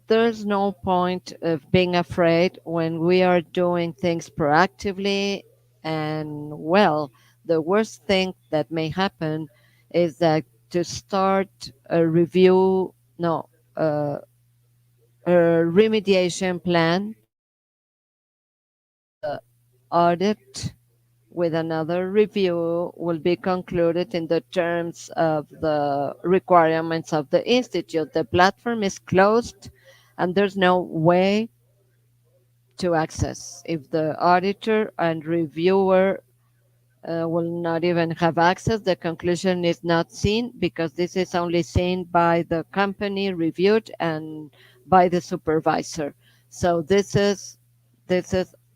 there's no point of being afraid when we are doing things proactively and well. The worst thing that may happen is that to start a review, no, a remediation plan, the audit with another review will be concluded in the terms of the requirements of the institute. The platform is closed and there's no way to access. If the auditor and reviewer will not even have access, the conclusion is not seen because this is only seen by the company reviewed and by the supervisor. So this is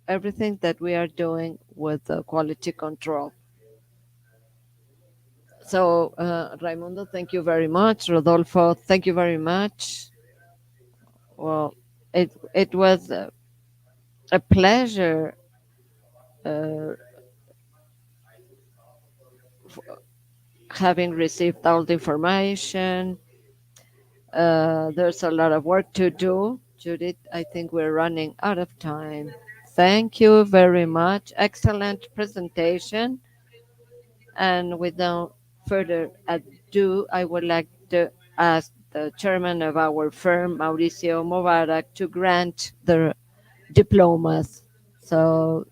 everything that we are doing with the quality control. So, Raimundo, thank you very much. Rodolfo, thank you very much. Well, it was a pleasure uh, having received all the information. There's a lot of work to do. Judith, I think we're running out of time. Thank you very much. Excellent presentation. And without further ado, I would like to ask the chairman of our firm, Mauricio Mubarak, to grant the diplomas. So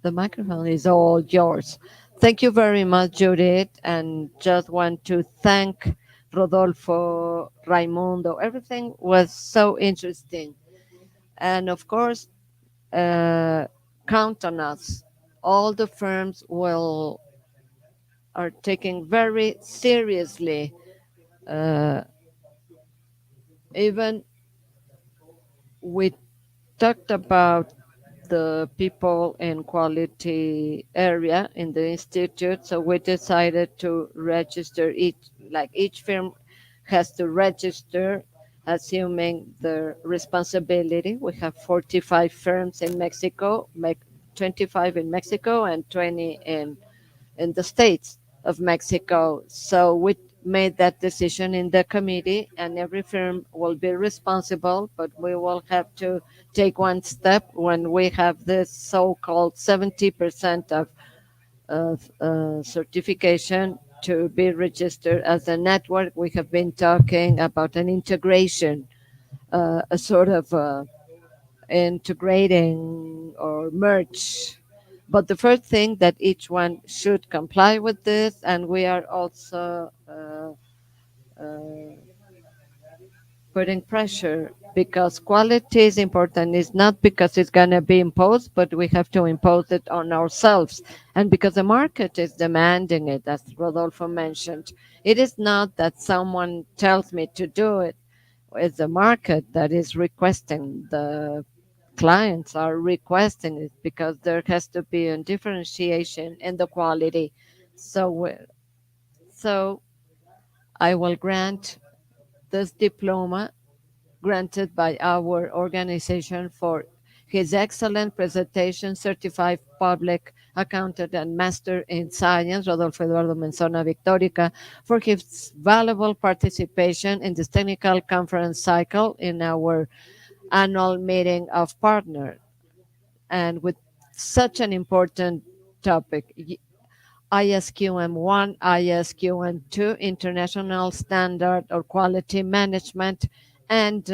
the microphone is all yours. Thank you very much, Judith, and just want to thank Rodolfo, Raimundo. Everything was so interesting. And of course, uh, count on us. All the firms will are taking very seriously, uh, even we talked about the people in quality area in the institute, so we decided to register each firm has to register, assuming the responsibility. We have 45 firms in Mexico, 25 in Mexico and 20 in the states of Mexico. So we made that decision in the committee, and every firm will be responsible, but we will have to take one step when we have this so-called 70% of certification to be registered as a network. We have been talking about an integration, a sort of integrating or merge. But the first thing that each one should comply with this, and we are also uh, putting pressure because quality is important. It's not because it's going to be imposed, but we have to impose it on ourselves. And because the market is demanding it, as Rodolfo mentioned, it is not that someone tells me to do it. It's the market that is requesting, the clients are requesting it because there has to be a differentiation in the quality. So, so I will grant this diploma granted by our organization for his excellent presentation, certified public accountant and master in science, Rodolfo Eduardo Menzona Victorica, for his valuable participation in this technical conference cycle in our annual meeting of partners. And with such an important topic, ISQM1, ISQM2, International Standard or Quality Management and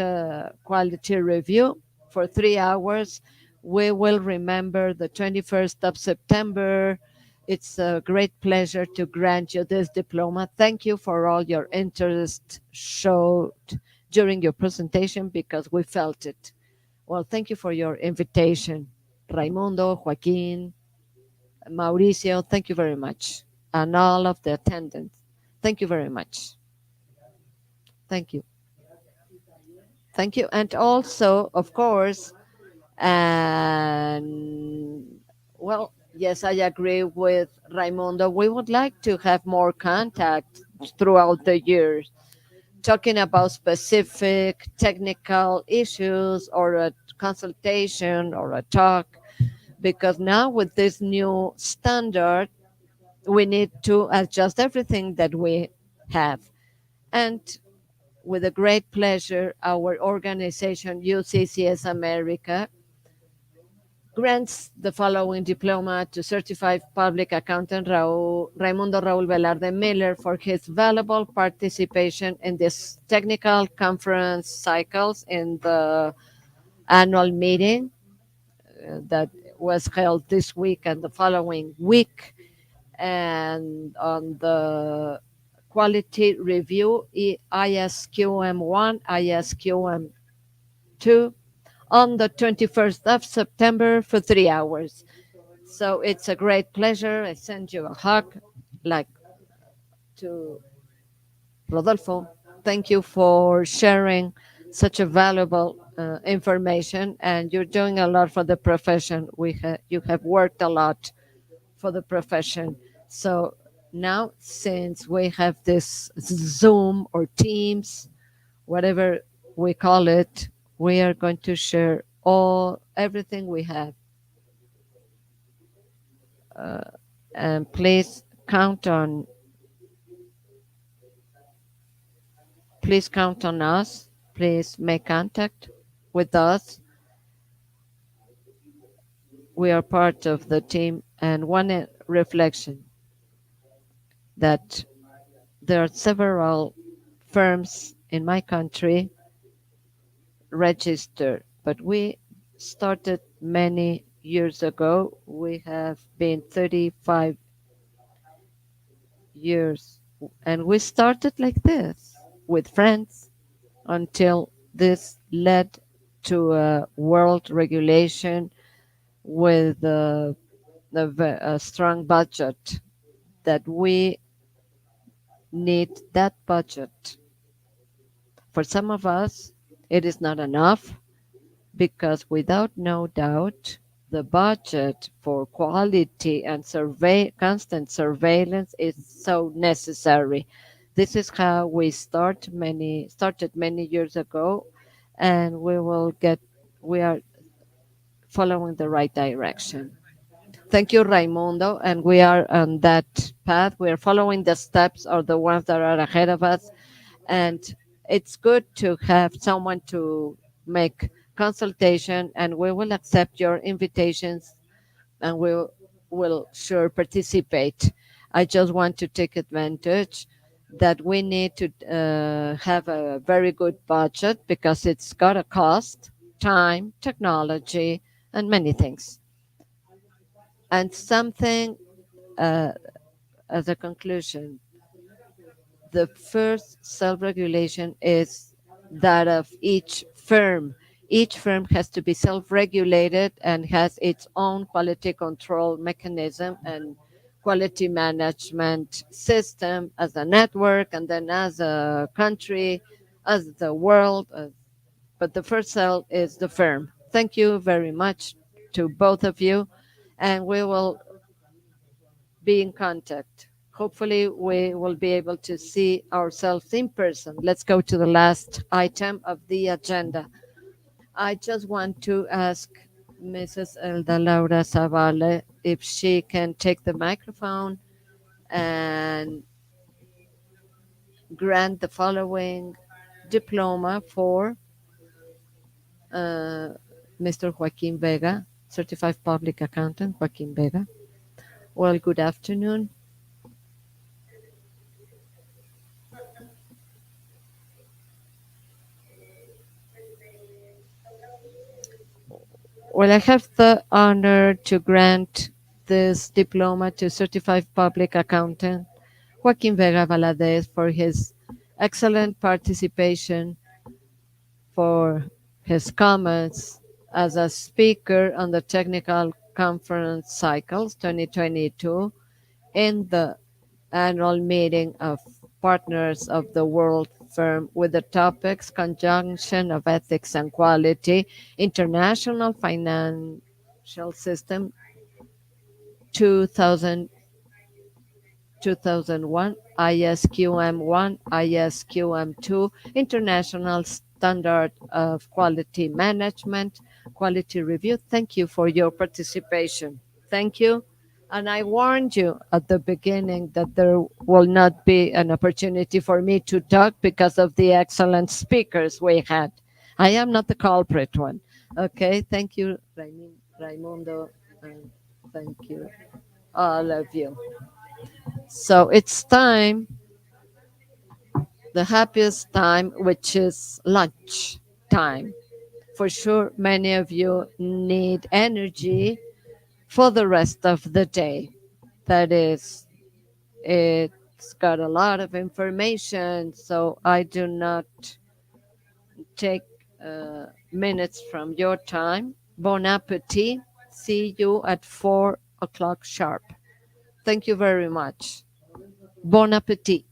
Quality Review for 3 hours. We will remember the 21st of September. It's a great pleasure to grant you this diploma. Thank you for all your interest showed during your presentation because we felt it. Well, thank you for your invitation. Raimundo, Joaquin, Mauricio, thank you very much. And all of the attendants, thank you very much. Thank you. Thank you. And also, of course, and well, yes, I agree with Raimundo. We would like to have more contact throughout the years, talking about specific technical issues or a consultation or a talk, because now with this new standard, we need to adjust everything that we have. And with a great pleasure, our organization, UC&CS America, grants the following diploma to certified public accountant Raimundo Raúl Velarde Miller for his valuable participation in this technical conference cycles in the annual meeting that was held this week and the following week, and on the quality review ISQM1, ISQM2 on the 21st of September for 3 hours. So it's a great pleasure. I send you a hug like to Rodolfo. Thank you for sharing such a valuable information, and you're doing a lot for the profession. You have worked a lot for the profession. So Now, since we have this Zoom or Teams, whatever we call it, we are going to share everything we have. Uh, and please count on us. Please make contact with us. We are part of the team. And one reflection that there are several firms in my country registered, but we started many years ago. We have been 35 years, and we started like this with friends until this led to a world regulation with a strong budget that we need that budget. For some of us, it is not enough because without no doubt, the budget for quality and constant surveillance is so necessary. This is how we started many years ago, and we are following the right direction. Thank you, Raimundo, and we are on that path. We are following the steps of the ones that are ahead of us, and it's good to have someone to make consultation, and we will accept your invitations, and we will sure participate. I just want to take advantage that we need to have a very good budget because it's got a cost, time, technology, and many things. And something uh, as a conclusion, the first self-regulation is that of each firm. Each firm has to be self-regulated and has its own quality control mechanism and quality management system as a network and then as a country, as the world. But the first cell is the firm. Thank you very much to both of you, and we will be in contact. Hopefully, we will be able to see ourselves in person. Let's go to the last item of the agenda. I just want to ask Mrs. Elda Laura Zavale if she can take the microphone and grant the following diploma for uh, Mr. Joaquin Vega, Certified Public Accountant Joaquin Vega. Well, good afternoon. Well, I have the honor to grant this diploma to Certified Public Accountant Joaquin Vega Valadez for his excellent participation, for his comments as a speaker on the Technical Conference Cycles 2022 in the annual meeting of partners of the World Firm with the topics conjunction of ethics and quality, international financial system 2000, 2001, ISQM 1, ISQM 2, International Standard of Quality Management, Quality Review. Thank you for your participation. Thank you. And I warned you at the beginning that there will not be an opportunity for me to talk because of the excellent speakers we had. I am not the culprit one. Okay, thank you, Raimundo, and thank you, all of you. So it's time, the happiest time, which is lunch time. For sure, many of you need energy for the rest of the day. That is, it's got a lot of information, so I do not take minutes from your time. Bon appetit. See you at 4 o'clock sharp. Thank you very much. Bon appetit.